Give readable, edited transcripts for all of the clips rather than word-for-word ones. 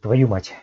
Твою мать.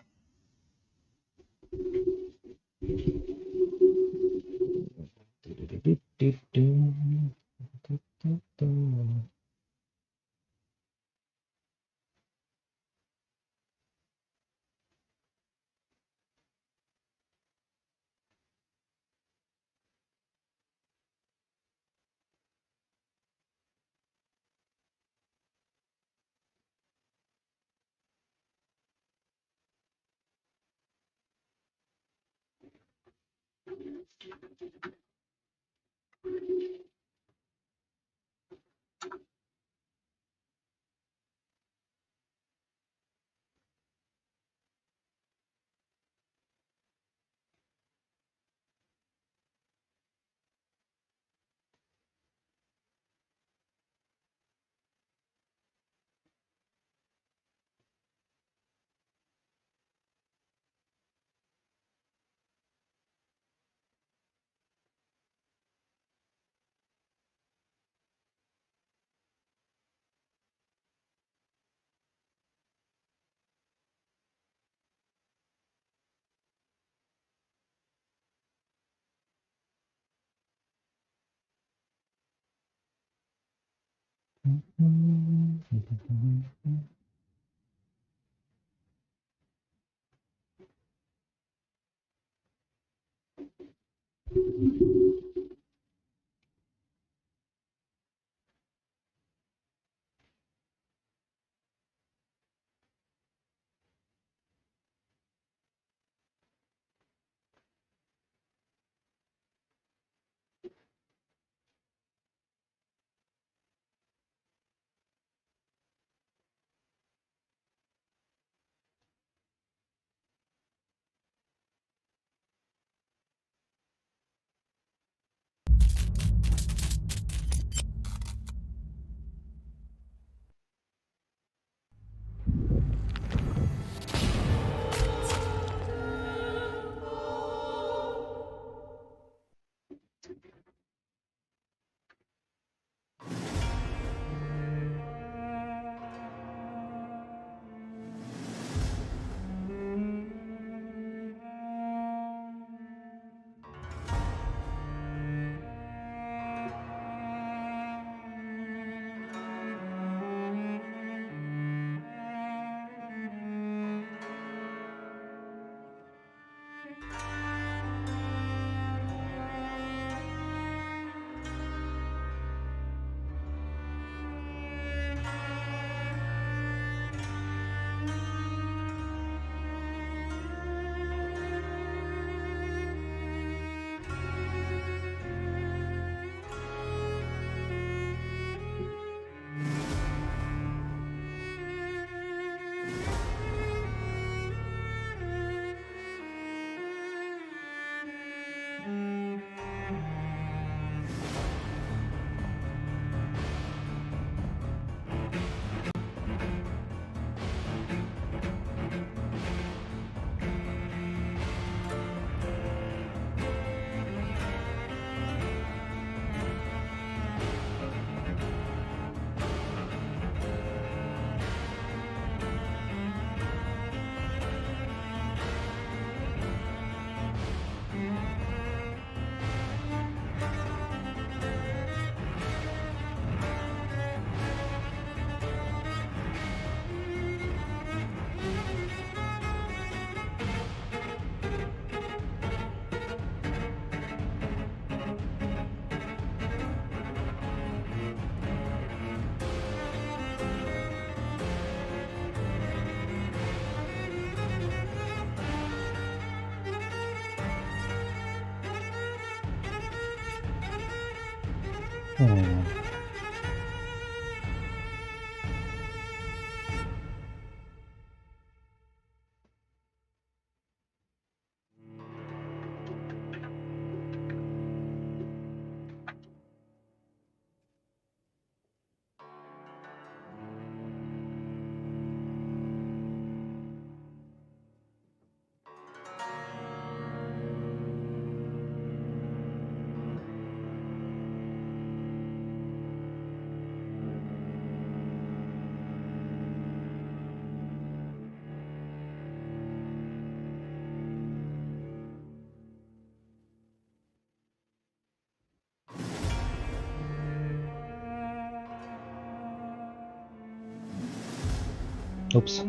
Упс.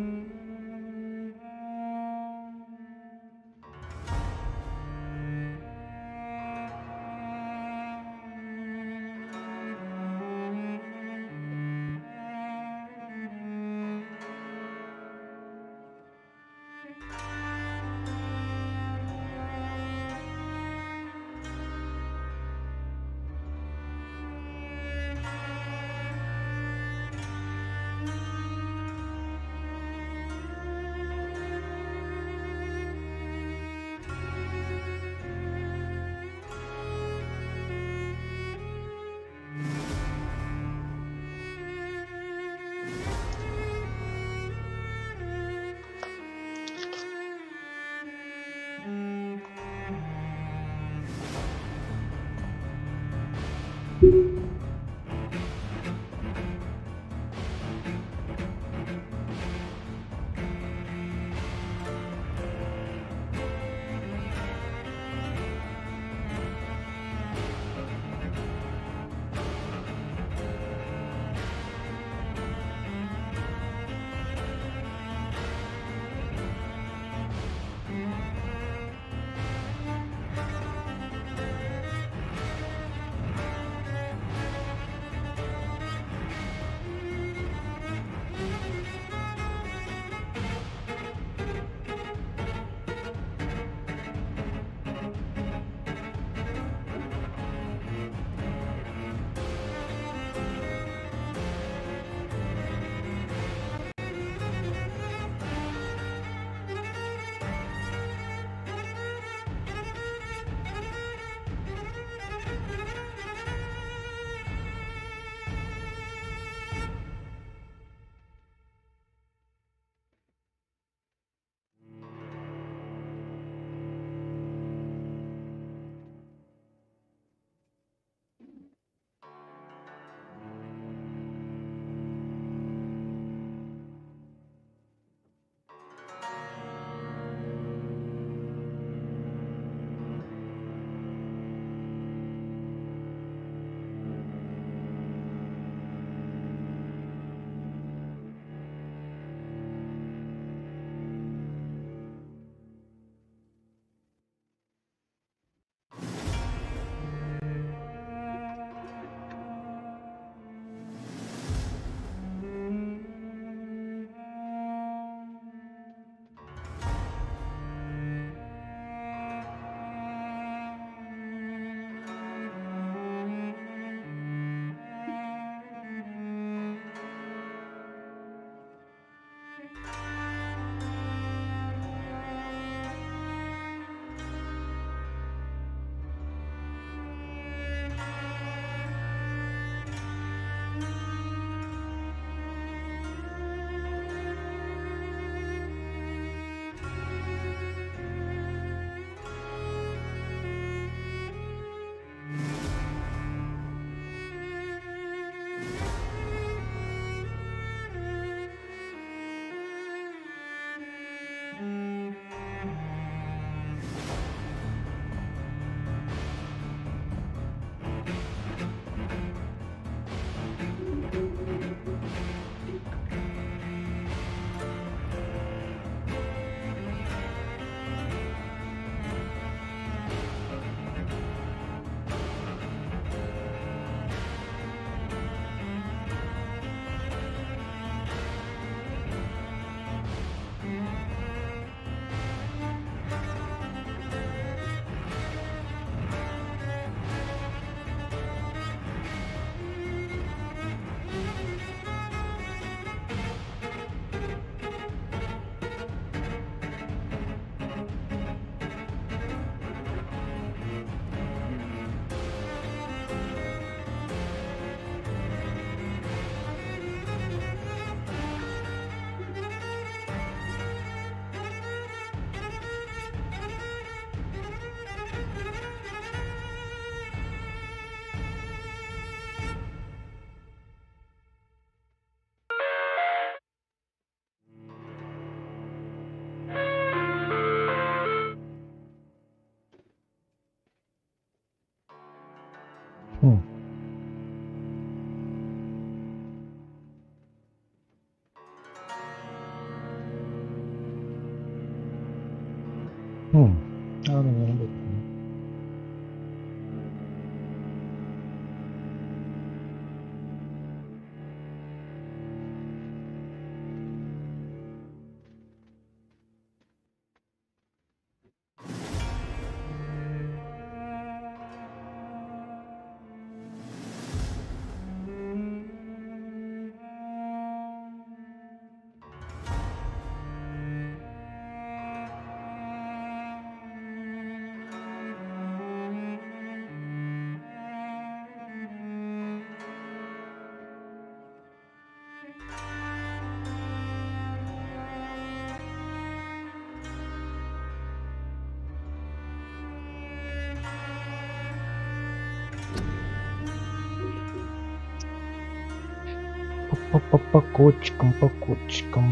По кочкам,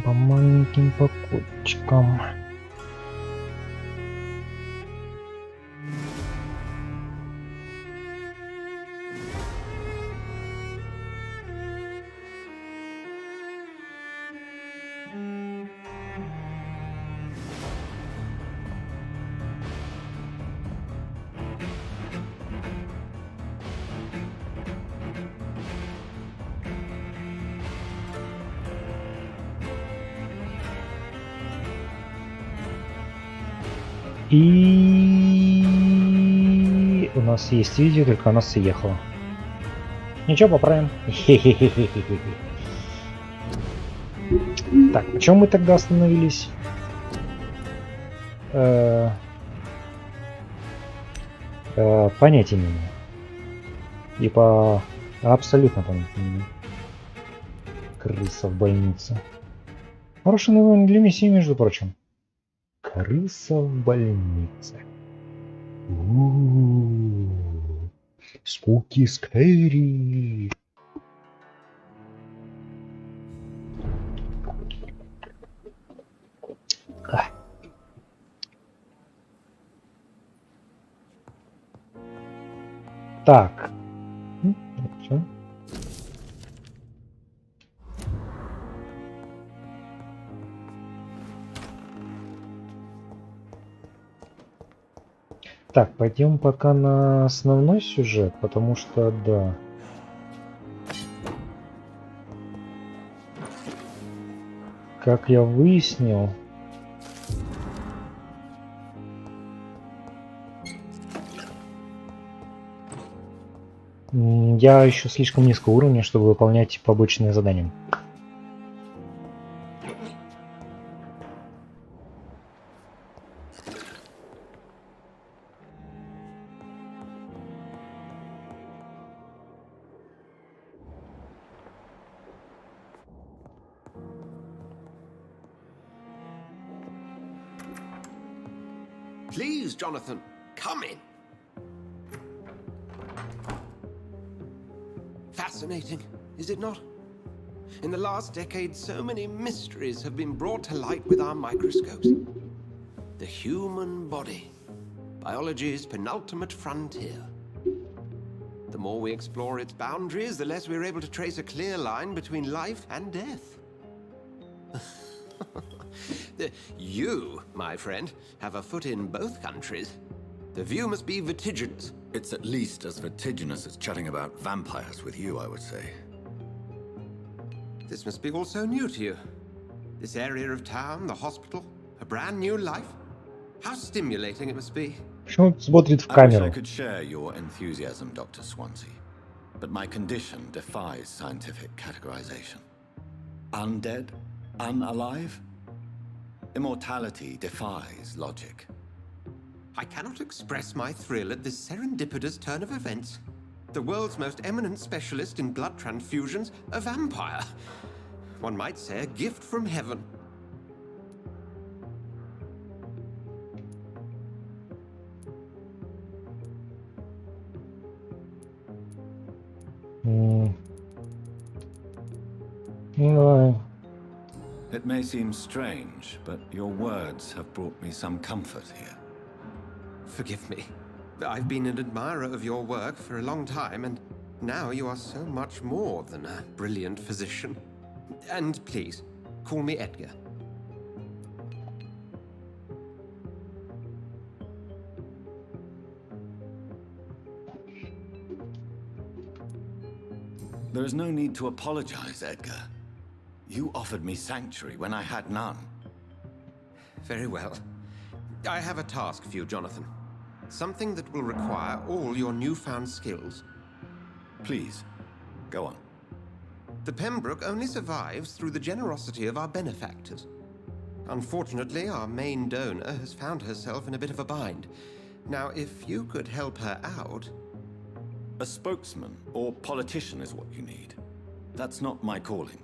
по маленьким по кочкам. И у нас есть видео, только оно съехало. Ничего, поправим. Так, на чем мы тогда остановились? Понятия не имею. И по абсолютно понятия не имею. Крыса в больнице. Хорошее название для миссии, между прочим. Крыса в больнице. Спуки скэри. Так. Все. Так, пойдем пока на основной сюжет, потому что, да. Как я выяснил, я еще слишком низкого уровня, чтобы выполнять побочные задания. Please, Jonathan, come in. Fascinating, is it not? In the last decade, so many mysteries have been brought to light with our microscopes. The human body, biology's penultimate frontier. The more we explore its boundaries, the less we're able to trace a clear line between life and death. You, my friend, have a foot in both countries. The view must be vertiginous. It's at least as vertiginous as chatting about vampires with you, I would say. This must be all so new to you. This area of town, the hospital, a brand new life. How stimulating it must be. Почему он смотрит в I wish I камеру? could share your enthusiasm, Dr. Swansea, but my condition defies scientific categorization. Undead? Unalive? Immortality defies logic. I cannot express my thrill at this serendipitous turn of events. The world's most eminent specialist in blood transfusions, a vampire. One might say a gift from heaven. It may seem strange, but your words have brought me some comfort here. Forgive me. I've been an admirer of your work for a long time, and now you are so much more than a brilliant physician. And please, call me Edgar. There is no need to apologize, Edgar. You offered me sanctuary when I had none. Very well. I have a task for you, Jonathan. Something that will require all your newfound skills. Please, go on. The Pembroke only survives through the generosity of our benefactors. Unfortunately, our main donor has found herself in a bit of a bind. Now, if you could help her out... A spokesman or politician is what you need. That's not my calling.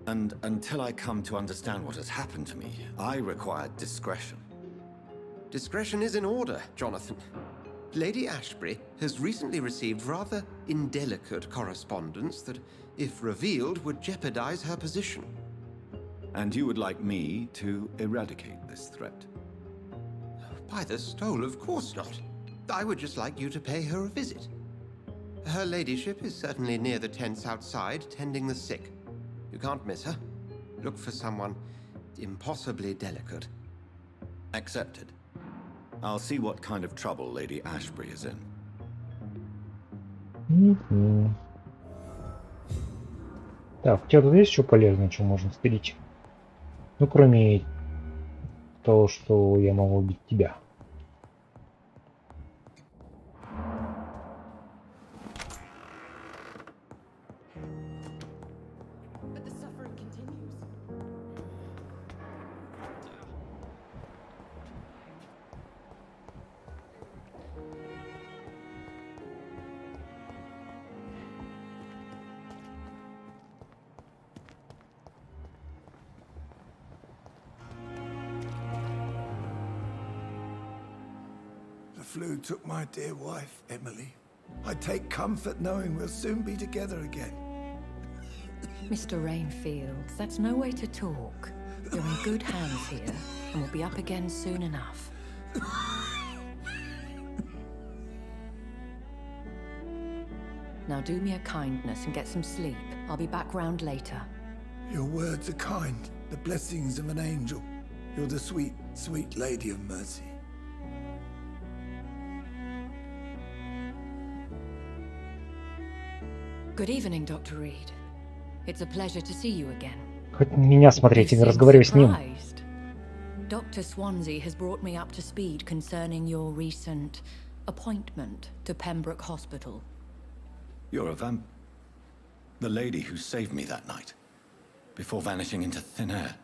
And until I come to understand what has happened to me, I require discretion. Discretion is in order, Jonathan. Lady Ashbury has recently received rather indelicate correspondence that, if revealed, would jeopardize her position. And you would like me to eradicate this threat? By the stole, of course not. I would just like you to pay her a visit. Her ladyship is certainly near the tents outside, tending the sick. You can't miss her. Look for someone impossibly delicate. Accepted. I'll see what kind of trouble Lady Ashbury is in. Так, у тебя тут есть еще полезное, что можно стричь? Ну, кроме того, что я могу убить тебя. The flu took my dear wife, Emily. I take comfort knowing we'll soon be together again. Mr. Rainfield, that's no way to talk. You're in good hands here, and we'll be up again soon enough. Now do me a kindness and get some sleep. I'll be back round later. Your words are kind, the blessings of an angel. You're the sweet, sweet Lady of Mercy. Good evening, Dr. Reed. It's a pleasure to see you again. Хоть меня смотреть, You не seem разговаривай с ним. surprised. Dr. Swansea has brought me up to speed concerning your recent appointment to Pembroke Hospital. You're a vamp... The lady who saved me that night, before vanishing into thin air.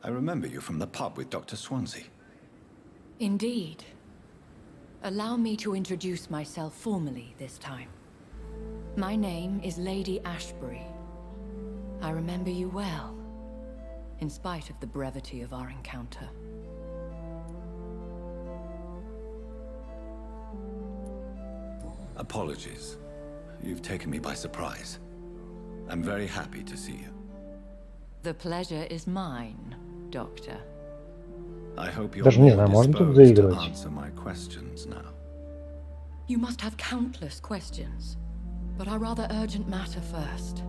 I remember you from the pub with Dr. Swansea. Indeed. Allow me to introduce myself formally this time. My name is Lady Ashbury. I remember you well, in spite of the brevity of our encounter. Apologies. You've taken me by surprise. I'm very happy to see you. The pleasure is mine, Doctor. I hope you're Даже не more знаю, можно тут disposed to заигрывать. answer my questions now. You must have countless questions, but our rather urgent matter first.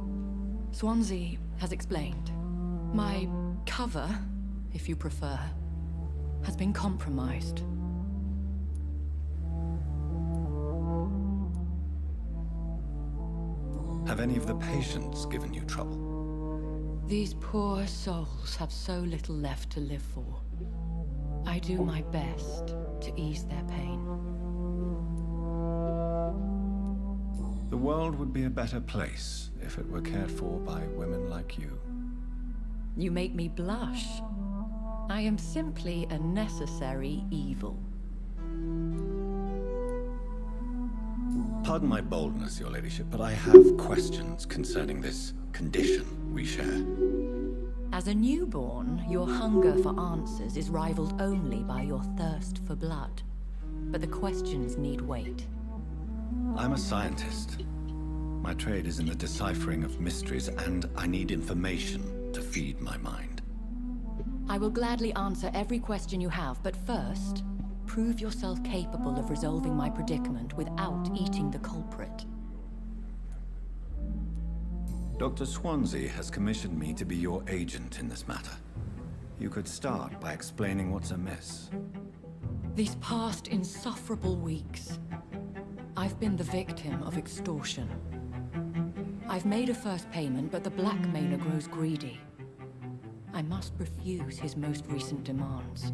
Swansea has explained. My cover, if you prefer, has been compromised. Have any of the patients given you trouble? These poor souls have so little left to live for. I do my best to ease their pain. The world would be a better place if it were cared for by women like you. You make me blush. I am simply a necessary evil. Pardon my boldness, your ladyship, but I have questions concerning this condition we share. As a newborn, your hunger for answers is rivaled only by your thirst for blood. But the questions need wait. I'm a scientist. My trade is in the deciphering of mysteries, and I need information to feed my mind. I will gladly answer every question you have, but first, prove yourself capable of resolving my predicament without eating the culprit. Dr. Swansea has commissioned me to be your agent in this matter. You could start by explaining what's amiss. These past insufferable weeks, I've been the victim of extortion. I've made a first payment, but the blackmailer grows greedy. I must refuse his most recent demands.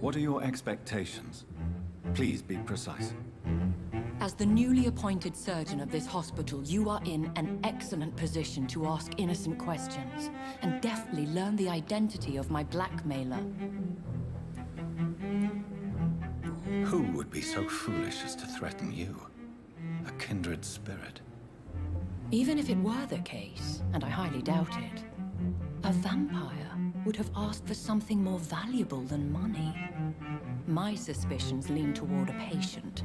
What are your expectations? Please be precise. As the newly appointed surgeon of this hospital, you are in an excellent position to ask innocent questions and deftly learn the identity of my blackmailer. Who would be so foolish as to threaten you? A kindred spirit. Even if it were the case, and I highly doubt it, a vampire would have asked for something more valuable than money. My suspicions lean toward a patient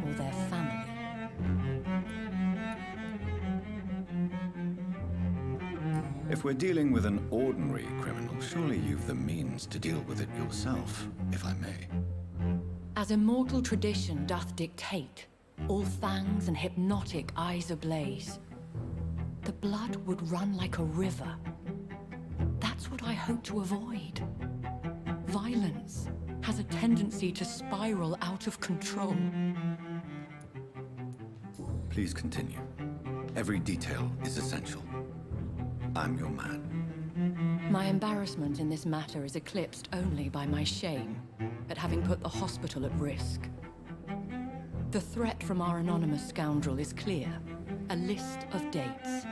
or their family. If we're dealing with an ordinary criminal, surely you've the means to deal with it yourself, if I may. As immortal tradition doth dictate, all fangs and hypnotic eyes ablaze, the blood would run like a river. That's what I hope to avoid. Violence has a tendency to spiral out of control. Please continue. Every detail is essential. I'm your man. My embarrassment in this matter is eclipsed only by my shame at having put the hospital at risk. The threat from our anonymous scoundrel is clear. A list of dates.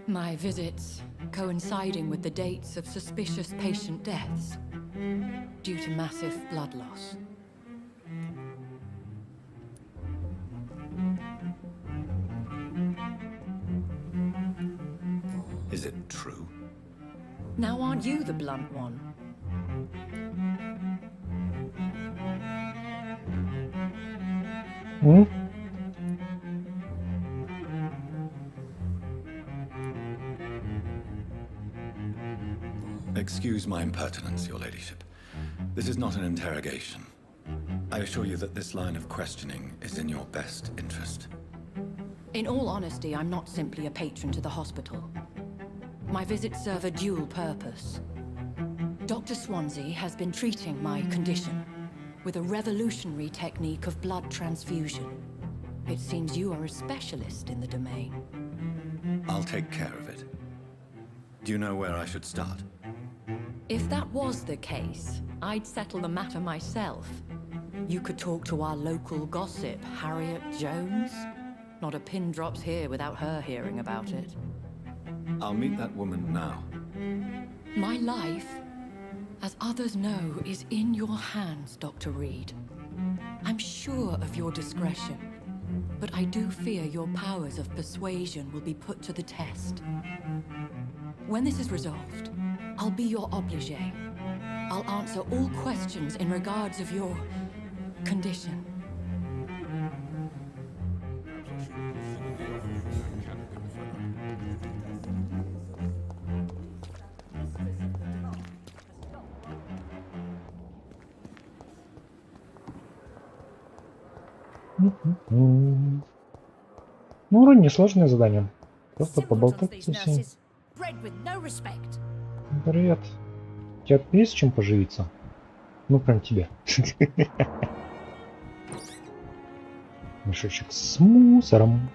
My visits coinciding with the dates of suspicious patient deaths due to massive blood loss. Is it true? Now aren't you the blunt one? Hmm? Excuse my impertinence, your ladyship. This is not an interrogation. I assure you that this line of questioning is in your best interest. In all honesty, I'm not simply a patron to the hospital. My visits serve a dual purpose. Dr. Swansea has been treating my condition with a revolutionary technique of blood transfusion. It seems you are a specialist in the domain. I'll take care of it. Do you know where I should start? If that was the case, I'd settle the matter myself. You could talk to our local gossip, Harriet Jones. Not a pin drops here without her hearing about it. I'll meet that woman now. My life, as others know, is in your hands, Dr. Reed. I'm sure of your discretion, but I do fear your powers of persuasion will be put to the test. When this is resolved, I'll be your obligé. I'll answer all questions in regards of your condition. Ну, вроде несложное задание. Просто поболтать со всеми. Привет. Тебе есть чем поживиться? Ну, прям тебе. Мешочек с мусором.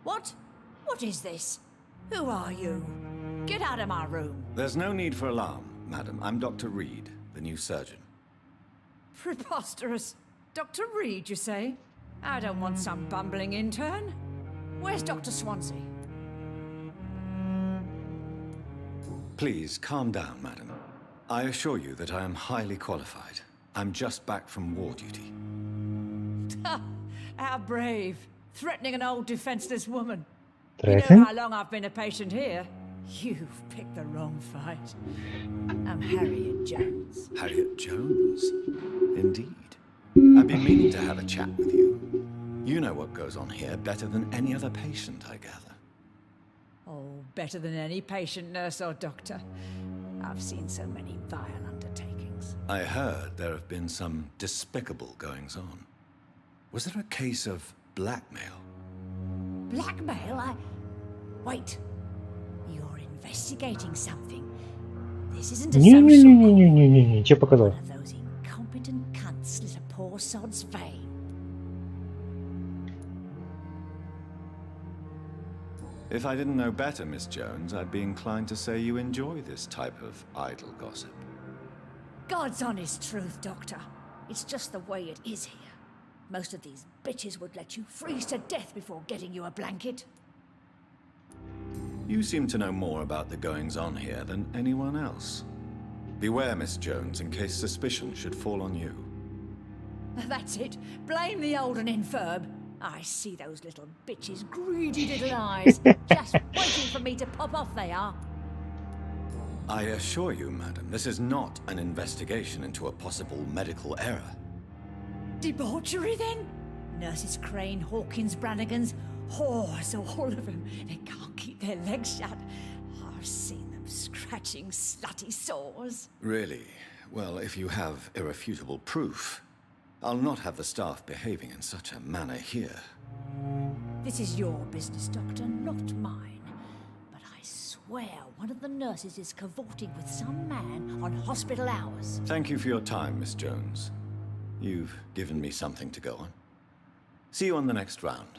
What is this? Who are you? Get out of my room. There's no need for alarm, madam. I'm Dr. Reed, the new surgeon. Preposterous. Dr. Reed, you say? I don't want some bumbling intern. Where's Dr. Swansea? Please, calm down, madam. I assure you that I am highly qualified. I'm just back from war duty. How brave. Threatening an old defenseless woman. Threaten? You know how long I've been a patient here? You've picked the wrong fight. I'm Harriet Jones. Harriet Jones? Indeed. I've been meaning to have a chat with you. You know what goes on here better than any other patient, I gather. Oh, better than any patient, nurse or doctor. I've seen so many vile undertakings. I heard there have been some despicable goings-on. Was there a case of blackmail? Blackmail? Wait. You're investigating something. This isn't a social Не-не-не-не-не-не-не, тебе показалось. One of those incompetent cunts slit a poor sod's vein. If I didn't know better, Miss Jones, I'd be inclined to say you enjoy this type of idle gossip. God's honest truth, Doctor. It's just the way it is here. Most of these bitches would let you freeze to death before getting you a blanket. You seem to know more about the goings-on here than anyone else. Beware, Miss Jones, in case suspicion should fall on you. That's it. Blame the old and infirm. I see those little bitches' greedy little eyes. Just waiting for me to pop off they are. I assure you, madam, this is not an investigation into a possible medical error. Debauchery, then? Nurses Crane, Hawkins, Brannigans. Oh, so all of them. They can't keep their legs shut. I've seen them scratching slutty sores. Really? Well, if you have irrefutable proof, I'll not have the staff behaving in such a manner here. This is your business, Doctor, not mine. But I swear one of the nurses is cavorting with some man on hospital hours. Thank you for your time, Miss Jones. You've given me something to go on. See you on the next round.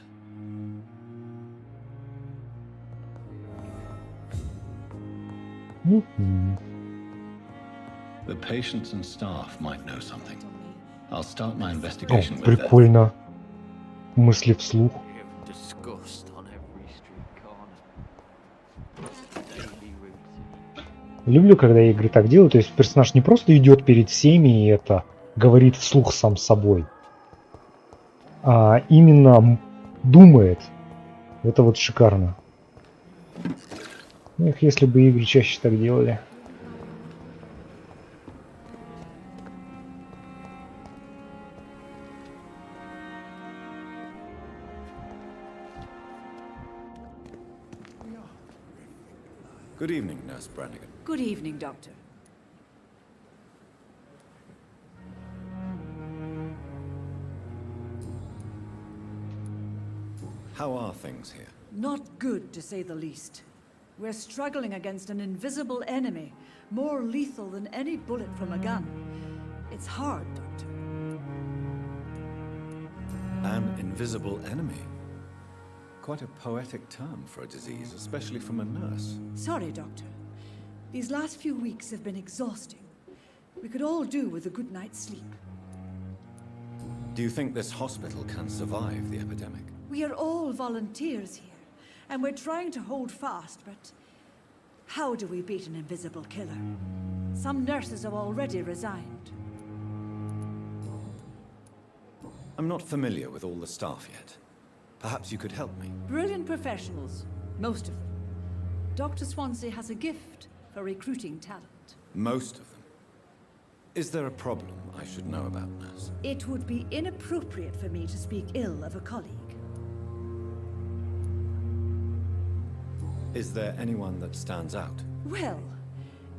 The patients and staff might know something. I'll start my О, investigation with them. прикольно. Мысли вслух. Люблю, когда игры так делают, то есть персонаж не просто идет перед всеми и это говорит вслух сам с собой, а именно думает. Это вот шикарно. Эх, если бы игры чаще так делали. Good evening, Nurse Brannigan. Good evening, Doctor. How are things here? Not good, to say the least. We're struggling against an invisible enemy, more lethal than any bullet from a gun. It's hard, Doctor. An invisible enemy? Quite a poetic term for a disease, especially from a nurse. Sorry, Doctor. These last few weeks have been exhausting. We could all do with a good night's sleep. Do you think this hospital can survive the epidemic? We are all volunteers here, and we're trying to hold fast, but how do we beat an invisible killer? Some nurses have already resigned. I'm not familiar with all the staff yet. Perhaps you could help me. Brilliant professionals, most of them. Dr. Swansea has a gift for recruiting talent. Most of them. Is there a problem I should know about, nurse? It would be inappropriate for me to speak ill of a colleague. Is there anyone that stands out? Well,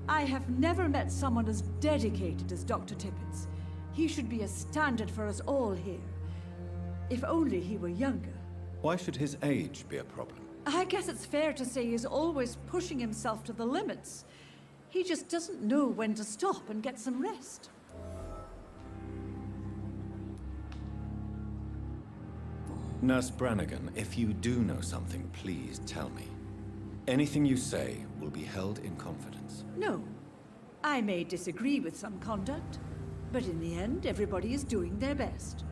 I have never met someone as dedicated as Dr. Tippett. He should be a standard for us all here. If only he were younger. Why should his age be a problem? I guess it's fair to say he's always pushing himself to the limits. He just doesn't know when to stop and get some rest. Nurse Brannigan, if you do know something, please tell me. Anything you say will be held in confidence. No. I may disagree with some conduct, but in the end, everybody is doing their best.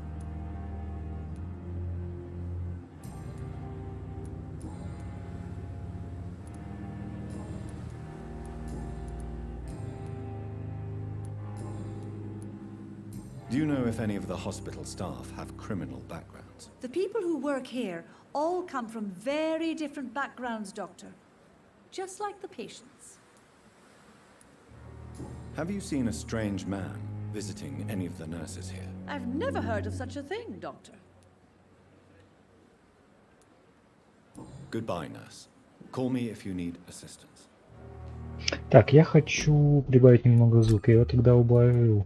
Do you know if any of the hospital staff have criminal backgrounds? The people who work here all come from very different backgrounds, Doctor. Just like the patients. Have you seen a strange man visiting any of the nurses here? I've never heard of such a thing, Doctor. Goodbye, nurse. Call me if you need assistance. Так, я хочу прибавить немного звука. Я его тогда убавил.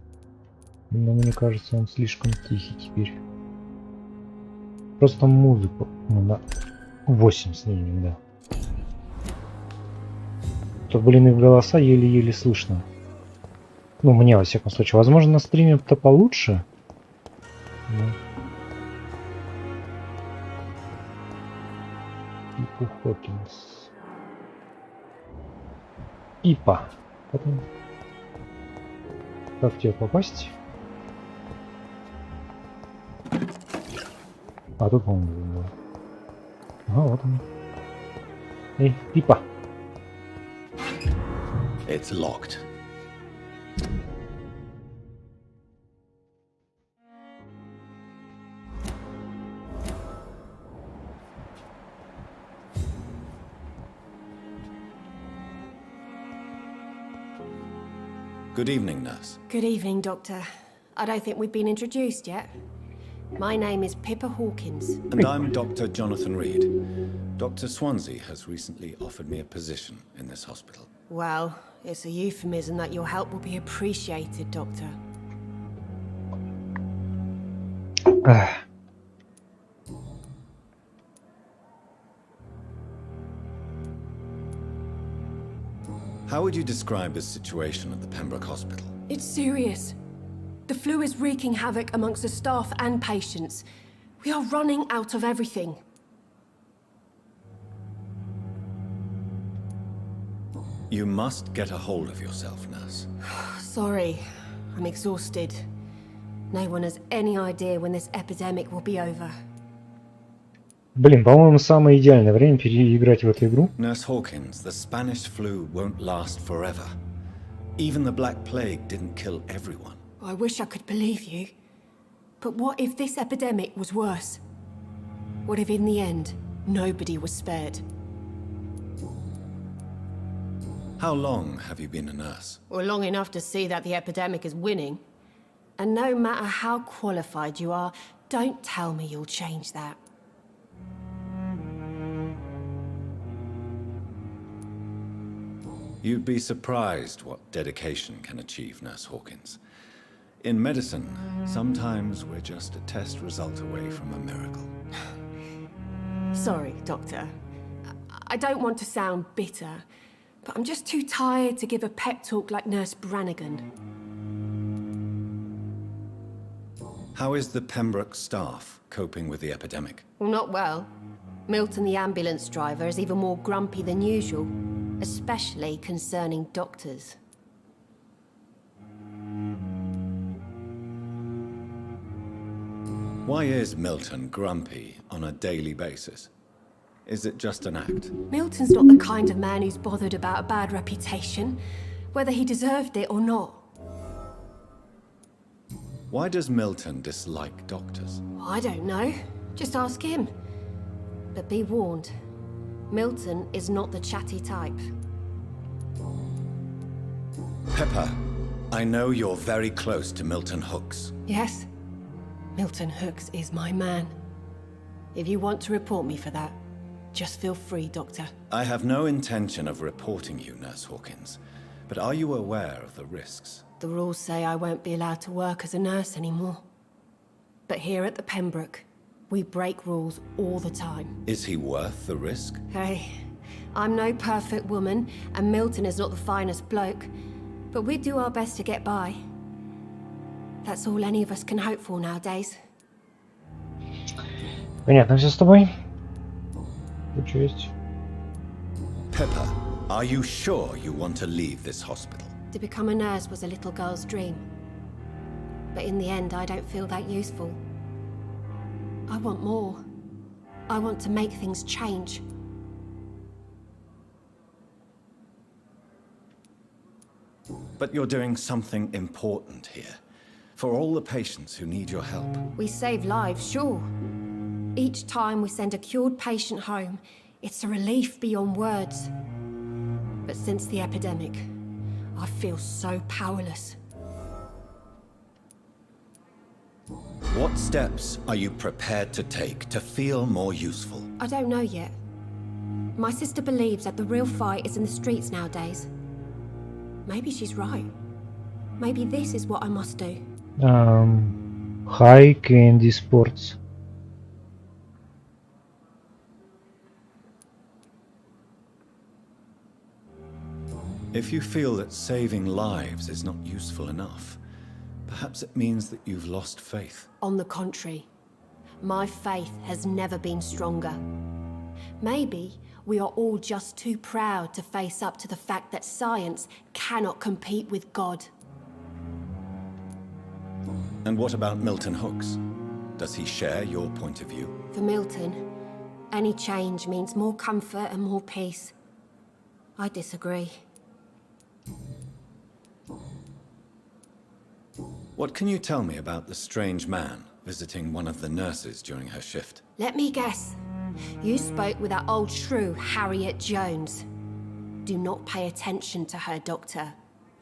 Но мне кажется, он слишком тихий теперь. Просто музыку. Ну, на 8 снимем, да. То, блин, их голоса еле-еле слышно. Ну, мне, во всяком случае. Возможно, на стриме-то получше. Но... Ипу Хокинс. Ипа. Потом... Как в тебя попасть? А тут, по-моему, было. Ага, вот он. Эй, Ипа. It's locked. Good evening, nurse. Good evening, Doctor. I don't think we've been introduced yet. My name is Pippa Hawkins. And I'm Dr. Jonathan Reed. Dr. Swansea has recently offered me a position in this hospital. Well, it's a euphemism that your help will be appreciated, Doctor. How would you describe the situation at the Pembroke Hospital? It's serious. The flu is wreaking havoc amongst the staff and patients. We are running out of everything. You must get a hold of yourself, nurse. Sorry, I'm exhausted. No one has any idea when this epidemic will be over. Блин, по-моему, самое идеальное время переиграть в эту игру. Nurse Hawkins, the Spanish flu won't last forever. Even the Black Plague didn't kill everyone. I wish I could believe you. But what if this epidemic was worse? What if in the end, nobody was spared? How long have you been a nurse? Well, long enough to see that the epidemic is winning. And no matter how qualified you are, don't tell me you'll change that. You'd be surprised what dedication can achieve, Nurse Hawkins. In medicine, sometimes we're just a test result away from a miracle. Sorry, Doctor. I don't want to sound bitter, but I'm just too tired to give a pep talk like Nurse Brannigan. How is the Pembroke staff coping with the epidemic? Well, not well. Milton, the ambulance driver, is even more grumpy than usual, especially concerning doctors. Why is Milton grumpy on a daily basis? Is it just an act? Milton's not the kind of man who's bothered about a bad reputation, whether he deserved it or not. Why does Milton dislike doctors? I don't know. Just ask him. But be warned, Milton is not the chatty type. Pepper, I know you're very close to Milton Hooks. Yes, Milton Hooks is my man. If you want to report me for that, just feel free, Doctor. I have no intention of reporting you, Nurse Hawkins, but are you aware of the risks? The rules say I won't be allowed to work as a nurse anymore. But here at the Pembroke, we break rules all the time. Is he worth the risk? Hey, I'm no perfect woman, and Milton is not the finest bloke, but we do our best to get by. That's all any of us can hope for nowadays. Понятно все с тобой. Учесть. Pepper, are you sure you want to leave this hospital? To become a nurse was a little girl's dream. But in the end, I don't feel that useful. I want more. I want to make things change. But you're doing something important here. For all the patients who need your help. We save lives, sure. Each time we send a cured patient home, it's a relief beyond words. But since the epidemic, I feel so powerless. What steps are you prepared to take to feel more useful? I don't know yet. My sister believes that the real fight is in the streets nowadays. Maybe she's right. Maybe this is what I must do. High Candy Sports. If you feel that saving lives is not useful enough, perhaps it means that you've lost faith. On the contrary, my faith has never been stronger. Maybe we are all just too proud to face up to the fact that science cannot compete with God. And what about Milton Hooks? Does he share your point of view? For Milton, any change means more comfort and more peace. I disagree. What can you tell me about the strange man visiting one of the nurses during her shift? Let me guess. You spoke with that old shrew, Harriet Jones. Do not pay attention to her, Doctor.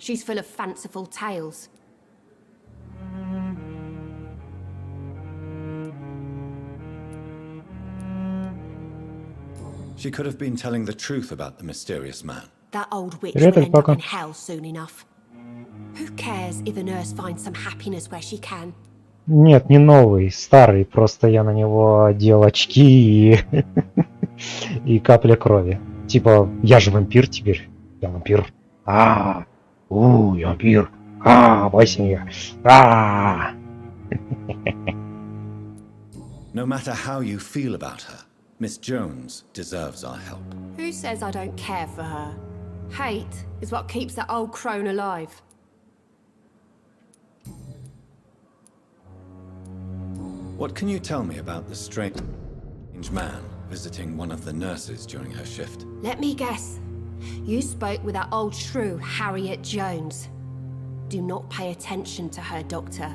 She's full of fanciful tales. She could have been telling the truth about the mysterious man. That old witch Привет, will end up Альпака. in hell soon enough. Who cares if a nurse finds some happiness where she can? Нет, не новый, старый. Просто я на него одел очки и... и капля крови. Типа, я же вампир теперь. Я вампир. Я вампир. Бойся меня. No matter how you feel about her, Miss Jones deserves our help. Who says I don't care for her? Hate is what keeps that old crone alive. What can you tell me about the strange man visiting one of the nurses during her shift? Let me guess. You spoke with that old shrew, Harriet Jones. Do not pay attention to her, Doctor.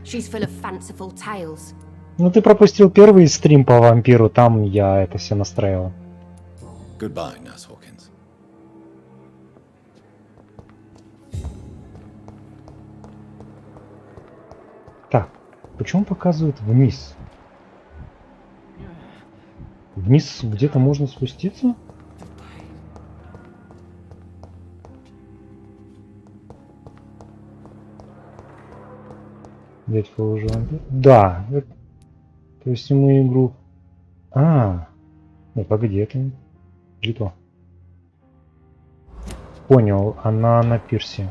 She's full of fanciful tales. Ну ты пропустил первый стрим по вампиру, там я это все настраивал. Goodbye, Nurse Hawkins. Так, почему показывают вниз? Вниз где-то можно спуститься? Дядька уже вампир? Да. То есть мы игру... Ну погоди, это не то. Понял, она на пирсе.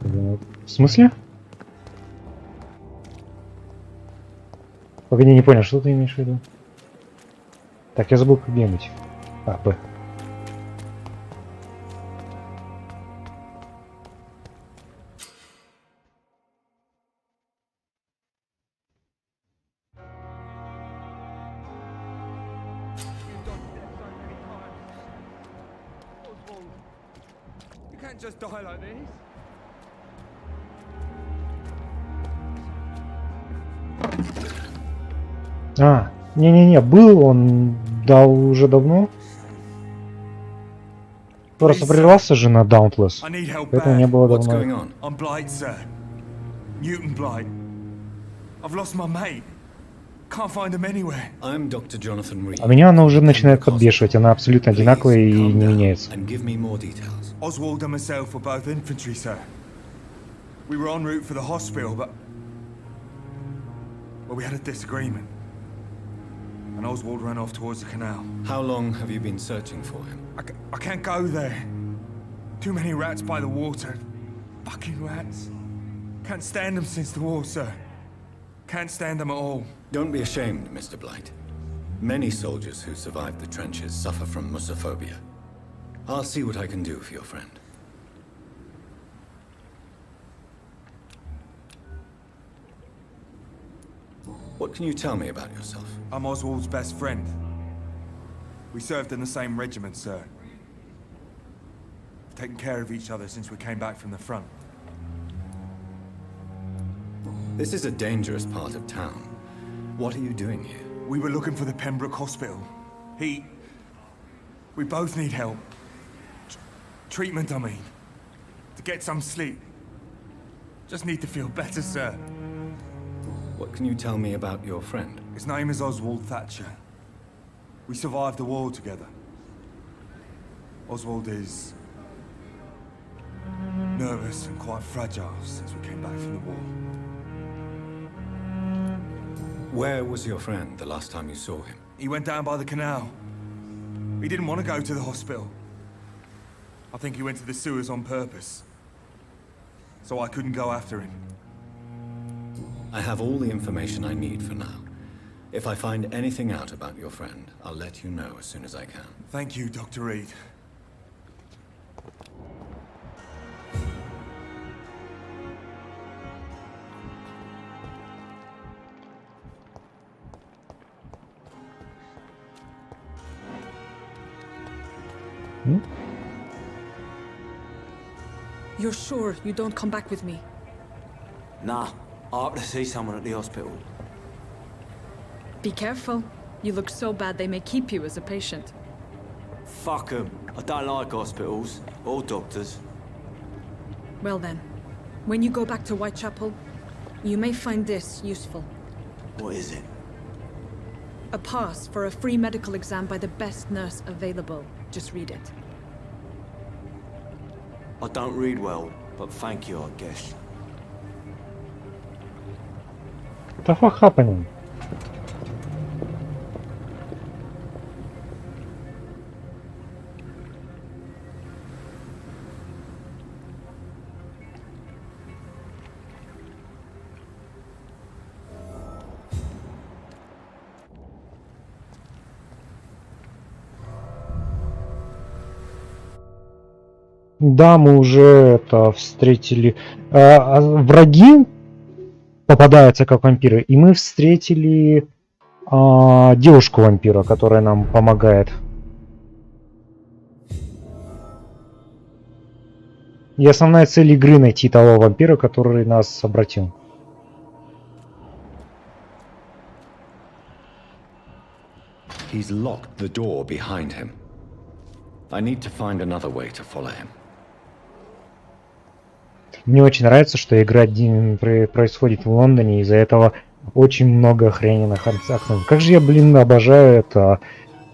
В смысле? Погоди, не понял, что ты имеешь в виду? Так, я забыл как бегать. Б. Just die like this. Не-не-не, был он уже давно. Просто прервался же на Dauntless. Поэтому не было давно. I'm Blight, sir. Newton Blight. I've lost my mate. Can't find him anywhere. I'm Dr. Jonathan Reed. А меня она уже начинает подбешивать, она абсолютно одинаковая и не меняется. Oswald and myself were both infantry, sir. We were en route for the hospital, but... Well, we had a disagreement. And Oswald ran off towards the canal. How long have you been searching for him? I can't go there. Too many rats by the water. Fucking rats. Can't stand them since the war, sir. Can't stand them at all. Don't be ashamed, Mr. Blight. Many soldiers who survived the trenches suffer from musophobia. I'll see what I can do for your friend. What can you tell me about yourself? I'm Oswald's best friend. We served in the same regiment, sir. We've taken care of each other since we came back from the front. This is a dangerous part of town. What are you doing here? We were looking for the Pembroke hospital. We both need help. Treatment, I mean. To get some sleep. Just need to feel better, sir. What can you tell me about your friend? His name is Oswald Thatcher. We survived the war together. Oswald is... nervous and quite fragile since we came back from the war. Where was your friend the last time you saw him? He went down by the canal. He didn't want to go to the hospital. I think he went to the sewers on purpose. So I couldn't go after him. I have all the information I need for now. If I find anything out about your friend, I'll let you know as soon as I can. Thank you, Dr. Reed. You're sure you don't come back with me? Nah, I have to see someone at the hospital. Be careful. You look so bad they may keep you as a patient. Fuck 'em. I don't like hospitals or doctors. Well then, when you go back to Whitechapel, you may find this useful. What is it? A pass for a free medical exam by the best nurse available. Just read it. I don't read well, but thank you, I guess. What the fuck happening? Да, мы уже это встретили. Враги попадаются как вампиры, и мы встретили девушку-вампира, которая нам помогает. И основная цель игры — найти того вампира, который нас обратил. He's locked the door behind him. I need to find another way to follow him. Мне очень нравится, что игра происходит в Лондоне, из-за этого очень много охрененных акцентов. Как же я, блин, обожаю это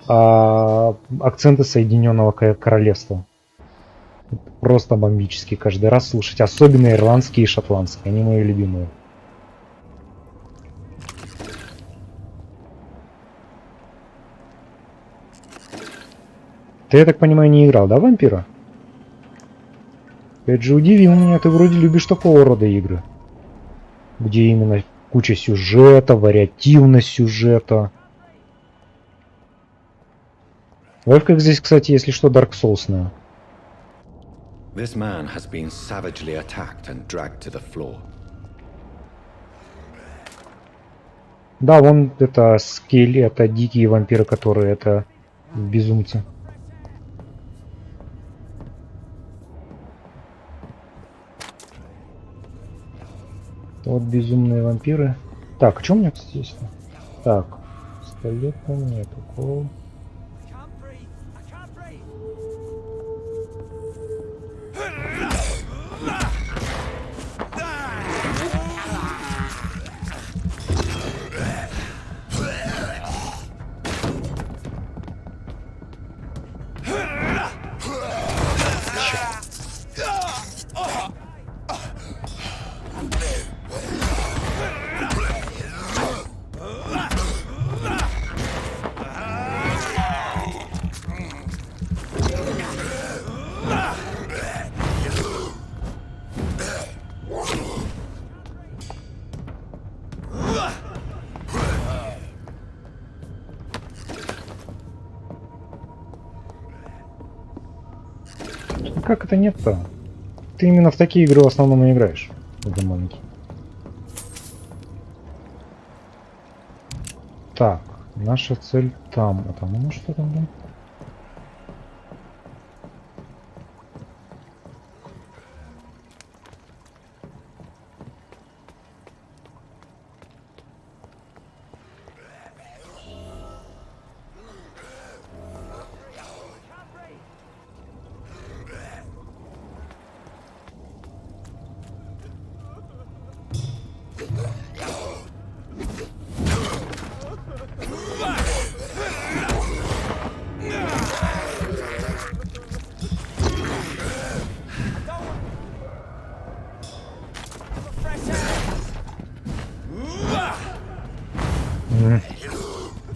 акценты Соединенного Королевства. Просто бомбически каждый раз слушать. Особенно ирландские и шотландские. Они мои любимые. Ты, я так понимаю, не играл, да, вампира? Опять же, удивил меня, ты вроде любишь такого рода игры. Где именно куча сюжета, вариативность сюжета. Как здесь, кстати, если что, Dark Souls'ная. This man has been savagely attacked and dragged to the floor. Да, вон это скелет, это дикие вампиры, которые это безумцы. Вот безумные вампиры. Так, что у меня здесь? Так, пистолета нету. Кол. Как это нет-то? Ты именно в такие игры в основном и играешь. Это маленький. Так, наша цель там. А там у нас что там, да?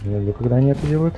Я люблю, когда они это делают.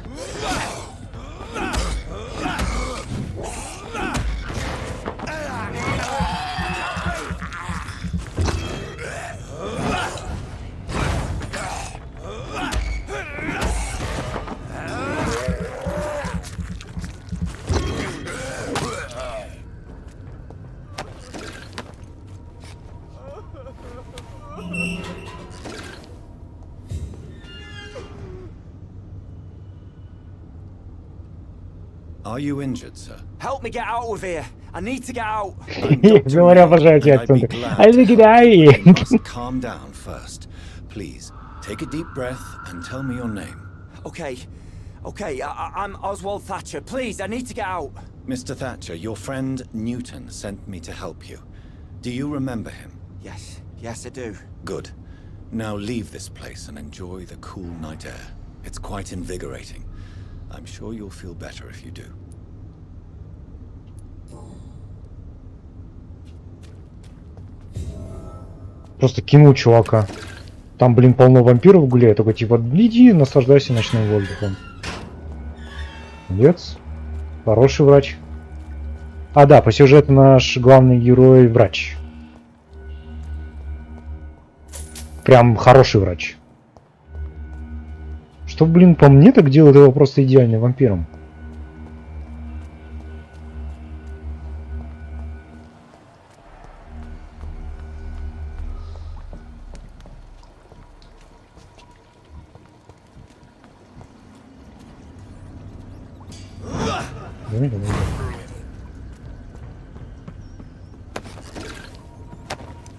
Are you injured, sir? Help me get out of here. I need to get out. Говоря, обожаю эти акценты. Calm down first. Please, take a deep breath and tell me your name. Okay, Okay, I'm Oswald Thatcher. Please, I need to get out. Mr. Thatcher, your friend Newton sent me to help you. Do you remember him? Yes, I do. Good. Now leave this place and enjoy the cool night air. It's quite invigorating. I'm sure you'll feel better if you do. Просто кинул чувака. Там, блин, полно вампиров гуляет. Только типа, иди, наслаждайся ночным воздухом. Молодец. Хороший врач. А, да, по сюжету наш главный герой врач. Прям хороший врач. Что, блин, по мне так делает его просто идеальным вампиром.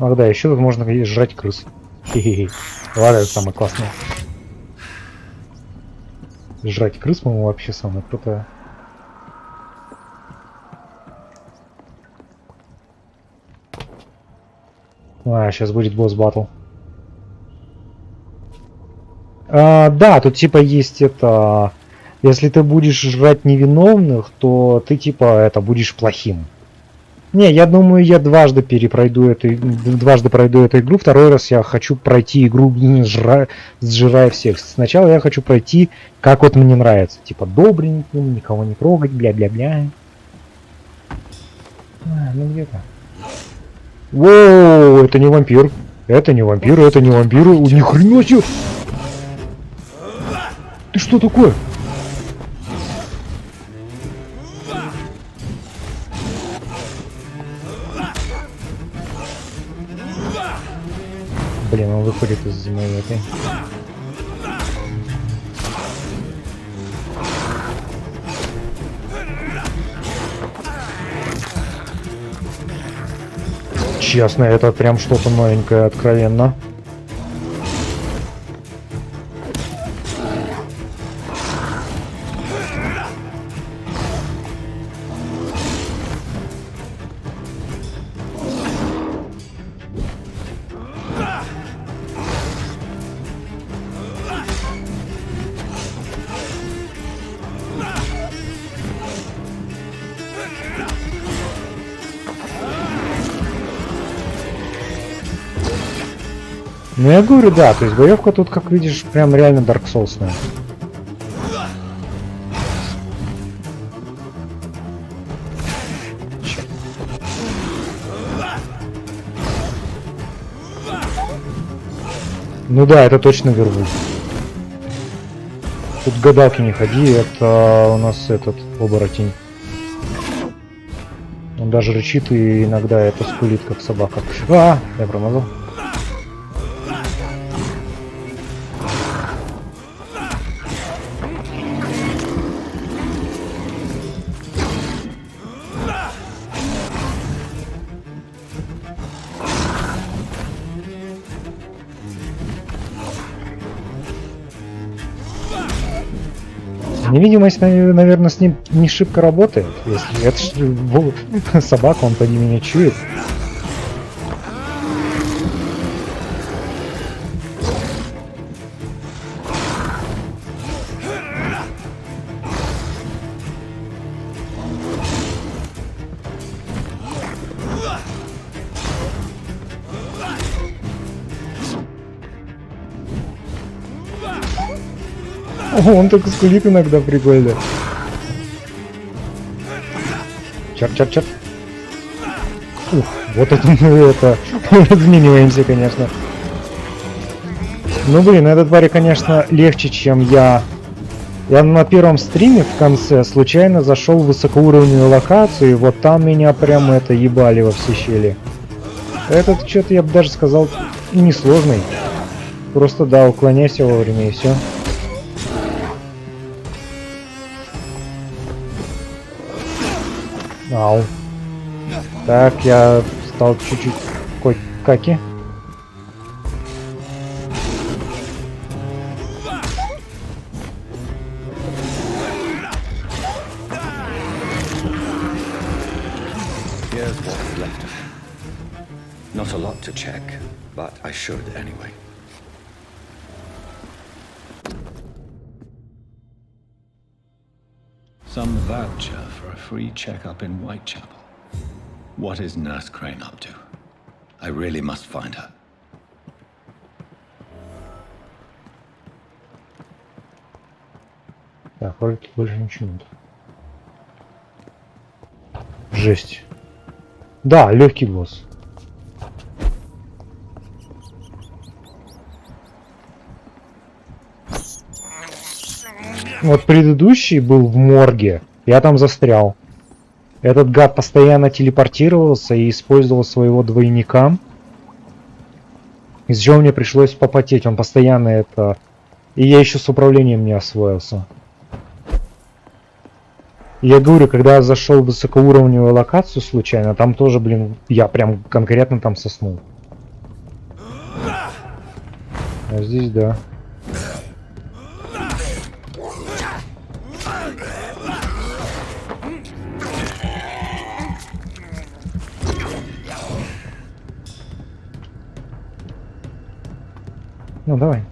Ах да, еще тут можно жрать крыс. Хе-хе-хе. Ладно, это самое классное. Жрать крыс, по-моему, вообще самое крутое. А, сейчас будет босс-баттл. Да, тут типа есть это... Если ты будешь жрать невиновных, то ты типа это будешь плохим. Не, я думаю, я дважды пройду эту игру. Второй раз я хочу пройти игру, сжирая всех. Сначала я хочу пройти, как вот мне нравится. Типа добреньким, никого не трогать, бля-бля-бля. Ну где-то. Воу, это не вампир. Это не вампир, это не вампир. Ни хрена себе. Ты что такое? Блин, он выходит из моей этой. Честно, это прям что-то новенькое, откровенно. Ну я говорю, да, то есть боевка тут, как видишь, прям реально Dark Soulsная. Ну да, это точно Вервольф. Тут гадалки не ходи, это у нас этот оборотень. Он даже рычит и иногда это скулит, как собака. А, я промазал. Невидимость, наверное, с ним не шибко работает. Если это собака, он поди меня чует. Он так скулит иногда, прикольно. Черт. Ух, вот это мы это размениваемся, конечно. Ну блин, эта тварь, конечно, легче, чем я. Я на первом стриме в конце случайно зашел в высокоуровневую локацию, и вот там меня прям это ебали во все щели. Этот что-то, я бы даже сказал, и несложный. Просто да, уклоняйся вовремя и все. Ау. Так, я стал чуть-чуть каки. There's what's left of him. Not a lot to check, but I should anyway. Some voucher for a free checkup in Whitechapel. What is Nurse Crane up to? I really must find her. Так, вроде больше ничего нет. Жесть. Да, легкий босс. Вот предыдущий был в морге. Я там застрял. Этот гад постоянно телепортировался и использовал своего двойника. Из-за чего мне пришлось попотеть. Он постоянно это... И я еще с управлением не освоился. Я говорю, когда я зашел в высокоуровневую локацию случайно, там тоже, блин, я прям конкретно там соснул. А здесь да. Ну давай.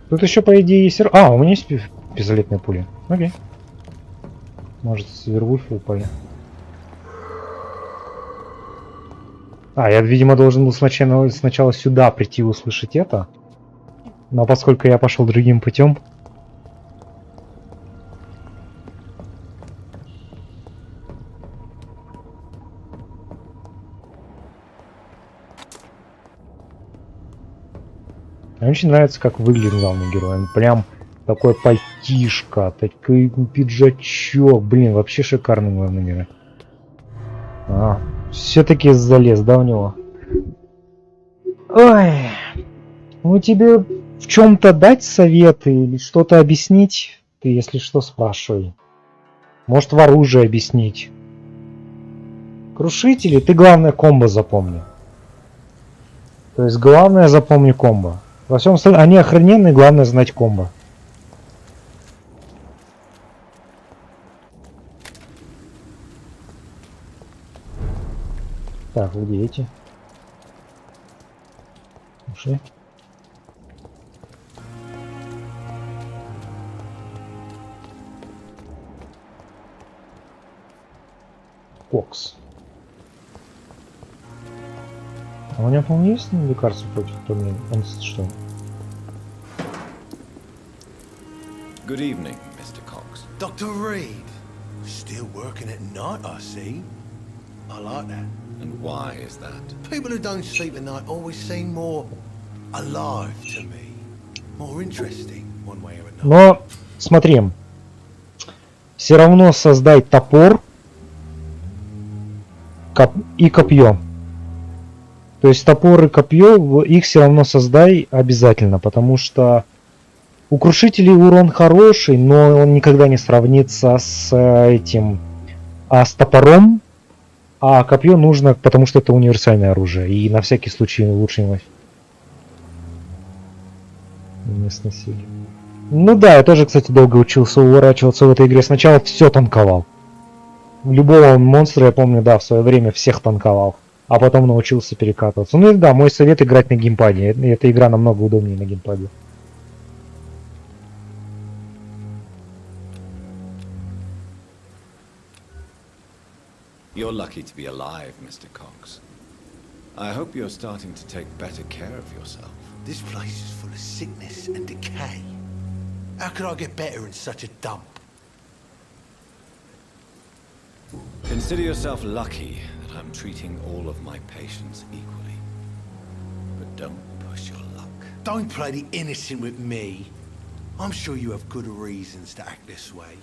Тут еще, по идее, есть... А, у меня есть пистолетные пули. Окей. Может, с вервульфа упали. А, я, видимо, должен был сначала сюда прийти и услышать это. Но поскольку я пошел другим путем... Мне очень нравится, как выглядит главный герой. Он прям такой пальтишко, такой пиджачок. Блин, вообще шикарный главный герой. Все-таки залез, да, в него? Ой. Ну тебе в чем-то дать советы или что-то объяснить? Ты, если что, спрашивай. Может, в оружии объяснить. Крушители, ты главное комбо запомни. То есть главное запомни комбо. Во всем остальном, они охрененные, главное знать комбо. Так, где эти? Ушли. Кокс. А у него, по-моему, есть лекарство против того, он что? Good evening, Mr. Cox. Dr. Reed, still working at night, I see. I like that. And why is that? People who don't sleep at night always seem more alive to me. More interesting, one way or another. Но, смотри, все равно создай топор и копье. То есть топор и копье, их все равно создай обязательно, потому что у крушителей урон хороший, но он никогда не сравнится с этим, с топором, а копье нужно, потому что это универсальное оружие, и на всякий случай лучше иметь. Не сносили. Ну да, я тоже, кстати, долго учился уворачиваться в этой игре. Сначала все танковал. Любого монстра, я помню, да, в свое время всех танковал. А потом научился перекатываться. Ну и да, мой совет играть на геймпаде. Эта игра намного удобнее на геймпаде. You're lucky to be alive, Mr. Cox. I hope you're starting to take better care of yourself. This place is full of sickness and decay. How could I get better in such a dump? Consider yourself lucky that I'm treating all of my patients equally. But don't push your luck. Don't play the innocent with me. I'm sure you have good reasons to act this way.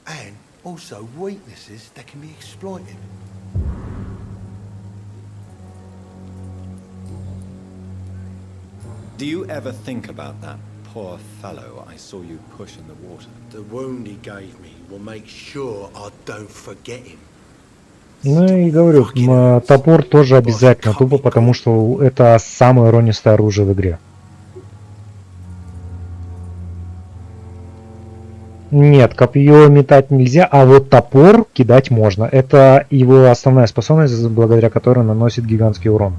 And also weaknesses that can be exploited. Do you ever think about that poor fellow I saw you push in the water? The wound he gave me will make sure I don't forget him. Ну и говорю, топор тоже обязательно, тупо потому что это самое уронистое оружие в игре. Нет, копье метать нельзя, а вот топор кидать можно. Это его основная способность, благодаря которой наносит гигантский урон.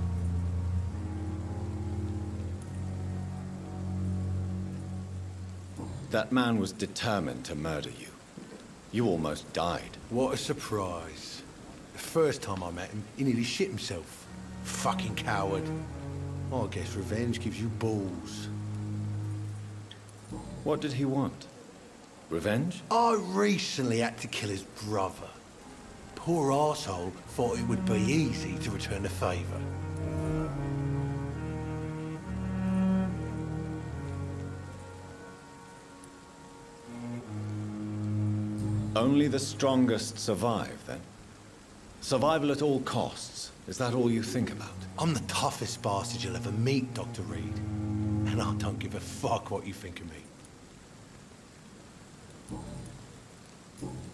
That man was determined to murder you. You almost died. What a surprise. The first time I met him, he nearly shit himself. Fucking coward. I guess revenge gives you balls. What did he want? Revenge? I recently had to kill his brother. Poor arsehole thought it would be easy to return the favour. Only the strongest survive, then? Survival at all costs. Is that all you think about? I'm the toughest bastard you'll ever meet, Dr. Reed. And I don't give a fuck what you think of me.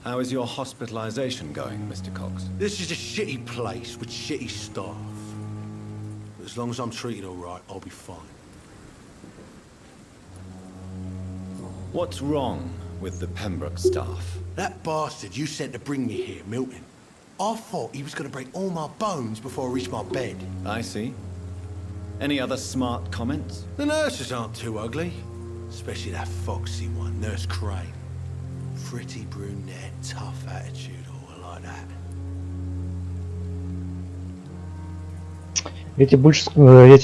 How is your hospitalization going, Mr. Cox? This is a shitty place with shitty staff. But as long as I'm treated all right, I'll be fine. What's wrong with the Pembroke staff? That bastard you sent to bring me here, Milton. I thought he was going to break all my bones before I reached my bed. I see. Any other smart comments? The nurses aren't too ugly. Especially that foxy one, Nurse Crane. Pretty brunette, tough attitude, all like that. Я тебе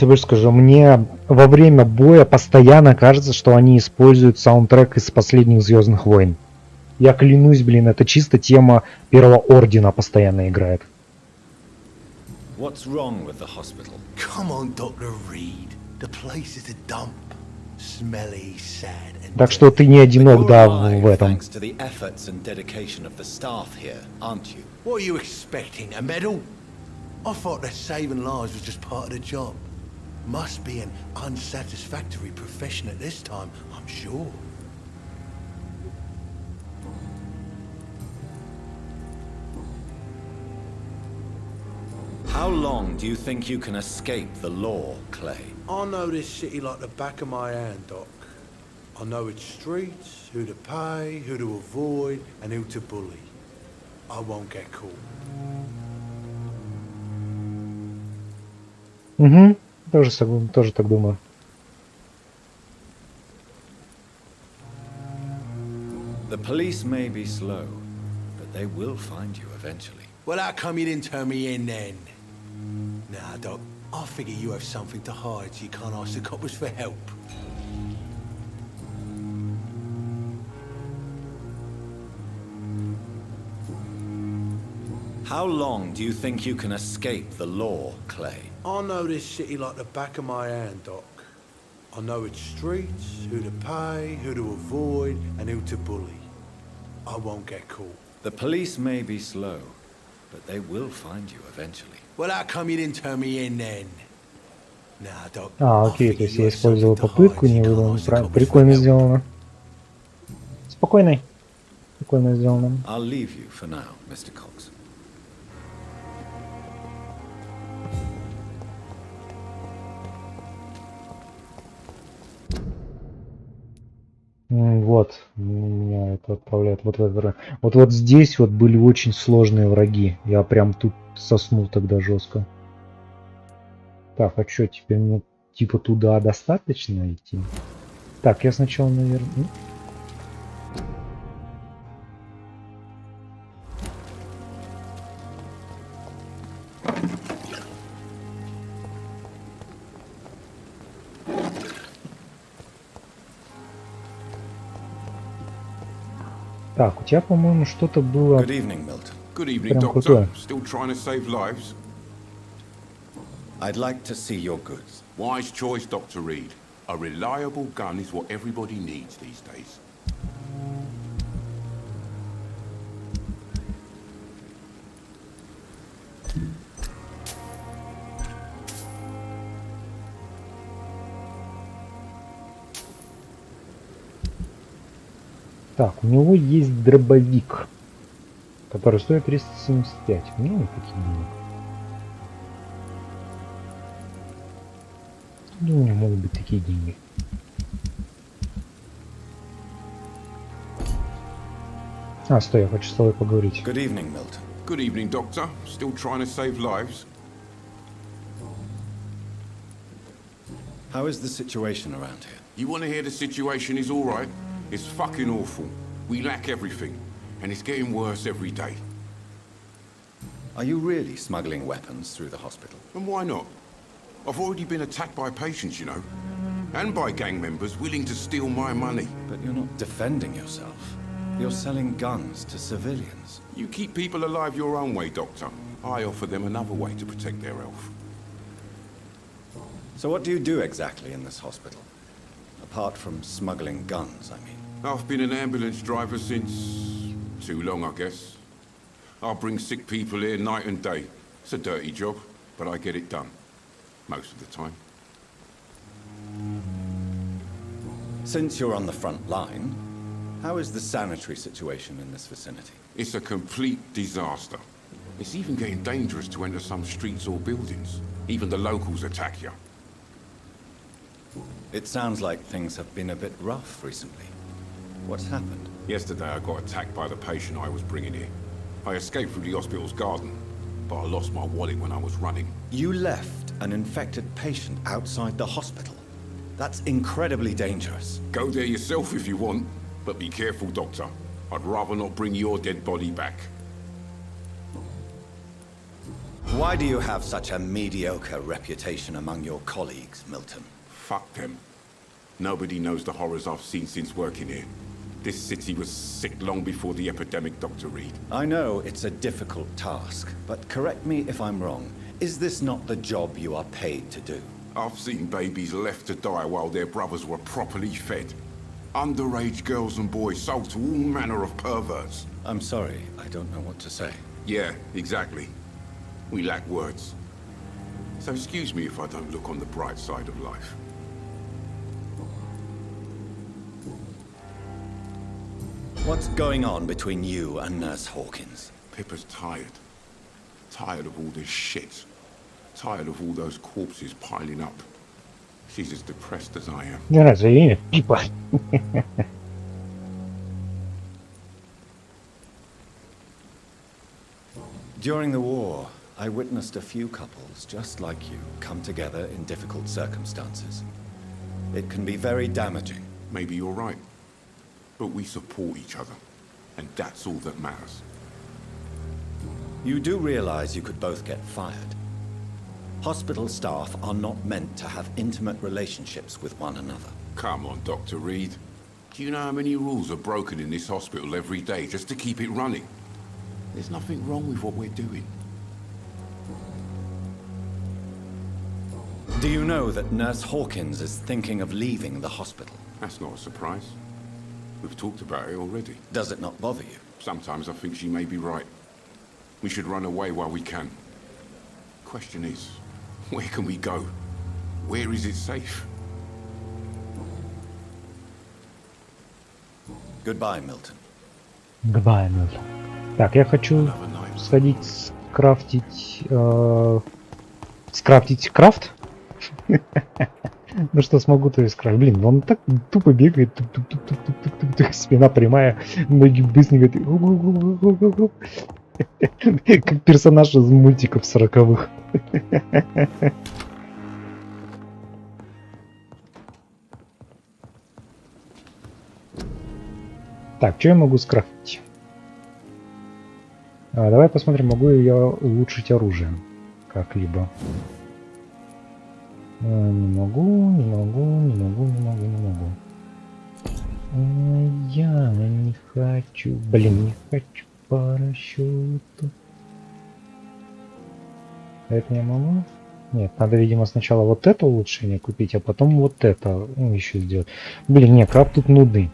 больше скажу, мне во время боя постоянно кажется, что они используют саундтрек из последних Звездных войн. Я клянусь, блин, это чисто тема Первого Ордена постоянно играет. What's wrong with the hospital? Come on, Dr. Reed. The place is a dump. Smelly, sad, and Так что ты не одинок, да, в этом. Thanks to the efforts and dedication of the staff here, aren't you? What are you expecting? A medal? I thought that saving lives was just part of the job. Must be an unsatisfactory profession at this time, I'm sure. How long do you think you can escape the law, Clay? I know this city like the back of my hand, Doc. I know its streets, who to pay, who to avoid, and who to bully. I won't get caught. Угу, тоже так думаю. The police may be slow, but they will find you eventually. Well, how come you didn't turn me in then? Nah, Doc. I figure you have something to hide so you can't ask the coppers for help. How long do you think you can escape the law, Clay? I know this city like the back of my hand, Doc. I know its streets, who to pay, who to avoid, and who to bully. I won't get caught. The police may be slow, but they will find you eventually. Well, how come you didn't turn me in then? Nah, Doc. Окей, то есть я использовал попытку, не выдал. Прикольно сделано. Спокойно сделано. I'll leave you for now, Mr. Cox. Вот, меня это отправляет вот в это. Вот здесь вот были очень сложные враги. Я прям тут соснул тогда жестко. Так, а что, теперь мне типа туда достаточно идти? Так, я сначала, наверное... Так, у тебя, по-моему, что-то было... Good evening, Milton. Good evening, Прям Doctor. крутое. Still trying to save lives? I'd like to see your goods. Wise choice, Dr. Reed. A reliable gun is what everybody needs these days. Так, у него есть дробовик. который стоит 375. Ну, таких денег. Ну, у меня могут быть такие деньги. А, стой, я хочу с тобой поговорить. Good evening, Milton. Good evening, Doctor. Still trying to save lives? How is the situation around here? You want to hear the situation is all right? It's fucking awful. We lack everything, and it's getting worse every day. Are you really smuggling weapons through the hospital? And why not? I've already been attacked by patients, you know. And by gang members willing to steal my money. But you're not defending yourself. You're selling guns to civilians. You keep people alive your own way, Doctor. I offer them another way to protect their health. So what do you do exactly in this hospital? Apart from smuggling guns, I mean. I've been an ambulance driver since... too long, I guess. I bring sick people here night and day. It's a dirty job, but I get it done. Most of the time. Since you're on the front line, how is the sanitary situation in this vicinity? It's a complete disaster. It's even getting dangerous to enter some streets or buildings. Even the locals attack you. It sounds like things have been a bit rough recently. What's happened? Yesterday I got attacked by the patient I was bringing here. I escaped through the hospital's garden, but I lost my wallet when I was running. You left an infected patient outside the hospital? That's incredibly dangerous. Go there yourself if you want, but be careful, Doctor. I'd rather not bring your dead body back. Why do you have such a mediocre reputation among your colleagues, Milton? Fuck them. Nobody knows the horrors I've seen since working here. This city was sick long before the epidemic, Dr. Reed. I know it's a difficult task, but correct me if I'm wrong. Is this not the job you are paid to do? I've seen babies left to die while their brothers were properly fed. Underage girls and boys sold to all manner of perverts. I'm sorry, I don't know what to say. Yeah, exactly. We lack words. So excuse me if I don't look on the bright side of life. What's going on between you and Nurse Hawkins? Pippa's tired. Tired of all this shit. Tired of all those corpses piling up. She's as depressed as I am. Мне нравится имя Пипа. During the war, I witnessed a few couples just like you come together in difficult circumstances. It can be very damaging. Maybe you're right. But we support each other. And that's all that matters. You do realize you could both get fired. Hospital staff are not meant to have intimate relationships with one another. Come on, Dr. Reed. Do you know how many rules are broken in this hospital every day just to keep it running? There's nothing wrong with what we're doing. Do you know that Nurse Hawkins is thinking of leaving the hospital? That's not a surprise. We've talked about it already. Does it not bother you? Sometimes I think she may be right. We should run away while we can. Question is, where can we go? Where is it safe? Goodbye, Milton. Goodbye, Milton. Так, я хочу сходить скрафтить крафт. Ну что смогу, то и скрафтить. Блин, он так тупо бегает, спина прямая, ноги быстренько. Как персонаж из мультиков 40-х. Так, что я могу скрафтить? Давай посмотрим, могу ли я улучшить оружие как-либо. Не могу. Я не хочу. Блин, не хочу по расчету. Это я могу? Нет, надо, видимо, сначала вот это улучшение купить, а потом вот это еще сделать. Блин, не, крафт тут нудный.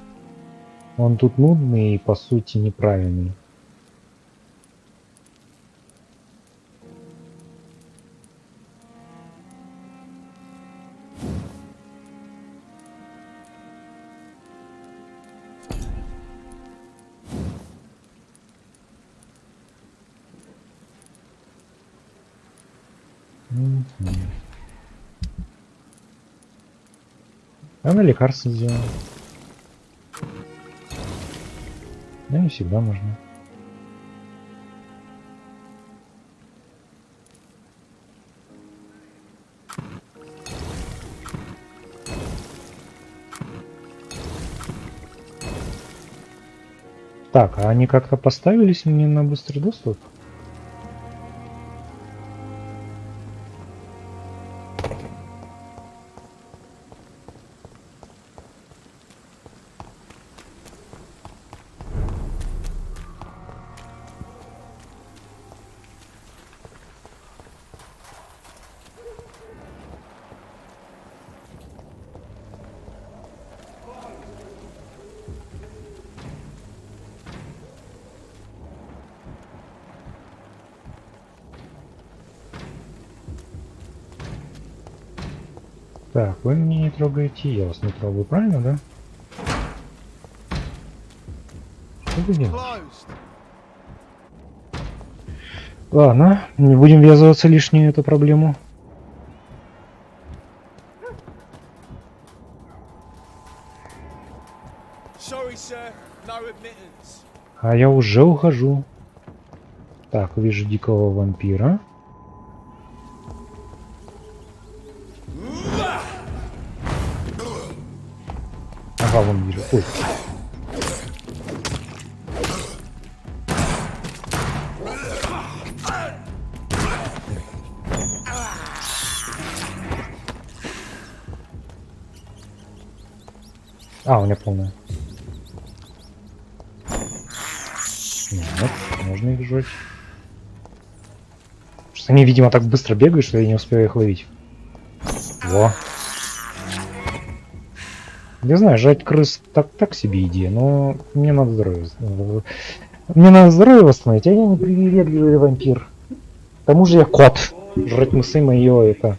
Он тут нудный и, по сути, неправильный. А на лекарство сделаем. Да, не всегда нужно. Так, а они как-то поставились мне на быстрый доступ? Так, вы меня не трогаете, я вас не трогаю, правильно, да? Что вы делаете? Ладно, не будем ввязываться лишнюю эту проблему. А я уже ухожу. Так, вижу дикого вампира. Ага, вон вижу. Ой. А, у меня полная. Нет, можно их сжечь. Что они, видимо, так быстро бегают, что я не успею их ловить. Во. Я знаю, жать крыс так себе идея, но мне надо здоровье. Мне надо здоровье восстановить, а я не привередливый вампир. К тому же я кот. Жрать мысы моё это.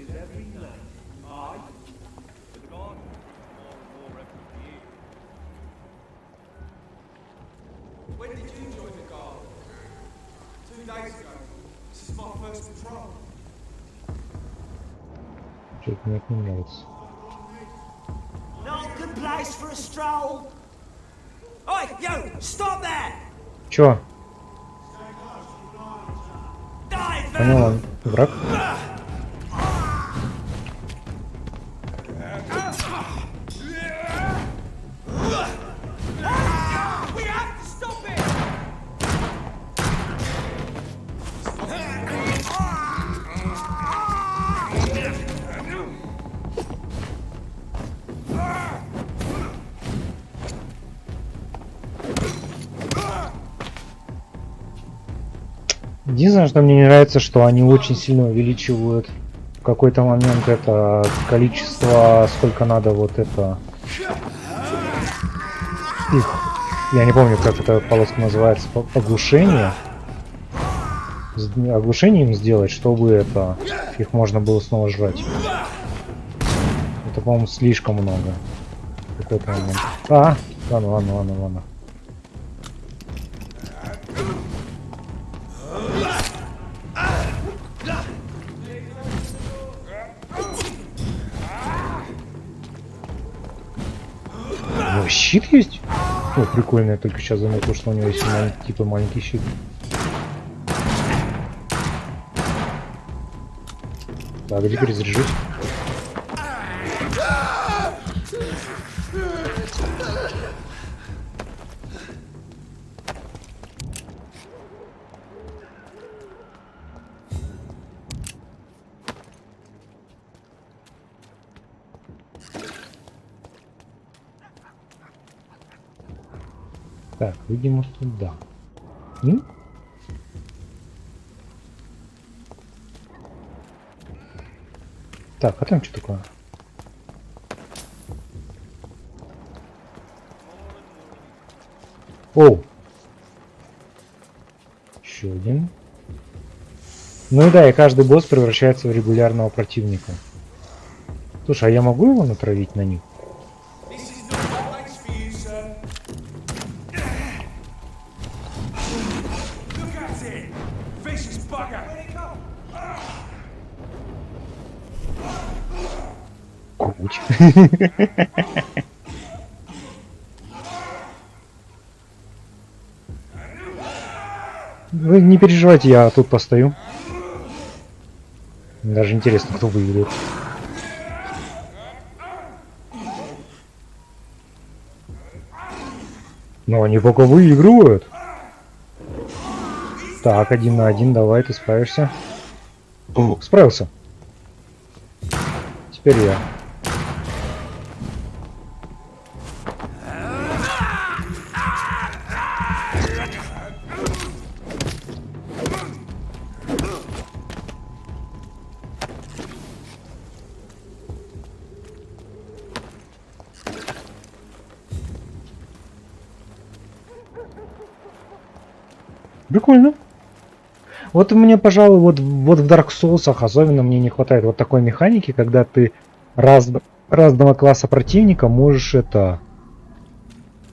Что-то мне это не нравится. Чё? Поняла, враг. Единственное, что мне не нравится, что они очень сильно увеличивают в какой-то момент это количество, сколько надо вот это... Их, я не помню, как эта полоска называется, оглушение. Оглушение им сделать, чтобы это их можно было снова жрать. Это, по-моему, слишком много. В какой-то момент. Ладно. Щит есть? О, прикольно, я только сейчас заметил, что у него есть типа маленький щит. Так, где перезаряжусь? Так, видимо, туда. Так, а там что такое? Оу! Еще один. Ну и да, и каждый босс превращается в регулярного противника. Слушай, а я могу его натравить на них? Забудь. Вы не переживайте, я тут постою. Даже интересно, кто выиграет. Но они пока выигрывают. Так, 1 на 1, давай, ты справишься. О, справился. Теперь я. Прикольно. Вот мне, пожалуй, вот в Dark Souls особенно мне не хватает вот такой механики, когда ты разного класса противника можешь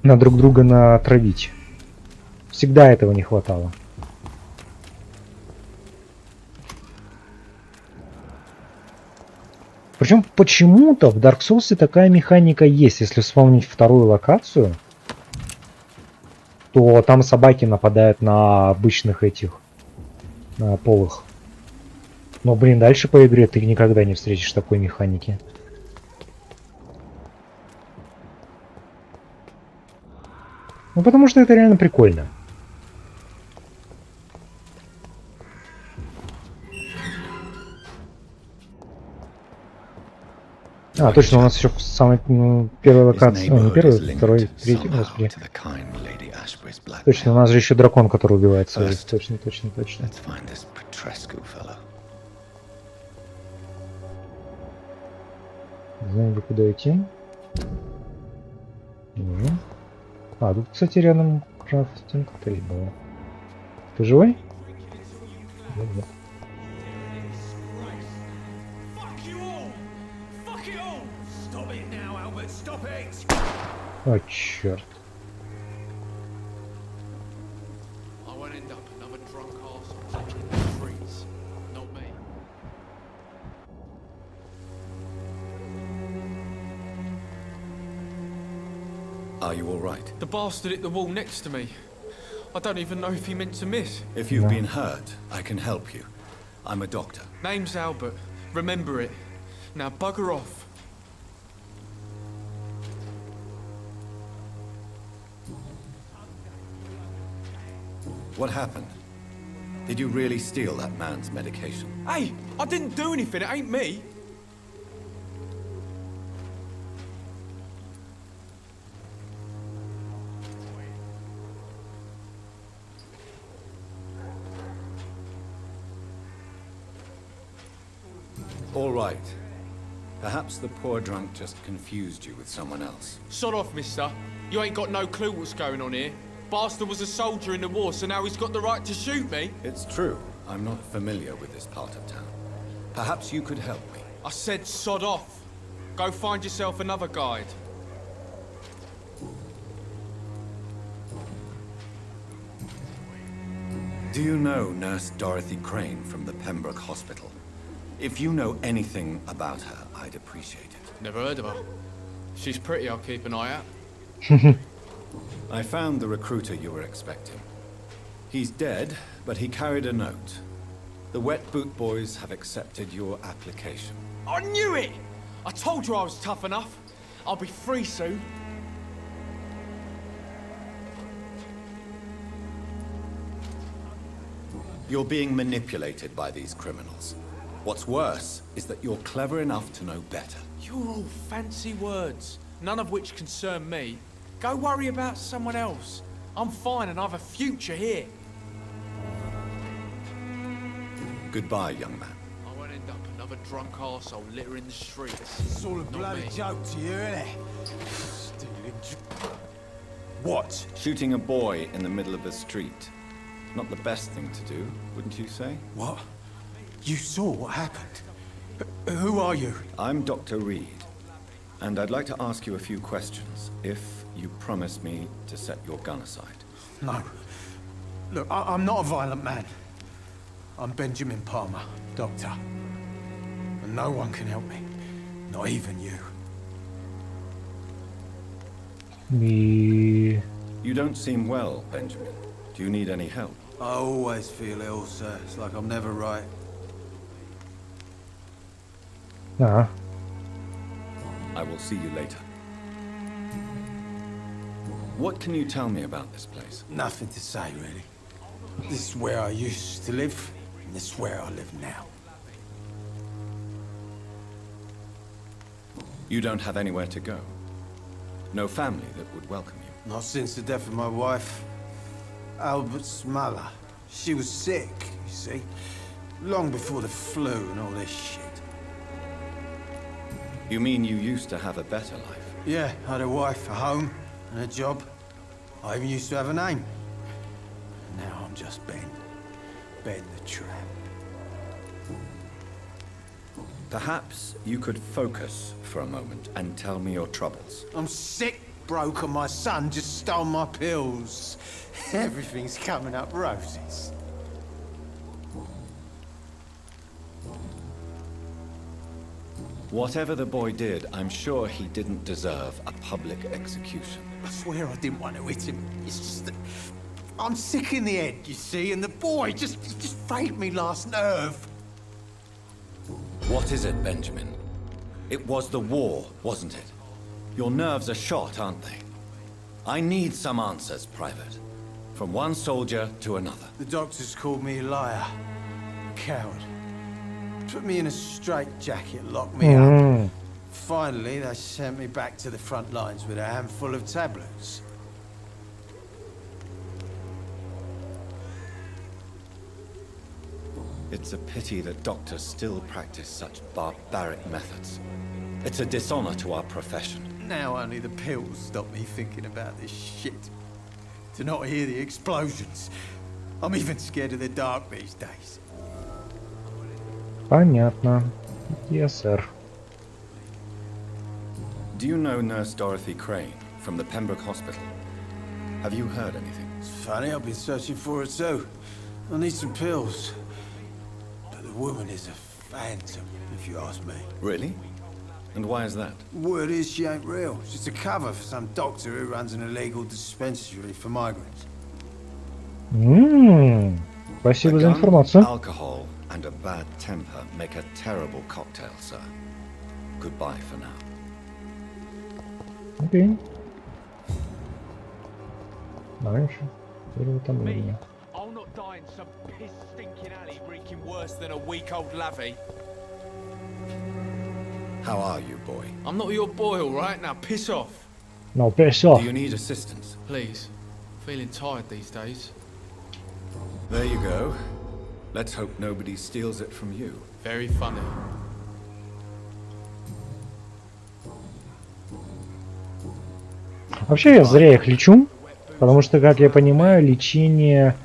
на друг друга натравить. Всегда этого не хватало. Причем почему-то в Dark Souls такая механика есть. Если вспомнить вторую локацию, то там собаки нападают на обычных этих, на полых. Но, блин, дальше по игре ты никогда не встретишь такой механики. Ну, потому что это реально прикольно. А, точно, у нас еще самая первая локация, не первая, второй, третий, господи. Точно, у нас же еще дракон, который убивает своих. Точно. Знаем, куда идти. А, тут, кстати, рядом крафтинг 3 было. Ты живой? Нет. О, черт. Are you all right? The bastard hit the wall next to me. I don't even know if he meant to miss. If you've been hurt, I can help you. I'm a doctor. Name's Albert. Remember it. Now bugger off. What happened? Did you really steal that man's medication? Hey, I didn't do anything. It ain't me. All right. Perhaps the poor drunk just confused you with someone else. Sod off, mister. You ain't got no clue what's going on here. Bastard was a soldier in the war, so now he's got the right to shoot me. It's true. I'm not familiar with this part of town. Perhaps you could help me. I said sod off. Go find yourself another guide. Do you know Nurse Dorothy Crane from the Pembroke Hospital? If you know anything about her, I'd appreciate it. Never heard of her. She's pretty, I'll keep an eye out. I found the recruiter you were expecting. He's dead, but he carried a note. The Wet Boot Boys have accepted your application. I knew it! I told you I was tough enough. I'll be free soon. You're being manipulated by these criminals. What's worse is that you're clever enough to know better. You're all fancy words, none of which concern me. Go worry about someone else. I'm fine and I've a future here. Goodbye, young man. I won't end up another drunk arsehole littering the streets. It's all a bloody joke to you, isn't it? Stealing. What? Shooting a boy in the middle of a street. Not the best thing to do, wouldn't you say? What? You saw what happened? Who are you? I'm Dr. Reed, and I'd like to ask you a few questions, if you promise me to set your gun aside. No. Look, I'm not a violent man. I'm Benjamin Palmer, doctor. And no one can help me. Not even you. И... You don't seem well, Benjamin. Do you need any help? I always feel ill, sir. It's like I'm never right. А, I will see you later. What can you tell me about this place? Nothing to say, really. This is where I used to live, and this is where I live now. You don't have anywhere to go? No family that would welcome you? Not since the death of my wife, Albert's mother. She was sick, you see. Long before the flu and all this shit. You mean you used to have a better life? Yeah, I had a wife, a home, and a job. I even used to have a name. Now I'm just Ben. Ben the Tramp. Perhaps you could focus for a moment and tell me your troubles. I'm sick, broke, and my son just stole my pills. Everything's coming up roses. Whatever the boy did, I'm sure he didn't deserve a public execution. I swear I didn't want to hit him. It's just that I'm sick in the head, you see, and the boy just failed me last nerve. What is it, Benjamin? It was the war, wasn't it? Your nerves are shot, aren't they? I need some answers, Private. From one soldier to another. The doctors called me a liar. A coward. Put me in a straitjacket, locked me up. Finally, they sent me back to the front lines with a handful of tablets. It's a pity that doctors still practice such barbaric methods. It's a dishonor to our profession. Now only the pills stop me thinking about this shit. To not hear the explosions. I'm even scared of the dark these days. понятно. Yes, sir. Do you know Nurse Dorothy Crane from the Pembroke Hospital? Have you heard anything? It's funny, I've been searching for her too. I need some pills. But the woman is a phantom, if you ask me. Really? And why is that? Word is she ain't real. She's a cover for some doctor who runs an illegal dispensary for migrants. Спасибо за информацию. Alcohol and a bad temper make a terrible cocktail, sir. Goodbye for now. Окей. Дальше. Переутомление. I'll not die in some piss-stinking alley reeking worse than a week-old lavvy. How are you, boy? I'm not your boy, all right? Now piss off. No, piss off. Do you need assistance? Please. Feeling tired these days. There you go. Let's hope nobody steals it from you. Very funny. Вообще я зря их лечу, потому что, как я понимаю, лечение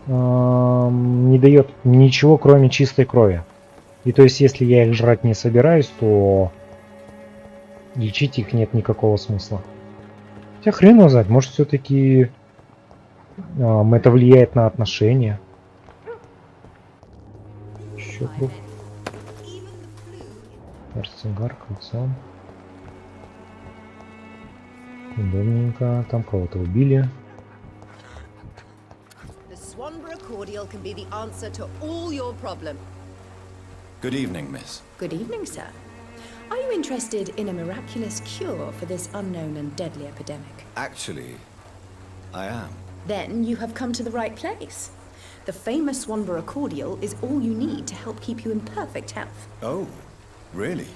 не дает ничего, кроме чистой крови. И то есть, если я их жрать не собираюсь, то лечить их нет никакого смысла. Хотя хрен его знает, может все-таки это влияет на отношения. Еще круг. Арсигар, кольцо. Удобненько. Там кого-то убили. The Swanborough cordial can be the answer to all your problems. Good evening, miss. Good evening, sir. Are you interested in a miraculous cure for this unknown and deadly epidemic? Actually, I am. Then you have come to the right place. The famous Swanborough cordial is all you need to help keep you in perfect health. Oh, really?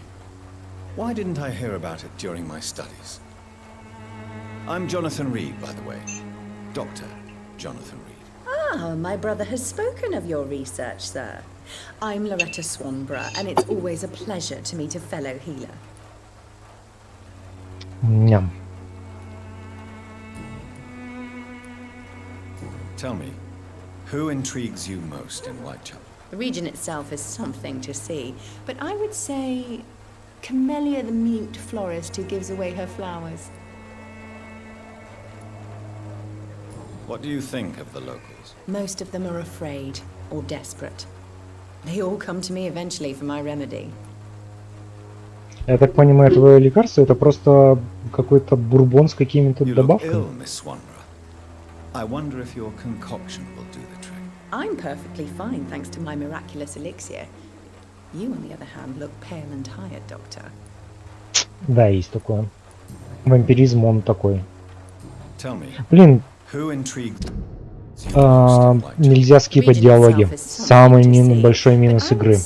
Why didn't I hear about it during my studies? I'm Jonathan Reed, by the way. Dr. Jonathan Reed. Ah, my brother has spoken of your research, sir. I'm Loretta Swanborough, and it's always a pleasure to meet a fellow healer. Ням. Tell me, who intrigues you most in Whitechapel? The region itself is something to see, but I would say Camellia the mute florist who gives away her flowers. What do you think of the locals? Most of them are afraid or desperate. They all come to me eventually for my remedy. Я так понимаю, твое лекарство это просто какой-то бурбон с какими-то добавками. I wonder if your concoction will do the trick. I'm perfectly fine, thanks to my miraculous elixir. You, on the other hand, look pale and tired, Doctor. Да, есть такое. Вампиризм он такой. Tell me, Блин, who intrigued? нельзя скипать диалоги. Самый большой минус игры.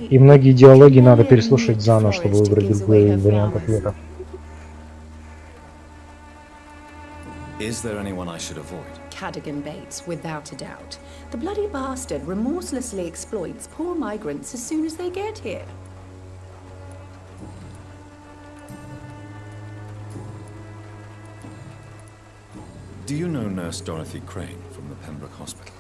И многие диалоги надо переслушать заново, чтобы выбрать другой вариант ответа. Is there anyone I should avoid? Cadogan Bates, without a doubt. The bloody bastard remorselessly exploits poor migrants as soon as they get here. Do you know Nurse Dorothy Crane from the Pembroke Hospital?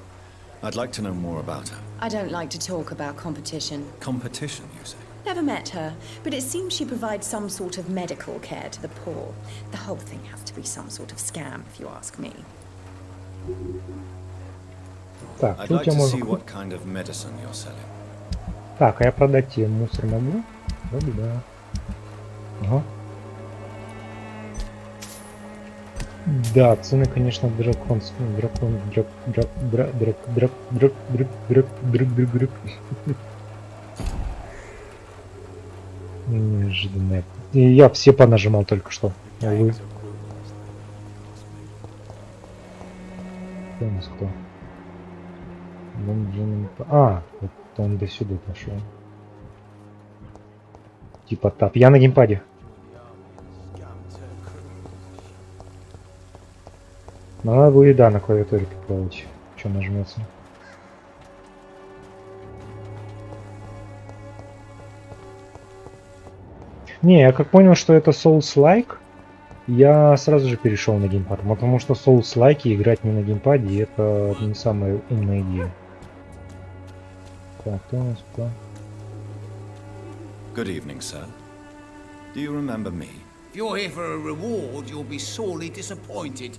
I'd like to know more about her. I don't like to talk about competition. Competition, you say? Never met her, but it seems she provides some sort of medical care to the poor. The whole thing has to be some sort of scam, if you ask me. Так, I'd тут like я to могу... see what kind of medicine you're selling. Так, а я продать тебе мусор могу? Вроде да. Ага. Да, цены, конечно, драконские. Неожиданно. И я все понажимал только что. Увы. Кто у нас кто? А, вот он до сюда пошел. Типа тап. Я на геймпаде. Но надо будет, да, на клавиатуре попробовать, что нажмется. Не, я как понял, что это Souls-like, я сразу же перешел на геймпад, потому что Souls-like играть не на геймпаде, это не самая умная идея. Так, кто у нас кто? Good evening, sir. Do you remember me? If you're here for a reward, you'll be sorely disappointed.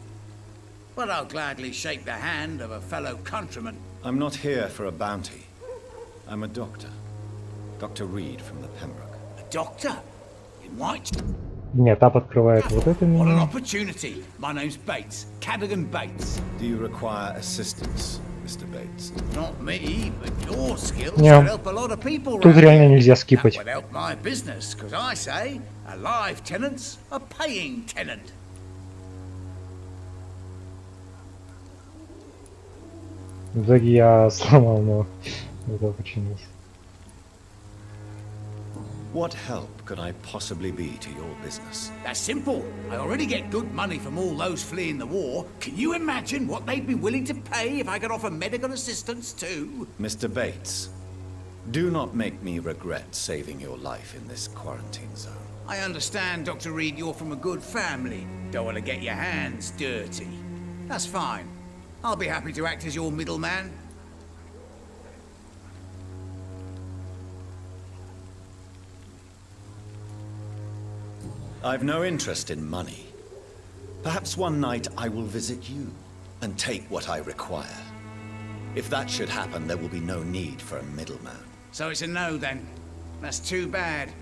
But I'll gladly shake the hand of a fellow countryman. I'm not here for a bounty. I'm a doctor. Dr. Reed from the Pembroke. A doctor? In white? Нет, тап открывает вот это What an меню. opportunity. My name's Bates. Cadogan Bates. Do you require assistance, Mr. Bates? Not me, but your skills Не, could help a lot of people тут around реально here. нельзя That скипать. would help my business, because I say, a live tenant's a paying tenant. В итоге я сломал, но это починился. What help could I possibly be to your business? That's simple. I already get good money from all those fleeing the war. Can you imagine what they'd be willing to pay if I could offer medical assistance too? Mr. Bates, do not make me regret saving your life in this quarantine zone. I understand, Dr. Reed, you're from a good family. Don't want to get your hands dirty. That's fine. I'll be happy to act as your middleman. I've no interest in money. Perhaps one night I will visit you and take what I require. If that should happen, there will be no need for a middleman. So it's a no then. That's too bad.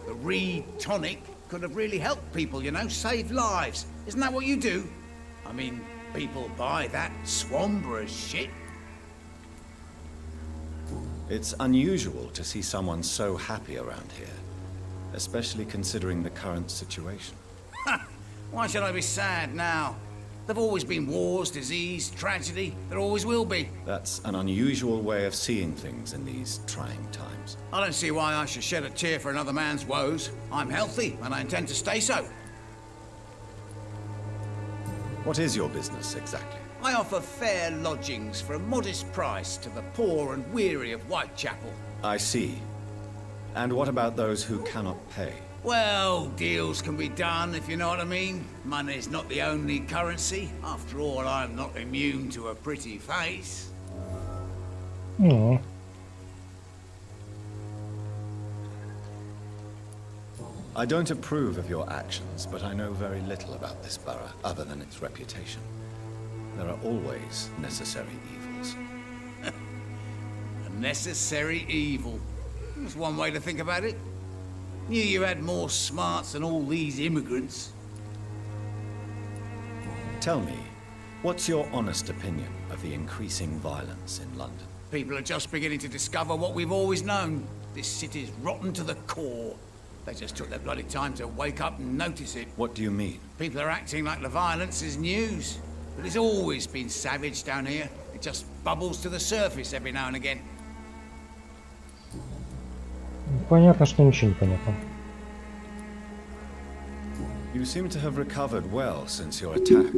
The Reed tonic could have really helped people, you know, saved lives. Isn't that what you do? I mean, people buy that Swambra shit. It's unusual to see someone so happy around here, especially considering the current situation. Why should I be sad now? There've always been wars, disease, tragedy. There always will be. That's an unusual way of seeing things in these trying times. I don't see why I should shed a tear for another man's woes. I'm healthy, and I intend to stay so. What is your business exactly? I offer fair lodgings for a modest price to the poor and weary of Whitechapel. I see. And what about those who cannot pay? Well, deals can be done, if you know what I mean. Money's not the only currency. After all, I'm not immune to a pretty face. Ну. I don't approve of your actions, but I know very little about this borough, other than its reputation. There are always necessary evils. A necessary evil. That's one way to think about it. Knew you had more smarts than all these immigrants. Tell me, what's your honest opinion of the increasing violence in London? People are just beginning to discover what we've always known. This city's rotten to the core. They just took their bloody time to wake up and notice it. What do you mean? People are acting like the violence is news. But it's always been savage down here. It just bubbles to the surface every now and again. Понятно, что ничего не понятно. You seem to have recovered well since your attack.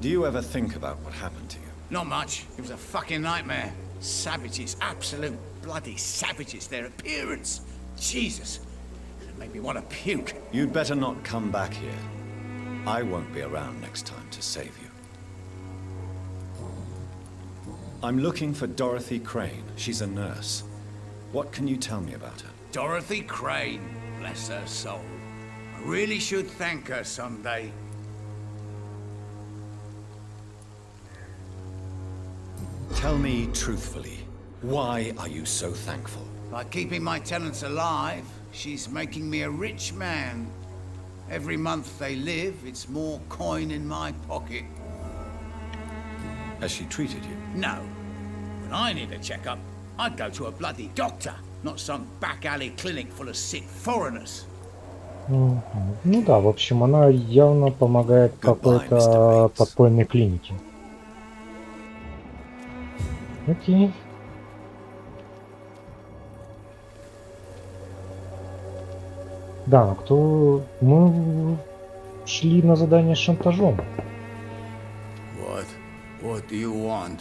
Do you ever think about what happened to you? Not much. It was a fucking nightmare. Savages, absolute bloody savages. Their appearance. Jesus. It made me want to puke. You'd better not come back here. I won't be around next time to save you. I'm looking for Dorothy Crane. She's a nurse. What can you tell me about her? Dorothy Crane. Bless her soul. I really should thank her someday. Tell me truthfully, why are you so thankful? By keeping my tenants alive, she's making me a rich man. Every month they live, it's more coin in my pocket. Has she treated you? No. When I need a checkup, I'd go to a bloody doctor, not some back alley clinic full of sick foreigners. Ну да, в общем, она явно помогает какой-то подпольной клинике. Окей. Да, но кто... Мы шли на задание с шантажом. What do you want?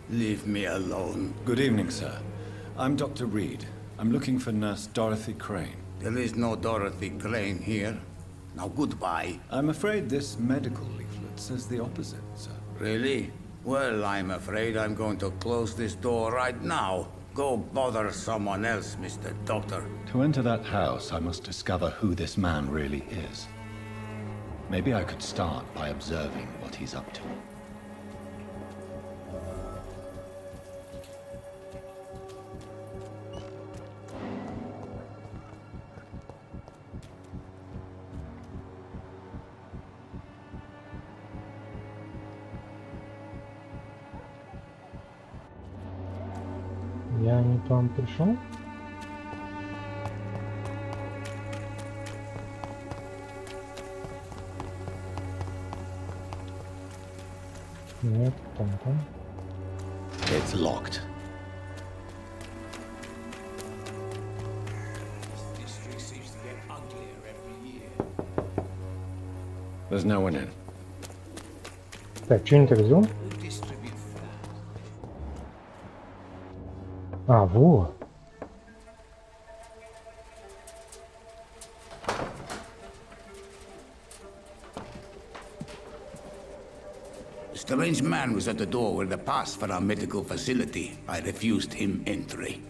Leave me alone. Good evening, sir. I'm Dr. Reed. I'm looking for Nurse Dorothy Crane. There is no Dorothy Crane here. Now goodbye. I'm afraid this medical leaflet says the opposite, sir. Really? Well, I'm afraid I'm going to close this door right now. Go bother someone else, Mr. Doctor. To enter that house, I must discover who this man really is. Maybe I could start by observing what he's up to. Я не там пришел. Нет, там. It's locked. This district seems to get uglier every year. There's no one in. Так, что не так сделал? А, во. A strange man was at the door with a pass for our medical facility. I refused him entry.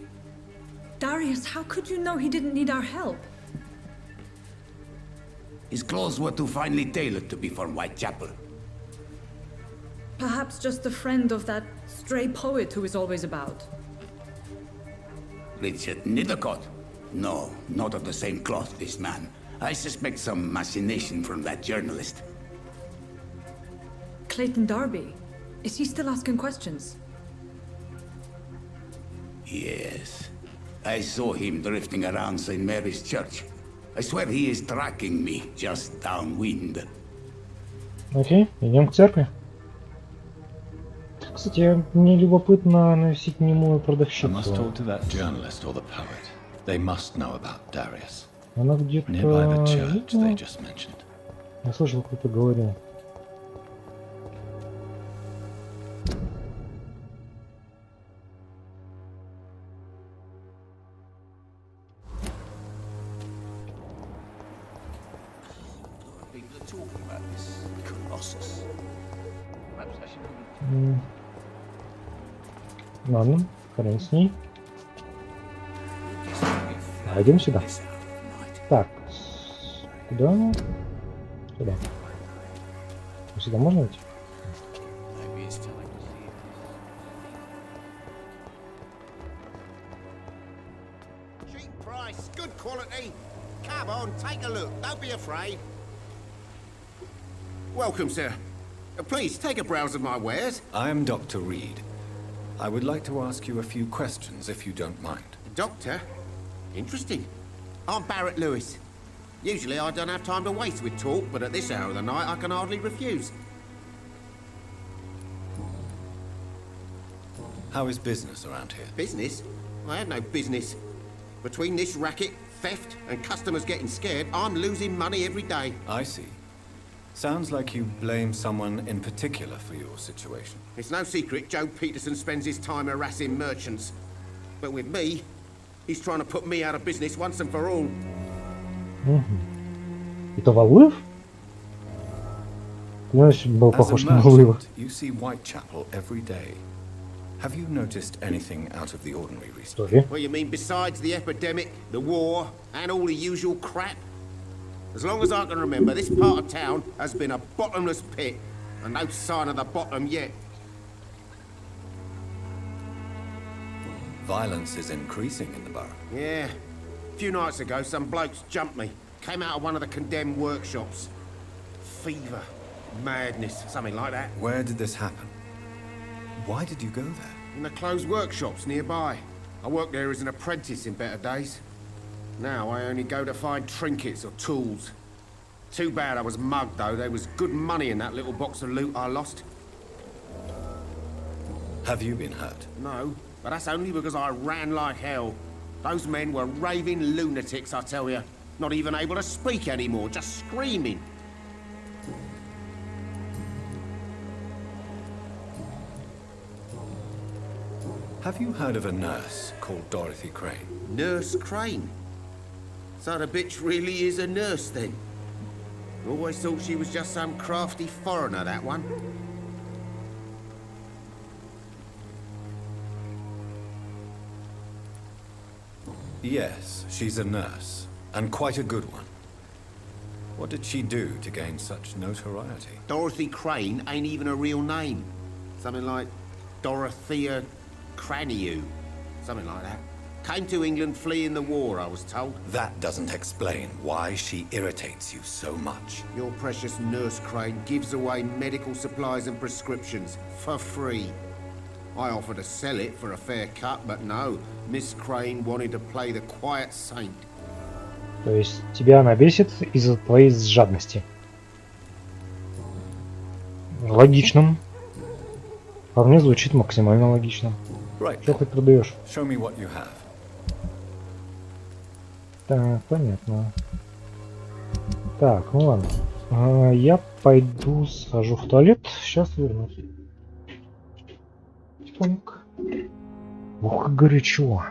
Darius, how could you know he didn't need our help? His clothes were too finely tailored to be from Whitechapel. Perhaps just a friend of that stray poet who is always about. Richard Nethercott? No, not of the same cloth, this man. I suspect some machination from that journalist. Clayton Darby. Is he still asking questions? Yes. I saw him drifting around St. Mary's Church. I swear he is tracking me just downwind. Окей, идем к церкви. Кстати, мне любопытно навестить немую продавщицу. Она где-то... Я слышал, кто-то говорил. Ладно, хрен с ней. Идем сюда. Так, куда? Сюда. Сюда можно идти? Cheap price, good quality. Take a look. Don't be afraid. Welcome, sir. Please, take a browse of my wares. I am Dr. Reed. I would like to ask you a few questions, if you don't mind. Doctor? Interesting. I'm Barrett Lewis. Usually I don't have time to waste with talk, but at this hour of the night I can hardly refuse. How is business around here? Business? I have no business. Between this racket, theft, and customers getting scared, I'm losing money every day. I see. Sounds like you blame someone in particular for your situation. It's no secret Joe Peterson spends his time harassing merchants. But with me, he's trying to put me out of business once and for all. Это Валуев? Значит, был похож на Валуева. You see Whitechapel every day. Have you noticed anything out of the ordinary recently? Sorry. Well, you mean besides the epidemic, the war, and all the usual crap? As long as I can remember, this part of town has been a bottomless pit, and no sign of the bottom yet. Violence is increasing in the borough. Yeah. A few nights ago, some blokes jumped me. Came out of one of the condemned workshops. Fever, madness, something like that. Where did this happen? Why did you go there? In the closed workshops nearby. I worked there as an apprentice in better days. Now I only go to find trinkets or tools. Too bad I was mugged, though. There was good money in that little box of loot I lost. Have you been hurt? No, but that's only because I ran like hell. Those men were raving lunatics, I tell you. Not even able to speak anymore, just screaming. Have you heard of a nurse called Dorothy Crane? Nurse Crane? So the bitch really is a nurse, then? Always thought she was just some crafty foreigner, that one. Yes, she's a nurse, and quite a good one. What did she do to gain such notoriety? Dorothy Crane ain't even a real name. Something like Dorothea Craniu. Something like that. Came to England fleeing the war, I was told. That doesn't explain why she irritates you so much. Your precious Nurse Crane gives away medical supplies and prescriptions for free. I offered to sell it for a fair cut, but no. Miss Crane wanted to play the quiet saint. То есть тебя она бесит из-за твоей жадности. Логично. По мне звучит максимально логично. Что ты продаешь? Show me what you have. Так, понятно. Так, ну ладно. Я пойду схожу в туалет. Сейчас вернусь. Тонк. Ух, как горячо.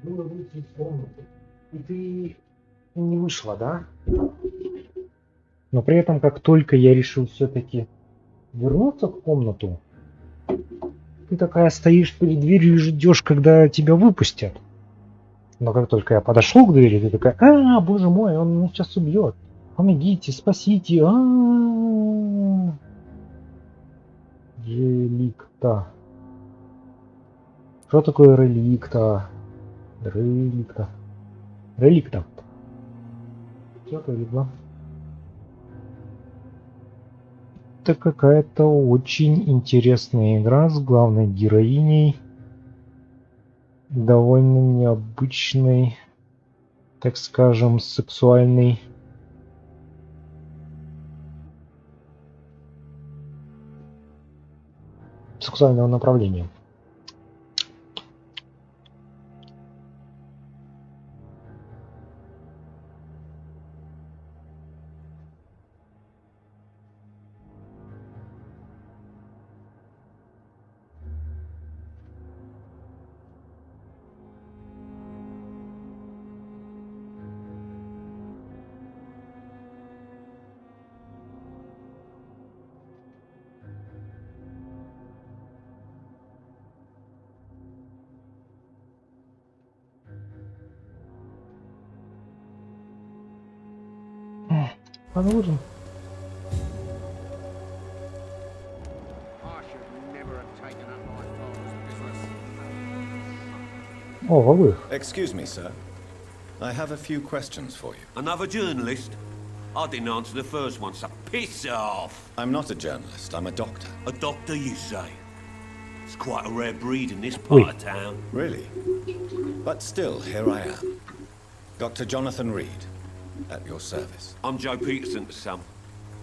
было выйти из комнаты. И ты не вышла, да? Но при этом, как только я решил все-таки вернуться в комнату, ты такая стоишь перед дверью и ждешь, когда тебя выпустят. Но как только я подошел к двери, ты такая: а, боже мой, он меня сейчас убьет. Помогите, спасите. Реликта. Что такое реликта? Реликта. Реликта. Что-то видно. Это какая-то очень интересная игра с главной героиней. Довольно необычной, так скажем, сексуальной. Сексуального направления. Посмотрим. О, вы. Excuse me, sir. I have a few questions for you. Another journalist? I didn't answer the first one, so piss off! I'm not a journalist, I'm a doctor. A doctor, you say? It's quite a rare breed in this part of town. Really? But still, here I am. Dr. Jonathan Reed, at your service. I'm Joe Peterson to some,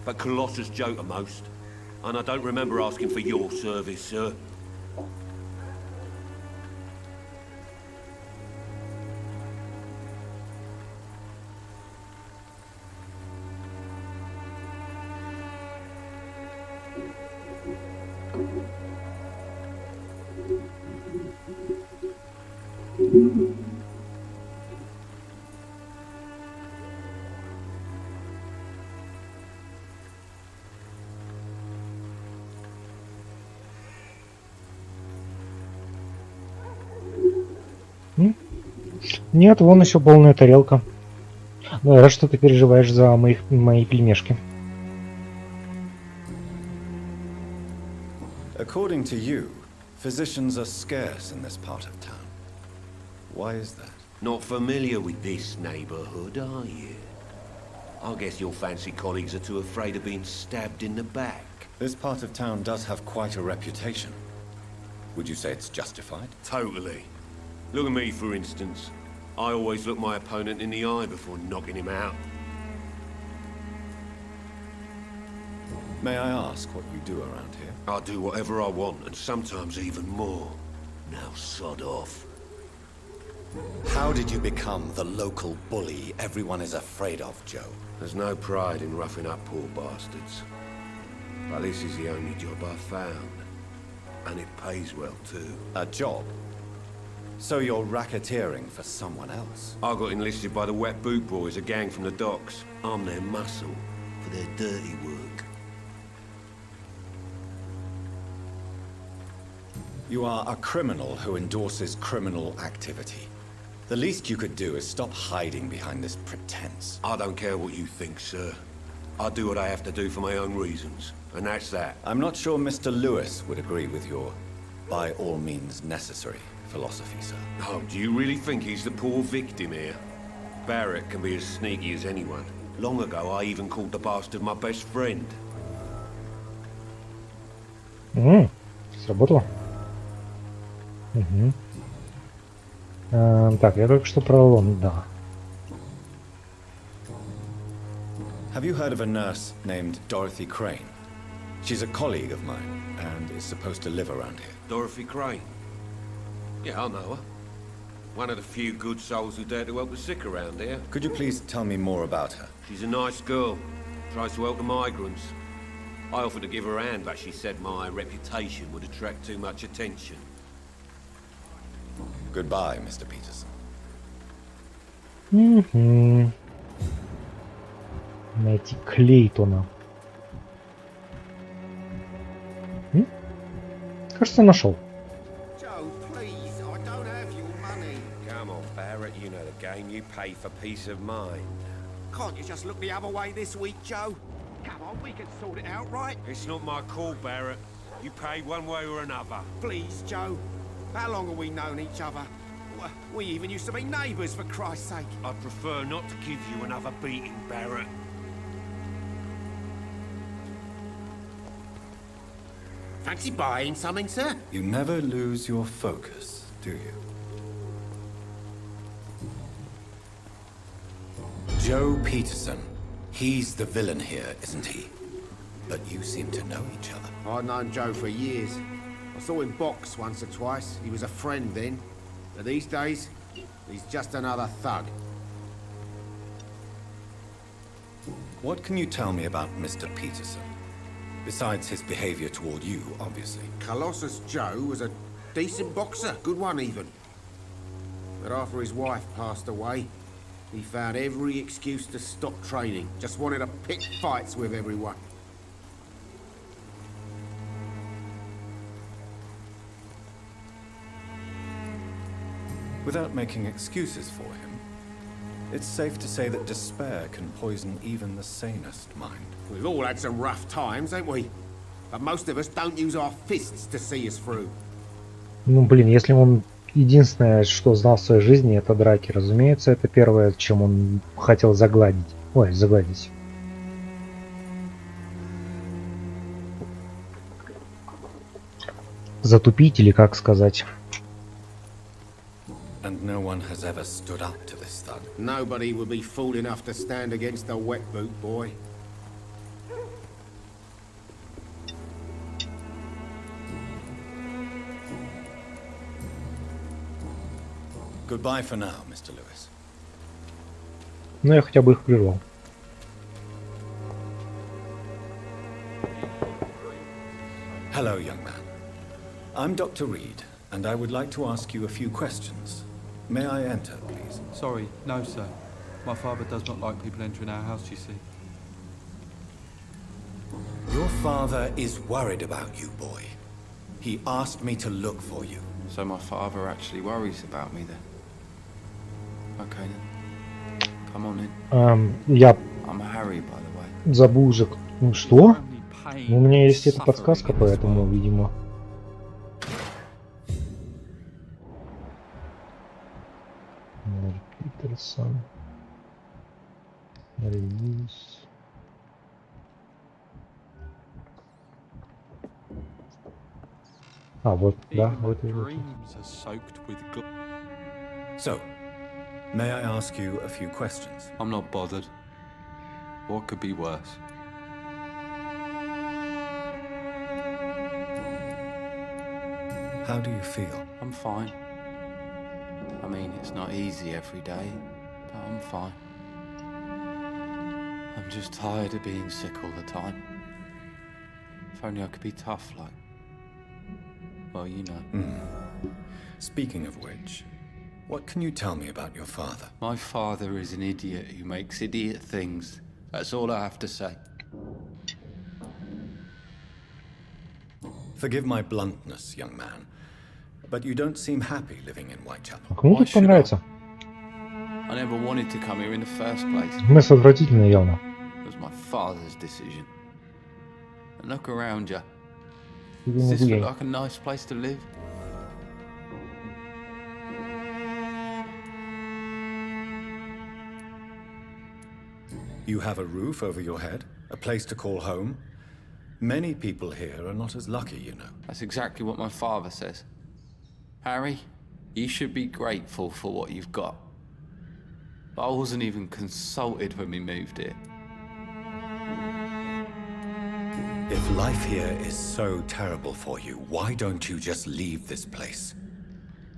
but Colossus Joe to most. And I don't remember asking for your service, sir. Нет, вон еще полная тарелка. Ну, я рад, что ты переживаешь за мои пельмешки. According to you, physicians are scarce in this part of town. Why is that? Not familiar with this neighborhood, are you? I guess your fancy colleagues are too afraid of being stabbed in the back. This part of town does have quite a reputation. Would you say it's justified? Totally. Look at me, for instance. I always look my opponent in the eye before knocking him out. May I ask what you do around here? I do whatever I want, and sometimes even more. Now sod off. How did you become the local bully everyone is afraid of, Joe? There's no pride in roughing up poor bastards. But this is the only job I've found. And it pays well, too. A job? So you're racketeering for someone else? I got enlisted by the Wet Boot Boys, a gang from the docks. I'm their muscle for their dirty work. You are a criminal who endorses criminal activity. The least you could do is stop hiding behind this pretense. I don't care what you think, sir. I do what I have to do for my own reasons, and that's that. I'm not sure Mr. Lewis would agree with your by all means necessary philosophy, sir. Oh, do you really think he's the poor victim here? Barrett can be as sneaky as anyone. Long ago, I even called the bastard my best friend. Сработало. Так, я только что про Лондон. Have you heard of a nurse named Dorothy Crane? She's a colleague of mine and is supposed to live around here. Dorothy Crane? Yeah, I know her. One of the few good souls who dare to help the sick around here. Could you please tell me more about her? She's a nice girl. Tries to help the migrants. I offered to give her a hand, but she said my reputation would attract too much attention. Goodbye, Mr. Peterson. Найти Клейтона. Кажется, нашел. Joe, please, I don't have your money. Come on, Barrett, you know the game. You pay for peace of mind. Can't you just look the other way this week, Joe? Come on, we can sort it out, right? It's not my call, Barrett. You pay one way or another. Please, Joe. How long have we known each other? We even used to be neighbours, for Christ's sake. I'd prefer not to give you another beating, Barrett. Fancy buying something, sir? You never lose your focus, do you? Joe Peterson. He's the villain here, isn't he? But you seem to know each other. I've known Joe for years. I saw him box once or twice. He was a friend then. But these days, he's just another thug. What can you tell me about Mr. Peterson? Besides his behavior toward you, obviously. Colossus Joe was a decent boxer, good one even. But after his wife passed away, he found every excuse to stop training. Just wanted to pick fights with everyone. Without making excuses for him, it's safe to say that despair can poison even the sanest mind. We've all had some rough times, ain't we? But most of us don't use our fists to see us through. Ну, блин, если он единственное, что знал в своей жизни, это драки, разумеется, это первое, чем он хотел загладить. Ой, загладить. Затупить или как сказать. And no one has ever stood up to this thug. Nobody would be fool enough to stand against a wet boot boy. Goodbye for now, Mr. Lewis. Ну, я хотя бы их прервал. Hello, young man. I'm Dr. Reed, and I would like to ask you a few questions. May I enter, please? Sorry, no, sir. My father does not like people entering our house, you see. Your father is worried about you, boy. He asked me to look for you. So my father actually worries about me then? Okay then. Come on in. Я I'm Harry, by the way. забыл уже... Ну, что? У меня есть эта подсказка, поэтому, видимо... Питерсон. Релиз. А, вот, да, вот и вот. So, may I ask you a few questions? I'm not bothered. What could be worse? How do you feel? I'm fine. I mean, it's not easy every day, but I'm fine. I'm just tired of being sick all the time. If only I could be tough like... Well, you know. Speaking of which, what can you tell me about your father? My father is an idiot who makes idiot things. That's all I have to say. Forgive my bluntness, young man, but you don't seem happy living in Whitechapel. Кому тут понравится? I never wanted to come here in the first place. Месс отвратительно явно. It was my father's decision. And look around you. Тебе Does не this look влияет. like a nice place to live? You have a roof over your head, a place to call home. Many people here are not as lucky, you know. That's exactly what my father says. Harry, you should be grateful for what you've got. But I wasn't even consulted when we moved here. If life here is so terrible for you, why don't you just leave this place?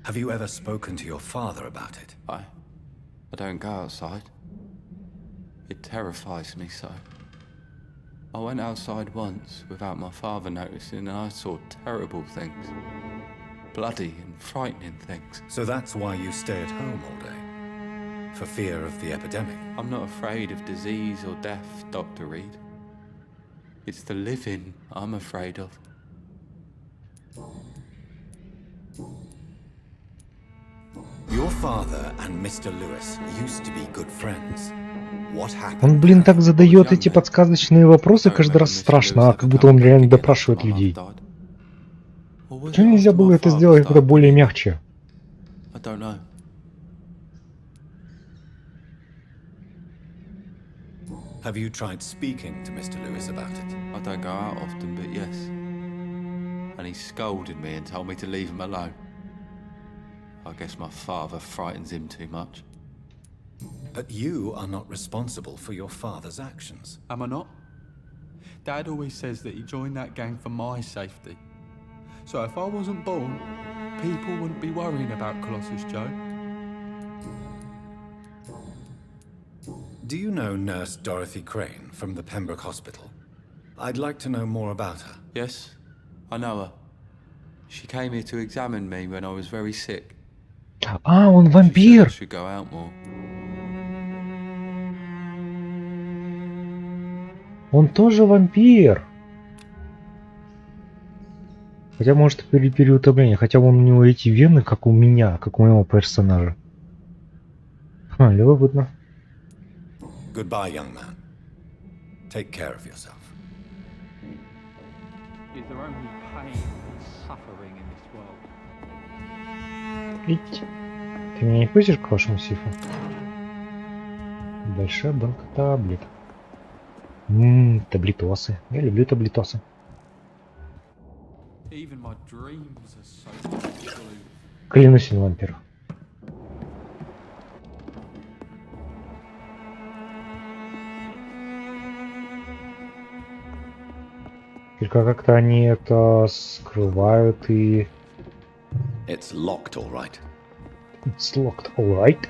Have you ever spoken to your father about it? I don't go outside. It terrifies me so. I went outside once without my father noticing and I saw terrible things. bloody and frightening things. So that's why you stay at home all day? For fear of the epidemic? I'm not afraid of disease or death, Dr. Reed. It's the living I'm afraid of. Your father and Mr. Lewis used to be good friends. What happened? Он, блин, так задает эти подсказочные вопросы каждый раз страшно, как будто он реально допрашивает людей. Почему нельзя было это сделать как-то более мягче? I don't know. Have you tried speaking to Mr. Lewis about it? I don't go out often, but yes. And he scolded me and told me to leave him alone. I guess my father frightens him too much. But you are not responsible for your father's actions. Am I not? Dad always says that he joined that gang for my safety. So if I wasn't born, people wouldn't be worrying about Colossus Joe. Do you know Nurse Dorothy Crane from the Pembroke Hospital? I'd like to know more about her. Yes, I know her. She came here to examine me when I was very sick. А, он вампир! I should go out more. Он тоже вампир! Хотя, может, переутомление. Хотя у него эти вены, как у меня, как у моего персонажа. Любопытно. Goodbye, young man. Take care of yourself. Is there only pain and suffering in this world? Ить. Ты меня не пустишь к вашему сифу? Большая банка таблеток. Таблетосы. Я люблю таблетосы. Even my dreams are so blue. Клянусь, он вампир. Только как-то они это скрывают и... It's locked, all right. It's locked, all right.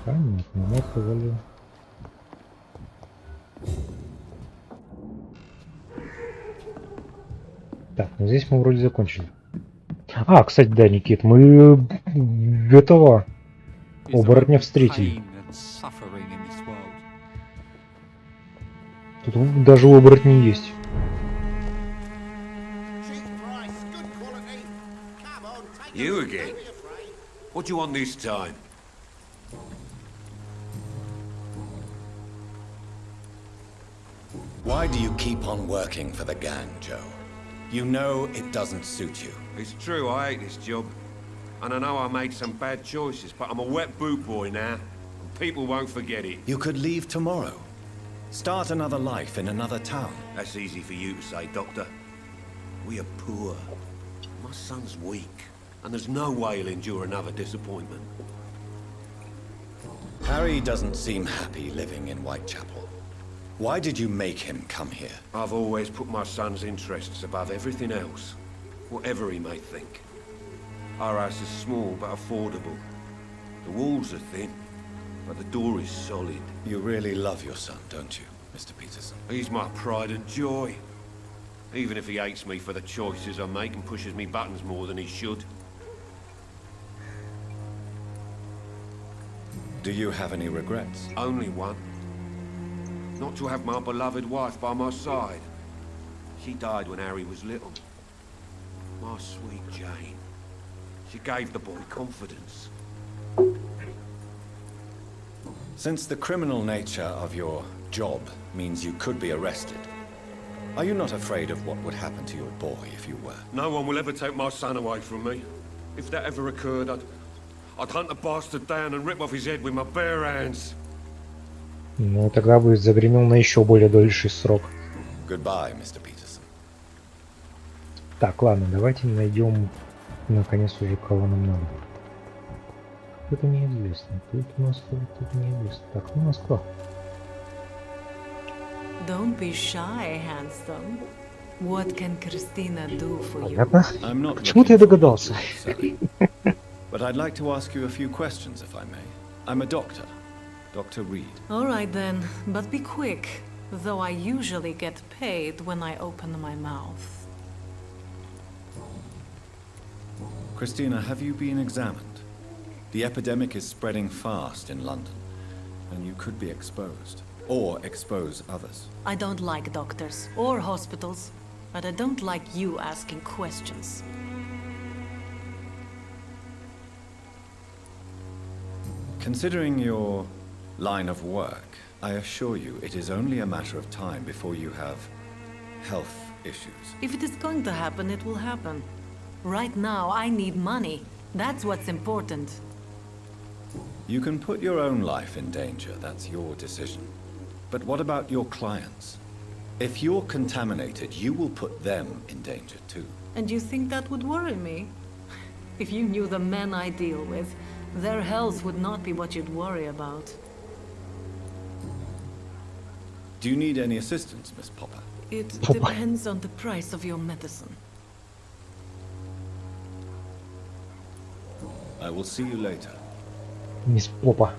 Понятно, мы сказали. Так, ну здесь мы вроде закончили. А, кстати, да, Никит, мы этого оборотня встретили. Тут даже оборотни есть. You again? What do you want this time? Why do you keep on working for the gang, Joe? You know it doesn't suit you. It's true, I hate this job. And I know I made some bad choices, but I'm a wet boot boy now. And people won't forget it. You could leave tomorrow. Start another life in another town. That's easy for you to say, Doctor. We are poor. My son's weak. And there's no way he'll endure another disappointment. Harry doesn't seem happy living in Whitechapel. Why did you make him come here? I've always put my son's interests above everything else, whatever he may think. Our house is small but affordable. The walls are thin, but the door is solid. You really love your son, don't you, Mr. Peterson? He's my pride and joy. Even if he hates me for the choices I make and pushes me buttons more than he should. Do you have any regrets? Only one. Not to have my beloved wife by my side. She died when Harry was little. My sweet Jane. She gave the boy confidence. Since the criminal nature of your job means you could be arrested, are you not afraid of what would happen to your boy if you were? No one will ever take my son away from me. If that ever occurred, I'd hunt the bastard down and rip off his head with my bare hands. Ну, тогда будет загремел на еще более дольший срок. Goodbye, Mr. Peterson. Так, ладно, давайте найдем наконец уже кого нам надо. Это неизвестно. Тут Москва, тут неизвестно. Так, ну Москва. Don't be shy, handsome. What can Christina do for you? Понятно. I'm not Почему-то я догадался. sorry. But I'd like to ask you a few questions, if I may. I'm a doctor, Dr. Reed. All right then, but be quick. Though I usually get paid when I open my mouth. Christina, have you been examined? The epidemic is spreading fast in London, and you could be exposed, or expose others. I don't like doctors or hospitals, but I don't like you asking questions. Considering your line of work, I assure you it is only a matter of time before you have health issues. If it is going to happen, it will happen. Right now, I need money. That's what's important. You can put your own life in danger, that's your decision. But what about your clients? If you're contaminated, you will put them in danger too. And you think that would worry me? If you knew the men I deal with, their health would not be what you'd worry about. Do you need any assistance, Miss Popper? It depends on the price of your medicine. I will see you later. Мисс Попа.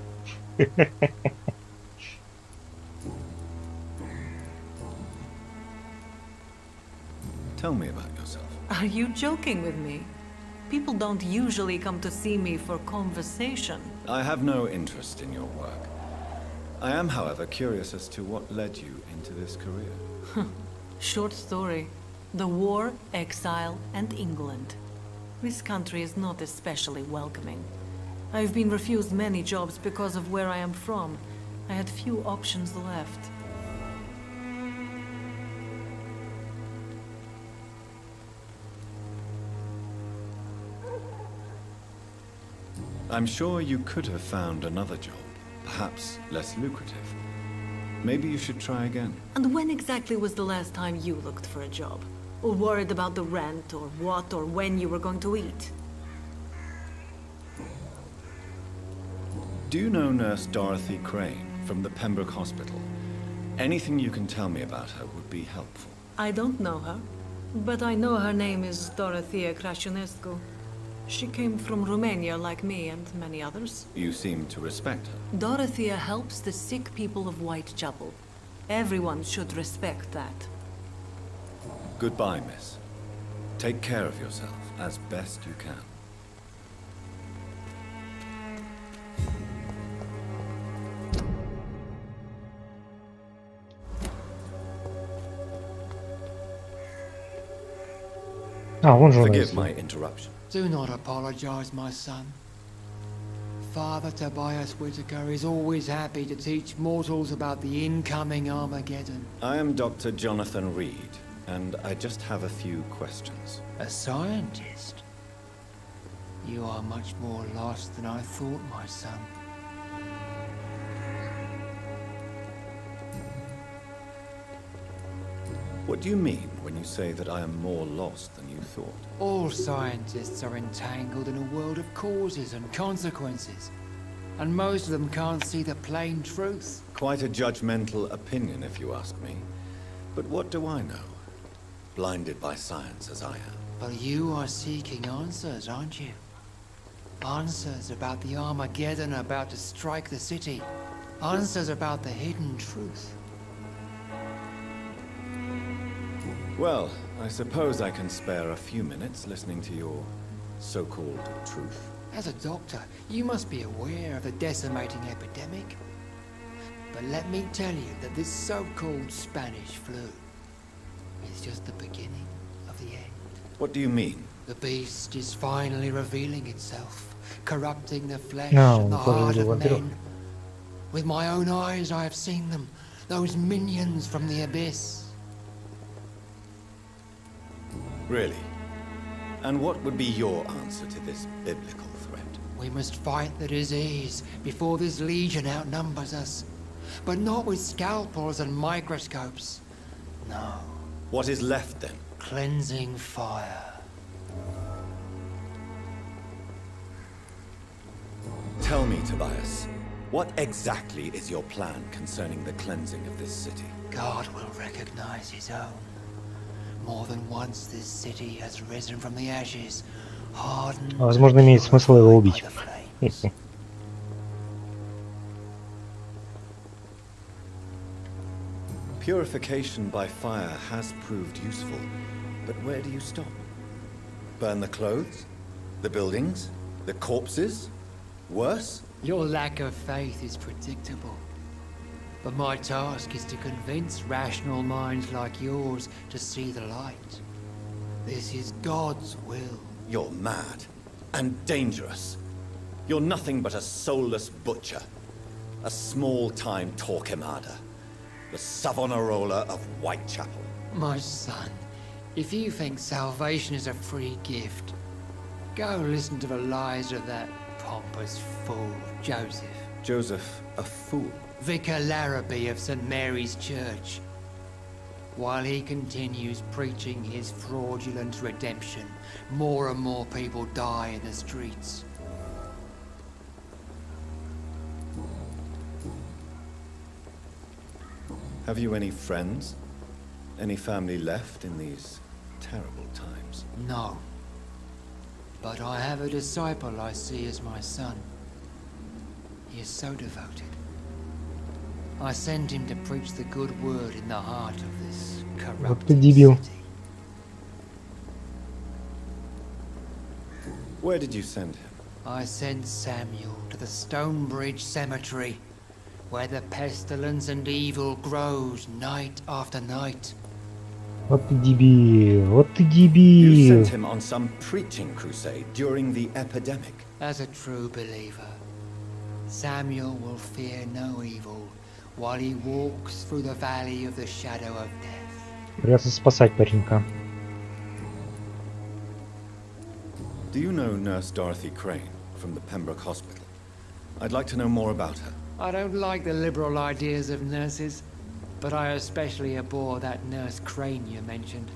Tell me about yourself. Are you joking with me? People don't usually come to see me for conversation. I have no interest in your work. I am, however, curious as to what led you into this career. Short story. The war, exile, and England. This country is not especially welcoming. I've been refused many jobs because of where I am from. I had few options left. I'm sure you could have found another job, perhaps less lucrative. Maybe you should try again. And when exactly was the last time you looked for a job? Or worried about the rent, or what, or when you were going to eat? Do you know Nurse Dorothy Crane from the Pembroke Hospital? Anything you can tell me about her would be helpful. I don't know her, but I know her name is Dorothea Crăciunescu. She came from Romania like me and many others. You seem to respect her. Dorothea helps the sick people of Whitechapel. Everyone should respect that. Goodbye, miss. Take care of yourself as best you can. Forgive my interruption. Do not apologize, my son. Father Tobias Whitaker is always happy to teach mortals about the incoming Armageddon. I am Dr. Jonathan Reed, and I just have a few questions. A scientist? You are much more lost than I thought, my son. What do you mean when you say that I am more lost than you thought? All scientists are entangled in a world of causes and consequences, and most of them can't see the plain truth. Quite a judgmental opinion, if you ask me. But what do I know? Blinded by science as I am. But you are seeking answers, aren't you? Answers about the Armageddon about to strike the city. Answers about the hidden truth. Well, I suppose I can spare a few minutes listening to your so-called truth. As a doctor, you must be aware of the decimating epidemic. But let me tell you that this so-called Spanish flu is just the beginning of the end. What do you mean? The beast is finally revealing itself, corrupting the flesh No, and the heart of vampiro. men. With my own eyes I have seen them, those minions from the abyss. Really? And what would be your answer to this biblical threat? We must fight the disease before this legion outnumbers us. But not with scalpels and microscopes. No. What is left then? Cleansing fire. Tell me, Tobias, What exactly is your plan concerning the cleansing of this city? God will recognize his own. More than once this city has risen from the ashes, hardened. Возможно, имеет смысл его убить. Purification by fire has proved useful, but where do you stop? Burn the clothes? The buildings? The corpses? Worse? Your lack of faith is predictable. But my task is to convince rational minds like yours to see the light. This is God's will. You're mad and dangerous. You're nothing but a soulless butcher. A small-time Torquemada. The Savonarola of Whitechapel. My son, if you think salvation is a free gift, go listen to the lies of that pompous fool, Joseph. Joseph, a fool? Vicar Larrabee of St. Mary's Church. While he continues preaching his fraudulent redemption, more and more people die in the streets. Have you any friends? Any family left in these terrible times? No. But I have a disciple I see as my son. He is so devoted. I send him to preach the good word in the heart of this corrupted city. Where did you send him? I sent Samuel to the Stonebridge Cemetery, where the pestilence and evil grows night after night. Вот ты дебил, вот ты дебил. You sent him on some preaching crusade during the epidemic. As a true believer, Samuel will fear no evil while he walks through the valley of the shadow of death. Придется спасать паренька. Do you know Nurse Dorothy Crane from the Pembroke Hospital? I'd like to know more about her. I don't like the liberal ideas of nurses, but I especially abhor that Nurse Crane you mentioned.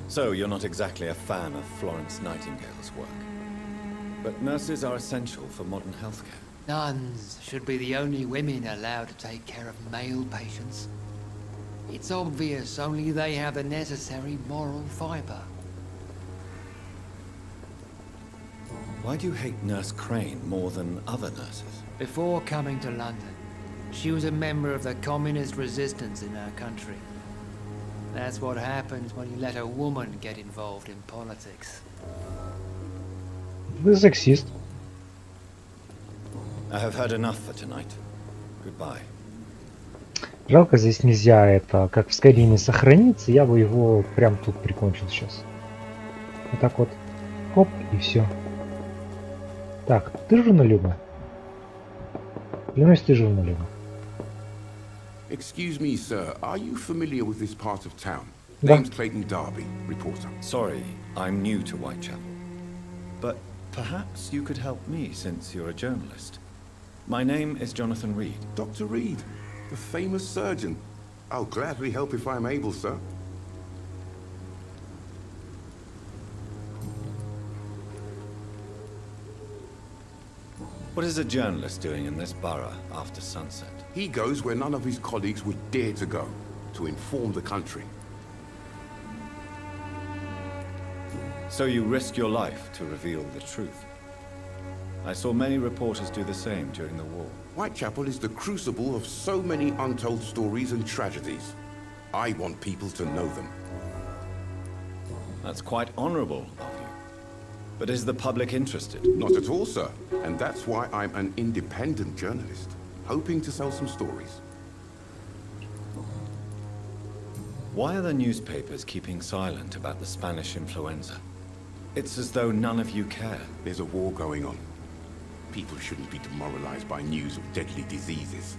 So, you're not exactly a fan of Florence Nightingale's work. But nurses are essential for modern healthcare. Nuns should be the only women allowed to take care of male patients. It's obvious only they have the necessary moral fiber. Why do you hate Nurse Crane more than other nurses? Before coming to London, she was a member of the communist resistance in our country. That's what happens when you let a woman get involved in politics. Вы сексист. I have heard enough for tonight. Goodbye. Жалко, здесь нельзя это, как в Скайриме, сохраниться. Я бы его прям тут прикончил сейчас. Вот так вот. Хоп, и все. Так, ты журналюга? Клянусь, ты журналюга. Excuse me, sir. Are you familiar with this part of town? Да. Name's Clayton Darby, reporter. Sorry, I'm new to Whitechapel. But perhaps you could help me since you're a journalist. My name is Jonathan Reed. Dr. Reed, the famous surgeon. I'll gladly help if I'm able, sir. What is a journalist doing in this borough after sunset? He goes where none of his colleagues would dare to go, to inform the country. So you risk your life to reveal the truth. I saw many reporters do the same during the war. Whitechapel is the crucible of so many untold stories and tragedies. I want people to know them. That's quite honorable of you. But is the public interested? Not at all, sir. And that's why I'm an independent journalist, hoping to sell some stories. Why are the newspapers keeping silent about the Spanish influenza? It's as though none of you care. There's a war going on. People shouldn't be demoralized by news of deadly diseases.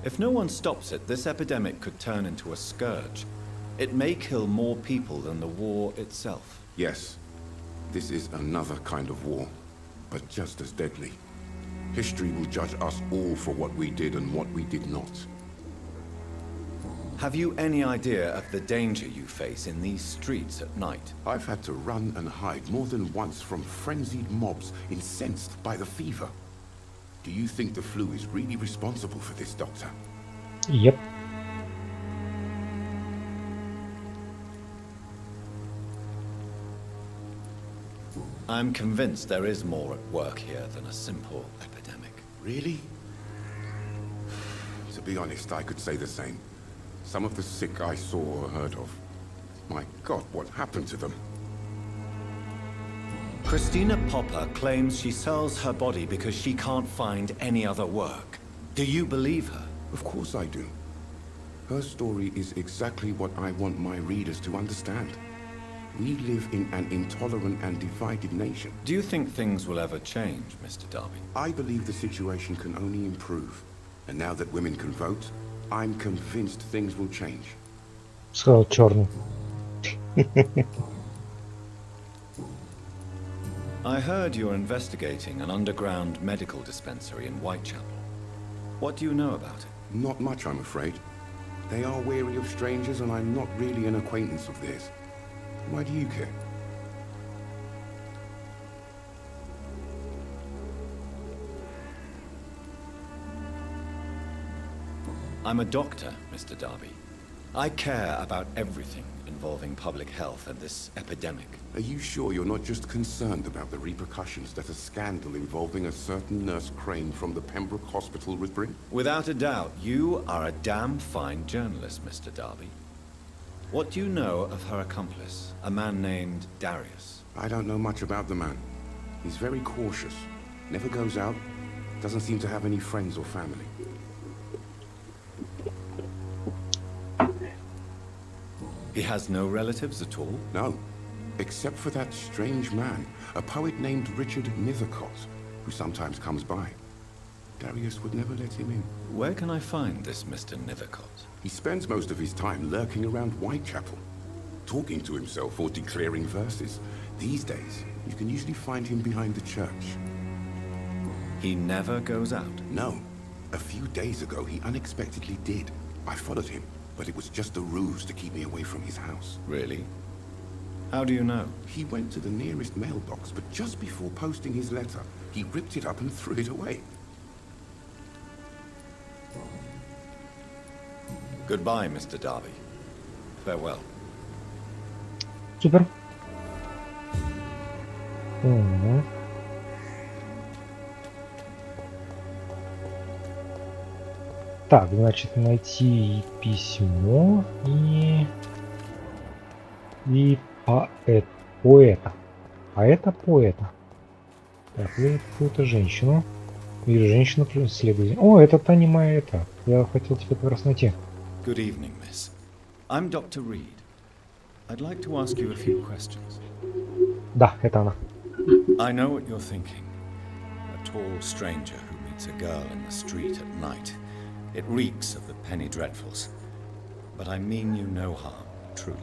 If no one stops it, this epidemic could turn into a scourge. It may kill more people than the war itself. Yes, this is another kind of war, but just as deadly. History will judge us all for what we did and what we did not. Have you any idea of the danger you face in these streets at night? I've had to run and hide more than once from frenzied mobs incensed by the fever. Do you think the flu is really responsible for this, Doctor? Yep. I'm convinced there is more at work here than a simple epidemic. Really? To be honest, I could say the same. Some of the sick I saw or heard of. My God, what happened to them? Christina Popper claims she sells her body because she can't find any other work. Do you believe her? Of course I do. Her story is exactly what I want my readers to understand. We live in an intolerant and divided nation. Do you think things will ever change, Mr. Darby? I believe the situation can only improve. And now that women can vote, I'm convinced things will change. Сказал черный. I heard you're investigating an underground medical dispensary in Whitechapel. What do you know about it? Not much, I'm afraid. They are wary of strangers, and I'm not really an acquaintance of theirs. Why do you care? I'm a doctor, Mr. Darby. I care about everything involving public health and this epidemic. Are you sure you're not just concerned about the repercussions that a scandal involving a certain Nurse Crane from the Pembroke hospital would bring? Without a doubt, you are a damn fine journalist, Mr. Darby. What do you know of her accomplice, a man named Darius? I don't know much about the man. He's very cautious, never goes out, doesn't seem to have any friends or family. He has no relatives at all? No, except for that strange man, a poet named Richard Nethercott, who sometimes comes by. Darius would never let him in. Where can I find this Mr. Nethercott? He spends most of his time lurking around Whitechapel, talking to himself or declaring verses. These days, you can usually find him behind the church. He never goes out? No. A few days ago, he unexpectedly did. I followed him, but it was just a ruse to keep me away from his house. Really? How do you know? He went to the nearest mailbox, but just before posting his letter, he ripped it up and threw it away. Goodbye, Mr. Darby. Farewell. Супер. Угу. Так, значит, найти письмо и поэта. Поэта. Так, видит какую-то женщину. Вижу женщину, следует. О, это та немая это. Я хотел тебя как раз найти. Good evening, miss. I'm Dr. Reed. I'd like to ask you a few questions. Да, это она. I know what you're thinking. A tall stranger who meets a girl in the street at night. It reeks of the penny dreadfuls. But I mean you no harm, truly.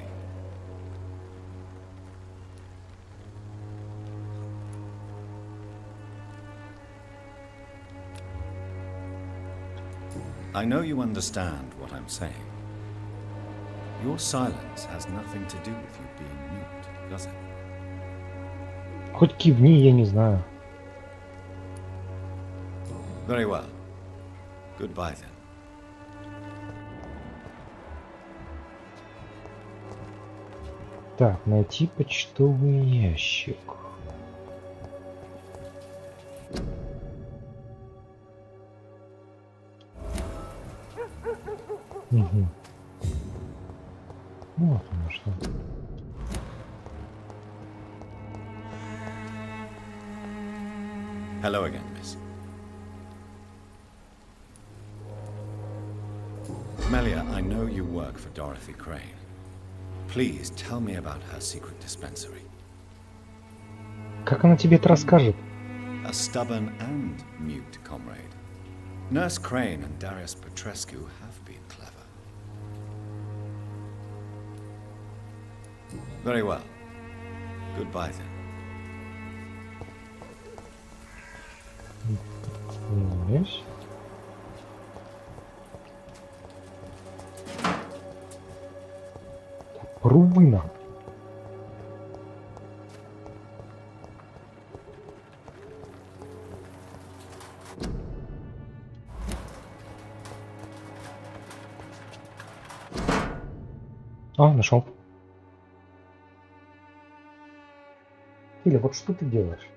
I know you understand what I'm saying. Your silence has nothing to do with you being mute, does it? Хоть кивни, я не знаю. Very well. Goodbye then. Так, найти почтовый ящик. Угу. Вот оно что. Hello again, miss. Melia, I know you work for Dorothy Crane. Please tell me about her secret dispensary. Как она тебе это расскажет? A stubborn and mute comrade. Nurse Crane and Darius Petrescu have been clever. Very well. Goodbye then. Yes. Рубина. А, нашел. Или вот что ты делаешь?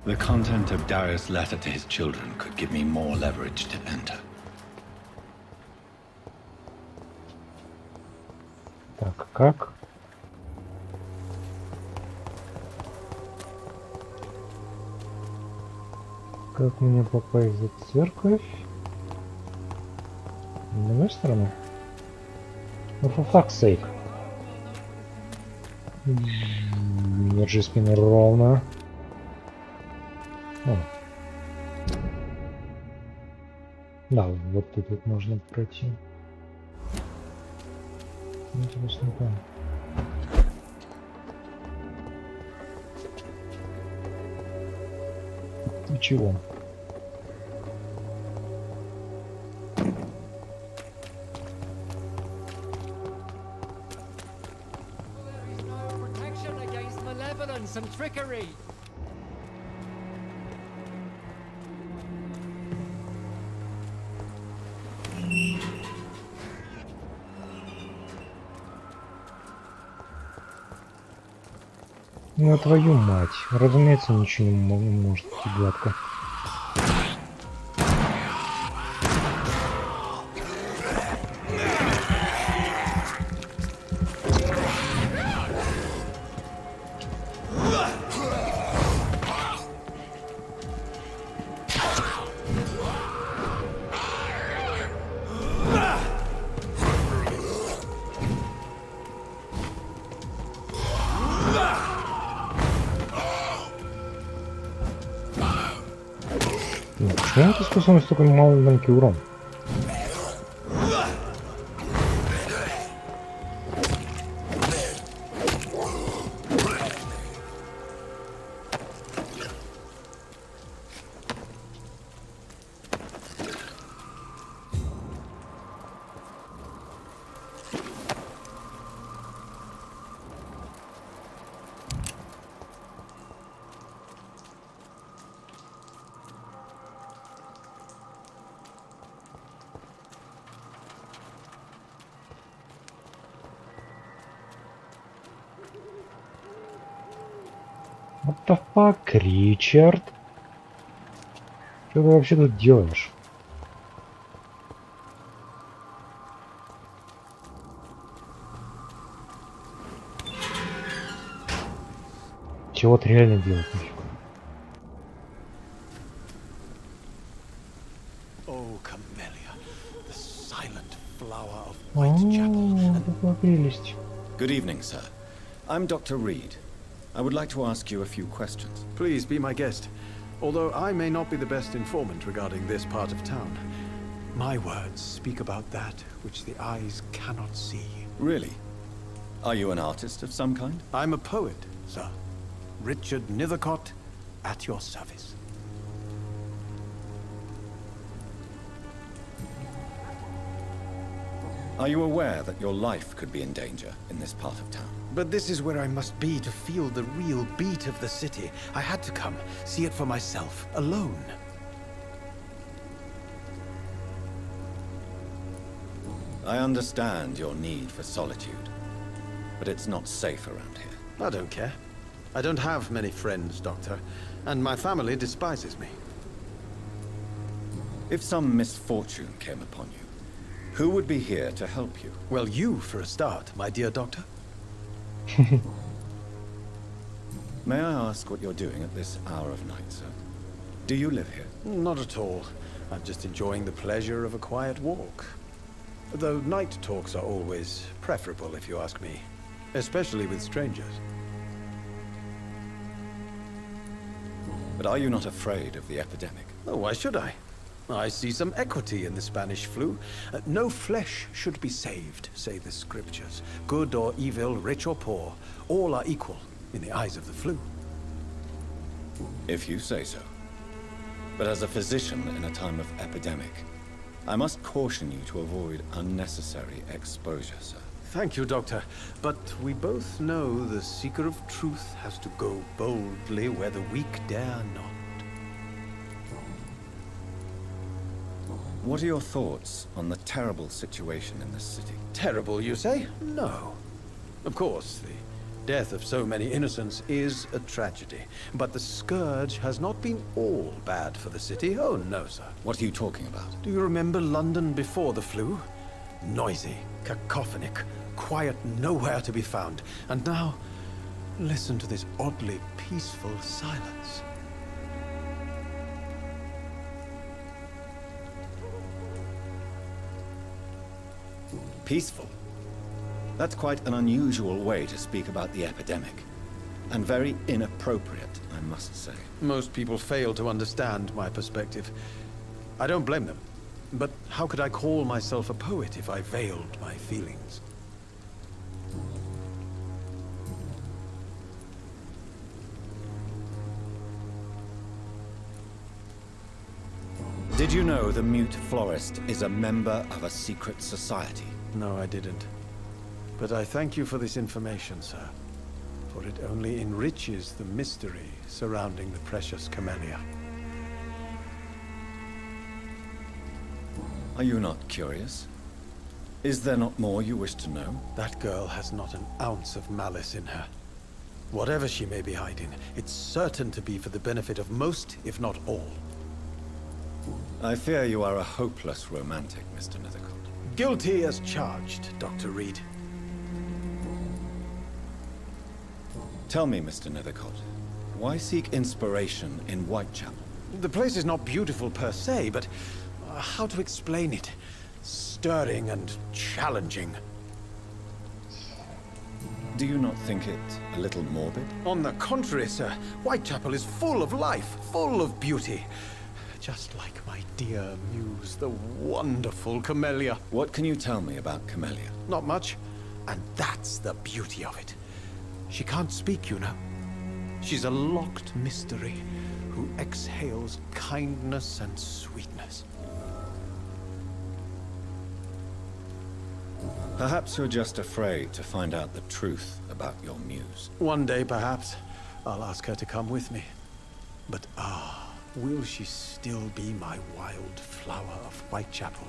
The content of Darius' letter to his children could give me more leverage to enter. Так, как? Как мне попасть за церковь? С другой стороны? Ну, for fuck's sake. Держи спину ровно. О. Да, вот тут вот можно пройти. Интересно, там. И чего? And trickery. Ну, твою мать. Разумеется, ничего не может быть гладко. Почему эта способность такой маленький урон? What the fuck, Ричард? Что ты вообще тут делаешь? Чего ты реально делаешь? Oh, Camellia, the silent flower of Whitechapel. Какая прелесть. Good evening, sir. I'm Dr. Reed. I would like to ask you a few questions. Please be my guest. Although I may not be the best informant regarding this part of town, my words speak about that which the eyes cannot see. Really? Are you an artist of some kind? I'm a poet, sir. Richard Nethercott, at your service. Are you aware that your life could be in danger in this part of town? But this is where I must be to feel the real beat of the city. I had to come, see it for myself, alone. I understand your need for solitude, but it's not safe around here. I don't care. I don't have many friends, Doctor, and my family despises me. If some misfortune came upon you, who would be here to help you? Well, you, for a start, my dear Doctor. May I ask what you're doing at this hour of night, sir? Do you live here? Not at all. I'm just enjoying the pleasure of a quiet walk. Though night talks are always preferable, if you ask me. especially with strangers. But are you not afraid of the epidemic? Oh, why should I? I see some equity in the Spanish flu. No flesh should be saved, say the scriptures. Good or evil, rich or poor, all are equal in the eyes of the flu. If you say so. But as a physician in a time of epidemic, I must caution you to avoid unnecessary exposure, sir. Thank you, Doctor. But we both know the seeker of truth has to go boldly where the weak dare not. What are your thoughts on the terrible situation in this city? Terrible, you say? No. Of course, the death of so many innocents is a tragedy. But the scourge has not been all bad for the city. Oh, no, sir. What are you talking about? Do you remember London before the flu? Noisy, cacophonic, quiet nowhere to be found. And now, listen to this oddly peaceful silence. Peaceful? That's quite an unusual way to speak about the epidemic. And very inappropriate, I must say. Most people fail to understand my perspective. I don't blame them. But how could I call myself a poet if I veiled my feelings? Did you know the mute florist is a member of a secret society? No, I didn't. But I thank you for this information, sir. For it only enriches the mystery surrounding the precious camellia. Are you not curious? Is there not more you wish to know? That girl has not an ounce of malice in her. Whatever she may be hiding, it's certain to be for the benefit of most, if not all. I fear you are a hopeless romantic, Mr. Nethercourt. Guilty as charged, Dr. Reed. Tell me, Mr. Nethercourt, why seek inspiration in Whitechapel? The place is not beautiful per se, but how to explain it? Stirring and challenging. Do you not think it a little morbid? On the contrary, sir. Whitechapel is full of life, full of beauty. Just like my dear muse, the wonderful Camellia. What can you tell me about Camellia? Not much. And that's the beauty of it. She can't speak, you know. She's a locked mystery who exhales kindness and sweetness. Perhaps you're just afraid to find out the truth about your muse. One day, perhaps, I'll ask her to come with me. But will she still be my wild flower of Whitechapel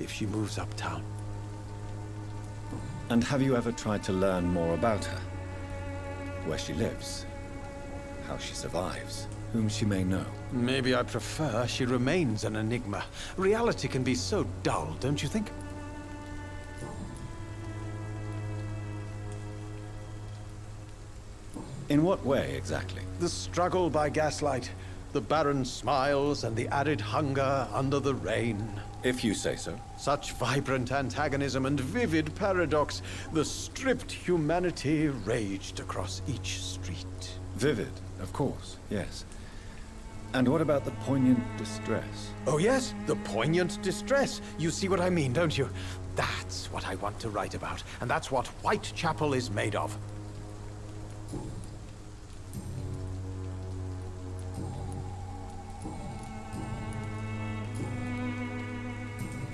if she moves uptown? And have you ever tried to learn more about her? Where she lives, how she survives, whom she may know? Maybe I prefer she remains an enigma. Reality can be so dull, don't you think? In what way, exactly? The struggle by gaslight, the barren smiles and the added hunger under the rain. If you say so. Such vibrant antagonism and vivid paradox. The stripped humanity raged across each street. Vivid, of course, yes. And what about the poignant distress? Oh yes, the poignant distress. You see what I mean, don't you? That's what I want to write about, and that's what Whitechapel is made of.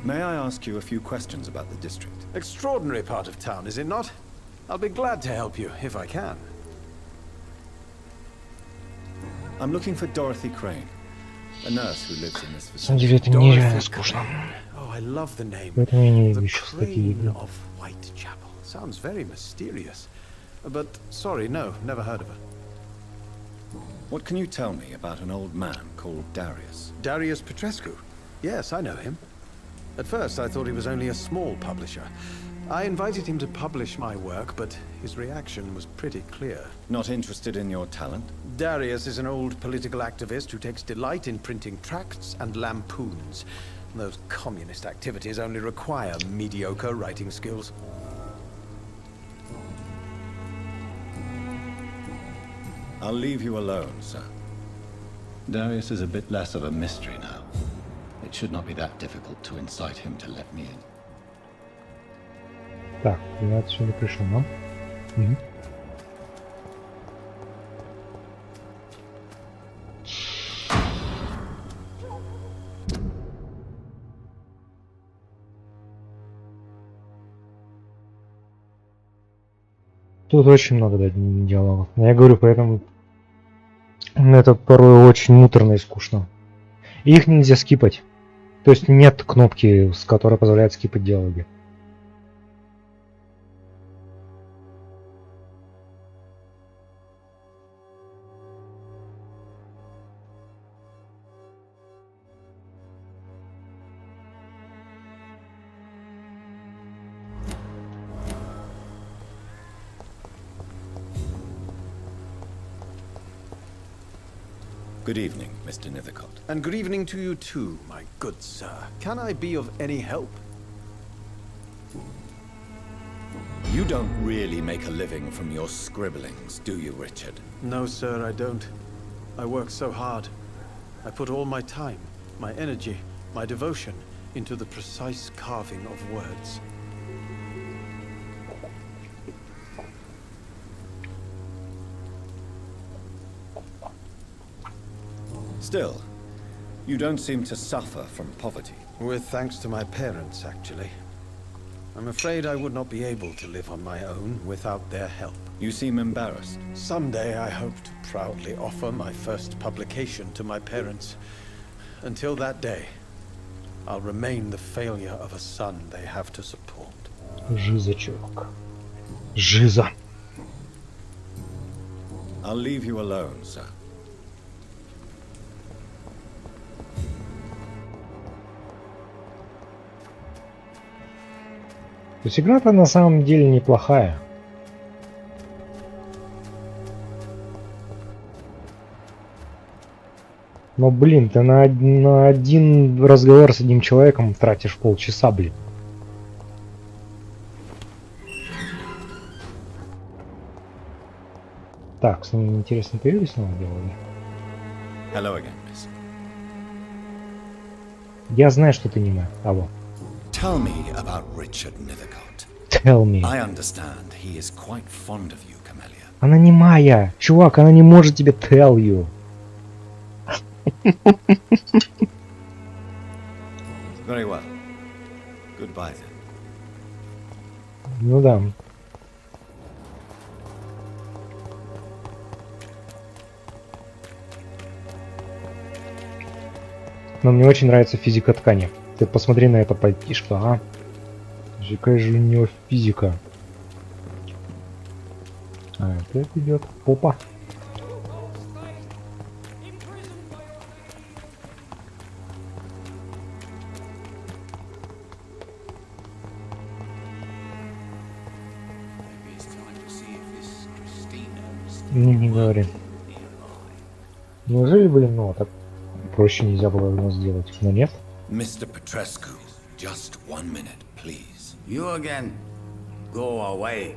May I ask you a few questions about the district? Extraordinary part of town, is it not? I'll be glad to help you, if I can. I'm looking for Dorothy Crane, a nurse who lives in this facility. Это нереально скучно. Oh, I love the name. Поэтому я не люблю The сейчас такие Crane игры. of Whitechapel. Sounds very mysterious. But, sorry, no, never heard of her. What can you tell me about an old man called Darius? Darius Petrescu? Yes, I know him. At first, I thought he was only a small publisher. I invited him to publish my work, but his reaction was pretty clear. Not interested in your talent? Darius is an old political activist who takes delight in printing tracts and lampoons. Those communist activities only require mediocre writing skills. I'll leave you alone, sir. Darius is a bit less of a mystery now. It should not be that difficult to incite him to let me in. Так, я отсюда пришел, да? Угу. Тут очень много диалогов. Но я говорю, поэтому это порой очень муторно и скучно. И их нельзя скипать. То есть нет кнопки, с которой позволяет скипать диалоги. Good evening, Mr. Nithercott. And good evening to you too, my good sir. Can I be of any help? You don't really make a living from your scribblings, do you, Richard? No, sir, I don't. I work so hard. I put all my time, my energy, my devotion into the precise carving of words. Still, you don't seem to suffer from poverty. With thanks to my parents, actually. I'm afraid I would not be able to live on my own without their help. You seem embarrassed. Someday I hope to proudly offer my first publication to my parents. Until that day, I'll remain the failure of a son they have to support. Жиза, чувак. Жиза. I'll leave you alone, sir. То есть игра-то на самом деле неплохая. Но, блин, ты на один разговор с одним человеком тратишь полчаса, блин. Так, с ним интересно появились новые диалоги? Hello again, miss. Я знаю, что ты не моя. Алло. Tell me about Richard Nithercott. Tell me. I understand he is quite fond of you, Camellia. Она не моя. Чувак, она не может тебе tell you. Very well. Goodbye then. Ну да. Но мне очень нравится физика ткани. Ты посмотри на это пальтишко, а? Какая же у него физика. А это идет попа. Не говори. Неужели, блин, ну так проще нельзя было его сделать? Но нет. Mr. Petrescu, just 1 minute, please. You again? Go away.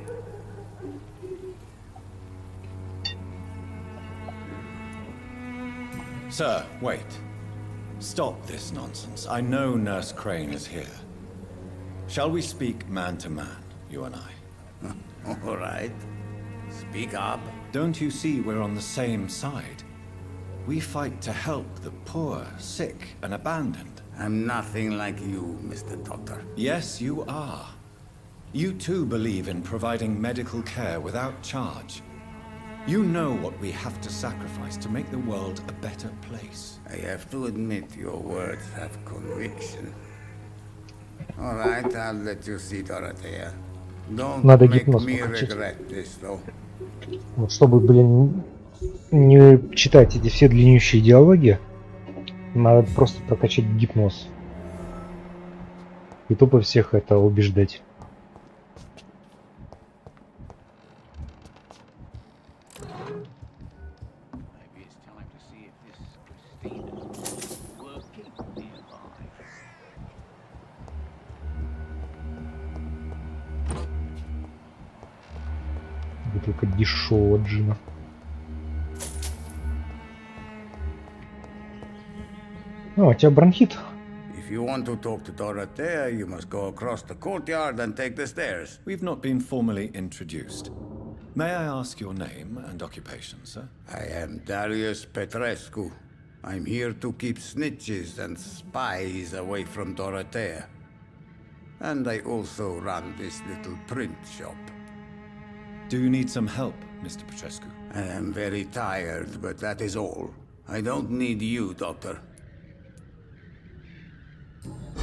Sir, wait. Stop this nonsense. I know Nurse Crane is here. Shall we speak man to man, you and I? All right. Speak up. Don't you see we're on the same side? We fight to help the poor, sick, and abandoned. I'm nothing like you, Mr. Doctor. Yes, you are. You too believe in providing medical care without charge. You know what we have to sacrifice to make the world a better place. I have to admit your words have conviction. All right, I'll let you see Dorothea. Don't Надо make гипноз me покачать. regret this, though. Вот чтобы, блин, не читать эти все длиннющие диалоги, надо просто прокачать гипноз. И тупо всех это убеждать. Бутылка дешевого джина. О, у тебя бронхит. If you want to talk to Dorothea, you must go across the courtyard and take the stairs. We've not been formally introduced. May I ask your name and occupation, sir? I am Darius Petrescu. I'm here to keep snitches and spies away from Dorothea. And I also run this little print shop. Do you need some help, Mr. Petrescu? I am very tired, but that is all. I don't need you, Doctor.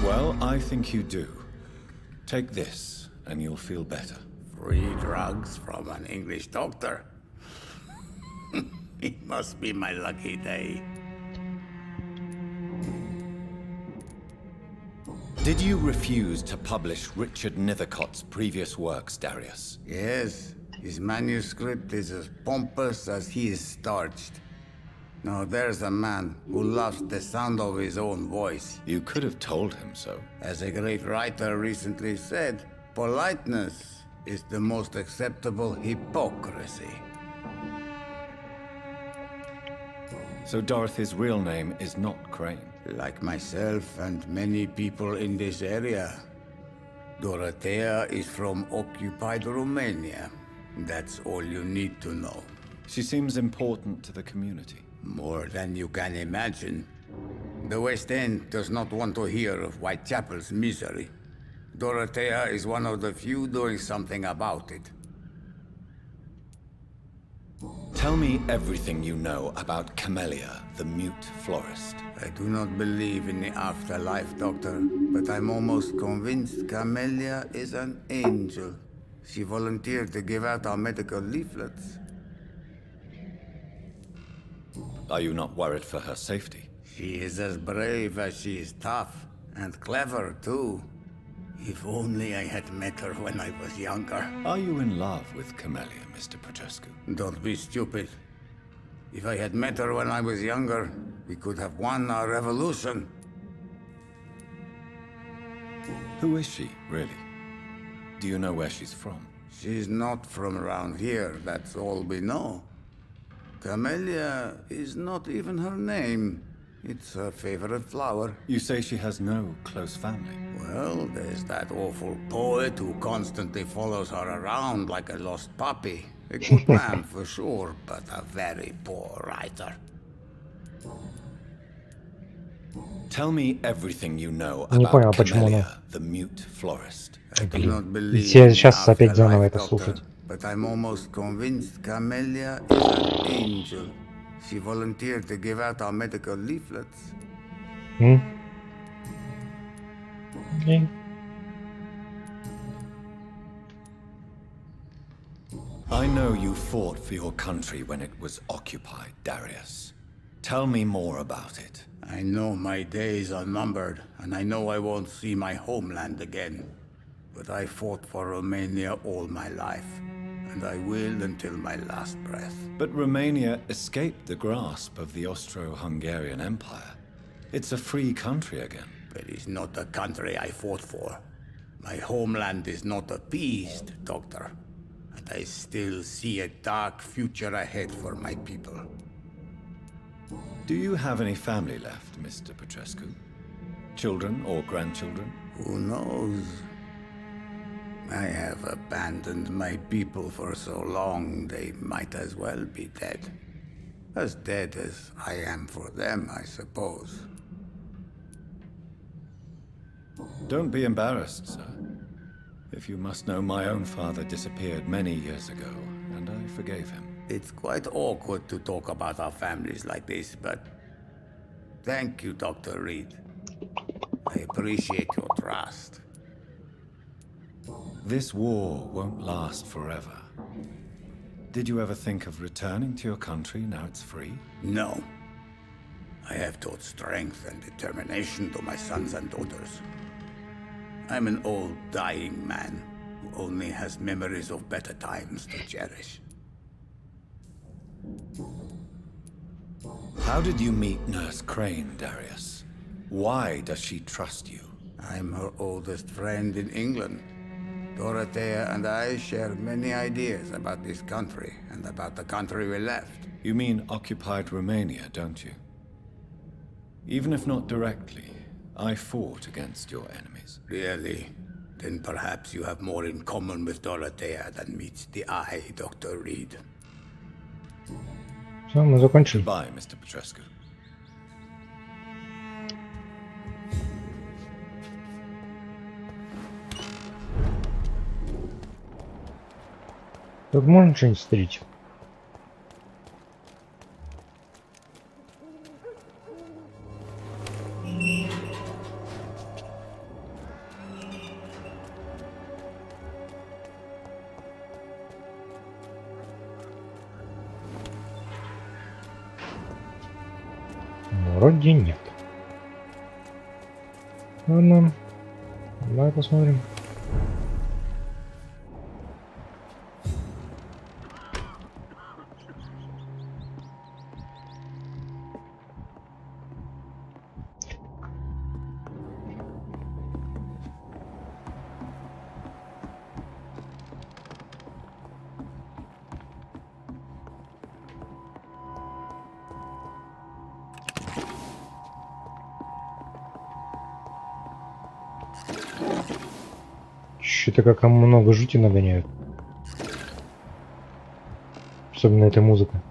Well, I think you do. Take this, and you'll feel better. Free drugs from an English doctor? It must be my lucky day. Did you refuse to publish Richard Nethercott's previous works, Darius? Yes. His manuscript is as pompous as he is starched. Now there's a man who loves the sound of his own voice. You could have told him so. As a great writer recently said, politeness is the most acceptable hypocrisy. So Dorothy's real name is not Crane? Like myself and many people in this area, Dorothea is from occupied Romania. That's all you need to know. She seems important to the community. More than you can imagine. The West End does not want to hear of Whitechapel's misery. Dorothea is one of the few doing something about it. Tell me everything you know about Camellia, the mute florist. I do not believe in the afterlife, Doctor, but I'm almost convinced Camellia is an angel. She volunteered to give out our medical leaflets. Are you not worried for her safety? She is as brave as she is tough, and clever too. If only I had met her when I was younger. Are you in love with Camellia, Mr. Petrescu? Don't be stupid. If I had met her when I was younger, we could have won our revolution. Who is she, really? Do you know where she's from? She's not from around here, that's all we know. Camellia is not even her name. It's her favorite flower. You say she has no close family? Well, there's that awful poet who constantly follows her around like a lost puppy. A good man for sure, but a very poor writer. Tell me everything you know Не понял, about почему она... Camellia, the mute florist. Тебе сейчас опять заново это слушать. But I'm almost convinced Camellia is an angel. She volunteered to give out our medical leaflets. Okay. I know you fought for your country when it was occupied, Darius. Tell me more about it. I know my days are numbered, and I know I won't see my homeland again. But I fought for Romania all my life, and I will until my last breath. But Romania escaped the grasp of the Austro-Hungarian Empire. It's a free country again. But it's not the country I fought for. My homeland is not appeased, Doctor. And I still see a dark future ahead for my people. Do you have any family left, Mr. Petrescu? Children or grandchildren? Who knows? I have abandoned my people for so long, they might as well be dead. As dead as I am for them, I suppose. Don't be embarrassed, sir. If you must know, my own father disappeared many years ago, and I forgave him. It's quite awkward to talk about our families like this, but... Thank you, Dr. Reed. I appreciate your trust. This war won't last forever. Did you ever think of returning to your country now it's free? No. I have taught strength and determination to my sons and daughters. I'm an old, dying man who only has memories of better times to cherish. How did you meet Nurse Crane, Darius? Why does she trust you? I'm her oldest friend in England. Dorothea and I share many ideas about this country and about the country we left. You mean occupied Romania, don't you? Even if not directly, I fought against your enemies. Really? Then perhaps you have more in common with Dorothea than meets the eye, Dr. Reed. Все, мы закончили. Goodbye, Mr. Petrescu. Тут можно что-нибудь стричь? Вроде нет. Ладно, давай посмотрим. Что-то как много жути нагоняют. Особенно эта музыка.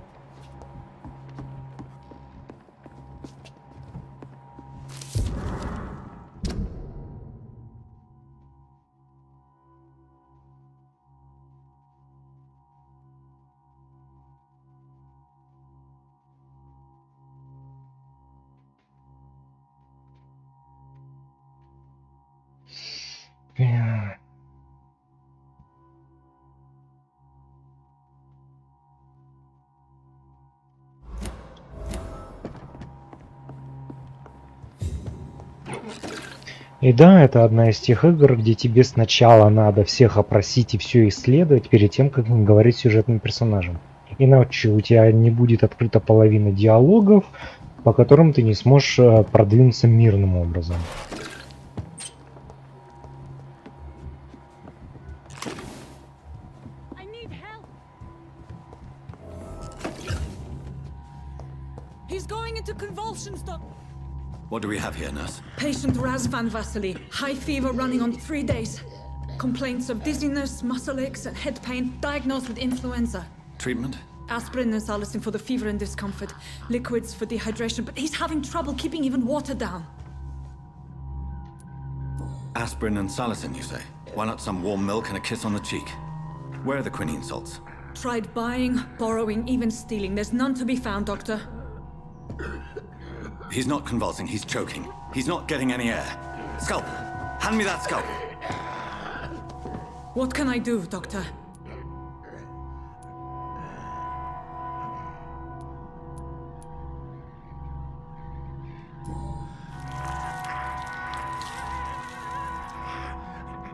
И да, это одна из тех игр, где тебе сначала надо всех опросить и все исследовать перед тем, как говорить сюжетным персонажем. Иначе у тебя не будет открыта половина диалогов, по которым ты не сможешь продвинуться мирным образом. What do we have here, nurse? Patient Raz Van Vasily. High fever running on 3 days. Complaints of dizziness, muscle aches, and head pain. Diagnosed with influenza. Treatment? Aspirin and salicin for the fever and discomfort. Liquids for dehydration, but he's having trouble keeping even water down. Aspirin and salicin, you say? Why not some warm milk and a kiss on the cheek? Where are the quinine salts? Tried buying, borrowing, even stealing. There's none to be found, Doctor. He's not convulsing, he's choking. He's not getting any air. Scalpel! Hand me that scalpel! What can I do, Doctor?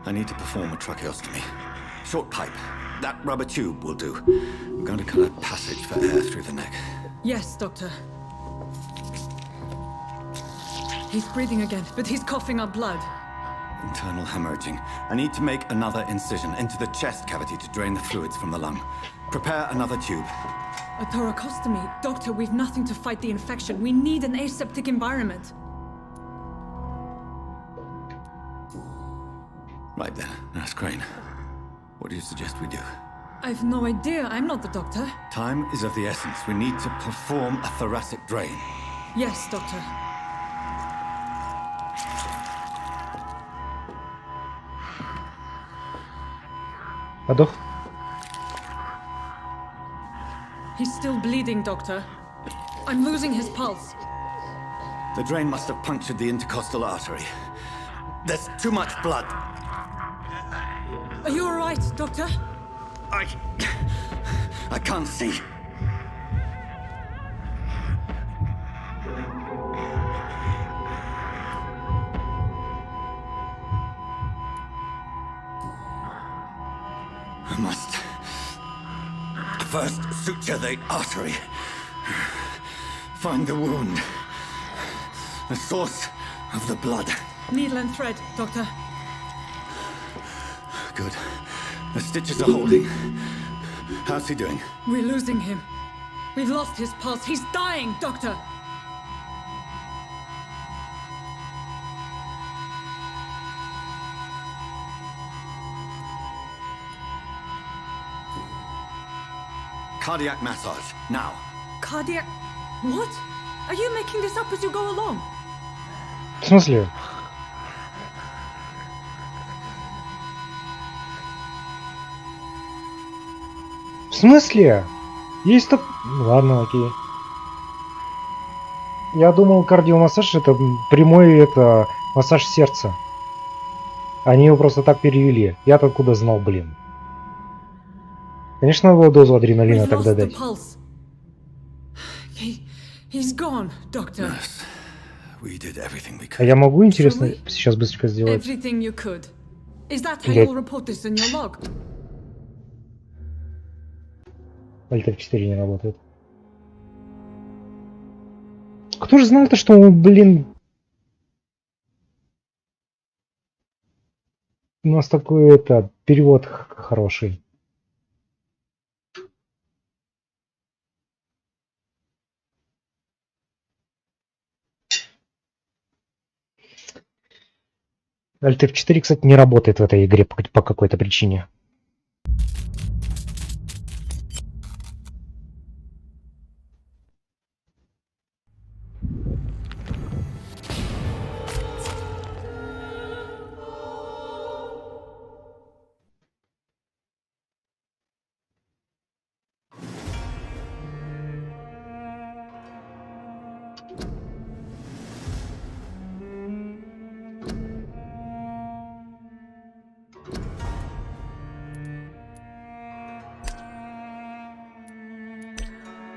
I need to perform a tracheostomy. Short pipe. That rubber tube will do. I'm going to cut a passage for air through the neck. Yes, Doctor. He's breathing again, but he's coughing up blood. Internal hemorrhaging. I need to make another incision into the chest cavity to drain the fluids from the lung. Prepare another tube. A thoracostomy? Doctor, we've nothing to fight the infection. We need an aseptic environment. Right then, Nurse Crane. What do you suggest we do? I've no idea. I'm not the doctor. Time is of the essence. We need to perform a thoracic drain. Yes, Doctor. Подох. He's still bleeding, Doctor. I'm losing his pulse. The drain must have punctured the intercostal artery. There's too much blood. Are you all right, Doctor? I can't see. I must first suture the artery. Find the wound. The source of the blood. Needle and thread, Doctor. Good. The stitches are holding. How's he doing? We're losing him. We've lost his pulse. He's dying, Doctor. cardiac massage, now. Cardiac... What? Are you making this up as you go along? В смысле? В смысле? Есть так... Ладно, окей. Я думал, кардиомассаж это прямой это массаж сердца. Они его просто так перевели. Я-то откуда знал, блин. Конечно, надо было дозу адреналина тогда дать. А я могу, интересно, сейчас быстренько сделать? Альтер 4 не работает. Кто же знал-то, что блин... У нас такой это перевод хороший. Alt F4, кстати, не работает в этой игре по какой-то причине.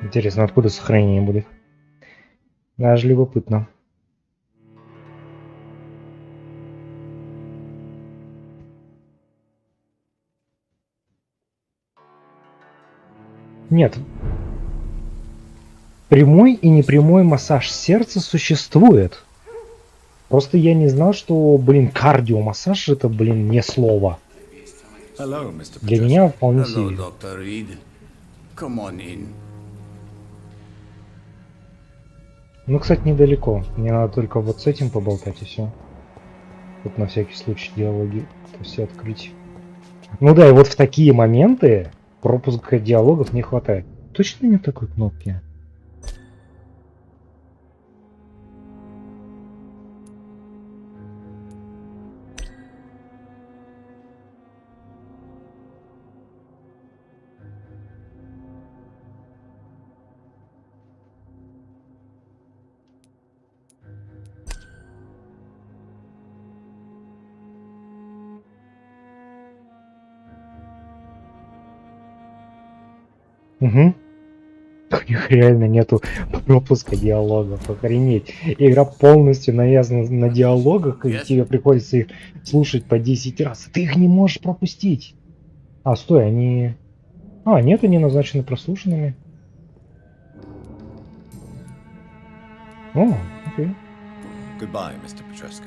Интересно, откуда сохранение будет? Даже любопытно. Нет. Прямой и непрямой массаж сердца существует. Просто я не знал, что, блин, кардиомассаж это, блин, не слово. Для меня вполне себе. Ну, кстати, недалеко. Мне надо только вот с этим поболтать и все. Тут на всякий случай диалоги все открыть. Ну да, и вот в такие моменты пропуска диалогов не хватает. Точно нет такой кнопки? Угу. У них реально нету пропуска диалогов, охренеть. Игра полностью навязана на диалогах, и тебе приходится их слушать по 10 раз. Ты их не можешь пропустить. А, стой, они... А, нет, они назначены прослушанными. О, окей. Goodbye, Mr. Petrescu.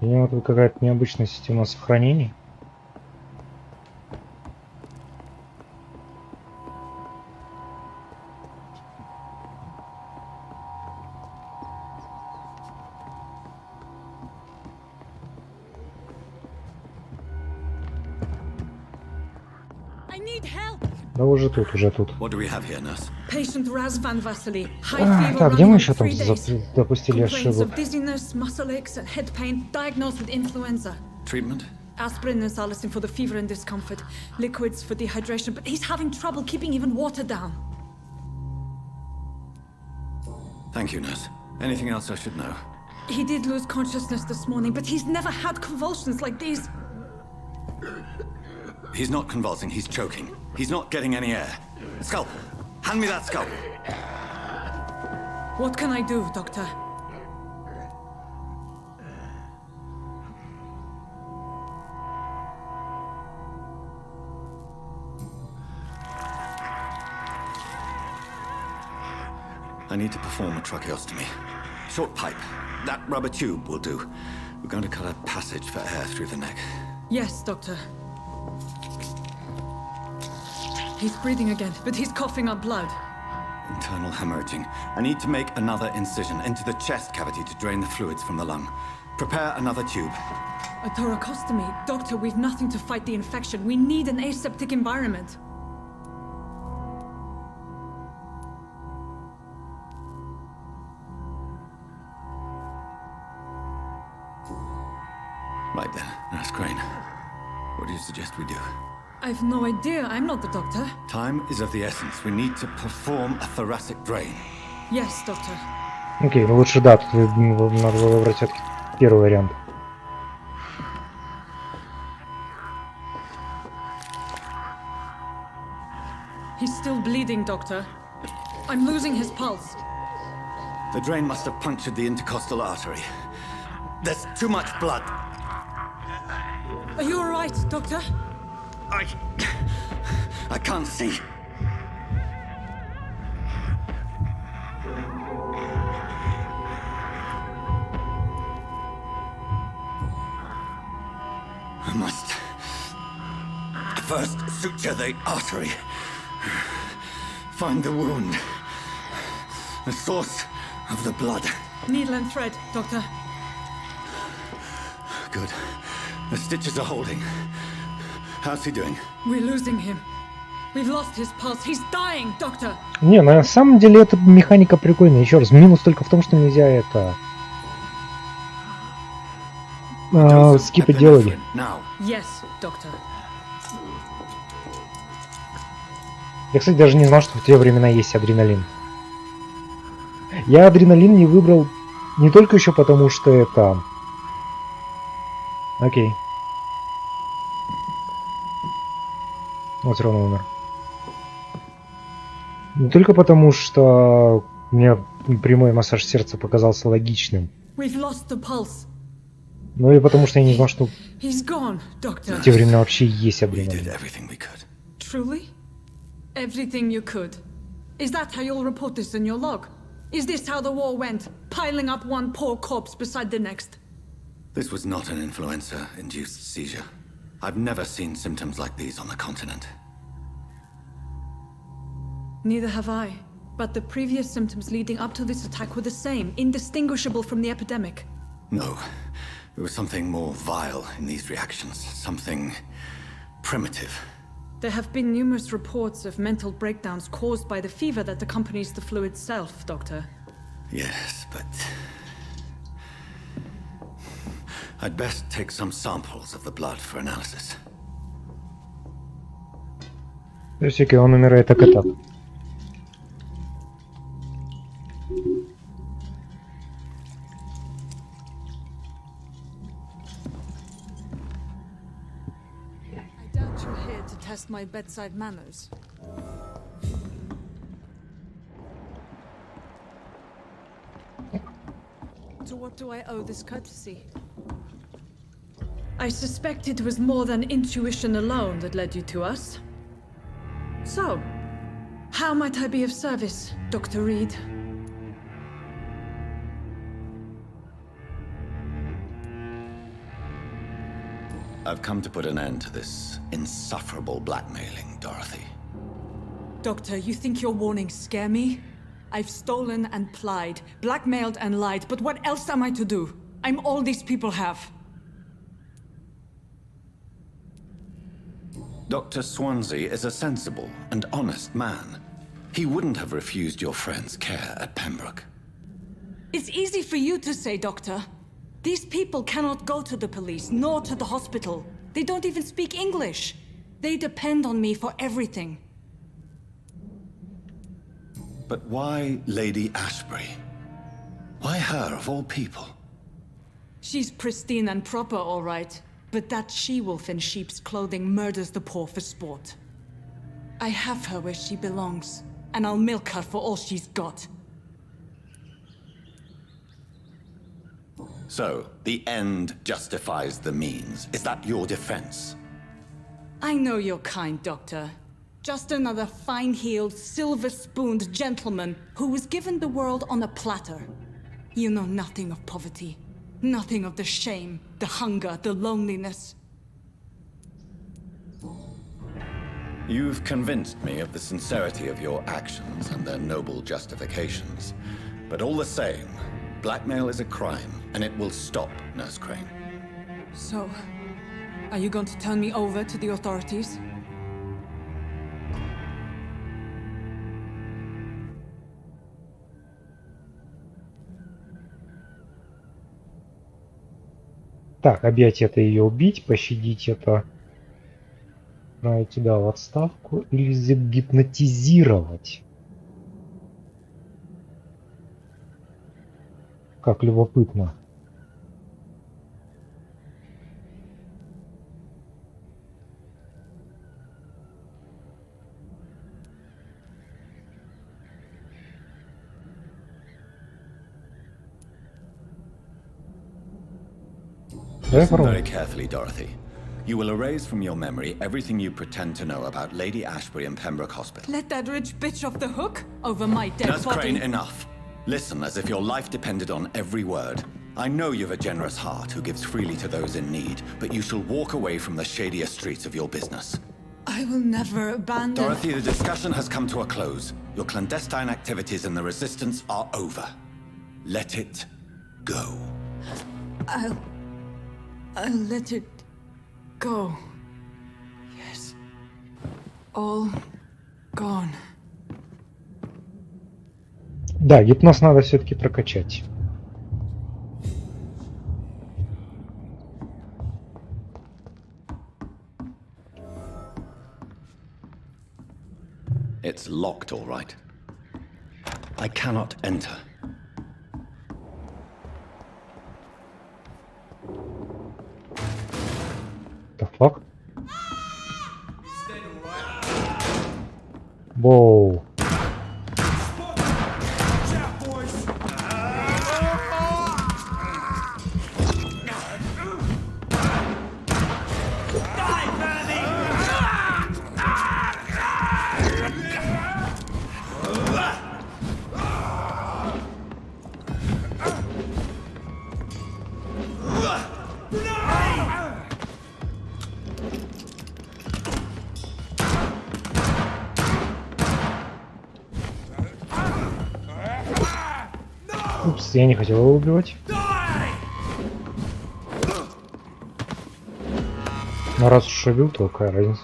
У него тут какая-то необычная система сохранений. Да уже тут, уже тут. Так, где мы еще там допустили ошибок? Treatment? Aspirin and salicin for the fever and discomfort, liquids for dehydration, but he's having trouble keeping even water down. Thank you, nurse. Anything else I should know? He did lose consciousness this morning, but he's never had convulsions like these. He's not convulsing, he's choking. He's not getting any air. Scalpel! Hand me that scalpel! What can I do, Doctor? I need to perform a tracheostomy. Short pipe. That rubber tube will do. We're going to cut a passage for air through the neck. Yes, Doctor. He's breathing again, but he's coughing up blood. Internal hemorrhaging. I need to make another incision into the chest cavity to drain the fluids from the lung. Prepare another tube. A thoracostomy. Doctor, we've nothing to fight the infection. We need an aseptic environment. Right then, Nurse Crane. What do you suggest we do? I've no idea. I'm not the doctor. Time is of the essence. We need to perform a thoracic drain. Yes, doctor. Окей, ну лучше да, тут надо было выбрать все-таки первый вариант. He's still bleeding, Doctor. I'm losing his pulse. The drain must have punctured the intercostal artery. There's too much blood. Are you all right, Doctor? I can't see. I must first suture the artery. Find the wound. The source of the blood. Needle and thread, Doctor. Good. The stitches are holding. How's he doing? We're losing him. We've lost his pulse. He's dying, Doctor. Не, на самом деле эта механика прикольная. Еще раз, минус только в том, что нельзя это скипы делали. Yes, Doctor. Я, кстати, даже не знал, что в те времена есть адреналин. Я адреналин не выбрал не только еще потому, что это... Окей. Вот все равно умер. Не только потому, что мне прямой массаж сердца показался логичным. We've lost the pulse. Ну и потому, что я не знал, что He's gone, Doctor. в те времена вообще есть адреналин. Truly? Everything you could. Is that how you'll report this in your log? Is this how the war went? Piling up one poor corpse beside the next? This was not an influenza-induced seizure. I've never seen symptoms like these on the continent. Neither have I. But the previous symptoms leading up to this attack were the same, indistinguishable from the epidemic. No. There was something more vile in these reactions. Something primitive. There have been numerous reports of mental breakdowns caused by the fever that accompanies the flu itself, Doctor. Yes, but... I'd best take some samples of the blood for analysis. То есть, окей, он умирает так и так. I doubt you're here to test my bedside manners. To what do I owe this courtesy? I suspect it was more than intuition alone that led you to us. So, how might I be of service, Dr. Reed? I've come to put an end to this insufferable blackmailing, Dorothy. Doctor, you think your warnings scare me? I've stolen and plied, blackmailed and lied, but what else am I to do? I'm all these people have. Dr. Swansea is a sensible and honest man. He wouldn't have refused your friend's care at Pembroke. It's easy for you to say, Doctor. These people cannot go to the police, nor to the hospital. They don't even speak English. They depend on me for everything. But why Lady Ashbury? Why her, of all people? She's pristine and proper, all right. But that she-wolf in sheep's clothing murders the poor for sport. I have her where she belongs, and I'll milk her for all she's got. So, the end justifies the means. Is that your defense? I know you're kind, Doctor. Just another fine-heeled, silver-spooned gentleman who was given the world on a platter. You know nothing of poverty. Nothing of the shame, the hunger, the loneliness. You've convinced me of the sincerity of your actions and their noble justifications. But all the same, blackmail is a crime, and it will stop, Nurse Crane. So, are you going to turn me over to the authorities? Так, объять это ее убить, пощадить это, отправить туда в отставку или загипнотизировать. Как любопытно. Listen very carefully, Dorothy. You will erase from your memory everything you pretend to know about Lady Ashbury and Pembroke Hospital. Let that rich bitch off the hook over my dead Nurse body. Crane, enough. Listen as if your life depended on every word. I know you've a generous heart who gives freely to those in need, but you shall walk away from the shadier streets of your business. I will never abandon... Dorothy, the discussion has come to a close. Your clandestine activities in the Resistance are over. Let it go. I'll let it go. Yes. All gone. Да, гипноз надо все-таки прокачать. It's locked, all right. I cannot enter. The fuck? Whoa. Упс, я не хотел его убивать. Но раз уж убил, то какая разница?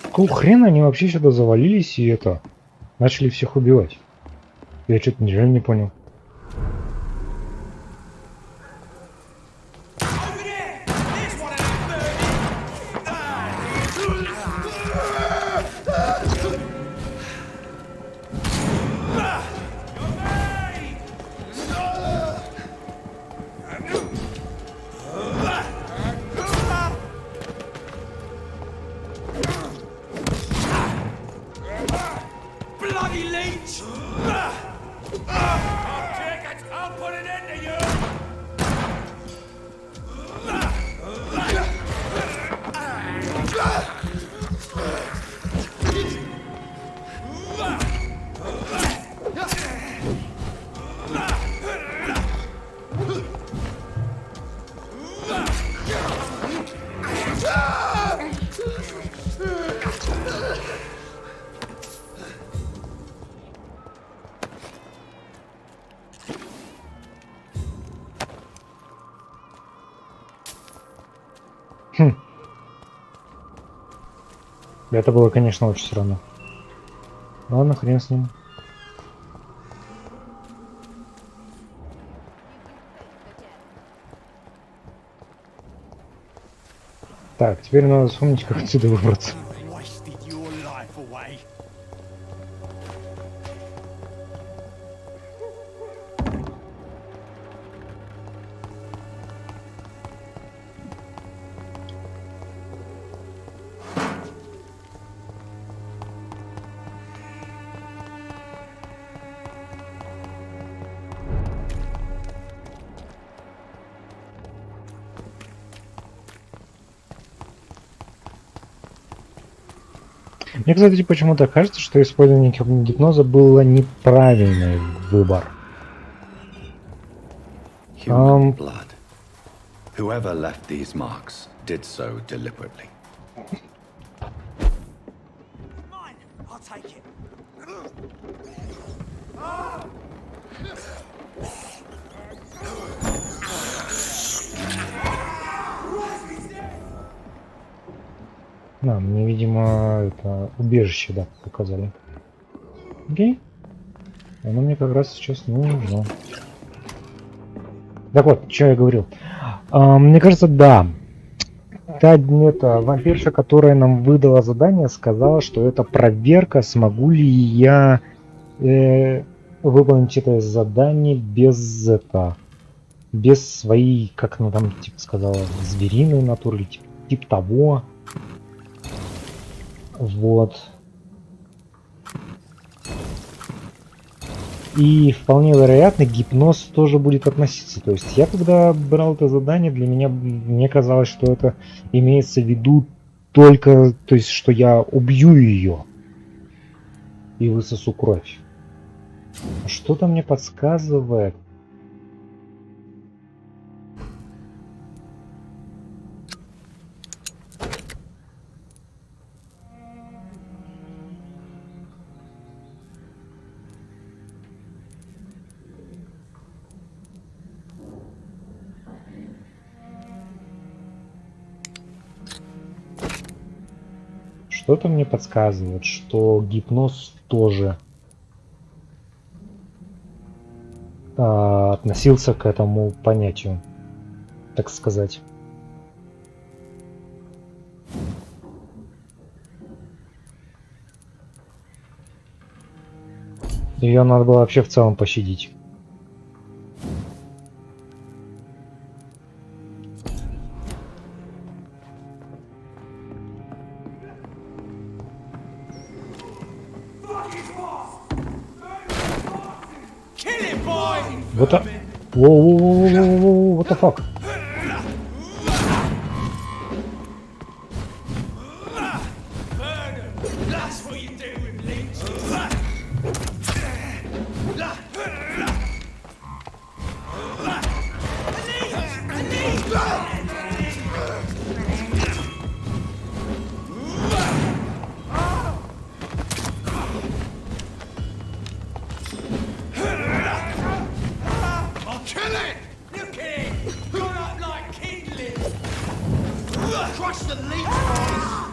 Какого хрена они вообще сюда завалились и это начали всех убивать? Я что-то реально не понял. Это было, конечно, очень странно. Ладно, хрен с ним. Так, теперь надо вспомнить, как отсюда выбраться. Мне, кстати, почему-то кажется, что использование гипноза было неправильный выбор. Human blood. Whoever left these marks did so deliberately. Mine. I'll take it. Да, мне, видимо, это убежище, да, показали. Окей. Оно мне как раз сейчас нужно. Так вот, что я говорил. Мне кажется, да. Та вампирша, которая нам выдала задание, сказала, что это проверка, смогу ли я выполнить это задание без своей, как она там типа сказала, звериной натуры, типа того. Вот. И вполне вероятно, гипноз тоже будет относиться. То есть я когда брал это задание, мне казалось, что это имеется в виду только, то есть, что я убью ее и высосу кровь. А что-то мне подсказывает. Что-то мне подсказывает, что гипноз тоже относился к этому понятию, так сказать. Ее надо было вообще в целом пощадить. Вот а... Воу, what the fuck?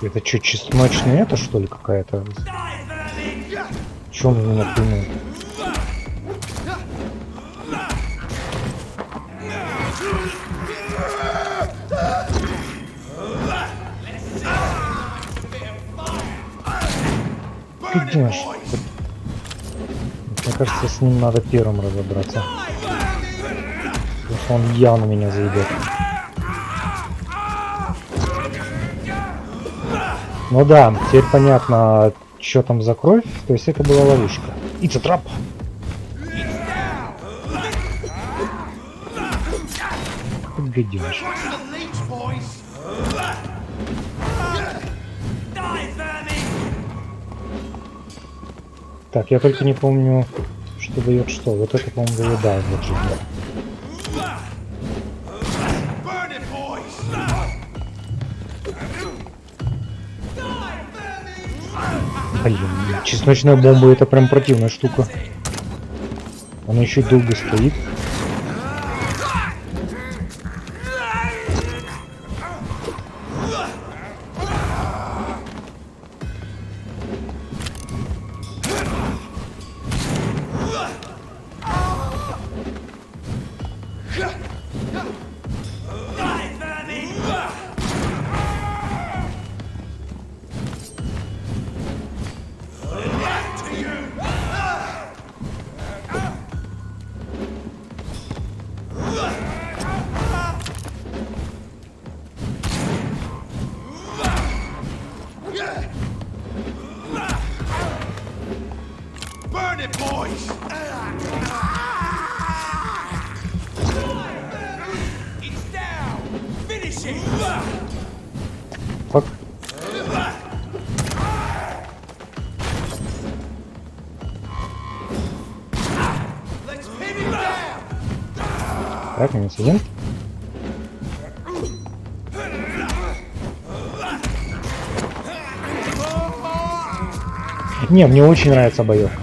Это что, чесночная это что ли какая-то? Чё он меня пынул? Где ж? Мне кажется, с ним надо первым разобраться. Потому что он явно меня заебет. Ну да, теперь понятно, что там за кровь. То есть это была ловушка. It's a trap. Гаденыш. Так, я только не помню, что дает что. Вот это, по-моему, дает, да, вот же. Блин, чесночная бомба это прям противная штука. Она еще долго стоит. Так, минус 1. Не, мне очень нравится боевка.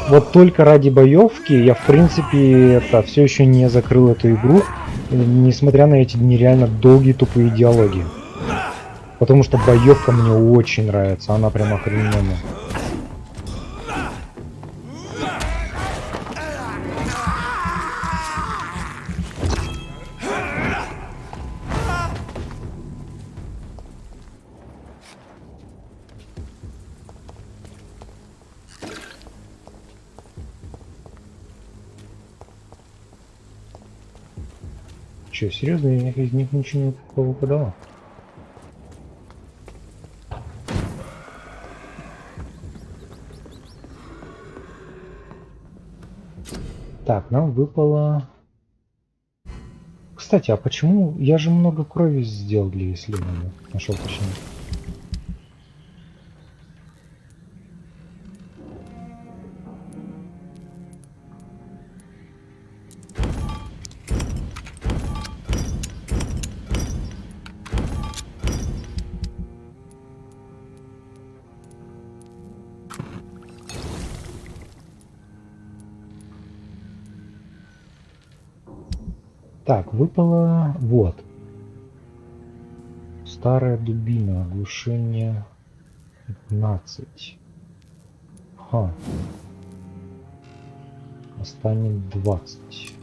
Вот только ради боевки я, в принципе, это все еще не закрыл эту игру, несмотря на эти нереально долгие тупые диалоги. Потому что боевка мне очень нравится, она прям охрененная. Че, серьезно, из них ничего не выпадало? Так, нам выпало... Кстати, а почему... Я же много крови сделал для исследования. Нашел почему. Так, выпало... Вот. Старая дубина. Оглушение 15. Ха. Останет 20.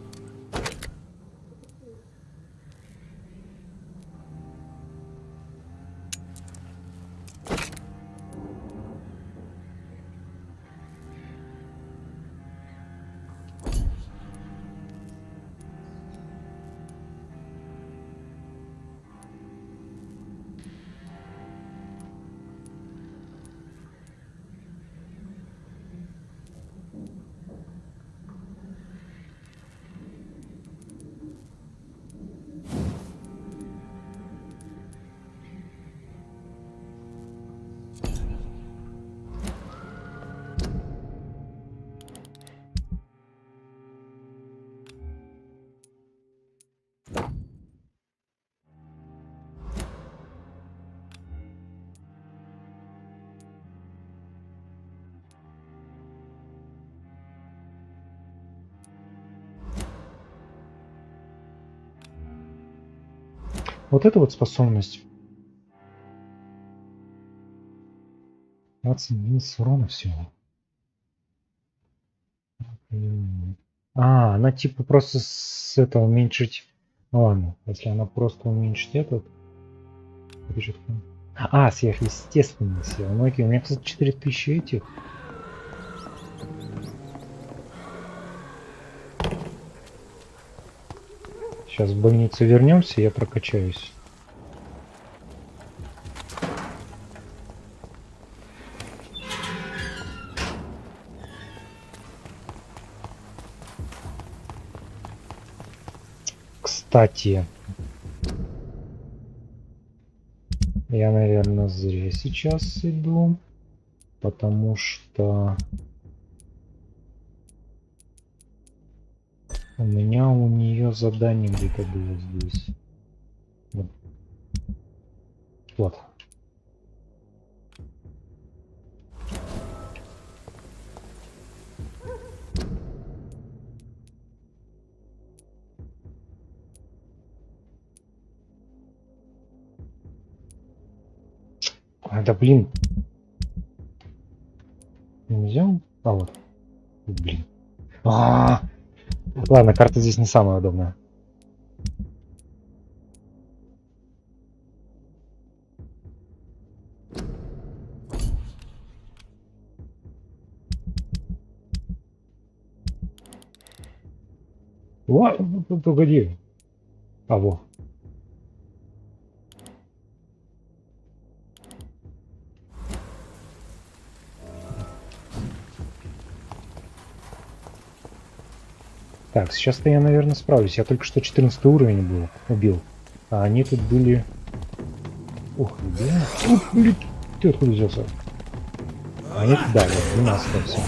Вот эта вот способность. 20 единиц урона всего. А, она типа просто с этого уменьшить. Ладно, если она просто уменьшит этот. А, сверхъестественные силы. Ну окей, у меня, кстати, 4000 этих. Сейчас в больницу вернемся, я прокачаюсь. Кстати, я, наверное, зря сейчас иду, потому что у меня у нее задание где-то было здесь. Вот. А, да блин. Нельзя? А вот. Блин. Ладно, карта здесь не самая удобная. Погоди. А, во. Так, сейчас-то я, наверное, справлюсь. Я только что 14 уровень убил. А они тут были... Ух, блин. Ух, блин. Ты откуда взялся? Они тут, да, вот, 12 все.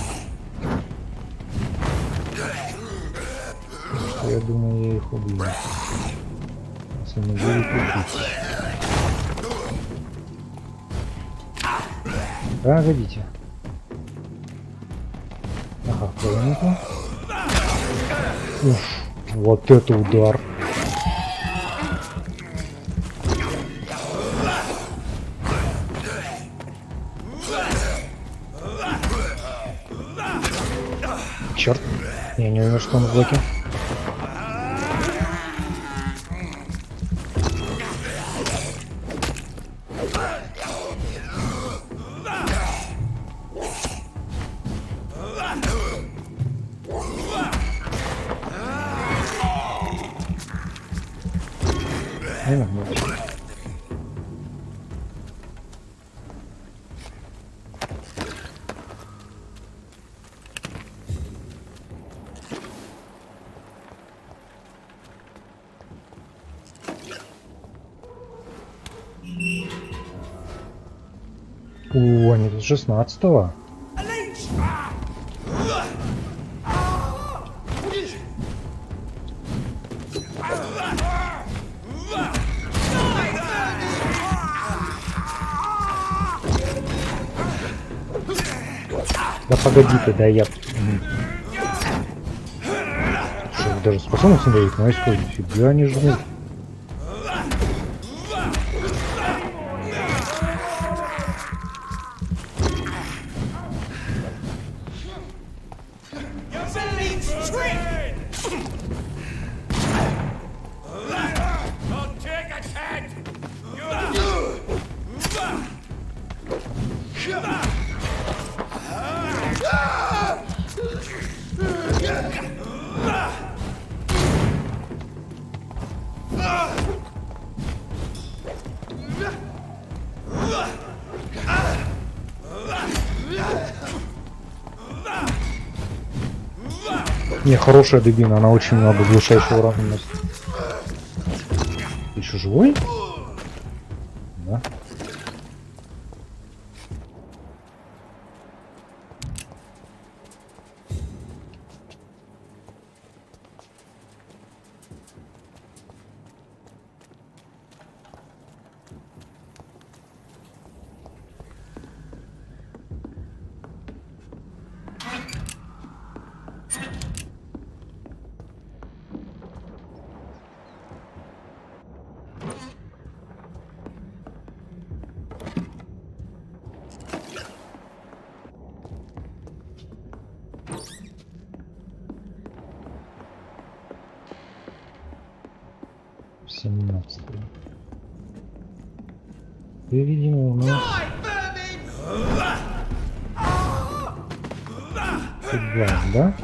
я думаю, я их убью. Если не будут убить. Погодите. Ага, понятно. Уф, вот это удар. Черт, я не уверен, что он в блоке. О, они тут 16-го. Да погоди ты, да я... Что, даже способность не дают, но использую. Фига они жмут. Не, хорошая дубина, она очень много глушающего урона наносит. Ты еще живой? Да. И, видимо, у нас... Фигла, да?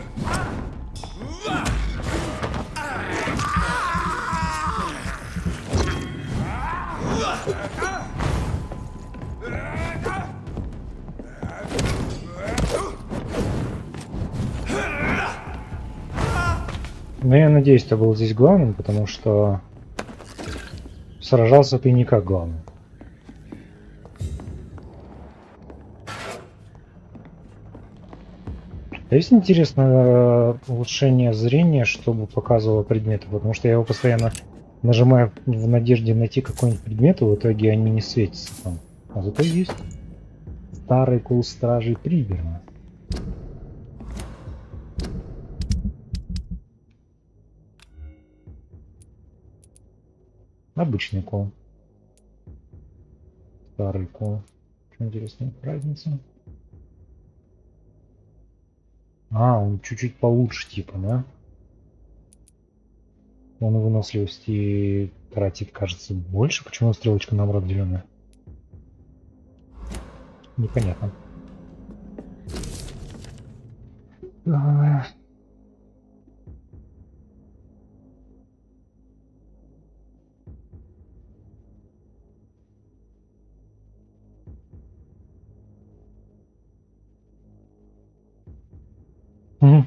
Но я надеюсь, ты был здесь главным, потому что сражался ты не как главный. А есть, интересно, улучшение зрения, чтобы показывало предметы? Потому что я его постоянно нажимаю в надежде найти какой-нибудь предмет, и в итоге они не светятся там. А зато есть старый кул стражей Приберна. Обычный кол. Старый кол. Что интересно, разница? А, он чуть-чуть получше, типа, да? Он выносливости тратит, кажется, больше. Почему стрелочка наоборот зеленая? Непонятно. Угу.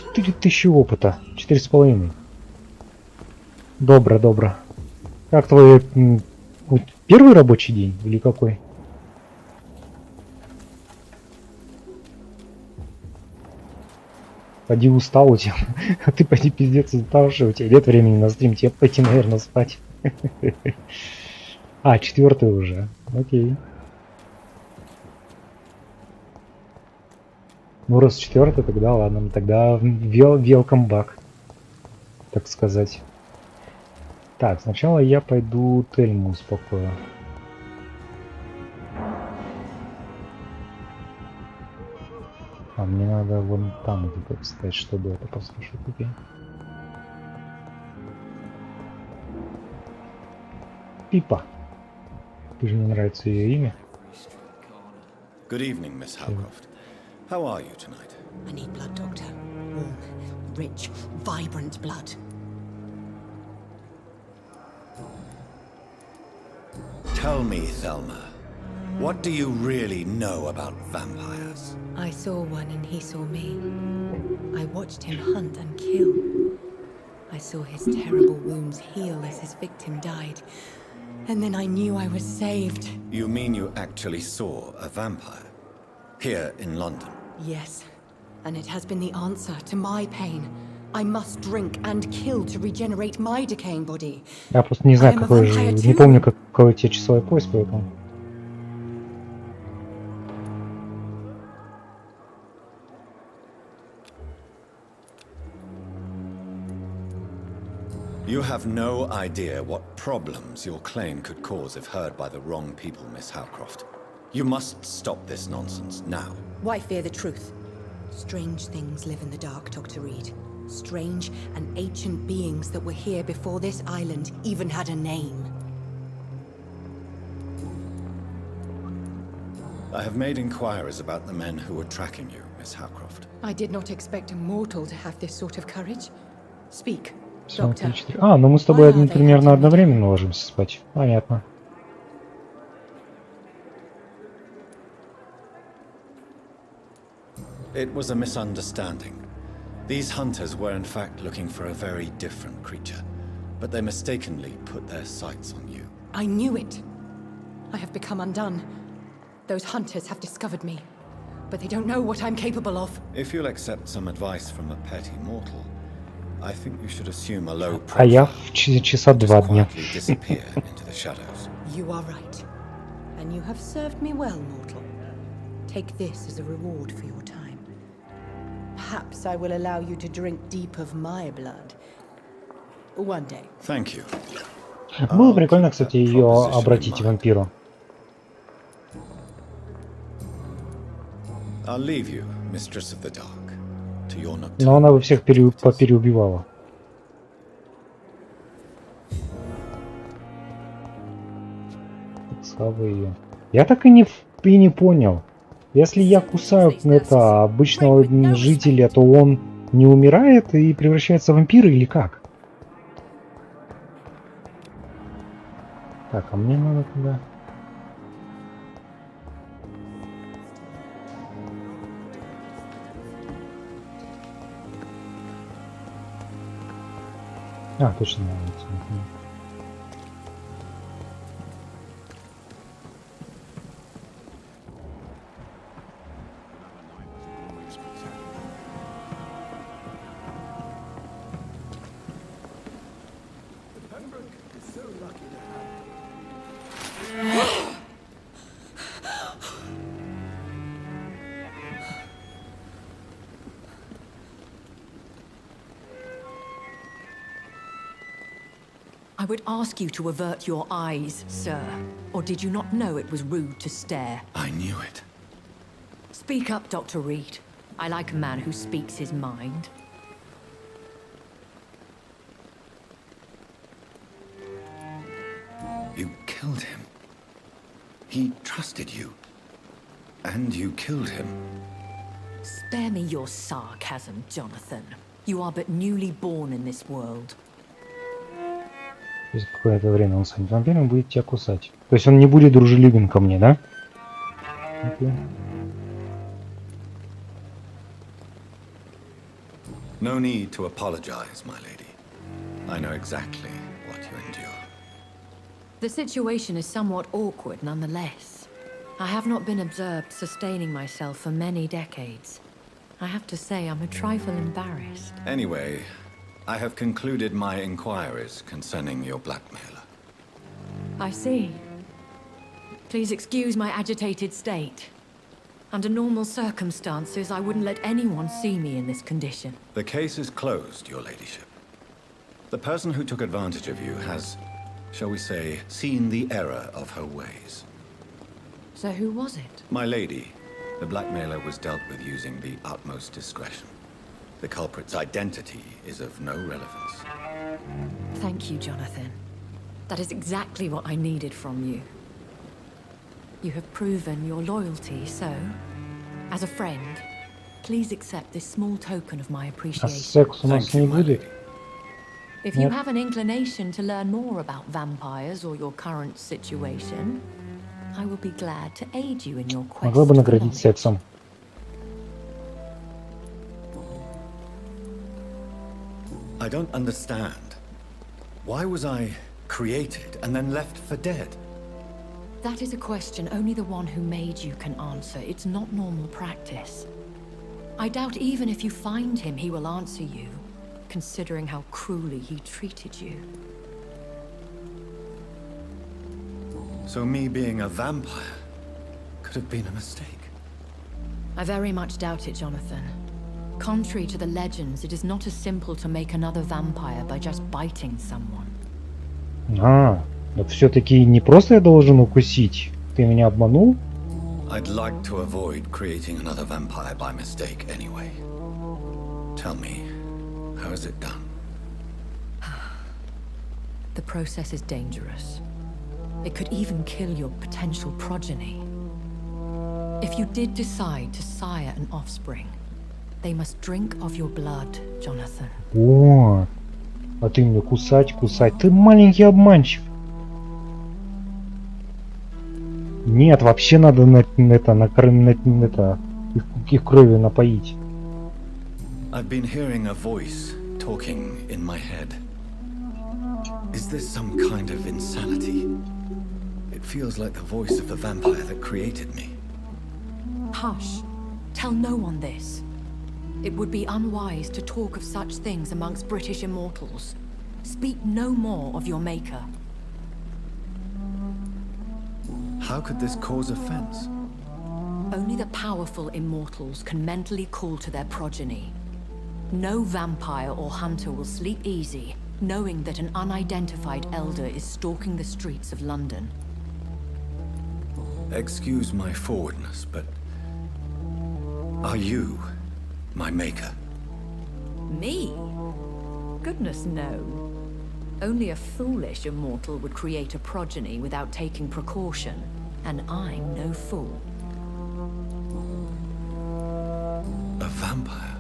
4000 опыта. 4,5. Добро, добро. Как твой первый рабочий день или какой? Поди устал у тебя. А ты поди пиздец уставший. У тебя нет времени на стрим. Тебе пойти, наверное, спать. А, 4 уже. Окей. Ну, раз 4, тогда ладно. Тогда welcome back, так сказать. Так, сначала я пойду Тельму успокою. А мне надо вон там где-то встать, чтобы это послушать. Окей. Пипа. Ты же, мне нравится ее имя. Good evening, Miss Howcroft. How are you tonight? I need blood, Doctor. Warm, rich, vibrant blood. Tell me, Thelma, what do you really know about vampires? I saw one and he saw me. I watched him hunt and kill. I saw his terrible wounds heal as his victim died. And then I knew I was saved. You mean you actually saw a vampire? Here in London? Yes. And it has been the answer to my pain. I must drink and kill to regenerate my decaying body. Я просто не знаю, какой же... Не помню, какой у тебя часовой пояс, поэтому... You have no idea what problems your claim could cause if heard by the wrong people, Miss Howcroft. You must stop this nonsense now. Why fear the truth? Strange things live in the dark, Dr. Reed. Strange and ancient beings that were here before this island even had a name. I have made inquiries about the men who were tracking you, Miss Howcroft. I did not expect a mortal to have this sort of courage. Speak, Все, Doctor. 4. А, ну мы с тобой примерно одновременно ложимся спать. Понятно. It was a misunderstanding. These hunters were in fact looking for a very different creature, but they mistakenly put their sights on you. I knew it. I have become undone. Those hunters have discovered me, but they don't know what I'm capable of. If you'll accept some advice from a petty mortal, I think you should assume a low А я profile в часа 2 дня. quietly disappear into the shadows. You are right. And you have served me well, mortal. Take this as a reward for your time. Perhaps I will allow you to drink deep of my blood. One day. Thank you. Было прикольно, кстати, ее обратить в вампиру. I'll leave you, Mistress of the Dark, to your nocturne. Но она бы всех попереубивала. Слава ее. Я так и не понял. Если я кусаю это обычного жителя, то он не умирает и превращается в вампира или как? Так, а мне надо туда. А, точно. I would ask you to avert your eyes, sir. Or did you not know it was rude to stare? I knew it. Speak up, Dr. Reed. I like a man who speaks his mind. You killed him. He trusted you. And you killed him. Spare me your sarcasm, Jonathan. You are but newly born in this world. Через какое-то время он станет вампиром и будет тебя кусать. То есть он не будет дружелюбен ко мне, да? Okay. No need to apologize, my lady. I know exactly what you endure. The situation is somewhat awkward nonetheless. I have not been observed sustaining myself for many decades. I have to say I'm a trifle embarrassed. Anyway, I have concluded my inquiries concerning your blackmailer. I see. Please excuse my agitated state. Under normal circumstances, I wouldn't let anyone see me in this condition. The case is closed, your ladyship. The person who took advantage of you has, shall we say, seen the error of her ways. So who was it? My lady, the blackmailer was dealt with using the utmost discretion. The culprit's identity is of no relevance. Thank you, Jonathan. That is exactly what I needed from you. You have proven your loyalty, so, as a friend, please accept this small token of my appreciation. If you have an inclination to learn more about vampires or your current situation, I will be glad to aid you in your quest. Могла бы наградить сексом. I don't understand. Why was I created and then left for dead? That is a question only the one who made you can answer. It's not normal practice. I doubt even if you find him, he will answer you, considering how cruelly he treated you. So me being a vampire could have been a mistake. I very much doubt it, Jonathan. Contrary to the legends, it is not as simple to make another vampire by just biting someone. Так все-таки не просто я должен укусить. Ты меня обманул? I'd like to avoid creating another vampire by mistake anyway. Tell me, how is it done? The process is dangerous. It could even kill your potential progeny. If you did decide to sire an offspring, they must drink of your blood, Jonathan. О, а ты мне кусать. Ты маленький обманщик. Нет, вообще надо их кровью напоить. I've been hearing a voice talking in my head. Is this some kind of insanity? It feels like the voice of the vampire that created me. Hush. Tell no one this. It would be unwise to talk of such things amongst British immortals. Speak no more of your maker. How could this cause offense? Only the powerful immortals can mentally call to their progeny. No vampire or hunter will sleep easy, knowing that an unidentified elder is stalking the streets of London. Excuse my forwardness, but are you my maker? Me? Goodness, no. Only a foolish immortal would create a progeny without taking precaution, and I'm no fool. A vampire?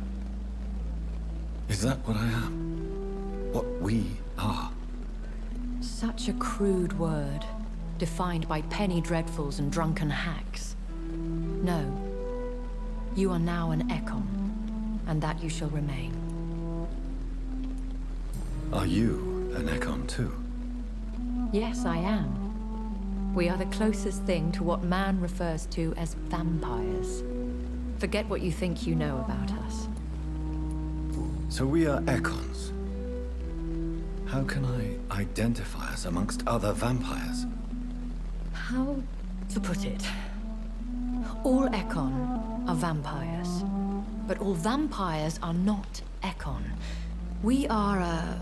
Is that what I am? What we are? Such a crude word, defined by penny dreadfuls and drunken hacks. No. You are now an Ekon, and that you shall remain. Are you an Ekon too? Yes, I am. We are the closest thing to what man refers to as vampires. Forget what you think you know about us. So we are Ekons. How can I identify us amongst other vampires? How to put it? All Ekon are vampires. But all vampires are not Ekon. We are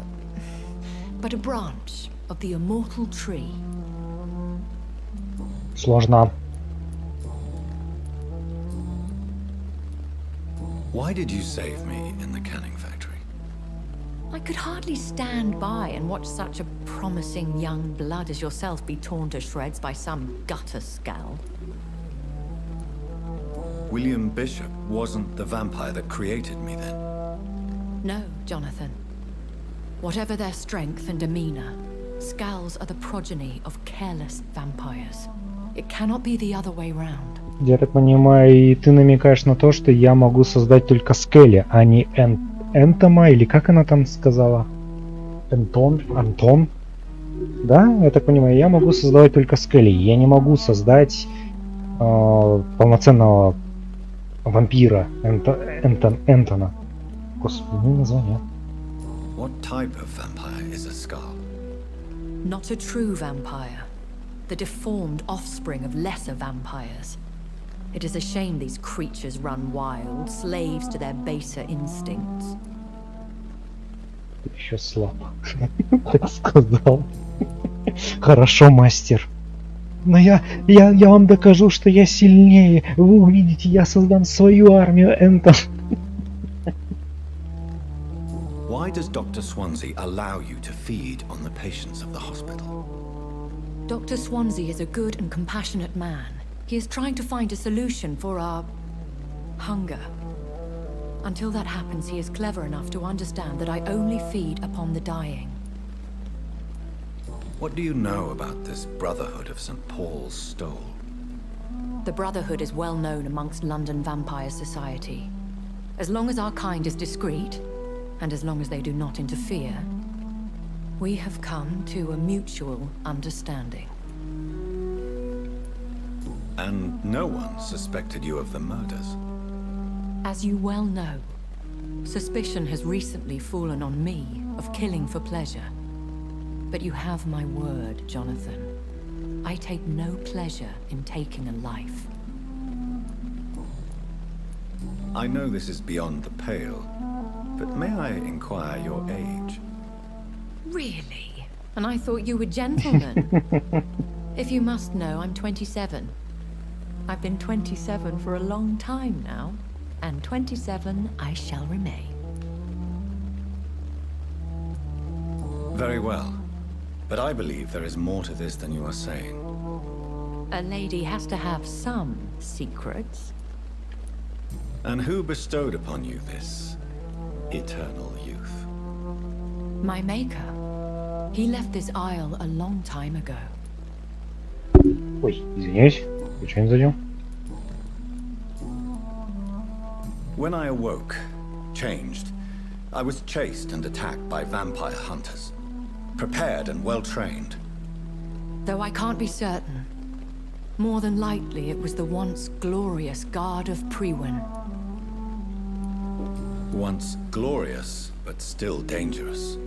but a branch of the immortal tree. Сложно. Why did you save me in the canning factory? I could hardly stand by and watch such a promising young blood as yourself be torn to shreds by some gutter scowl. William Bishop wasn't the vampire that created me then? No, Jonathan. Whatever their strength and demeanor, Scowls are the progeny of careless vampires. It cannot be the other way round. Я так понимаю, и ты намекаешь на то, что я могу создать только Скелли, а не Энтома, или как она там сказала? Антон? Да, я так понимаю, я могу создавать только скелли. Я не могу создать полноценного вампира Энтона. Господи, название. What type of vampire is a skull? Not a true vampire. The deformed offspring of lesser vampires. It is a shame these creatures run wild, slaves to their baser instincts. Ты еще слаб. Так сказал. Хорошо, мастер. Но я вам докажу, что я сильнее. Вы увидите, я создам свою армию, Энтон. Why does Dr. Swansea allow you to feed on the patients of the hospital? Dr. Swansea is a good and compassionate man. He is trying to find a solution for our hunger. Until that happens, he is clever enough to understand that I only feed upon the dying. What do you know about this Brotherhood of St. Paul's Stole? The Brotherhood is well known amongst London Vampire Society. As long as our kind is discreet, and as long as they do not interfere, we have come to a mutual understanding. And no one suspected you of the murders? As you well know, suspicion has recently fallen on me of killing for pleasure. But you have my word, Jonathan. I take no pleasure in taking a life. I know this is beyond the pale, but may I inquire your age? Really? And I thought you were gentlemen. If you must know, I'm 27. I've been 27 for a long time now, and 27 I shall remain. Very well. But I believe there is more to this than you are saying. A lady has to have some secrets. And who bestowed upon you this eternal youth? My maker. He left this isle a long time ago. Ой, извиняюсь, случайно задел. When I awoke, changed, I was chased and attacked by vampire hunters. Prepared and well-trained. Though I can't be certain. More than likely, it was the once glorious Guard of Priwen. Once glorious, but still dangerous.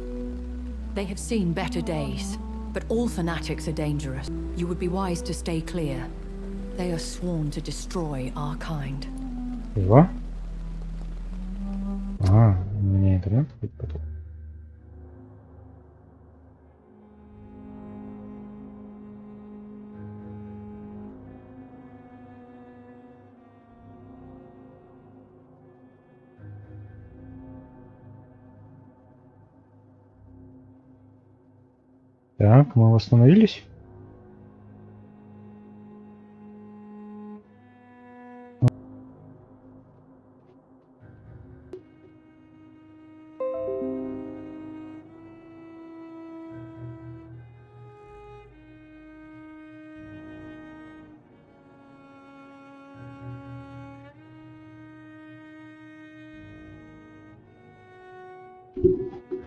They have seen better days, but all fanatics are dangerous. You would be wise to stay clear. They are sworn to destroy our kind. Его? А, у меня интернет потом. Так, мы восстановились.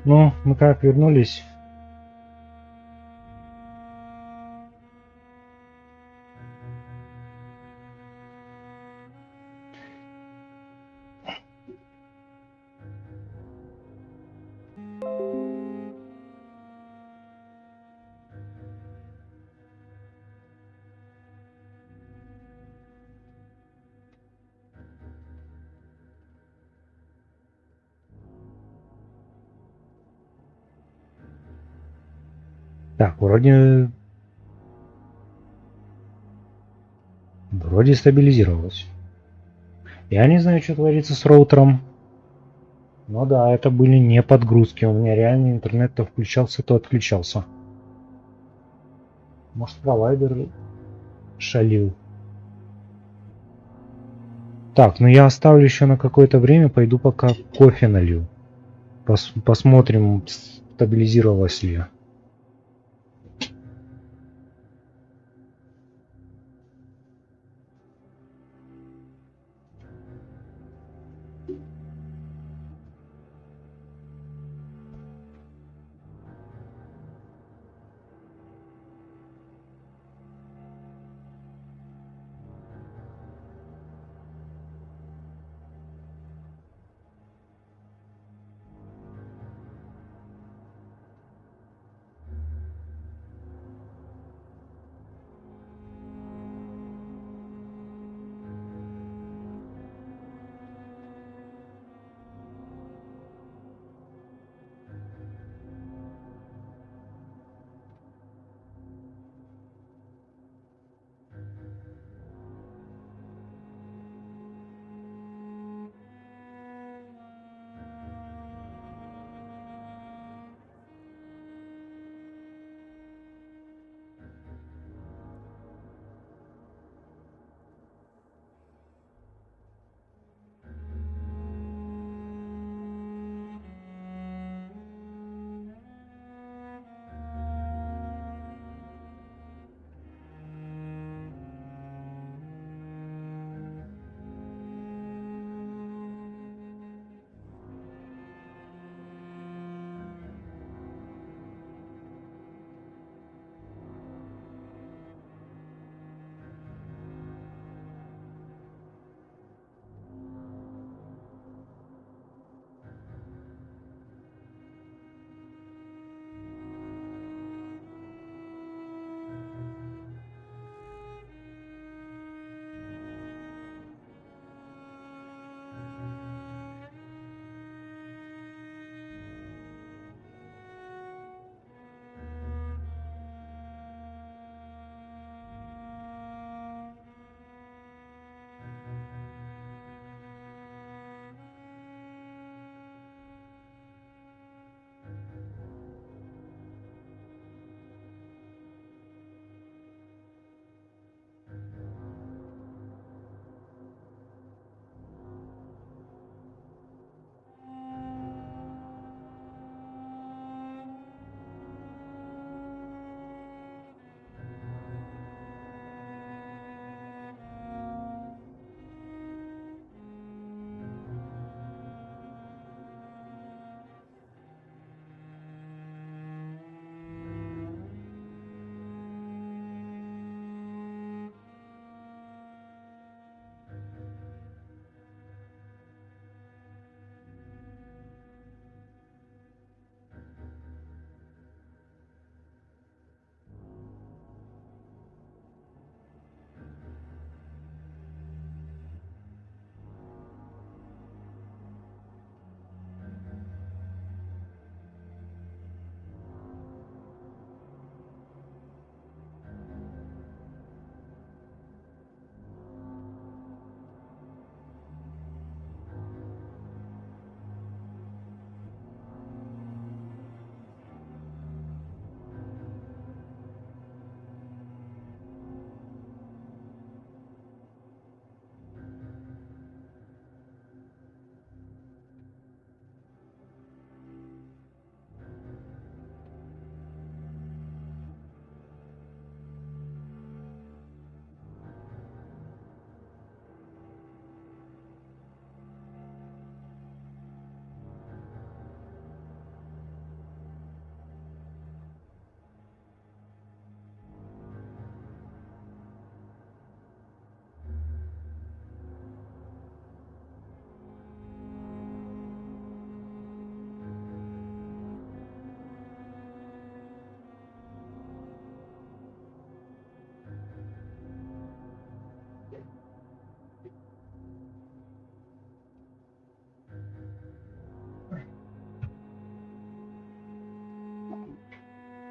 Ну, мы как вернулись. Так, вроде стабилизировалось. Я не знаю, что творится с роутером. Но да, это были не подгрузки. У меня реально интернет то включался, то отключался. Может, провайдер шалил. Так, ну я оставлю еще на какое-то время. Пойду пока кофе налью. Посмотрим, стабилизировалось ли.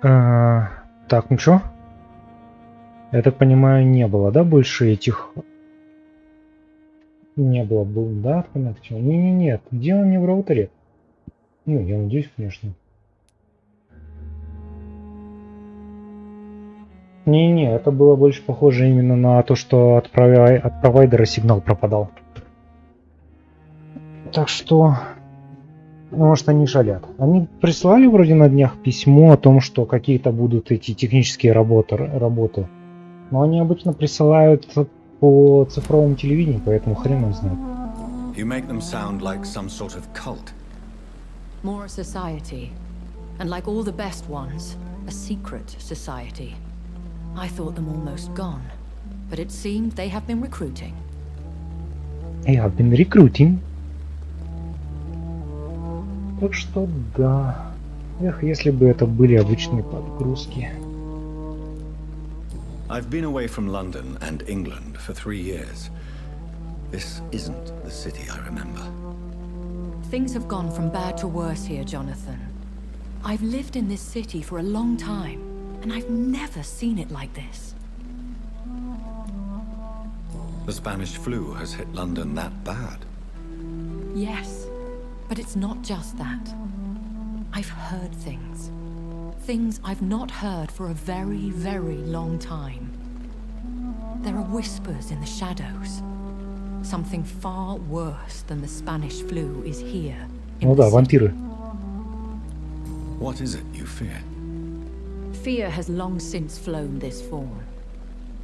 Так, ну чё? Я так понимаю, не было, да, больше этих... Не было, был, да, коннекшн? Не-не-нет, дело не в роутере. Ну, я надеюсь, конечно. Не-не, это было больше похоже именно на то, что от провайдера сигнал пропадал. Так что... Может, они шалят. Они прислали вроде на днях письмо о том, что какие-то будут эти технические работы. Но они обычно присылают по цифровому телевидению, поэтому хрен его знает. You make them sound like some sort of cult. More a society. And like all the best ones, a secret society. I thought them almost gone. But it seemed they have been recruiting. They have been recruiting. Так что да. Эх, если бы это были обычные подгрузки. I've been away from London and England for 3 years. This isn't the city I remember. Things have gone from bad to worse here, Jonathan. I've lived in this city for a long time, and I've never seen it like this. The Spanish flu has hit London that bad. Yes, but it's not just that. I've heard things. Things I've not heard for a very, very long time. There are whispers in the shadows. Something far worse than the Spanish flu is here. Ну да, вампиры. What is it you fear? Fear has long since flown this form.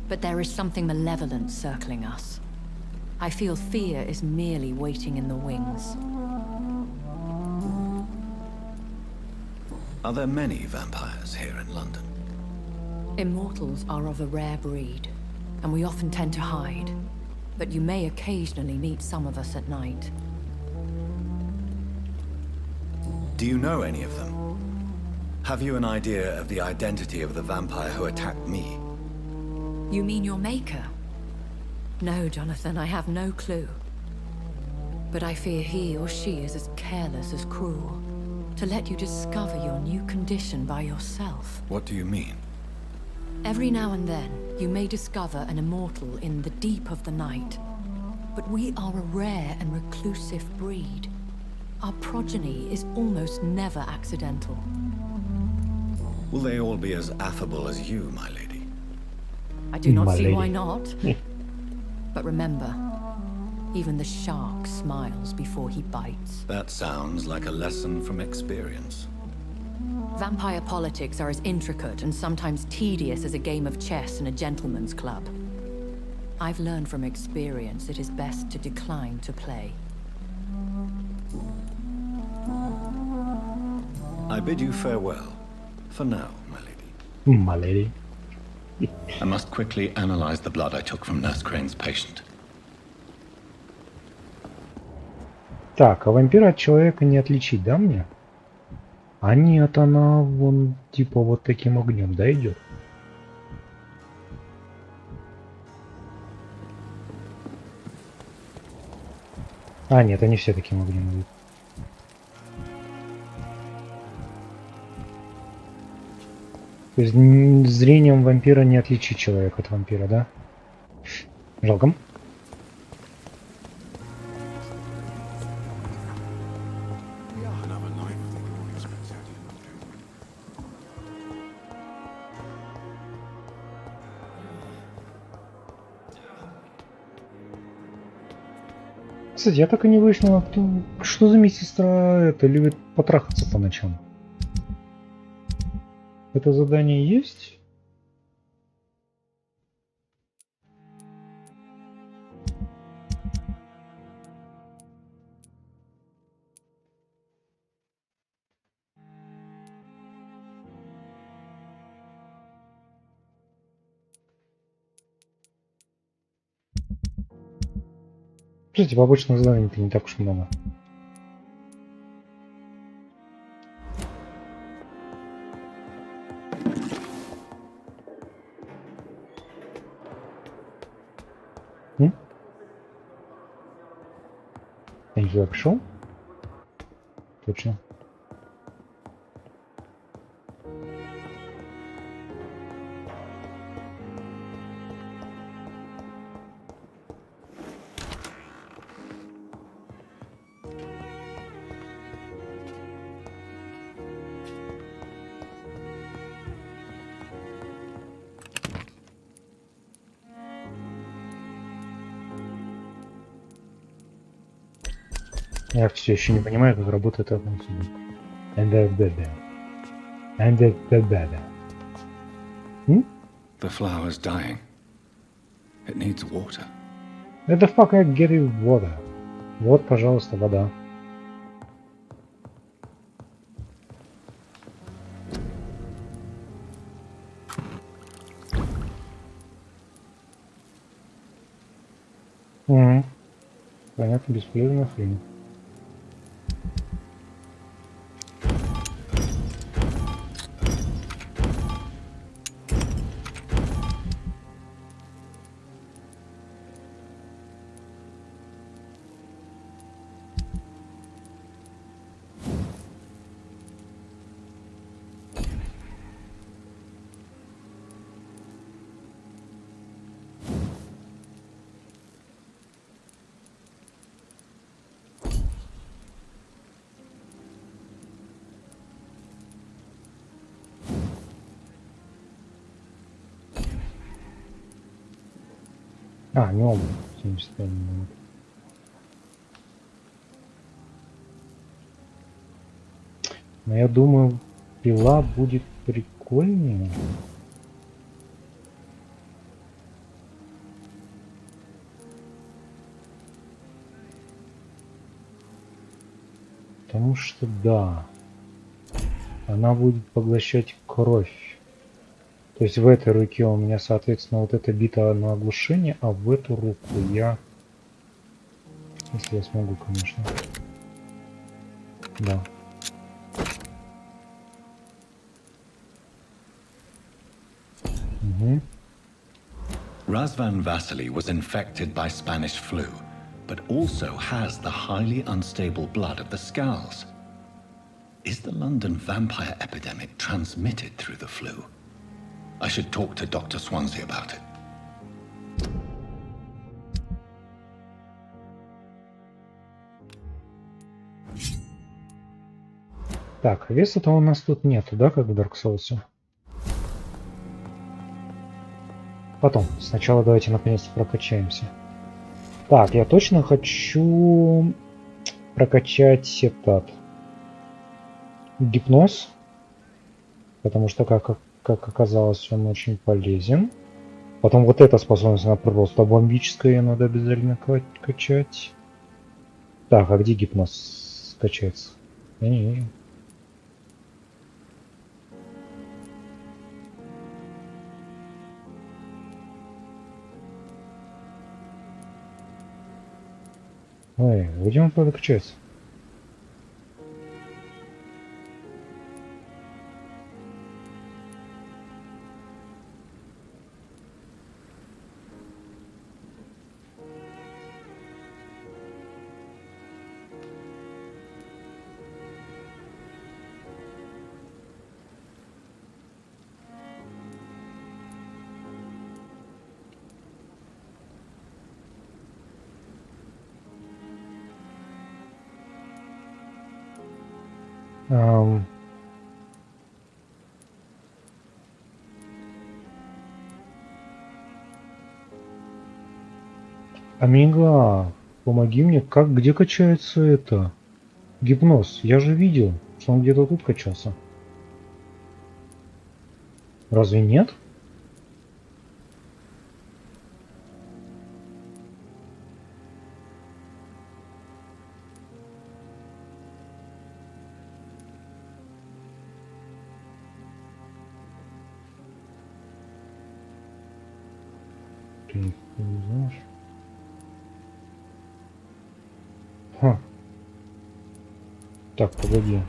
But there is something malevolent circling us. I feel fear is merely waiting in the wings. Are there many vampires here in London? Immortals are of a rare breed, and we often tend to hide. But you may occasionally meet some of us at night. Do you know any of them? Have you an idea of the identity of the vampire who attacked me? You mean your maker? No, Jonathan, I have no clue. But I fear he or she is as careless as cruel. To let you discover your new condition by yourself. What do you mean? Every now and then, you may discover an immortal in the deep of the night. But we are a rare and reclusive breed. Our progeny is almost never accidental. Will they all be as affable as you, my lady? I do not see why not. But remember, even the shark smiles before he bites. That sounds like a lesson from experience. Vampire politics are as intricate and sometimes tedious as a game of chess in a gentleman's club. I've learned from experience it is best to decline to play. I bid you farewell. For now, my lady. My lady. I must quickly analyze the blood I took from Nurse Crane's patient. Так, а вампира от человека не отличить, да, мне? А нет, она вон типа вот таким огнем, да, идет? А, нет, они все таким огнем идут. То есть зрением вампира не отличить человека от вампира, да? Жалко. Кстати, я так и не выяснил, что за медсестра это любит потрахаться по ночам. Это задание есть? Кстати, побочных заданий-то не так уж много. Я не туда пришел? Я все еще не понимаю, как работает это. The flower's dying. It needs water. Where the fuck I get you water? Вот, пожалуйста, вода. Понятно, бесполезная хрень. А, не оба. 75 минут. Но я думаю, пила будет прикольнее. Потому что да, она будет поглощать кровь. То есть в этой руке у меня, соответственно, вот эта бита на оглушение, а в эту руку я... Если я смогу, конечно. Да. Угу. Razvan Vasily was infected by Spanish flu, but also has the highly unstable blood of the Scowls. Is the London vampire epidemic transmitted through the flu? I should talk to Dr. Swansea about it. Так, веса-то у нас тут нету, да, как в Dark Souls? Потом. Сначала давайте наконец-то прокачаемся. Так, я точно хочу прокачать этот гипноз. Потому что, как оказалось, он очень полезен. Потом вот эта способность, она просто бомбическая, ее надо обязательно качать. Так, а где гипноз качается? Ой, где он правда качается? Амига, помоги мне, где качается это? Гипноз. Я же видел, что он где-то тут качался. Разве нет? Ты не знаешь? Ха. Так, погоди.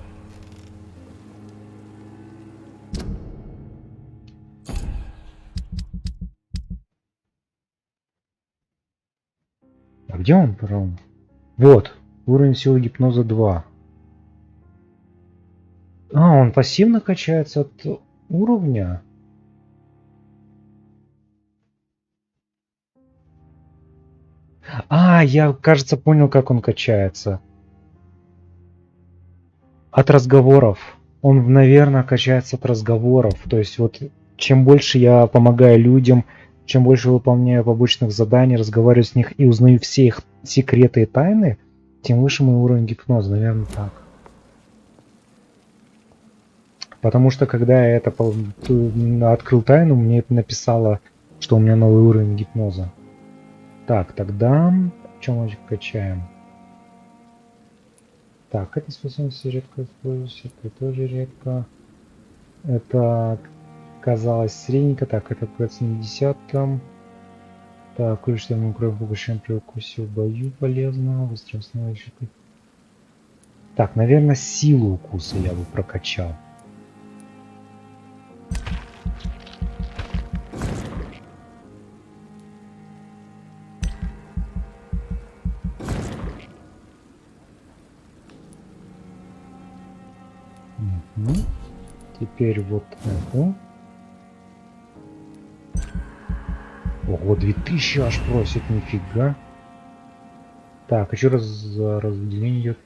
А где он, пожалуйста? Вот. Уровень силы гипноза 2. А, он пассивно качается от уровня? А, я, кажется, понял, как он качается. От разговоров. Он, наверное, качается от разговоров. То есть вот чем больше я помогаю людям, чем больше выполняю побочных заданий, разговариваю с них и узнаю все их секреты и тайны, тем выше мой уровень гипноза, наверное, так. Потому что когда я это открыл тайну, мне это написало, что у меня новый уровень гипноза. Так, тогда чем мы качаем? Так, эта способность редко используется, это тоже редко. Это казалось средненько. Так, это по 70-м. Так, количество крови повышаем при укусе в бою полезно. Быстрее становится. Так, наверное, силу укуса я бы прокачал. Угу. Теперь вот это. Ого, 2000 аж просит, нифига. Так, еще раз за разделение идет.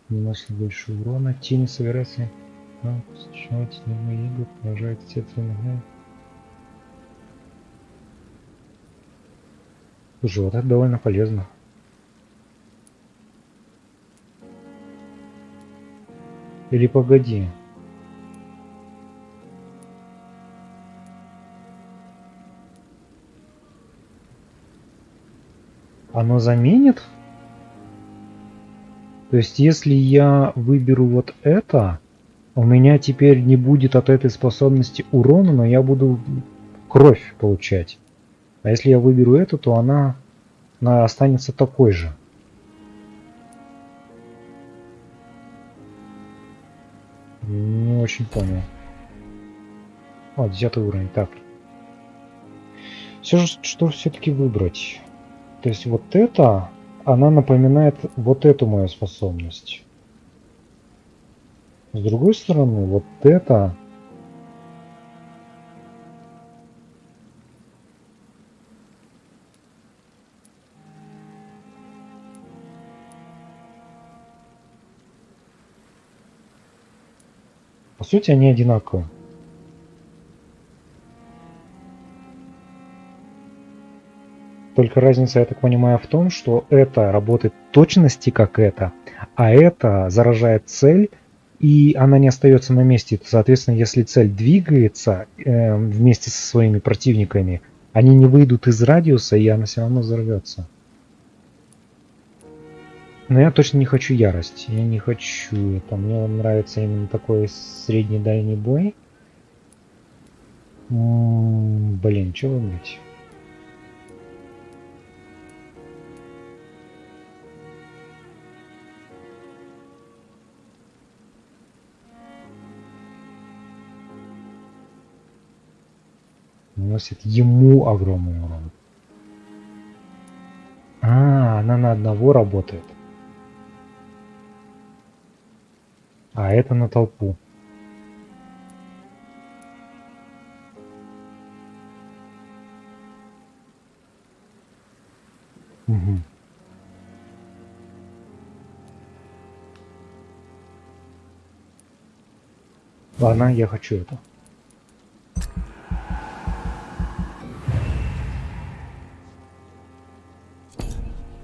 Наносит больше урона. Тени собирается. Сочинять нервные иглы, поражает все цены. Слушай, вот это довольно полезно. Или погоди. Оно заменит? То есть, если я выберу вот это, у меня теперь не будет от этой способности урона, но я буду кровь получать. А если я выберу эту, то она останется такой же. Не очень понял. О, 10 уровень. Так. Все же, что все-таки выбрать? То есть вот это, она напоминает вот эту мою способность. С другой стороны, вот это... По сути, они одинаковые. Только разница, я так понимаю, в том, что это работает в точности как это, а это заражает цель, и она не остается на месте. Соответственно, если цель двигается вместе со своими противниками, они не выйдут из радиуса, и она все равно взорвется. Но я точно не хочу ярость. Я не хочу это. Мне нравится именно такой средний дальний бой. Блин, что выбрать? Наносит ему огромный урон. Она на одного работает. А это на толпу. Угу. Ладно, я хочу это.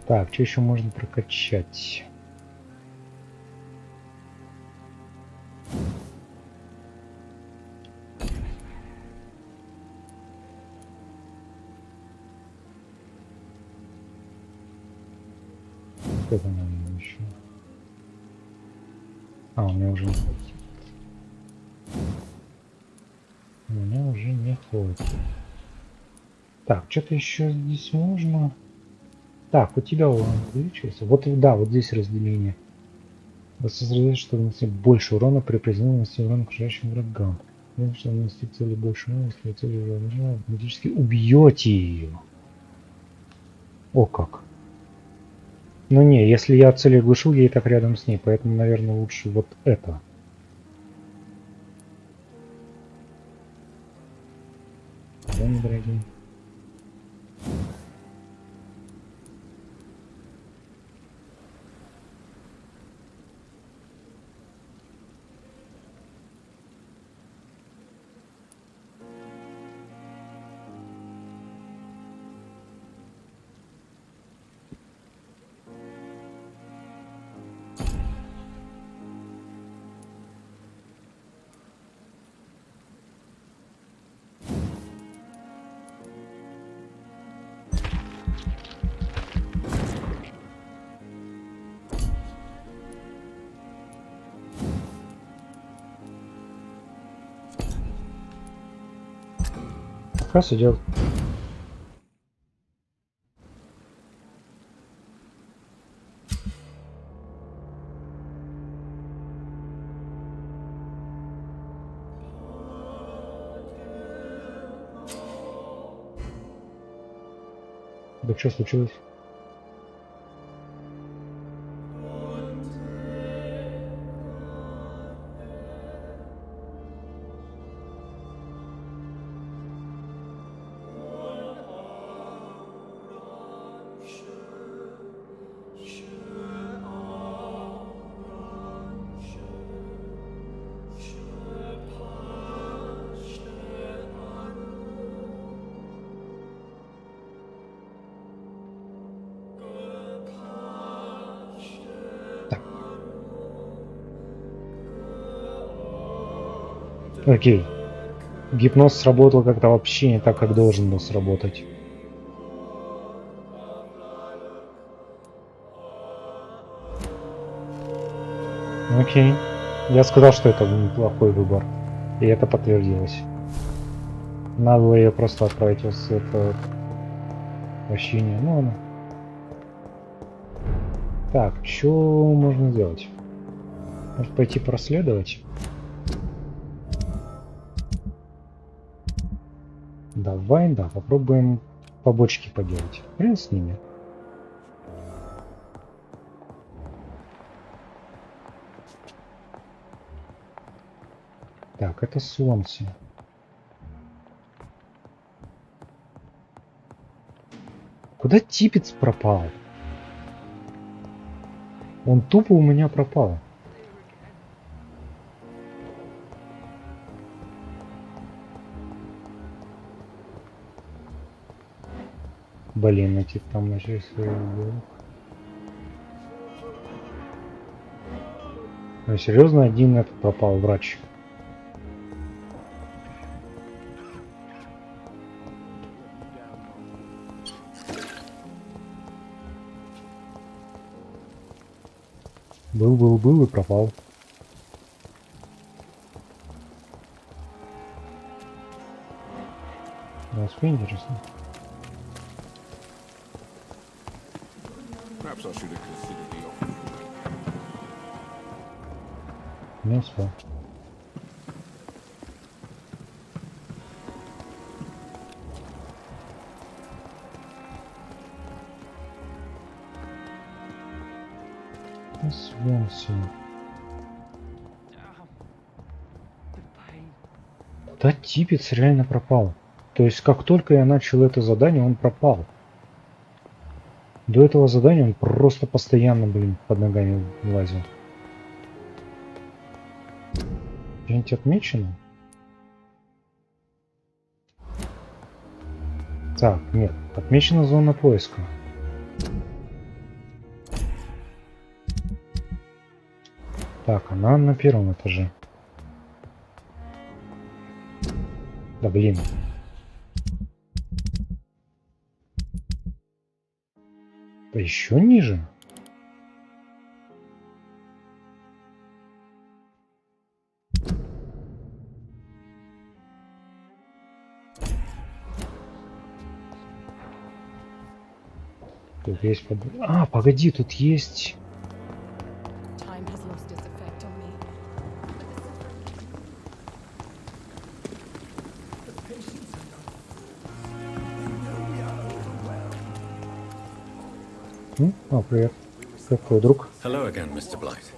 Так, что еще можно прокачать? Сколько надо еще? У меня уже не хватит. У меня уже не хватит. Так, что-то еще здесь можно. Так, у тебя урон увеличивается. Вот, да, вот здесь разделение. Сосредоточить, чтобы наносить больше урона при призывности урона окружающим врагам. Чтобы нанести цели больше урона, если цель уже умерла, автоматически убьете ее. О как. Ну не, если я цель оглушил, я и так рядом с ней, поэтому, наверное, лучше вот это. Да, дорогие. Как раз идет. Да что случилось? Окей. Гипноз сработал как-то вообще не так, как должен был сработать. Окей. Я сказал, что это неплохой выбор. И это подтвердилось. Надо было ее просто отправить в это вращение. Ну ладно. Так, что можно сделать? Может пойти проследовать? Давай, да, попробуем побочки поделать. Хрен с ними. Так, это солнце. Куда типец пропал? Он тупо у меня пропал. Блин, эти там начали свой диалог. Ну, серьезно, один этот пропал, врач. Был и пропал. Господи, интересно. Perhaps I should have considered the offer. Не успел. Солнце. Да, типец реально пропал. То есть, как только я начал это задание, он пропал. До этого задания он просто постоянно, блин, под ногами лазил. Где-нибудь отмечено? Так, нет. Отмечена зона поиска. Так, она на первом этаже. Да блин. Да еще ниже. Тут есть А, погоди, тут есть. О, привет. Какой друг? Hello again, Mr. Blight.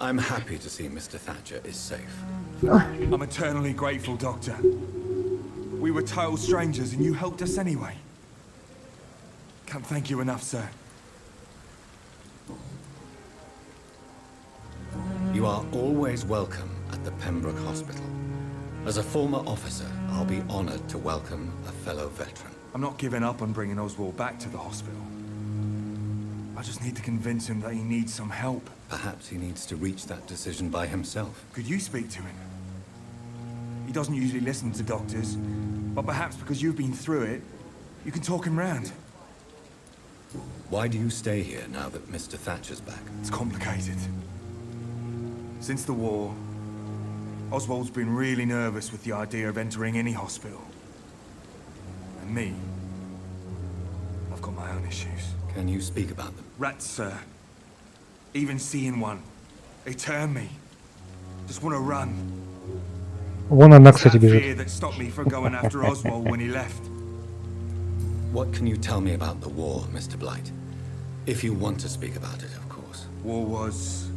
I'm happy to see Mr. Thatcher is safe. I'm eternally grateful, Doctor. We were total strangers and you helped us anyway. Can't thank you enough, sir. You are always welcome at the Pembroke Hospital. As a former officer, I'll be honored to welcome a fellow veteran. I'm not giving up on bringing Oswald back to the hospital. I just need to convince him that he needs some help. Perhaps he needs to reach that decision by himself. Could you speak to him? He doesn't usually listen to doctors, but perhaps because you've been through it, you can talk him round. Why do you stay here now that Mr. Thatcher's back? It's complicated. Since the war, Oswald's been really nervous with the idea of entering any hospital. And me, I've got my own issues. Can you speak about them? Rats, sir. Even seeing one, they turn me. Just want to run. Вон она, It's кстати, that бежит. fear that stopped me from going after Oswald when he left. What can you tell me about the war, Mr. Blight? If you want to speak about it, of course. War was...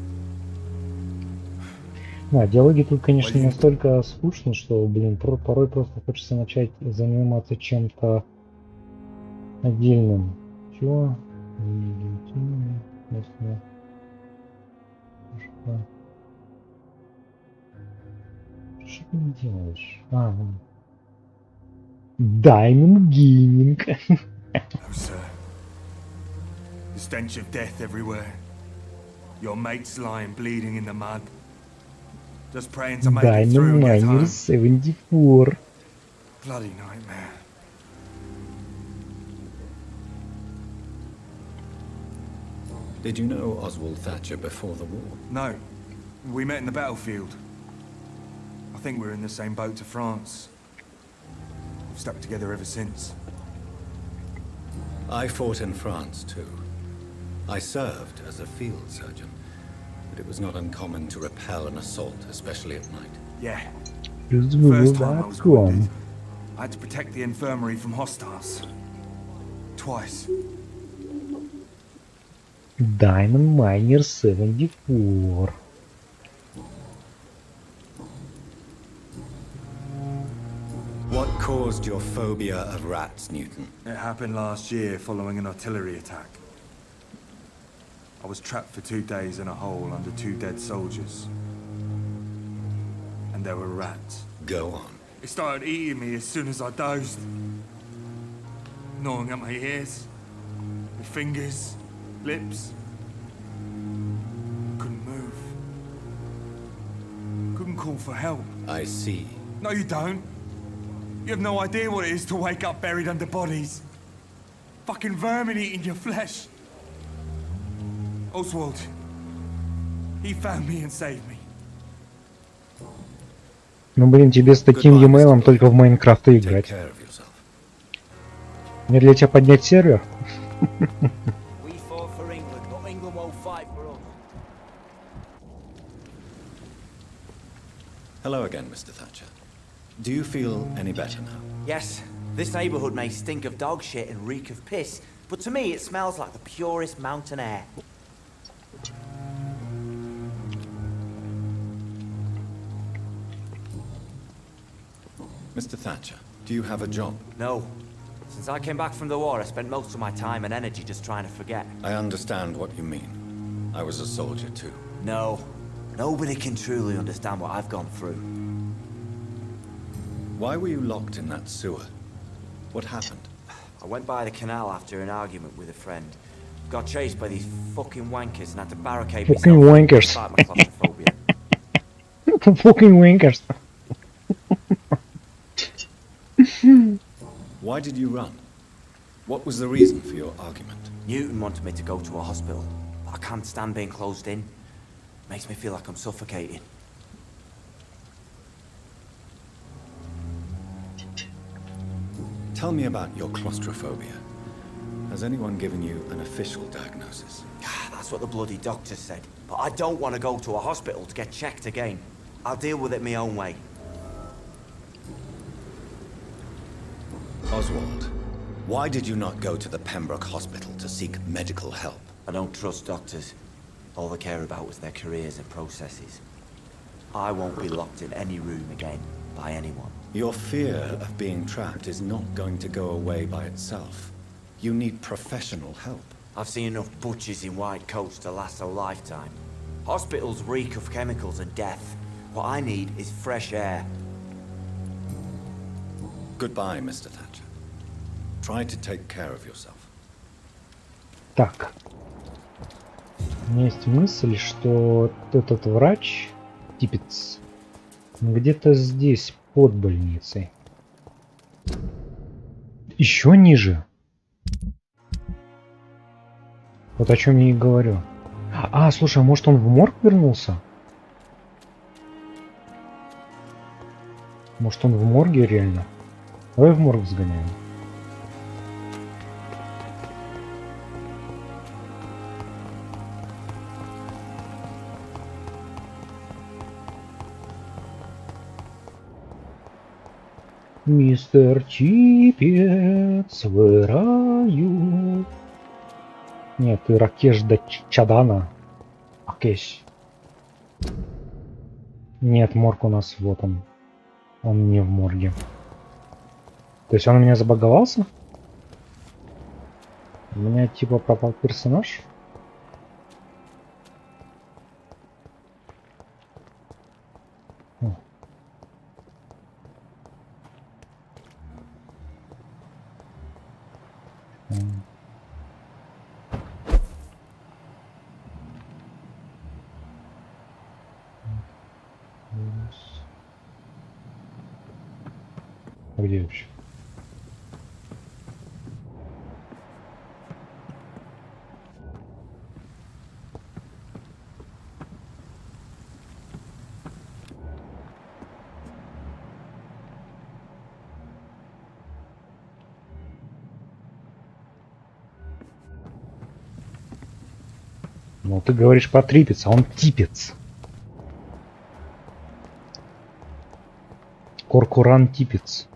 Да, диалоги тут, конечно, настолько скучны, что, блин, порой просто хочется начать заниматься чем-то отдельным. Чего? Что ты делаешь? А, Diamond Gaming. No, sir. The stench of death everywhere. Your mates lying bleeding in the mud. Just praying to make it through and get Diamond home. 74. Bloody nightmare. Did you know Oswald Thatcher before the war? No. We met in the battlefield. I think we're in the same boat to France. We've stuck together ever since. I fought in France too. I served as a field surgeon, but it was not uncommon to repel an assault, especially at night. Yeah. First time I was wounded, I had to protect the infirmary from hostiles. Twice. Diamond Miner 74. What caused your phobia of rats, Newton? It happened last year following an artillery attack. I was trapped for 2 days in a hole under 2 dead soldiers. And there were rats. Go on. It started eating me as soon as I dozed. Gnawing at my ears, my fingers, lips. Couldn't move. Couldn't call for help. I see. No, you don't. You have no idea what it is to wake up buried under bodies. Fucking vermin eating your flesh. Oswald. He found me and saved me. Ну блин, тебе с таким e-mail'ом только в Майнкрафт играть. Не для тебя поднять сервер? We fought for England, but England won't fight for us. Hello again, Mr. Thatcher. Do you feel any better now? Yes, this neighborhood may stink of dog shit and reek of piss, but to me it smells like the purest mountain air. Mr. Thatcher, do you have a job? No. Since I came back from the war, I spent most of my time and energy just trying to forget. I understand what you mean. I was a soldier too. No. Nobody can truly understand what I've gone through. Why were you locked in that sewer? What happened? I went by the canal after an argument with a friend. Got chased by these fucking wankers and had to barricade Fucking myself wankers. despite my claustrophobia. Fucking wankers. Why did you run? What was the reason for your argument? Newton wanted me to go to a hospital, but I can't stand being closed in. Makes me feel like I'm suffocating. Tell me about your claustrophobia. Has anyone given you an official diagnosis? That's what the bloody doctor said. But I don't want to go to a hospital to get checked again. I'll deal with it my own way. Oswald, why did you not go to the Pembroke hospital to seek medical help? I don't trust doctors. All they care about was their careers and processes. I won't be locked in any room again by anyone. Your fear of being trapped is not going to go away by itself. You need professional help. I've seen enough butchers in white coats to last a lifetime. Hospitals reek of chemicals and death. What I need is fresh air. Goodbye, Mr. Thatcher. Try to take care of yourself. Так. У меня есть мысль, что этот врач, типец, где-то здесь, под больницей. Еще ниже. Вот о чем я и говорю. А, слушай, а может он в морг вернулся? Может он в морге реально? Давай в морг сгоняем. Мистер Чипец в раю. Нет, ты Ракеш да Чадана. Акеш. Нет, морг у нас вот он. Он не в морге. То есть он у меня забаговался? У меня типа пропал персонаж? О. Где вообще? Ну, ты говоришь про трипец, а он типец. Коркуран типец.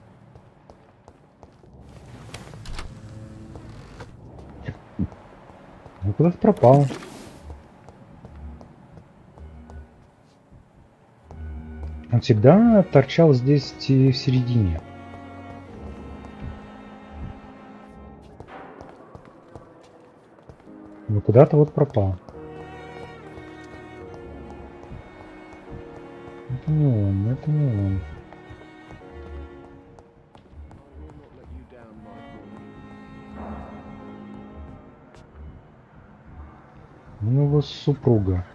Ну, куда ты пропал? Он всегда торчал здесь в середине. Ну, куда-то вот пропал. Это не он, это не он. Ну, его супруга.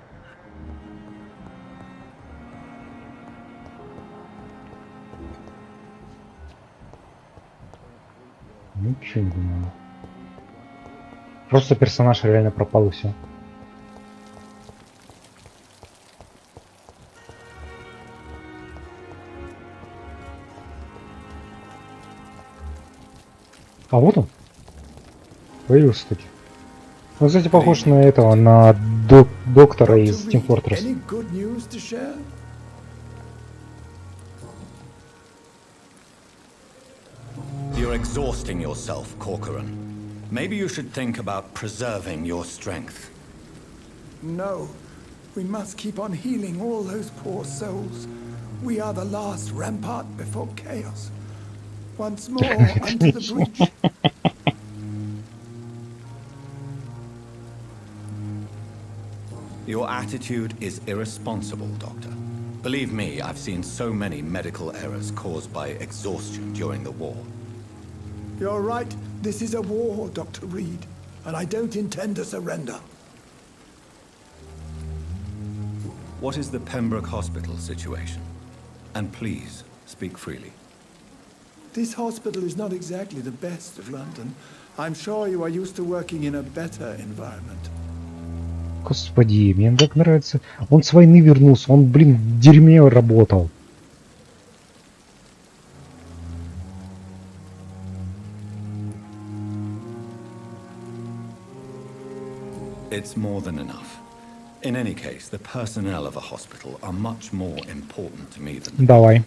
Ничего не думаю. Просто персонаж реально пропал и все. А вот он. Появился таки. Он, кстати, похож на этого, на доктора из Team Fortress. You're exhausting yourself, Corcoran. Maybe you should think about preserving your strength. No. We must keep on healing all those poor souls. We are the last rampart before chaos. Once more, unto the breach. Your attitude is irresponsible, Doctor. Believe me, I've seen so many medical errors caused by exhaustion during the war. You're right. This is a war, Dr. Reed, and I don't intend to surrender. What is the Pembroke Hospital situation? And please, speak freely. This hospital is not exactly the best of London. I'm sure you are used to working in a better environment. Господи, мне так нравится. Он с войны вернулся, он, блин, в дерьме работал. It's more than enough. In any case, the personnel of a hospital are much more important to me than... Давай.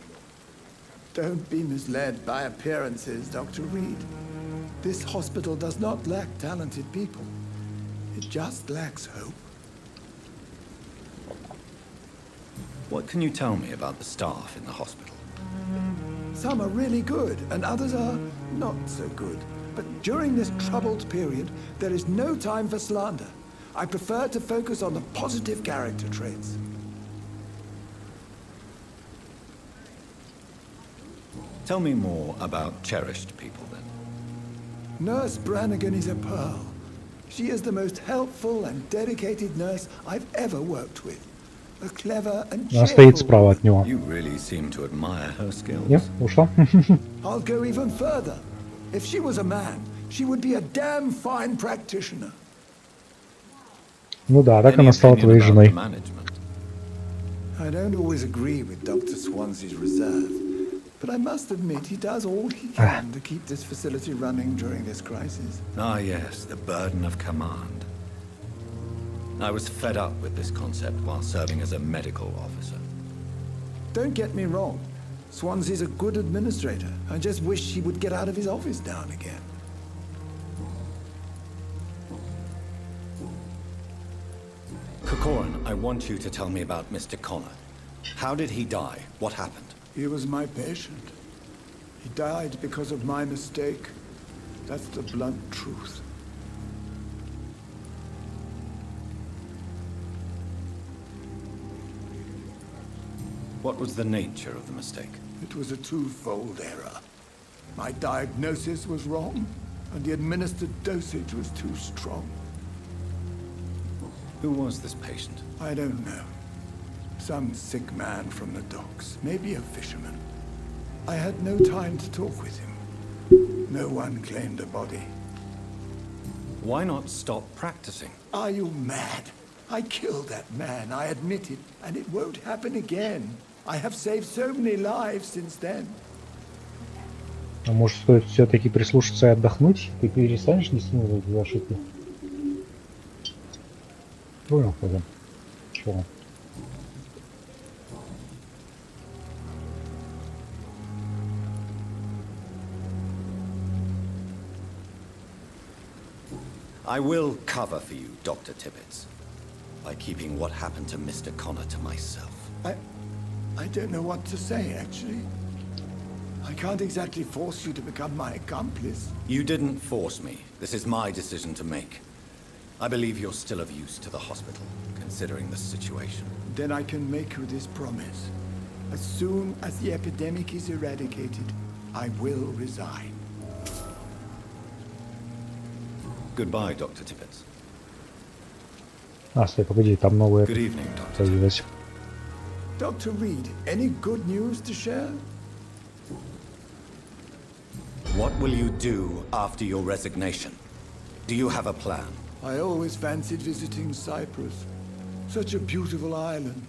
Don't be misled by appearances, Dr. Reed. This hospital does not lack talented people. It just lacks hope. What can you tell me about the staff in the hospital? Some are really good, and others are not so good. But during this troubled period, there is no time for slander. I prefer to focus on the positive character traits. Tell me more about cherished people, then. Nurse Brannigan is a pearl. She is the most helpful and dedicated nurse I've ever worked with. A clever and Она стоит справа от него. You really seem to admire her skills. Нет, ушла. I'll go even further. If she was a man, she would be a damn fine practitioner. Ну да, так она стала твоей женой. I don't always agree with Dr. Swansea's reserve, but I must admit he does all he can to keep this facility running during this crisis. Ah, yes, the burden of command. I was fed up with this concept while serving as a medical officer. Don't get me wrong. Swansea's a good administrator. I just wish he would get out of his office now and again. Corcoran, I want you to tell me about Mr. Connor. How did he die? What happened? He was my patient. He died because of my mistake. That's the blunt truth. What was the nature of the mistake? It was a twofold error. My diagnosis was wrong, and the administered dosage was too strong. Who was this patient? I don't know. Some sick man from the docks, maybe a fisherman. I had no time to talk with him. No one claimed a body. Why not stop practicing? Are you mad? I killed that man, I admit it, and it won't happen again. I have saved so many lives since then. А может, стоит все-таки прислушаться и отдохнуть? Ты перестанешь нести эти ошибки? Понял, пойдем. Чего? I will cover for you, Dr. Tibbets, by keeping what happened to Mr. Connor to myself. I don't know what to say, actually. I can't exactly force you to become my accomplice. You didn't force me. This is my decision to make. I believe you're still of use to the hospital, considering the situation. Then I can make you this promise. As soon as the epidemic is eradicated, I will resign. Goodbye, Dr. Tibbets. А, стой, погоди, там новое Good evening, Dr. появилось. Dr. Reed, any good news to share? What will you do after your resignation? Do you have a plan? I always fancied visiting Cyprus. Such a beautiful island.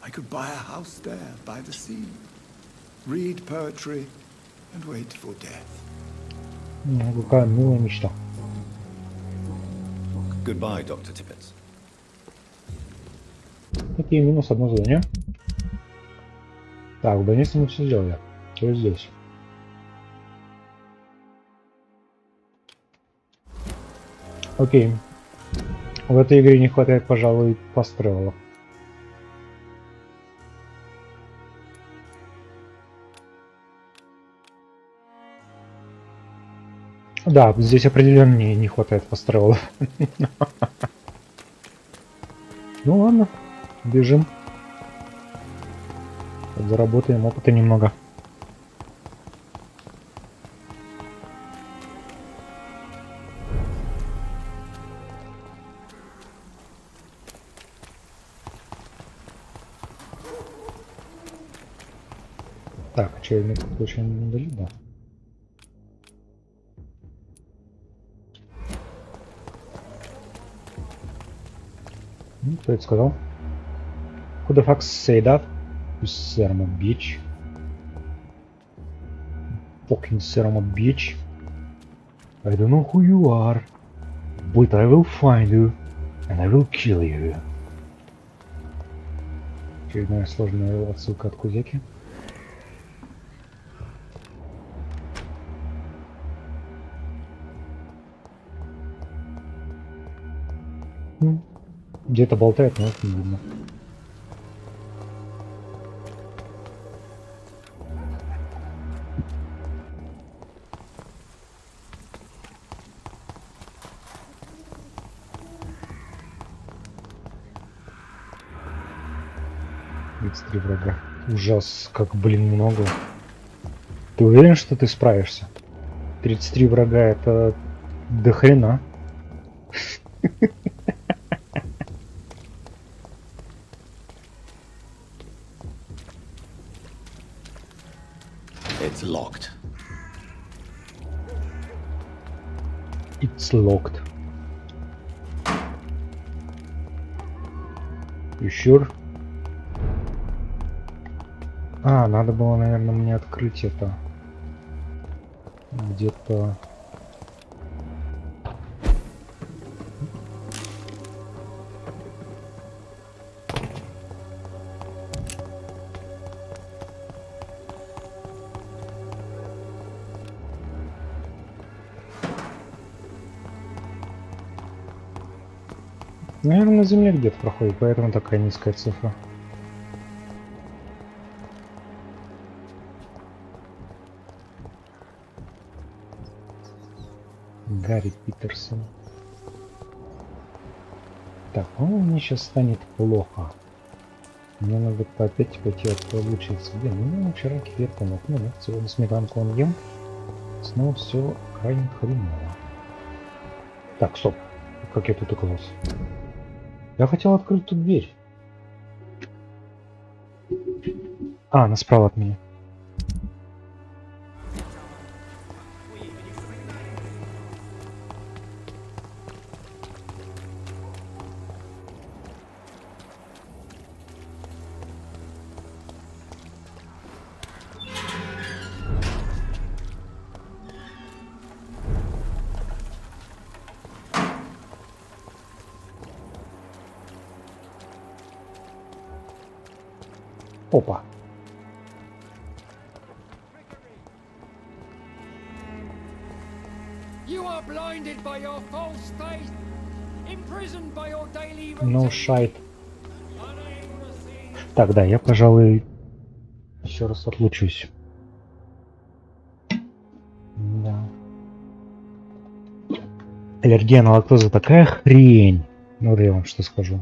I could buy a house there, by the sea. Read poetry and wait for death. Какая милая мечта. Goodbye, Dr. Tibbets. Окей, минус одно задание. Так, в больнице мы все сделали. Что здесь? Окей. В этой игре не хватает, пожалуй, фаст-тревела. Да, здесь определенно не хватает фаст-тревела. Ну ладно, бежим. Заработаем опыта немного. Так, очередной очень не дали, да. Ну, кто это сказал? Who the fuck say that? You son of a bitch. Fucking son of a bitch. I don't know who you are, but I will find you and I will kill you. Очередная сложная отсылка от Кузяки. Где-то болтает, но это не видно. Три врага. Ужас, как, блин, много. Ты уверен, что ты справишься? 33 врага — это до хрена. It's locked. It's locked. You sure? А, надо было, наверное, мне открыть это. Где-то... Наверное, на Земле где-то проходит, поэтому такая низкая цифра. Гарри Питерсон. Так, по-моему, мне сейчас станет плохо. Мне надо опять пойти облучиться. Блин, ну вчера кефир помог. Ну нет, сегодня сметанку он ем. Снова все крайне хреново. Так, стоп. Как я тут оказался? Я хотел открыть тут дверь. А, она справа от меня. Опа. No shite. Так, да, я, пожалуй, еще раз отлучусь. Да. Аллергия на лактозу такая хрень. Ну, вот я вам что скажу.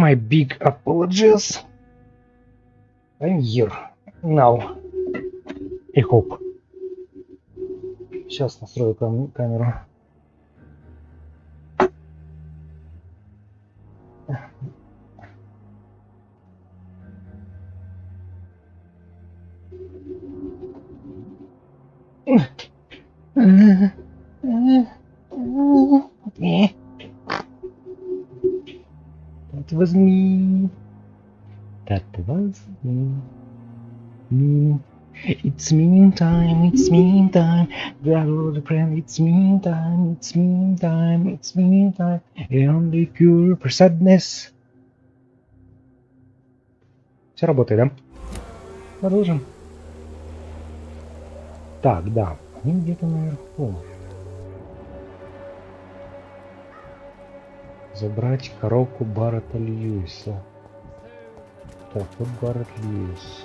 My big apologies. I'm here now. I hope. Сейчас настрою камеру. That was me. That was me. Me. It's me time. It's me time. Gather friend. It's me time. It's me time. It's me time. The only cure for sadness. Все работает, да? Продолжим. Так, да. Они где-то наверху. Забрать коробку Баррета Льюиса. Так, вот Баррет Льюис.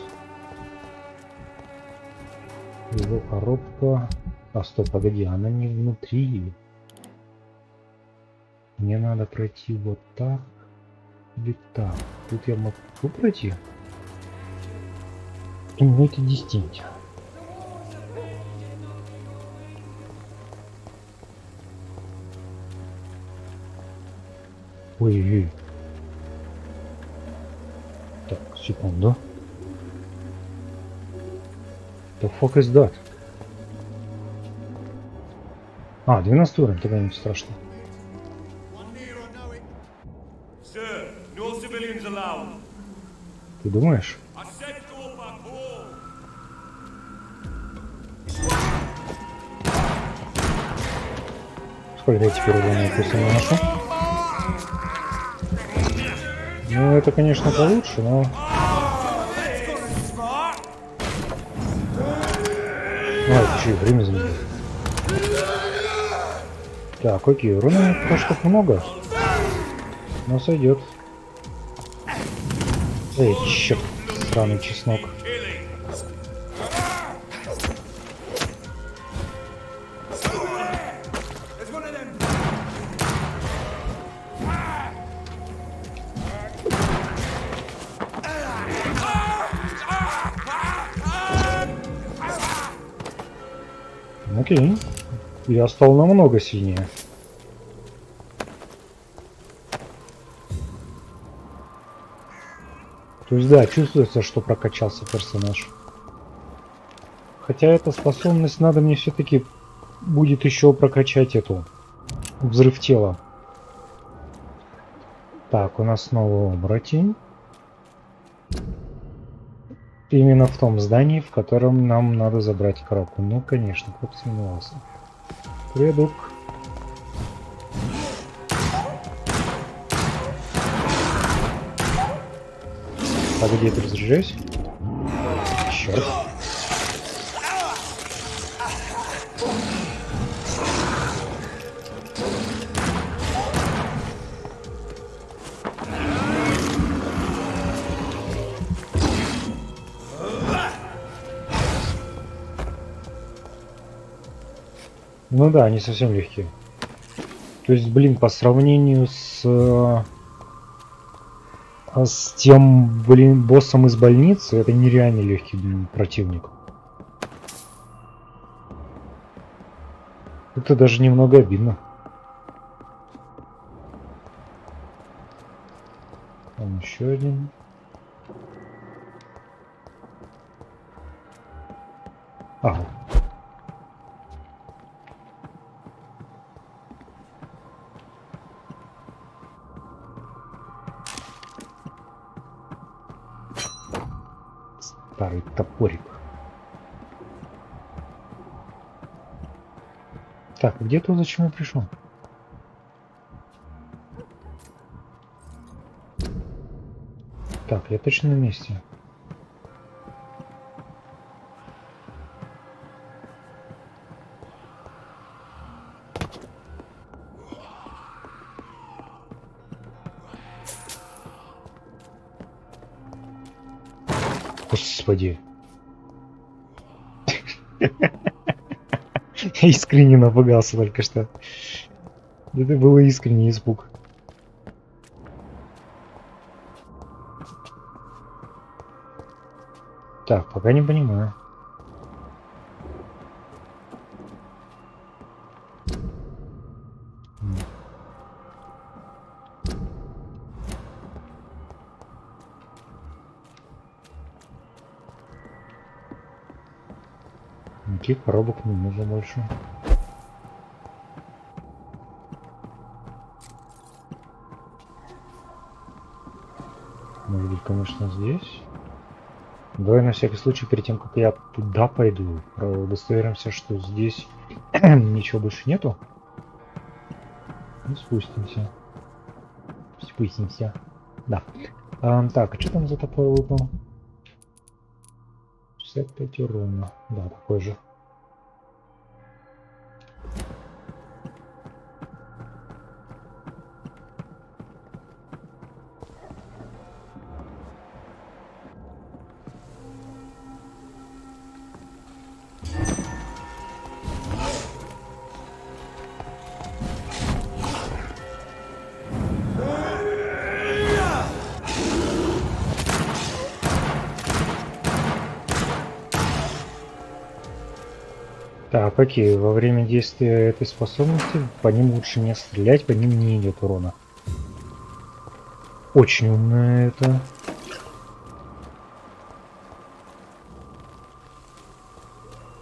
Его коробка... А, стоп, погоди, она не внутри. Мне надо пройти вот так или так. Тут я могу пройти? И мне это distinct. Ой-ой-ой. Так, секунду. The fuck is that? А, 12 уровень, тогда не страшно. Ты думаешь? Сколько я теперь уже на курсе наношу? Ну, это, конечно, получше, но... А, это еще и время занимает. Так, окей, урона не то, что много. Но сойдет. Эй, черт, сраный чеснок. Окей. Я стал намного сильнее. То есть да, чувствуется, что прокачался персонаж. Хотя эта способность надо мне все-таки будет еще прокачать эту. Взрыв тела. Так, у нас снова оборотень. Именно в том здании, в котором нам надо забрать коробку. Ну, конечно, как сомневался. Предок. Так, где ты разряжаюсь? Черт. Ну да, они совсем легкие. То есть, блин, по сравнению с тем, блин, боссом из больницы, это нереально легкий, блин, противник. Это даже немного обидно. Там еще один. Ага. Старый топорик. Так, где то, зачем я пришел? Так, я точно на месте. Господи. Я искренне напугался только что. Это был искренний испуг. Так, пока не понимаю. Никаких коробок не нужно больше. Может быть, конечно, здесь. Давай на всякий случай, перед тем, как я туда пойду, удостоверимся, что здесь ничего больше нету. И спустимся. Спустимся. Да. Так, а что там за топор выпал? 65 урона. Да, такой же. Так, окей, во время действия этой способности по ним лучше не стрелять, по ним не идет урона. Очень умно это.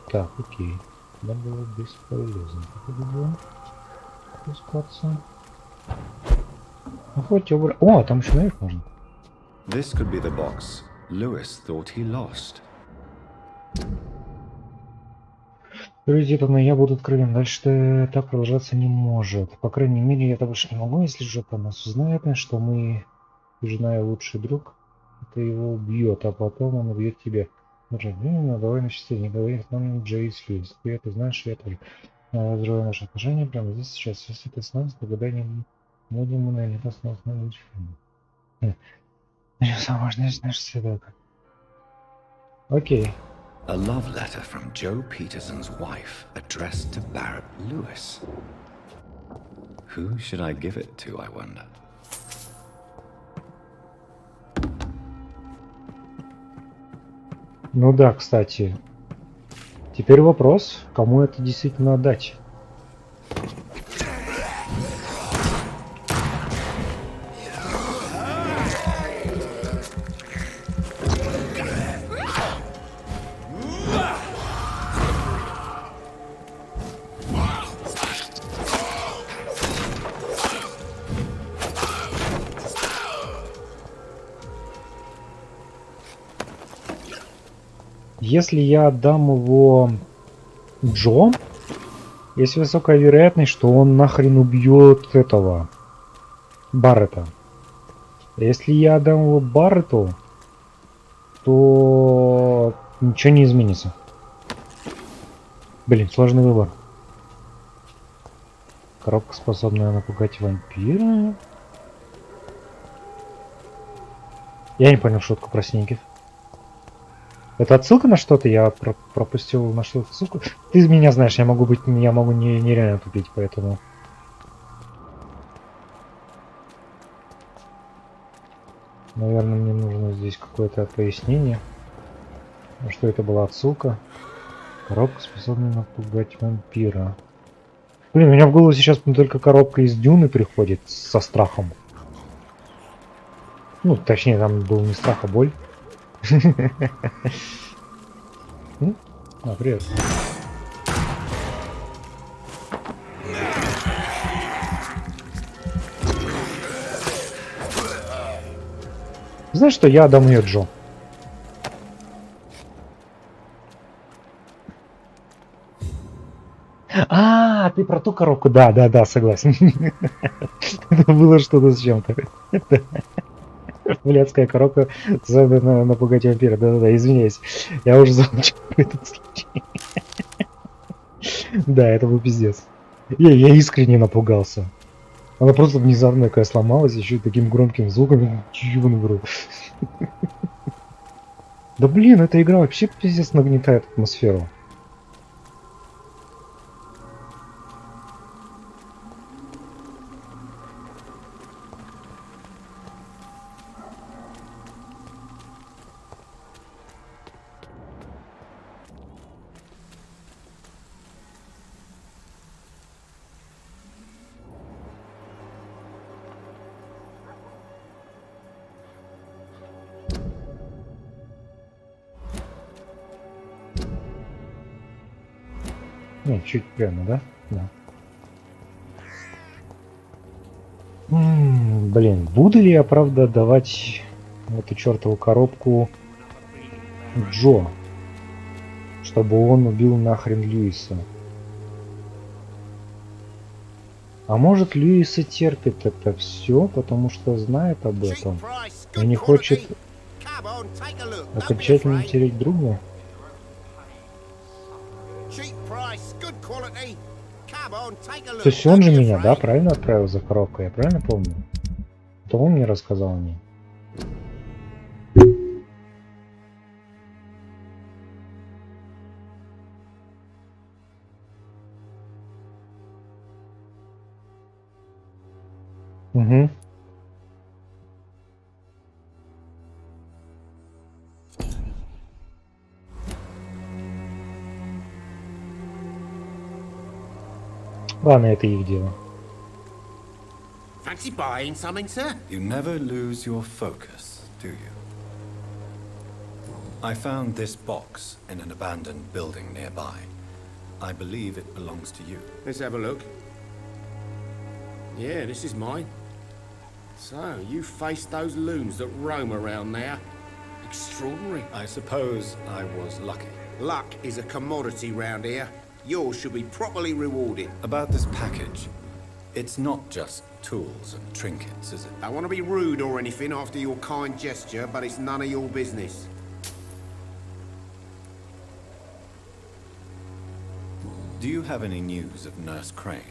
Так, окей. Да было бесполезно. Спускаться. Ну, хоть обра... О, там еще наверх можно. This could be the box Lewis thought he lost. Приоритетом, но я буду откровен. Дальше так продолжаться не может. По крайней мере, я это больше не могу, если же по нас узнает, что мы, жена и лучший друг, это его убьет, а потом он убьет тебя. Ну, давай на счастье, не говори с нами если. Ты это знаешь, я тоже. Разрываю наши отношения прямо здесь сейчас. Если ты с нами, тогда не будем мы наверняка снова быть. Самое важное, знаешь, всегда. Окей. A love letter from Joe Peterson's wife addressed to Barrett Lewis. Who should I give it to, I wonder? Ну да, кстати. Теперь вопрос, кому это действительно отдать? Если я отдам его Джо, есть высокая вероятность, что он нахрен убьет этого Баррета. Если я отдам его Баррету, то ничего не изменится. Блин, сложный выбор. Коробка, способная напугать вампира. Я не понял шутку про сников. Это отсылка на что-то? Я пропустил на что-то ссылку. Ты меня знаешь, я могу нереально тупить, поэтому... Наверное, мне нужно здесь какое-то пояснение. Что это была отсылка? Коробка, способная напугать вампира. Блин, у меня в голову сейчас только коробка из Дюны приходит со страхом. Ну, точнее, там был не страх, а боль. А, привет. Знаешь что, я отдам ее Джо. А, ты про ту коробку? Да, согласен. Это было что-то с чем-то. Блядская коробка, способная напугать вампира. Да, извиняюсь. Я уже замолчал про этот случай. Да, это был пиздец. Я искренне напугался. Она просто внезапно такая сломалась, еще и таким громким звуком. Чёбаный в рот. Да блин, эта игра вообще пиздец нагнетает атмосферу. Не, чуть прямо, да? Да. Блин, буду ли я, правда, давать эту чертову коробку Джо, чтобы он убил нахрен Льюиса? А может, Льюис и терпит это все, потому что знает об этом и не хочет окончательно терять друга? То есть он же меня, да, правильно отправил за коробкой, я правильно помню? То он мне рассказал о ней. Угу. Ладно, это их дело. Fancy buying something, sir? You never lose your focus, do you? I found this box in an abandoned building nearby. I believe it belongs to you. Let's have a look. Yeah, this is mine. So, you faced those loons that roam around there. Extraordinary. I suppose I was lucky. Luck is a commodity round here. Yours should be properly rewarded. About this package, it's not just tools and trinkets, is it? I want to be rude or anything after your kind gesture, but it's none of your business. Do you have any news of Nurse Crane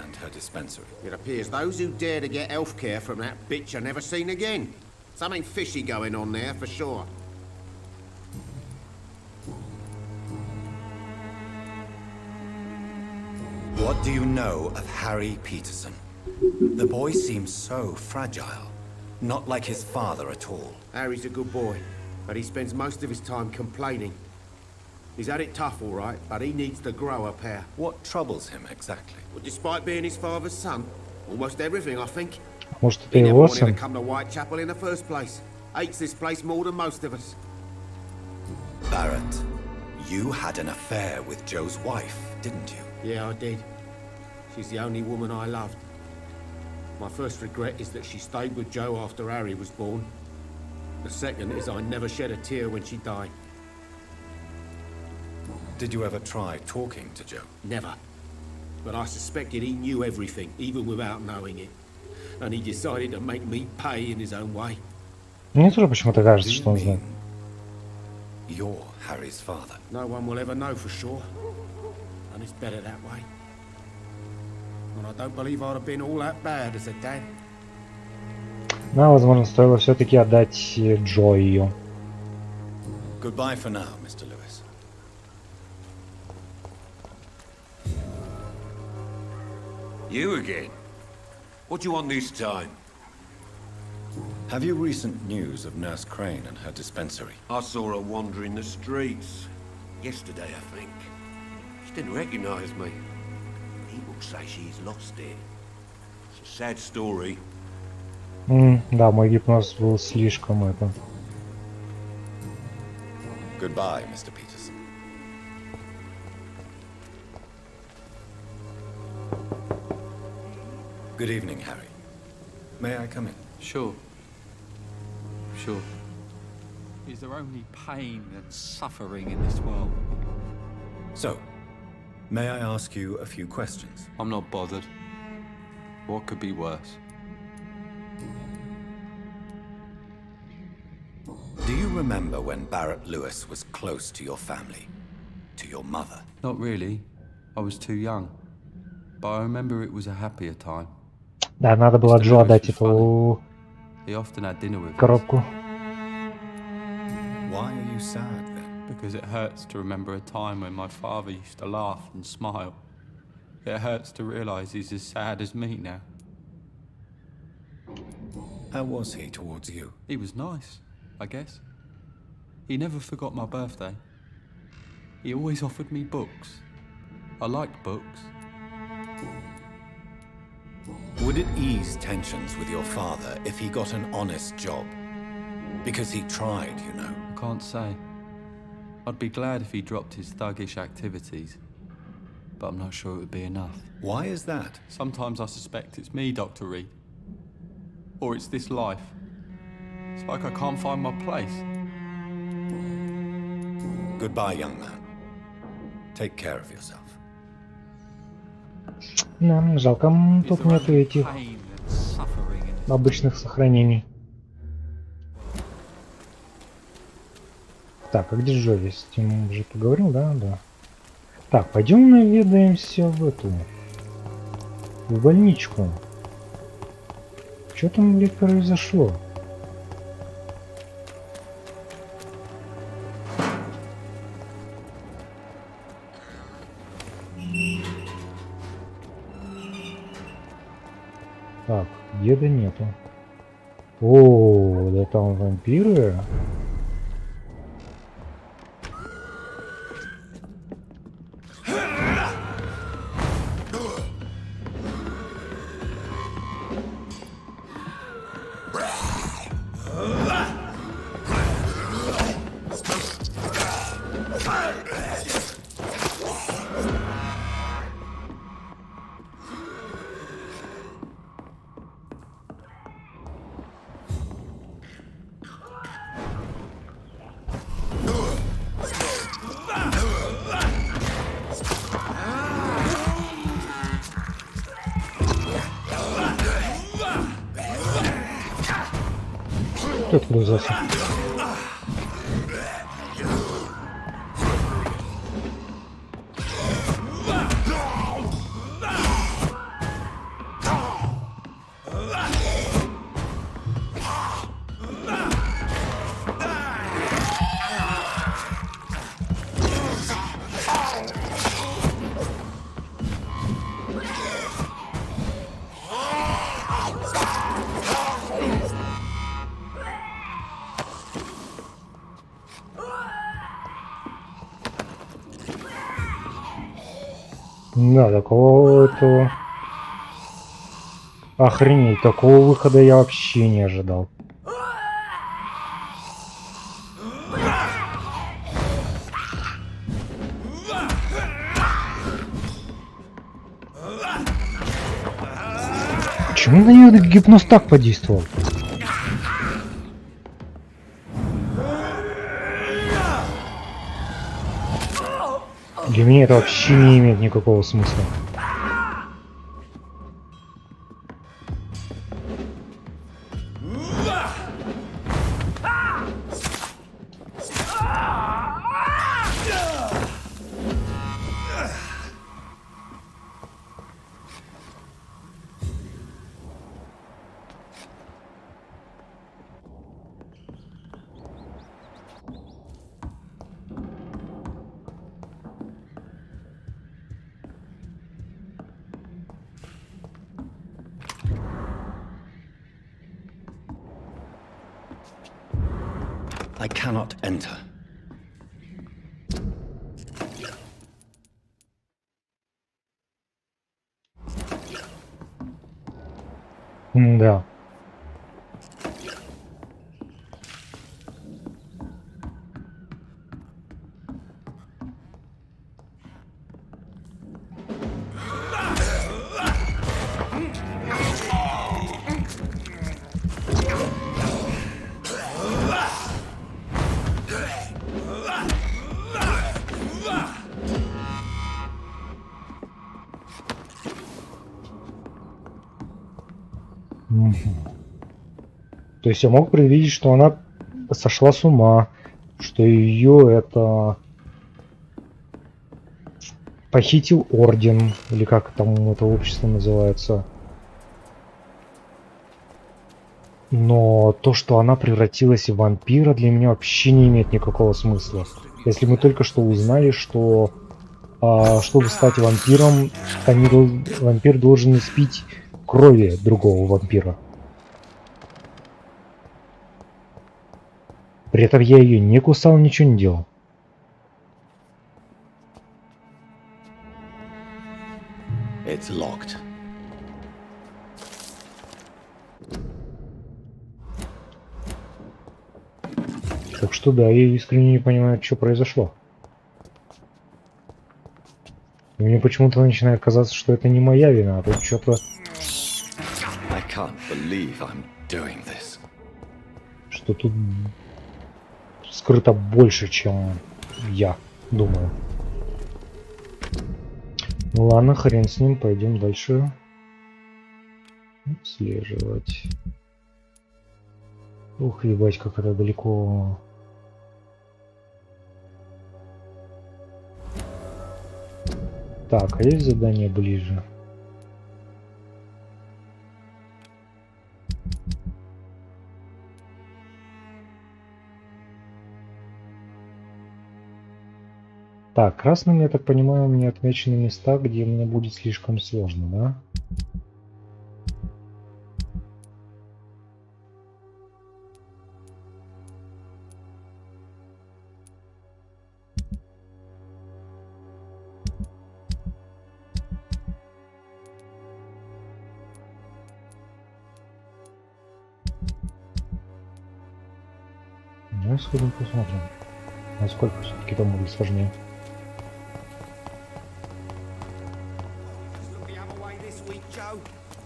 and her dispensary? It appears those who dare to get health care from that bitch are never seen again. Something fishy going on there, for sure. What do you know of Harry Peterson? The boy seems so fragile. Not like his father at all. Harry's a good boy, but he spends most of his time complaining. He's had it tough, all right, but he needs to grow a pair. What troubles him exactly? Well, despite being his father's son, almost everything, I think. Может, это He never его wanted to сын? come to Whitechapel in the first place. Hates this place more than most of us. Barrett, you had an affair with Joe's wife, didn't you? Yeah, I did. She's the only woman I loved. My first regret is that she stayed with Joe after Harry was born. The second is I never shed a tear when she died. Did you ever try talking to Joe? Never. But I suspected he knew everything, even without knowing it. And he decided to make me pay in his own way. Мне тоже почему-то кажется, что он знает. You're Harry's father. No one will ever know for sure. And it's better that way. And I don't believe I'd have been all that bad as a dad. Но, возможно, стоило все-таки отдать Джо ее. Goodbye for now, Mr. Lewis. You again? What do you want this time? Have you recent news of Nurse Crane and her dispensary? I saw her wandering the streets. Yesterday, I think. She didn't recognize me. People say she's lost it. It's a sad story. Да, мой гипноз был слишком это. Goodbye, Mr. Peterson. Good evening, Harry. May I come in? Sure. Sure. Is there only pain and suffering in this world? So, may I ask you a few questions? I'm not bothered. What could be worse? Do you remember when Barrett Lewis was close to your family? To your mother? Not really. I was too young. But I remember it was a happier time. Да, надо было Джо отдать эту He often had dinner with us. коробку. Why are you sad then? Because it hurts to remember a time when my father used to laugh and smile. It hurts to realize he's as sad as me now. How was he towards you? He was nice, I guess. He never forgot my birthday. He always offered me books. I liked books. Would it ease tensions with your father if he got an honest job? Because he tried, you know. I can't say. I'd be glad if he dropped his thuggish activities. but I'm not sure it would be enough. Why is that? Sometimes I suspect it's me, Dr. Reed. Or it's this life. It's like I can't find my place. Goodbye, young man. Take care of yourself. Да, жалко, тут нету этих обычных сохранений. Так, а где Джови? С ним уже поговорил, да? Да. Так, пойдем наведаемся в эту... в больничку. Что там, блядь, произошло? Так, деда нету. О, да там вампиры. Кто откуда взялся? Да, такого этого... Охренеть, такого выхода я вообще не ожидал. Почему на нее гипноз так подействовал? Для меня это вообще не имеет никакого смысла. I cannot enter. Да. То есть я мог предвидеть, что она сошла с ума, что ее это похитил орден, или как там это общество называется. Но то, что она превратилась в вампира, для меня вообще не имеет никакого смысла. Если мы только что узнали, что чтобы стать вампиром, вампир должен испить крови другого вампира. При этом я ее не кусал, ничего не делал. It's locked. Так что да, я искренне не понимаю, что произошло. У Мне почему-то начинает казаться, что это не моя вина, а тут что-то... Что тут скрыто больше, чем я думаю. Ну ладно, хрен с ним, пойдем дальше. Отслеживать. Ух, ебать, как это далеко. Так, а есть задание ближе? Так, красным, я так понимаю, мне отмечены места, где мне будет слишком сложно, да? Ну, сходим посмотрим, насколько все-таки там будет сложнее.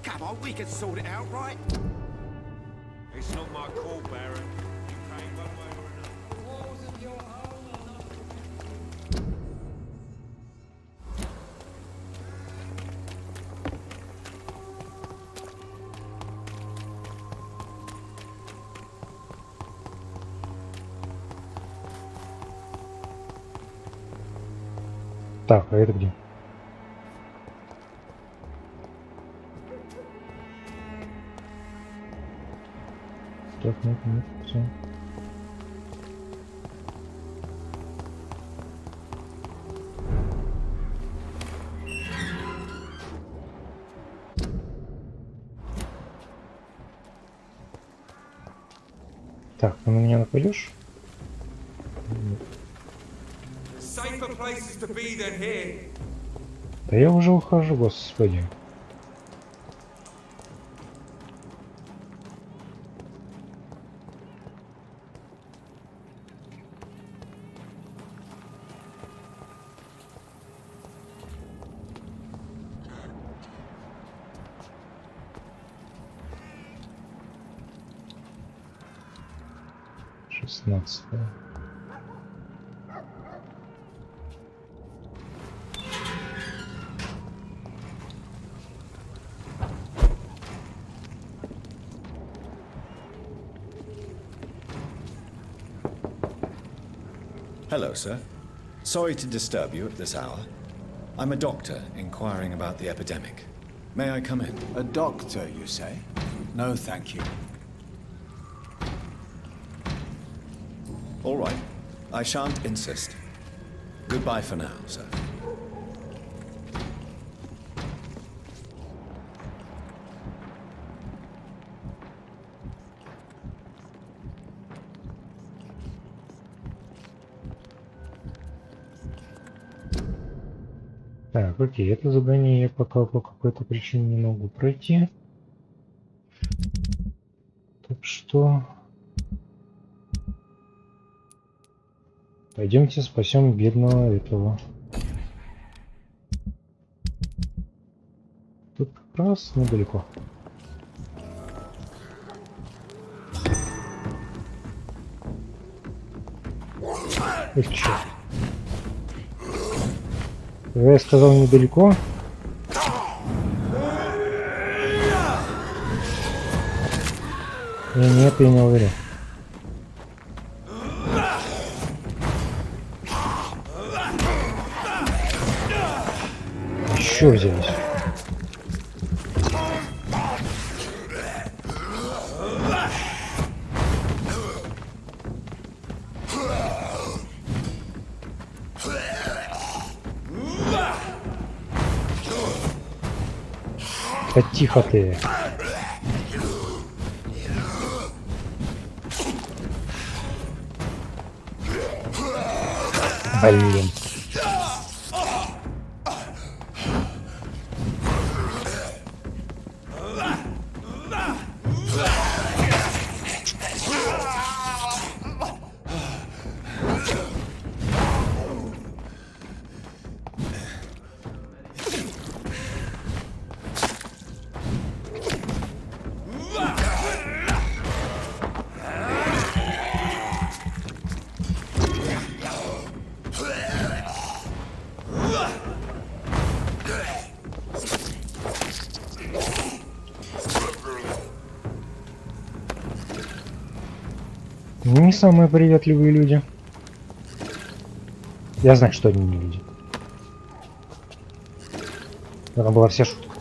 Come on, we can sort it out, right? It's not my call, Baron. You pay one way or another. The walls of your home are not... Так, а это где? Так, нет, все. Так, ты на меня нападешь? Да я уже ухожу, господи. Шестнадцатое. Hello, sir. Sorry to disturb you at this hour. I'm a doctor inquiring about the epidemic. May I come in? A doctor, you say? No, thank you. All right. I shan't insist. Goodbye for now, sir. Так, окей, это задание я пока по какой-то причине не могу пройти. Так что... Пойдемте спасем бедного этого. Тут как раз недалеко. Эх, черт. Я сказал недалеко. Нет, я не уверен. Еще взялись. Да тихо ты. Блин. Не самые приветливые люди. Я знаю, что они не люди. Это была вся шутка.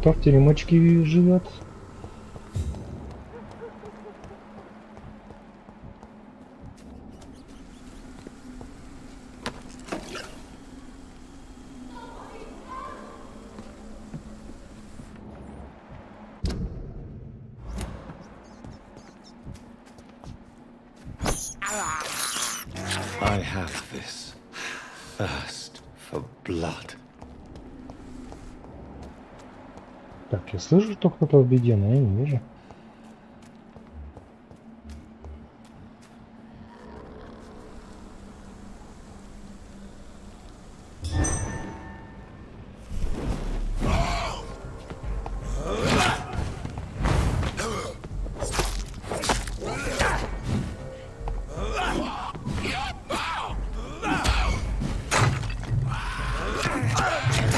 Кто в теремочке живет? I have this thirst for blood. Так, я слышу, что кто-то в беде, но я не вижу.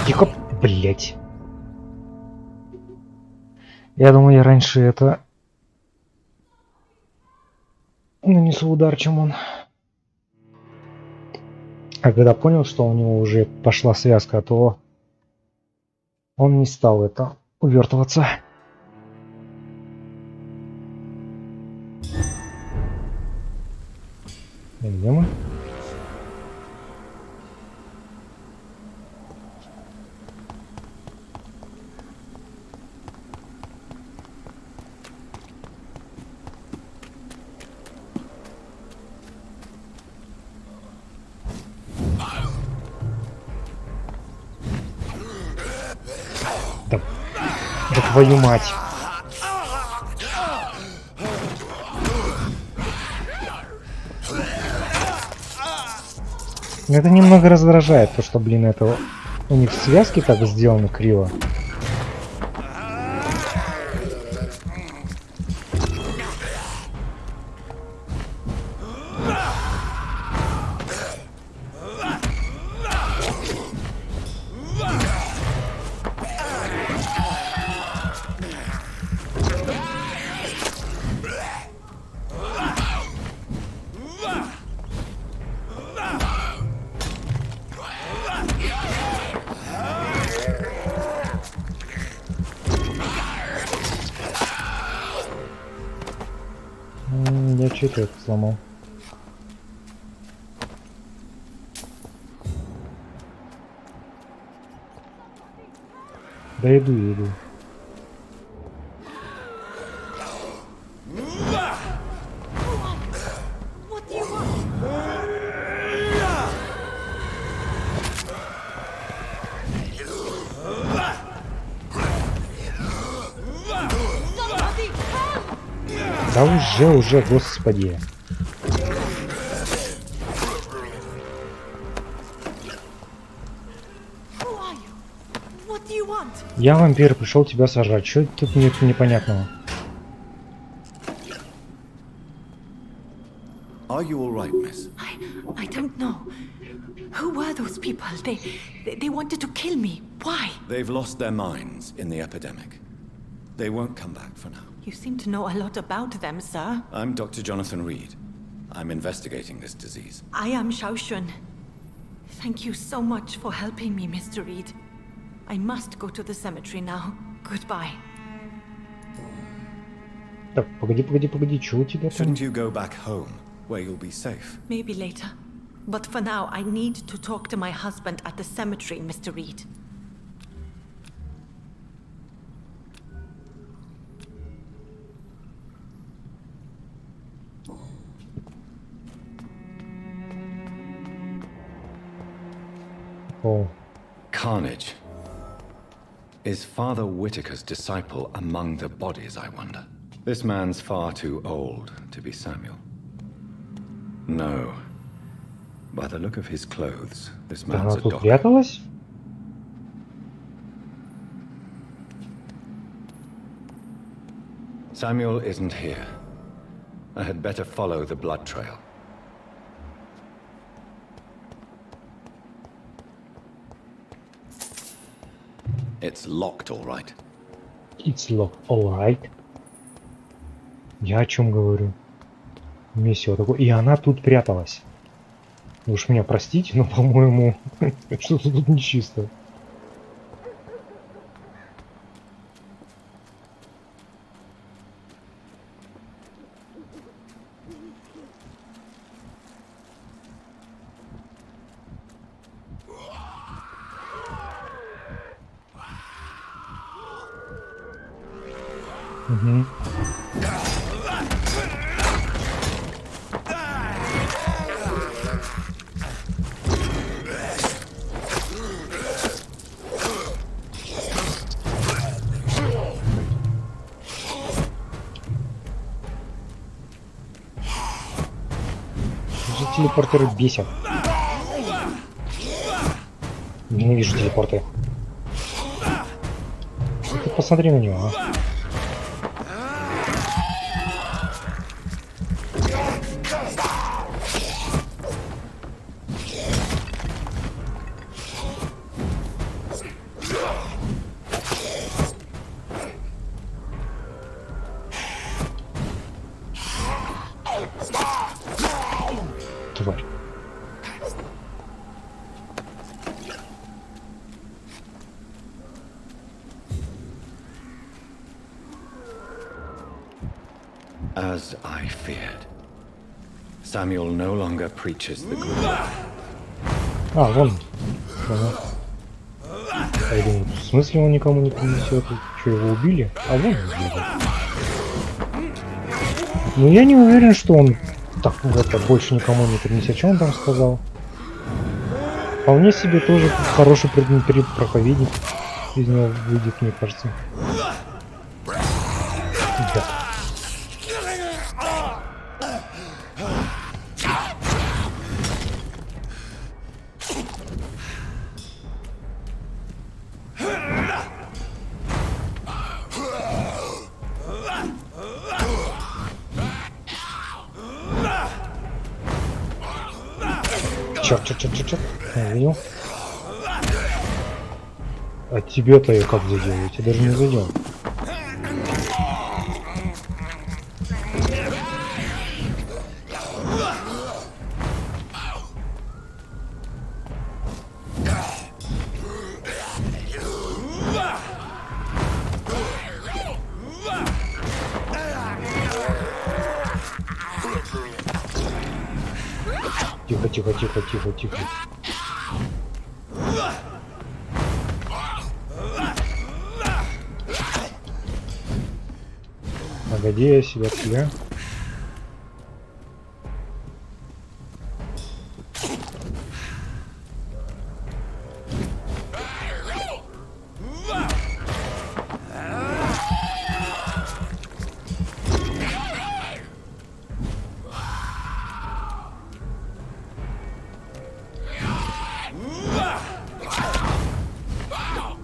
Тихо, блять. Я думаю, я раньше это нанесу удар, чем он. А когда понял, что у него уже пошла связка, то он не стал это увертываться. Где мы? Да твою мать. Это немного раздражает, то что, блин, это у них связки так сделаны криво. Я что-то это сломал. Да иду. Да уже, господи. Я вампир, пришел тебя сажать. Что тут нет непонятного? Are you all right, miss? I don't know. Who were those people? They wanted to kill me. Why? They've lost their minds in the epidemic. They won't come back for now. You seem to know a lot about them, sir. I'm Dr. Jonathan Reed. I'm investigating this disease. I am Xiaoxun. Thank you so much for helping me, Mr. Reed. I must go to the cemetery now. Goodbye. Так, погоди, чего у тебя там? Shouldn't you go back home, where you'll be safe? Maybe later. But for now, I need to talk to my husband at the cemetery, Mr. Reed. Oh. Carnage. Is Father Whitaker's disciple among the bodies, I wonder? This man's far too old to be Samuel. No. By the look of his clothes, this Она man's a тут docker. пряталась? Samuel isn't here. I had better follow the blood trail. It's locked, all right. It's locked, all right. Я о чем говорю? Месиво такое. И она тут пряталась. Вы уж меня простите, но, по-моему, что-то тут нечисто. Угу. Телепортеры бесят. Ненавижу телепорты. Ты посмотри на него, а. Тварь. As I feared. Samuel no longer preaches the good. А, вон. Я думаю, в смысле он никому не принесет? Что, его убили? А вон убили. Ну я не уверен, что он так это больше никому не принесет. Что он там сказал? Вполне себе тоже хороший проповедник из него выйдет, мне кажется. Да. Черт. Я видел. А тебе-то я как задел? Я тебя даже не задел. Тихо. Погоди, я себя от тебя.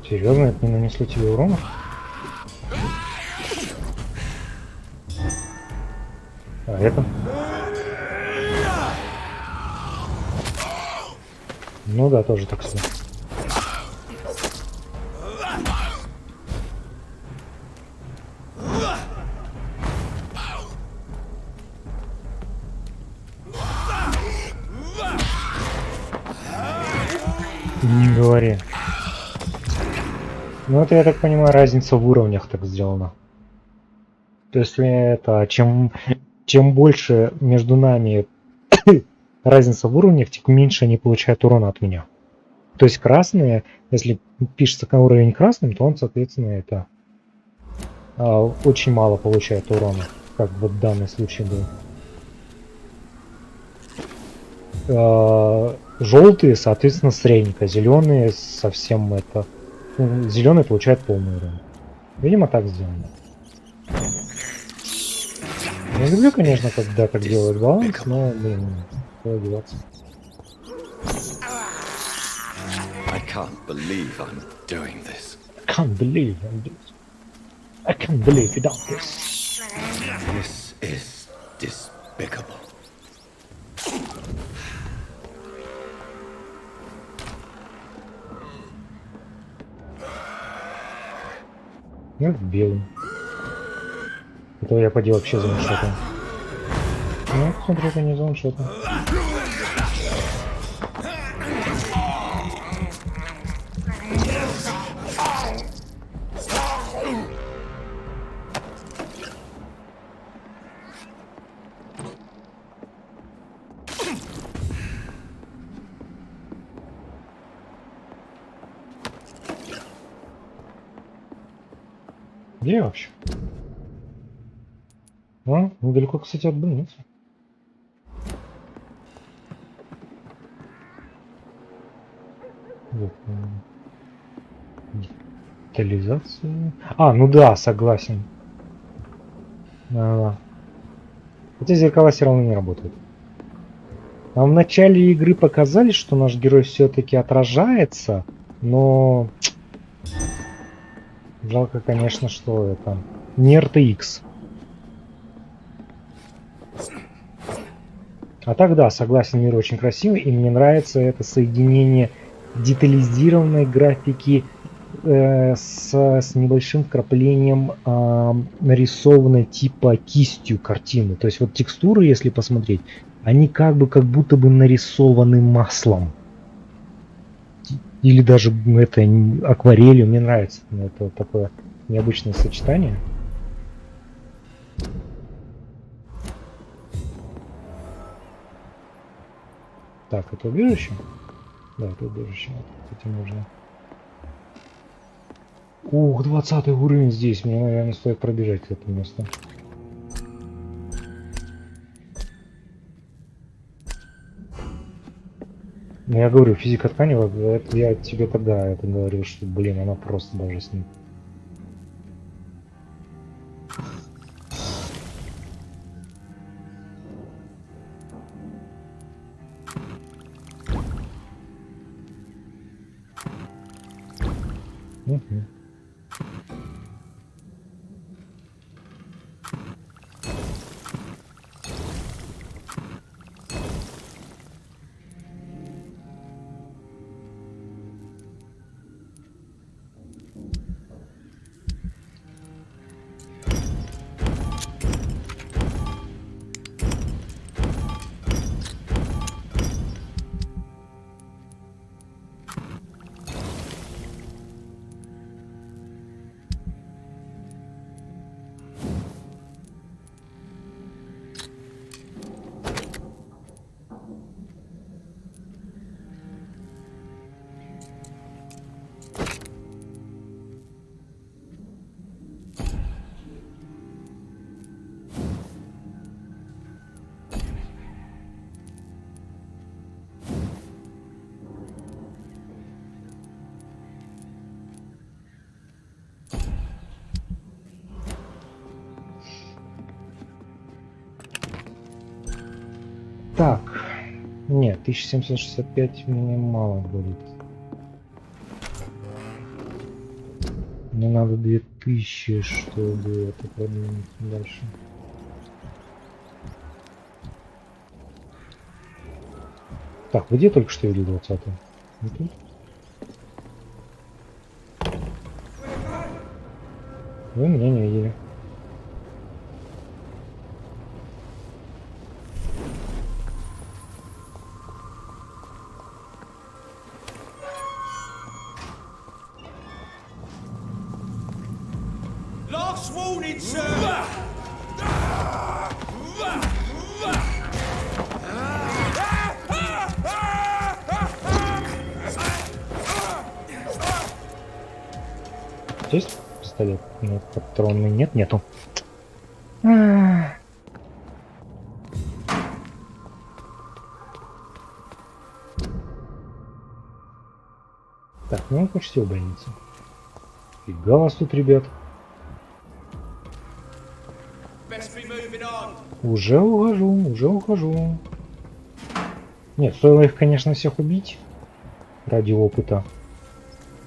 Серьезно, это не нанесло тебе урона? А это? Ну да, тоже так себе. Не говори. Ну это, я так понимаю, разница в уровнях так сделана. То есть это чем больше между нами разница в уровнях, тем меньше они получают урона от меня. То есть красные, если пишется уровень красным, то он, соответственно, это очень мало получает урона, как вот в данном случае был. Желтые, соответственно, средненько, зеленые совсем это. Зеленый получает полный урон. Видимо, так сделано. Я люблю, конечно, когда так делают баланс, но, блин, куда деваться. I can't believe I'm doing this. Can't believe I'm doing this. I can't believe you done this. This is despicable. Ну, белый. Это я поделал вообще за ваншотом. Ну, смотри, это не за ваншотом. Где я вообще? А, недалеко, кстати, от больницы. Вот. Детализация. А, ну да, согласен. Хотя зеркала все равно не работают. Нам в начале игры показали, что наш герой все-таки отражается, но жалко, конечно, что это не RTX. А так да, согласен, мир очень красивый, и мне нравится это соединение детализированной графики с небольшим вкраплением нарисованной типа кистью картины. То есть вот текстуры, если посмотреть, они как будто бы нарисованы маслом. Или даже это акварелью. Мне нравится это такое необычное сочетание. Так, это убежище? Да, это убежище. Кстати, нужно. Ух, 20 уровень здесь. Мне, наверное, стоит пробежать к этому месту. Ну, я говорю, физика ткани, это я тебе тогда это говорил, что, блин, она просто божественная. Так, нет, 1765 мне мало будет. Мне надо 2000, чтобы это продвинуть дальше. Так, вы где только что видели 20-ю? Вы меня не видели. Есть пистолет? Нет, патронный нет, нету. Так, ну почти в больнице. Фига вас тут, ребят. Best be moving Уже ухожу. Нет, стоило их, конечно, всех убить. Ради опыта.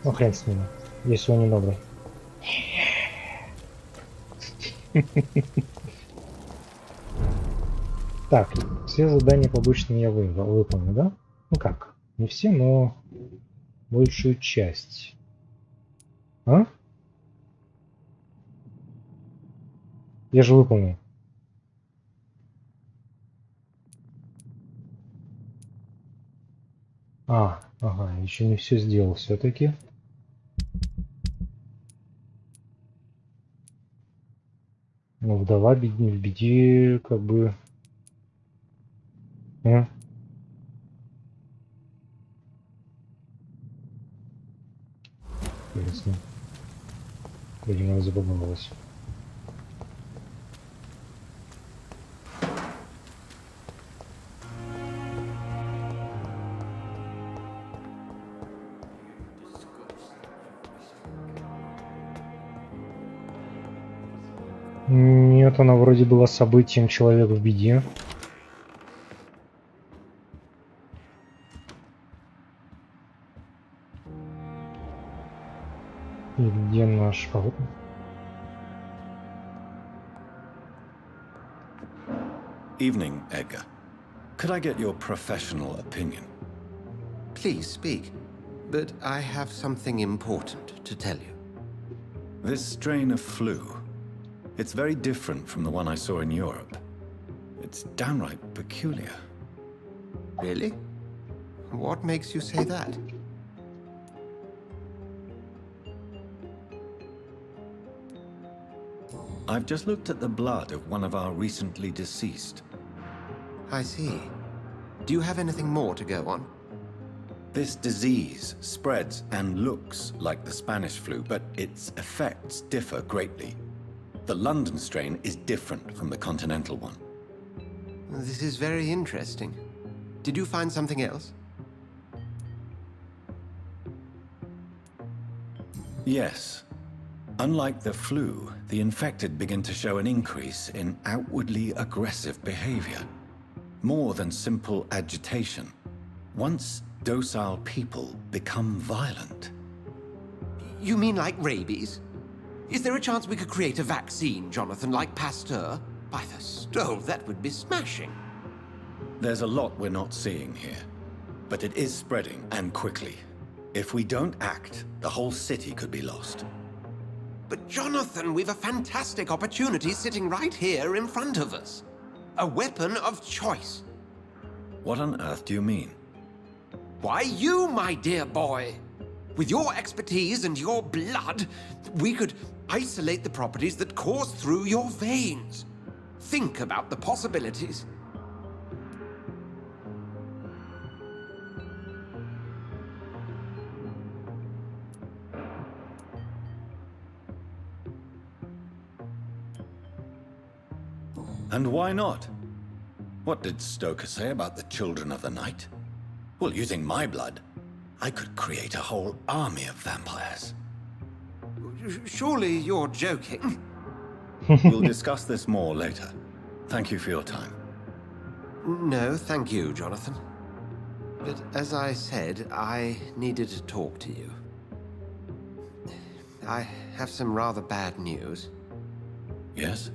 Ну, хрен с ними. Если он не добрый. Так, все задания побочные я выполнил, да? Ну как? Не все, но большую часть. А? Я же выполнил. Ага, еще не все сделал все-таки. Но вдова в беде, как бы... Интересно. Видимо, запомнилось. Нет, она вроде была событием «Человек в беде». И где наш поход? Evening, Edgar. Could I get your professional opinion? Please speak, but I have something important to tell you. This strain of flu, it's very different from the one I saw in Europe. It's downright peculiar. Really? What makes you say that? I've just looked at the blood of one of our recently deceased. I see. Do you have anything more to go on? This disease spreads and looks like the Spanish flu, but its effects differ greatly. The London strain is different from the continental one. This is very interesting. Did you find something else? Yes. Unlike the flu, the infected begin to show an increase in outwardly aggressive behavior. More than simple agitation. Once docile people become violent. You mean like rabies? Is there a chance we could create a vaccine, Jonathan, like Pasteur? By the stove, that would be smashing. There's a lot we're not seeing here. But it is spreading, and quickly. If we don't act, the whole city could be lost. But Jonathan, we've a fantastic opportunity sitting right here in front of us. A weapon of choice. What on earth do you mean? Why, you, my dear boy. With your expertise and your blood, we could isolate the properties that course through your veins. Think about the possibilities. And why not? What did Stoker say about the children of the night? Well, using my blood, I could create a whole army of vampires. Surely you're joking. We'll discuss this more later. Thank you for your time. No, thank you, Jonathan. But as I said, I needed to talk to you. I have some rather bad news. Yes?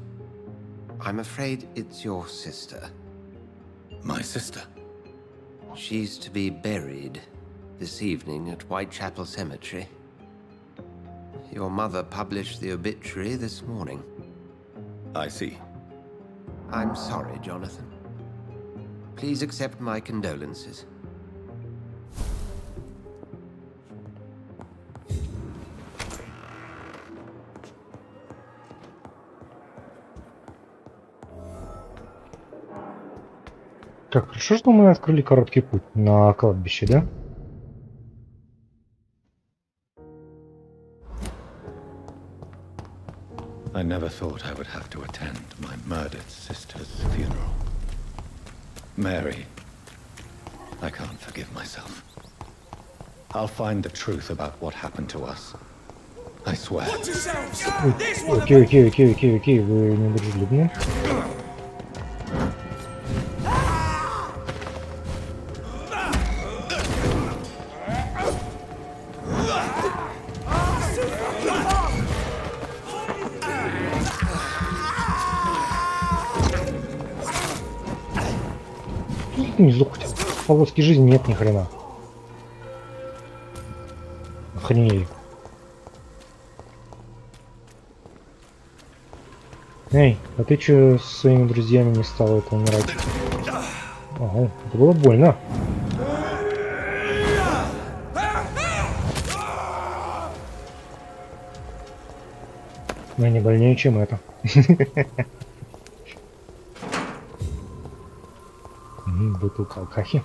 I'm afraid it's your sister. My sister? She's to be buried this evening at Whitechapel Cemetery. Your mother published the obituary this morning. I see. I'm sorry, Jonathan. Please accept my condolences. Так, хорошо, что мы открыли короткий путь на кладбище, да? I never thought I would have to attend my murdered sister's funeral. Mary, I can't forgive myself. I'll find the truth about what happened to us. I swear. Окей, вы не дружелюбны. Не сдох, хотя полоски жизни нет ни хрена. Охренели. Эй, а ты чё со своими друзьями не стал это умирать? Ага, это было больно. Но не больнее, чем это. Бутылка алкахи.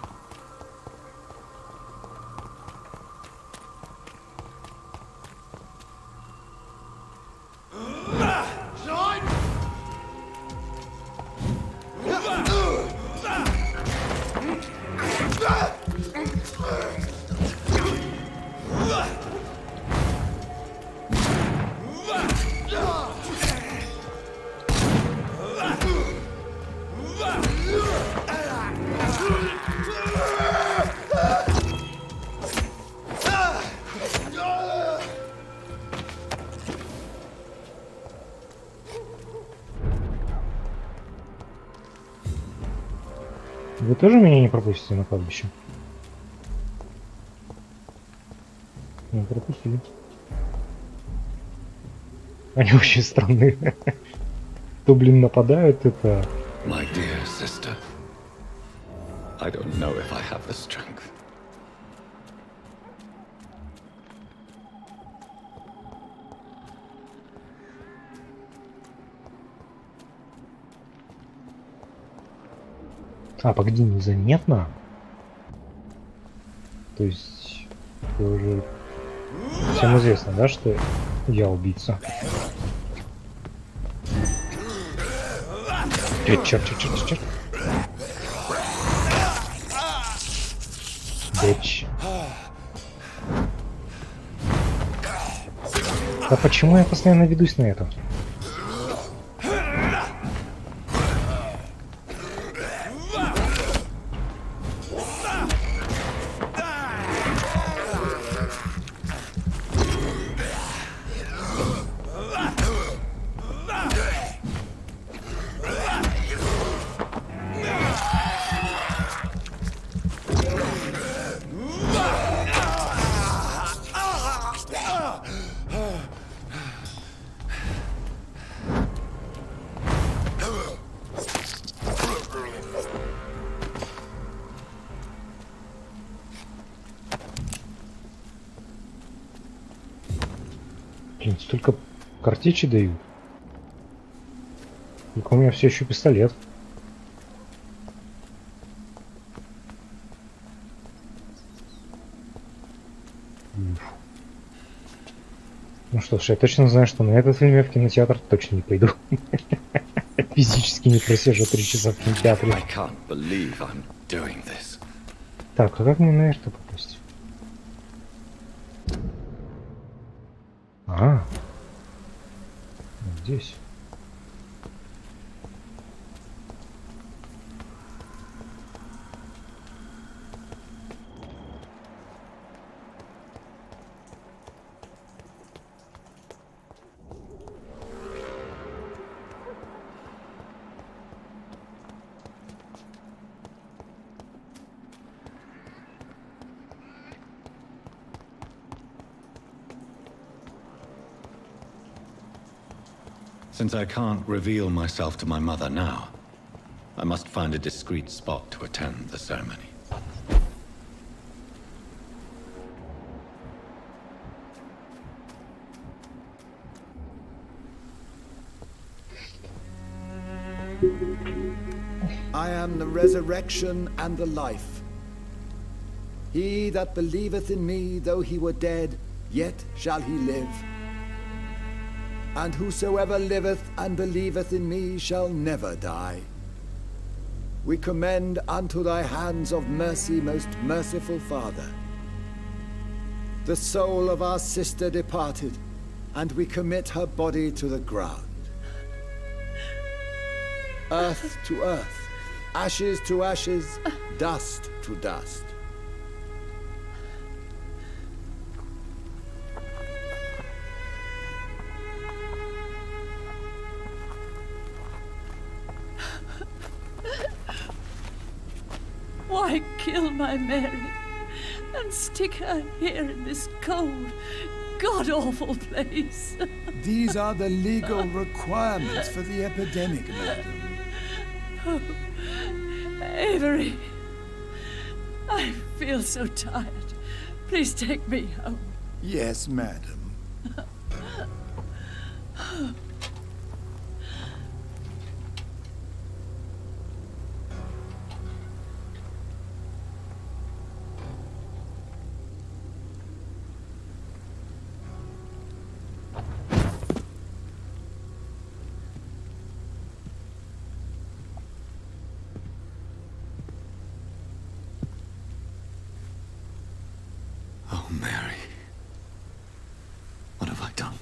Вы тоже меня не пропустите на кладбище? Не пропустили. Они очень странные. То, блин, нападают, это... My dear sister, I don't know if I have the strength. А, погоди, незаметно? То есть, это уже всем известно, да, что я убийца? Черт. Бэч. А почему я постоянно ведусь на это? Блин, столько картечи дают. Только у меня все еще пистолет. Ну что ж, я точно знаю, что на этот фильм я в кинотеатр точно не пойду. Физически не просижу 3 часа в кинотеатре. Так, а как мне на это попасть? А, вот здесь. Since I can't reveal myself to my mother now, I must find a discreet spot to attend the ceremony. I am the resurrection and the life. He that believeth in me, though he were dead, yet shall he live. And whosoever liveth and believeth in me shall never die. We commend unto thy hands of mercy, most merciful Father, the soul of our sister departed, and we commit her body to the ground. Earth to earth, ashes to ashes, dust to dust. Why kill my Mary and stick her here in this cold, god-awful place? These are the legal requirements for the epidemic, madam. Oh, Avery, I feel so tired. Please take me home. Yes, madam. Oh, Mary. What have I done?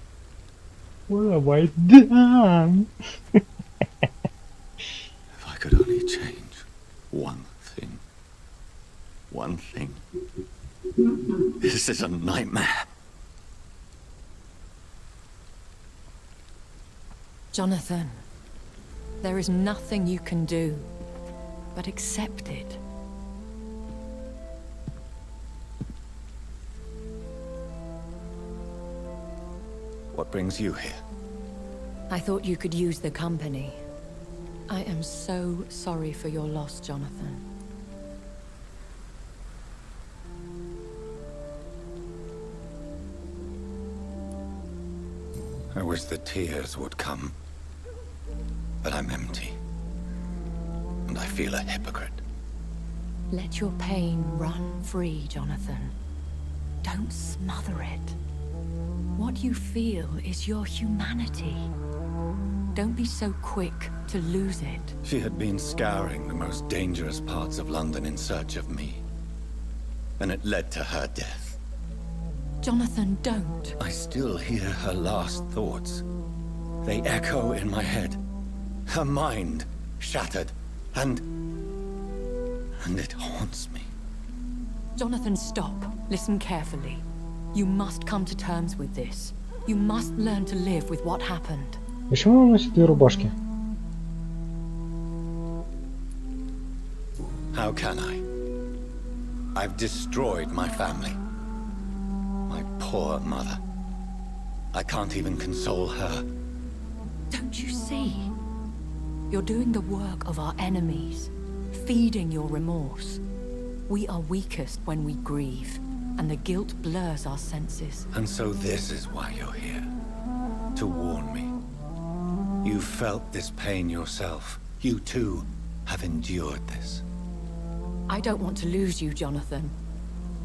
What have I done? If I could only change one thing. One thing. This is a nightmare. Jonathan, there is nothing you can do but accept it. What brings you here? I thought you could use the company. I am so sorry for your loss, Jonathan. I wish the tears would come. But I'm empty. And I feel a hypocrite. Let your pain run free, Jonathan. Don't smother it. What you feel is your humanity. Don't be so quick to lose it. She had been scouring the most dangerous parts of London in search of me. And it led to her death. Jonathan, don't. I still hear her last thoughts. They echo in my head. Her mind shattered, and it haunts me. Jonathan, stop. Listen carefully. You must come to terms with this. You must learn to live with what happened. Почему он носит две рубашки? How can I? I've destroyed my family. My poor mother. I can't even console her. Don't you see? You're doing the work of our enemies, feeding your remorse. We are weakest when we grieve, and the guilt blurs our senses. And so this is why you're here. To warn me. You felt this pain yourself. You too have endured this. I don't want to lose you, Jonathan.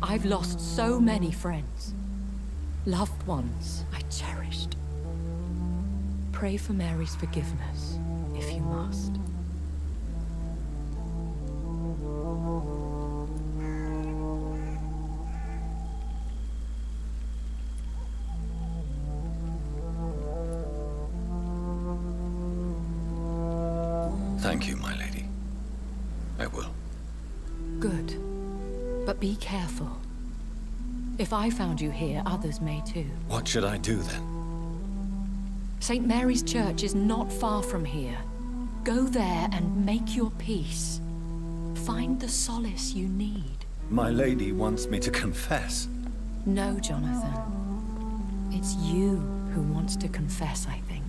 I've lost so many friends. Loved ones I cherished. Pray for Mary's forgiveness, if you must. Thank you, my lady. I will. Good. But be careful. If I found you here, others may too. What should I do then? St. Mary's Church is not far from here. Go there and make your peace. Find the solace you need. My lady wants me to confess. No, Jonathan. It's you who wants to confess, I think.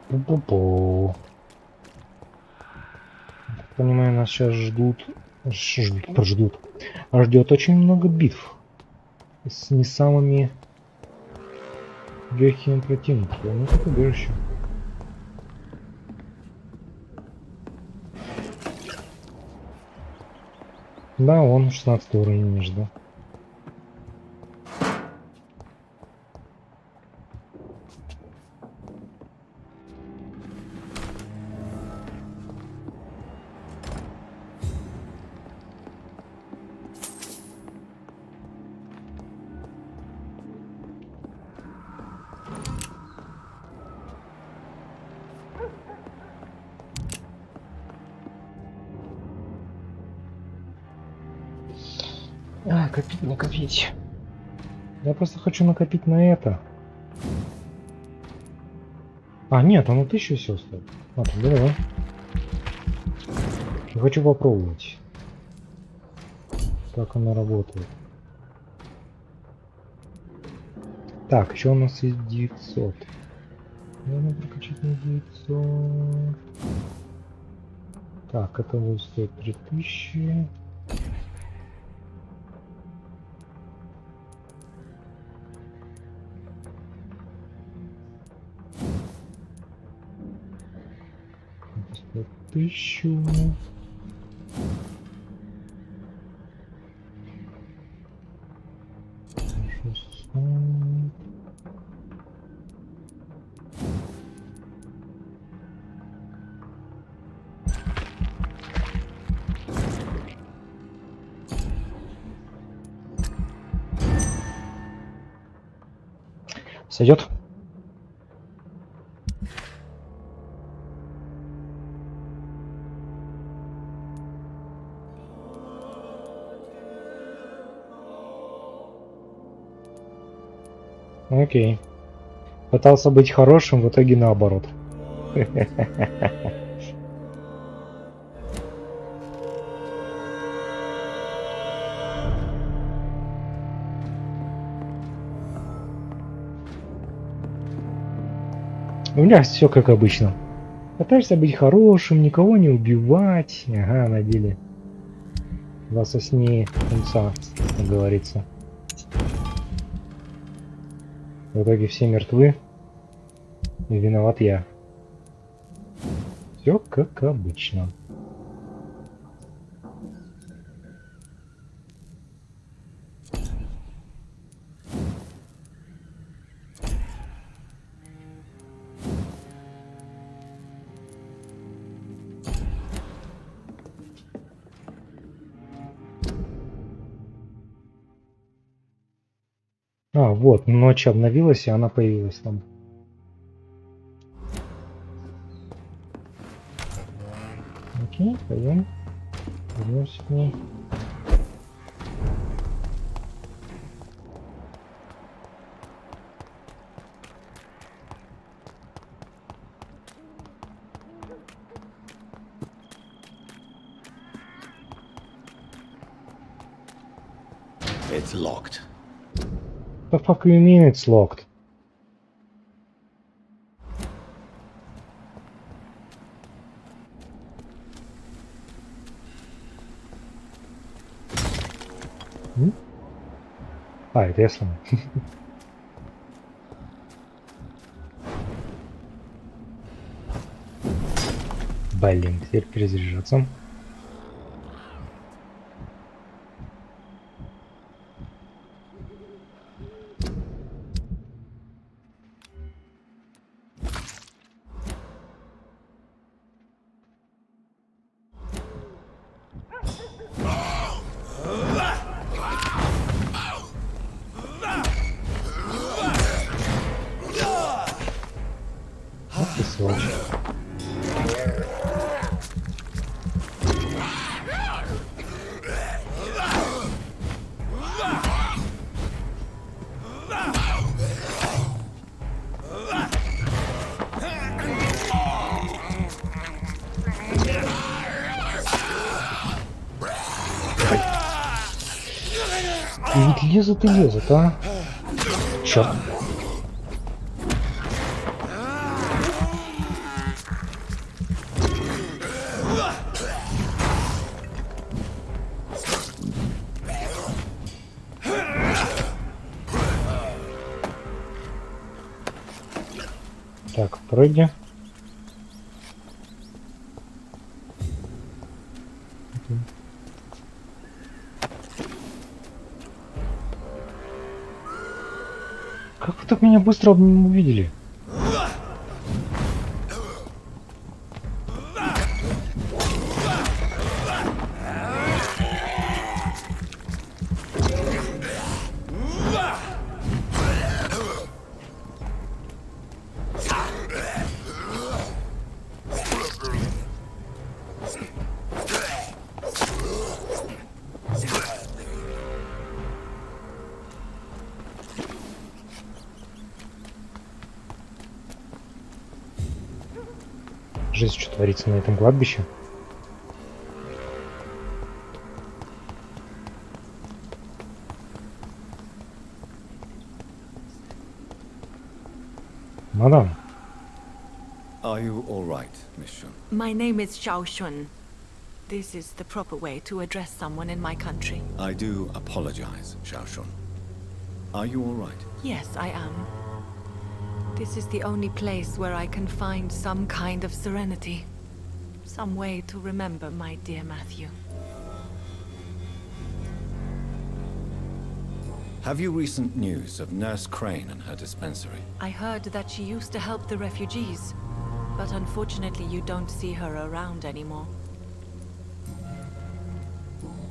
Пу-пу-пу. Понимаю, нас сейчас ждет очень много битв с не самыми легкими противниками. Ну как убежище. Да, он 16 уровень не ждал. А, копить, накопить. Я просто хочу накопить на это. А, нет, оно 1000 все стоит. А, давай. Я хочу попробовать, как оно работает. Так, еще у нас есть 900. Надо прокачать на 900. Так, это будет стоить 3000. Это стоит 1000. Сойдет? Окей. Пытался быть хорошим, в итоге наоборот. У меня все как обычно. Пытаешься быть хорошим, никого не убивать. Ага, на деле. Два соснее конца, как говорится. В итоге все мертвы. И виноват я. Все как обычно. А, вот, ночь обновилась, и она появилась там. Окей, пойдем. Вернемся к ней. It's locked. The fuck you mean it's locked? А, это я сломал. Блин, теперь перезаряжаться. И ведь лезут и лезут, а? Чёрт. Так, прыгни. Как вы так меня быстро увидели? жесть, что творится на этом кладбище. Мадам. Are you all right, Miss Shun? My name is Xiao Shun. This is the proper way to address someone in my country. I do apologize, Xiao Shun. Are you all right? Yes, I am. This is the only place where I can find some kind of serenity. Some way to remember my dear Matthew. Have you recent news of Nurse Crane and her dispensary? I heard that she used to help the refugees, but unfortunately you don't see her around anymore.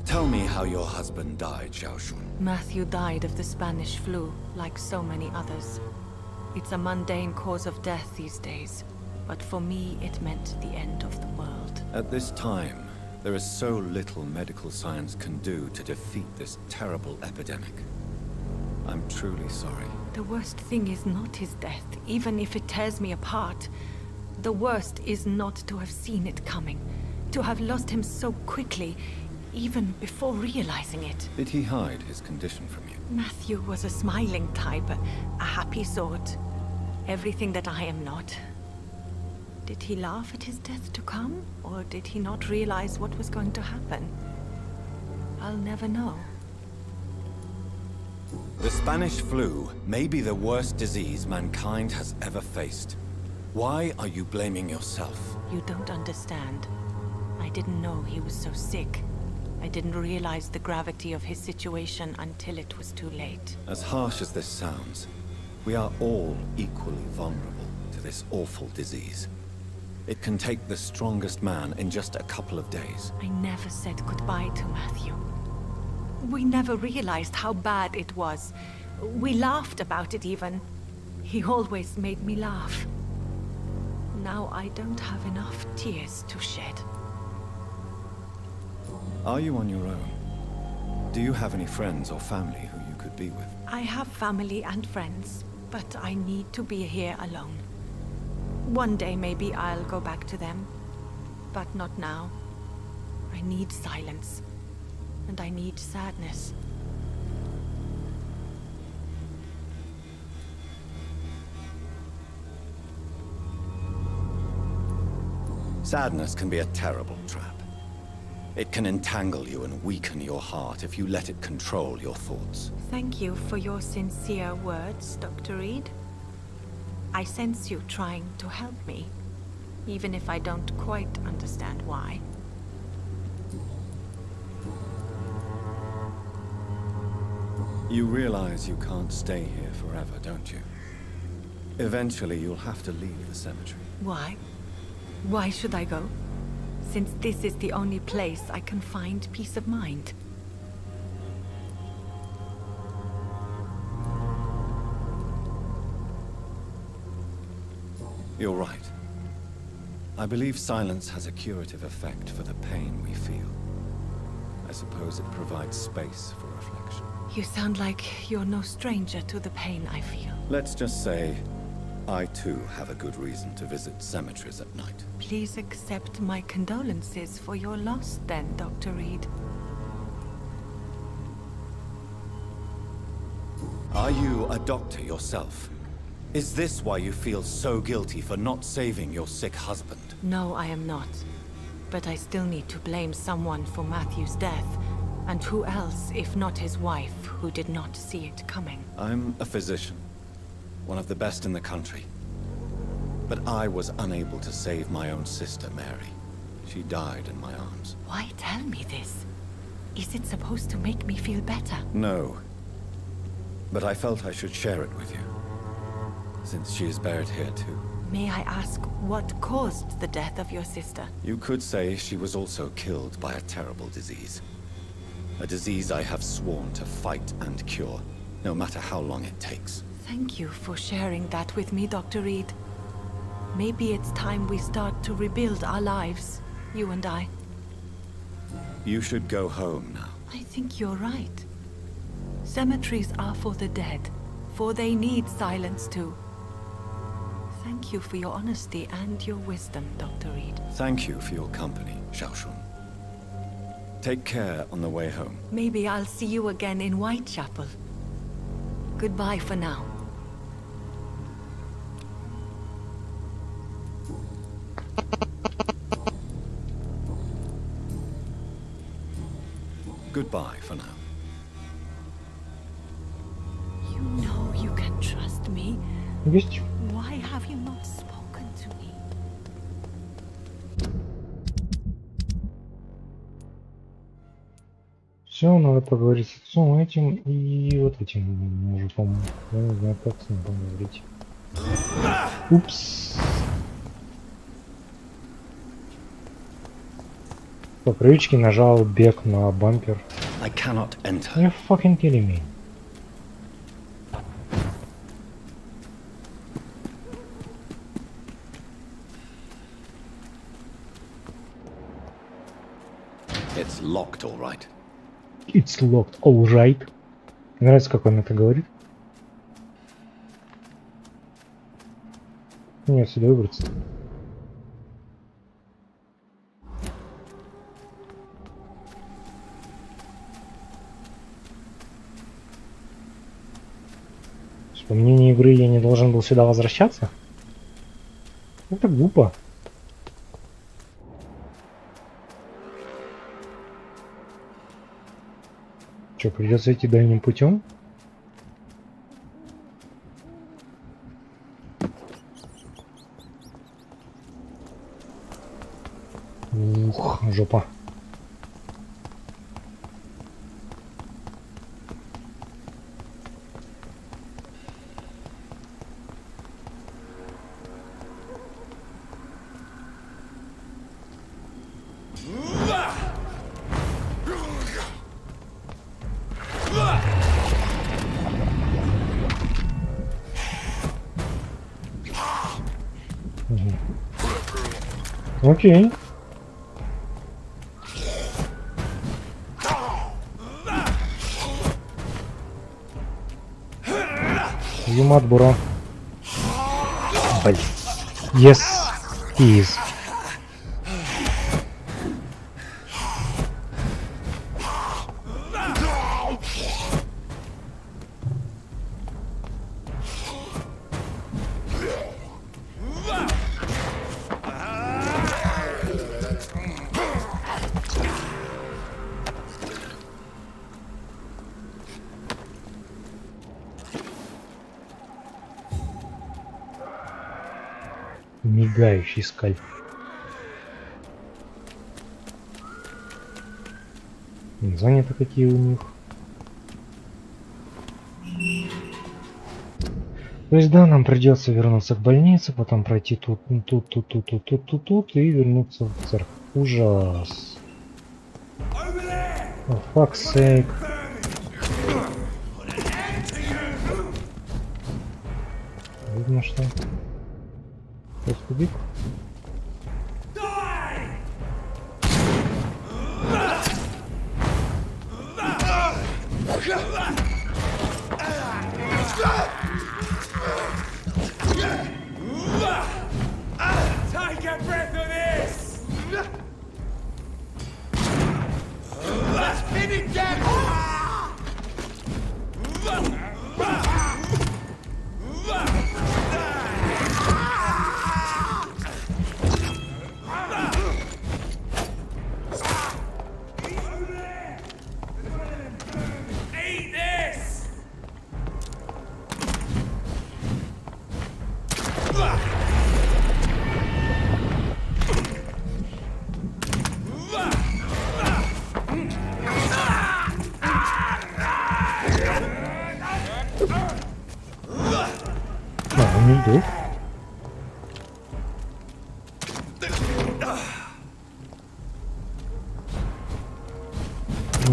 Tell me how your husband died, Xiao Shun. Matthew died of the Spanish flu, like so many others. It's a mundane cause of death these days, but for me it meant the end of the world. At this time, there is so little medical science can do to defeat this terrible epidemic. I'm truly sorry. The worst thing is not his death, even if it tears me apart. The worst is not to have seen it coming, to have lost him so quickly, even before realizing it. Did he hide his condition from you? Matthew was a smiling type, a happy sort. Everything that I am not. Did he laugh at his death to come, or did he not realize what was going to happen? I'll never know. The Spanish flu may be the worst disease mankind has ever faced. Why are you blaming yourself? You don't understand. I didn't know he was so sick. I didn't realize the gravity of his situation until it was too late. As harsh as this sounds, we are all equally vulnerable to this awful disease. It can take the strongest man in just a couple of days. I never said goodbye to Matthew. We never realized how bad it was. We laughed about it even. He always made me laugh. Now I don't have enough tears to shed. Are you on your own? Do you have any friends or family who you could be with? I have family and friends, but I need to be here alone. One day maybe I'll go back to them, but not now. I need silence. And I need sadness. Sadness can be a terrible trap. It can entangle you and weaken your heart if you let it control your thoughts. Thank you for your sincere words, Dr. Reed. I sense you trying to help me, even if I don't quite understand why. You realize you can't stay here forever, don't you? Eventually, you'll have to leave the cemetery. Why? Why should I go? Since this is the only place I can find peace of mind. You're right. I believe silence has a curative effect for the pain we feel. I suppose it provides space for reflection. You sound like you're no stranger to the pain I feel. Let's just say, I too have a good reason to visit cemeteries at night. Please accept my condolences for your loss then, Dr. Reed. Are you a doctor yourself? Is this why you feel so guilty for not saving your sick husband? No, I am not. But I still need to blame someone for Matthew's death. And who else, if not his wife, who did not see it coming? I'm a physician. One of the best in the country. But I was unable to save my own sister, Mary. She died in my arms. Why tell me this? Is it supposed to make me feel better? No. But I felt I should share it with you. Since she is buried here too. May I ask what caused the death of your sister? You could say she was also killed by a terrible disease. A disease I have sworn to fight and cure, no matter how long it takes. Thank you for sharing that with me, Dr. Reed. Maybe it's time we start to rebuild our lives, you and I. You should go home now. I think you're right. Cemeteries are for the dead, for they need silence too. Thank thank you for your honesty and your wisdom, Dr. Reed. Thank you for your company, Xiaoshun. Take care on the way home. Maybe I'll see you again in Whitechapel. Goodbye for now. Goodbye for now. You know you can trust me. Есть. Why have you not spoken to me? Все, надо поговорить с отцом этим и вот этим мужиком. Я не знаю, как с ним поговорить. Упс. По привычке нажал бег на бампер. I cannot enter. You're fucking kidding me. It's locked, all right. It's locked, all right. Мне нравится, как он это говорит. Мне отсюда выбраться. По мнению игры я не должен был сюда возвращаться? Это глупо. Что, придется идти дальним путем? Ух, жопа. Окей. Юмат, буро. Блин. Yes, he is. Мигающий скальп. Названия-то какие у них. То есть да, нам придется вернуться к больнице, потом пройти тут и вернуться в церковь. Ужас. Oh, fuck's sake. Видно, что кубик. Take a breath of this! Let's finish them! Eat this! Не иду.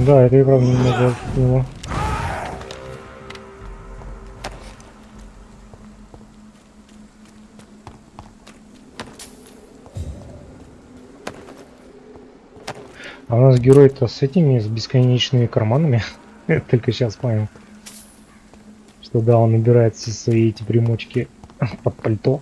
Да, это и правда немного было. А у нас герой-то с этими, с бесконечными карманами. Только сейчас понял. Что да, он набирает все свои эти примочки под пальто.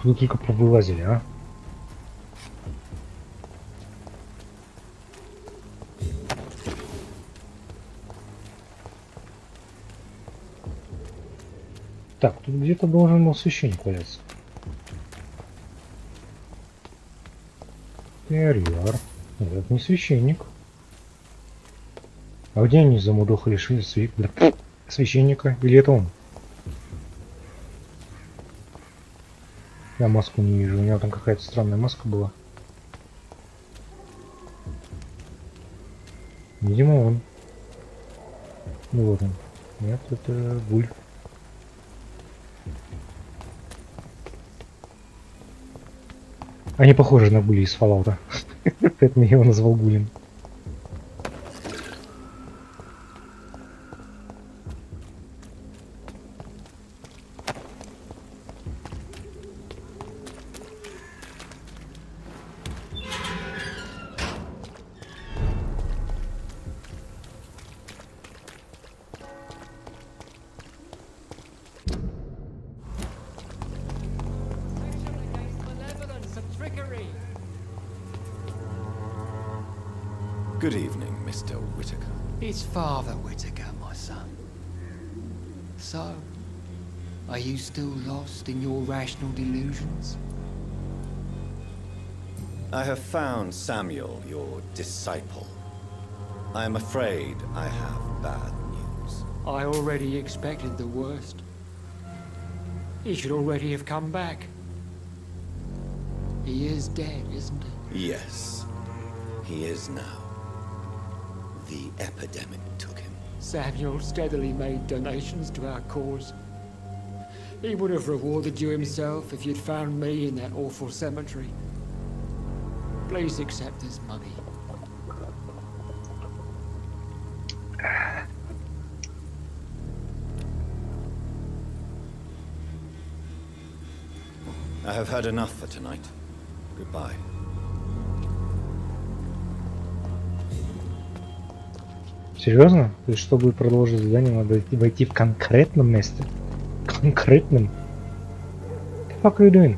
Откуда только повылазили, а? Так, тут где-то должен был священник валяться. Терьер. Нет, это не священник. А где они замудохали священника? Или это он? Я маску не вижу. У него там какая-то странная маска была. Видимо, он. Ну вот он. Нет, это гуль. Они похожи на гули из Fallout. Поэтому я его назвал гулем. Good evening, Mr. Whitaker. It's Father Whitaker, my son. So, are you still lost in your rational delusions? I have found Samuel, your disciple. I am afraid I have bad news. I already expected the worst. He should already have come back. He is dead, isn't he? Yes, he is now. The epidemic took him. Samuel steadily made donations to our cause. He would have rewarded you himself if you'd found me in that awful cemetery. Please accept this money. I have had enough for tonight. Goodbye. Серьезно? То есть, чтобы продолжить задание, надо войти в конкретном месте? Конкретном? What are you doing?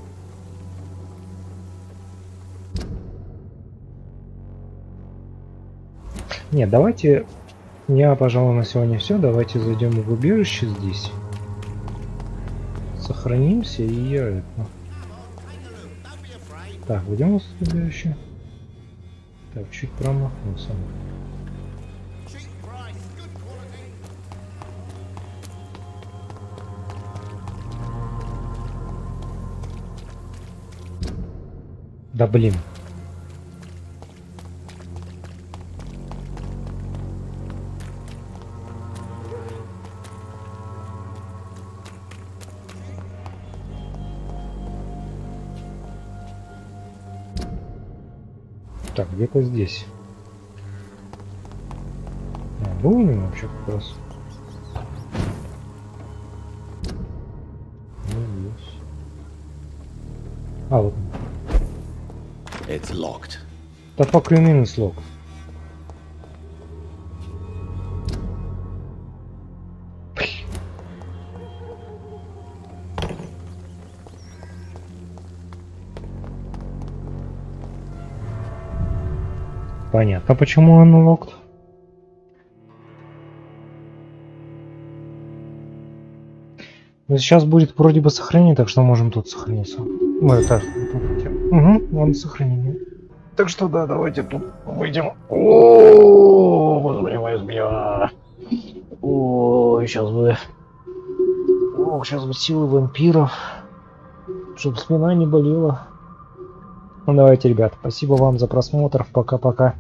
Нет, давайте... Я, пожалуй, на сегодня все. Давайте зайдем в убежище здесь. Сохранимся и я это... Так, выйдем в убежище. Так, чуть промахнулся. Да блин. Так, где-то здесь. А, был у него вообще как раз. Ну, здесь. А, вот. It's locked. The fuck you mean it's locked? Понятно, почему он locked. Но сейчас будет вроде бы сохранение, так что можем тут сохраниться. Ну, это... Угу, он сохранение. Так что да, давайте тут выйдем. О, сейчас бы... О, сейчас бы силы вампиров. Чтоб спина не болела. Ну давайте, ребят, спасибо вам за просмотр. Пока-пока.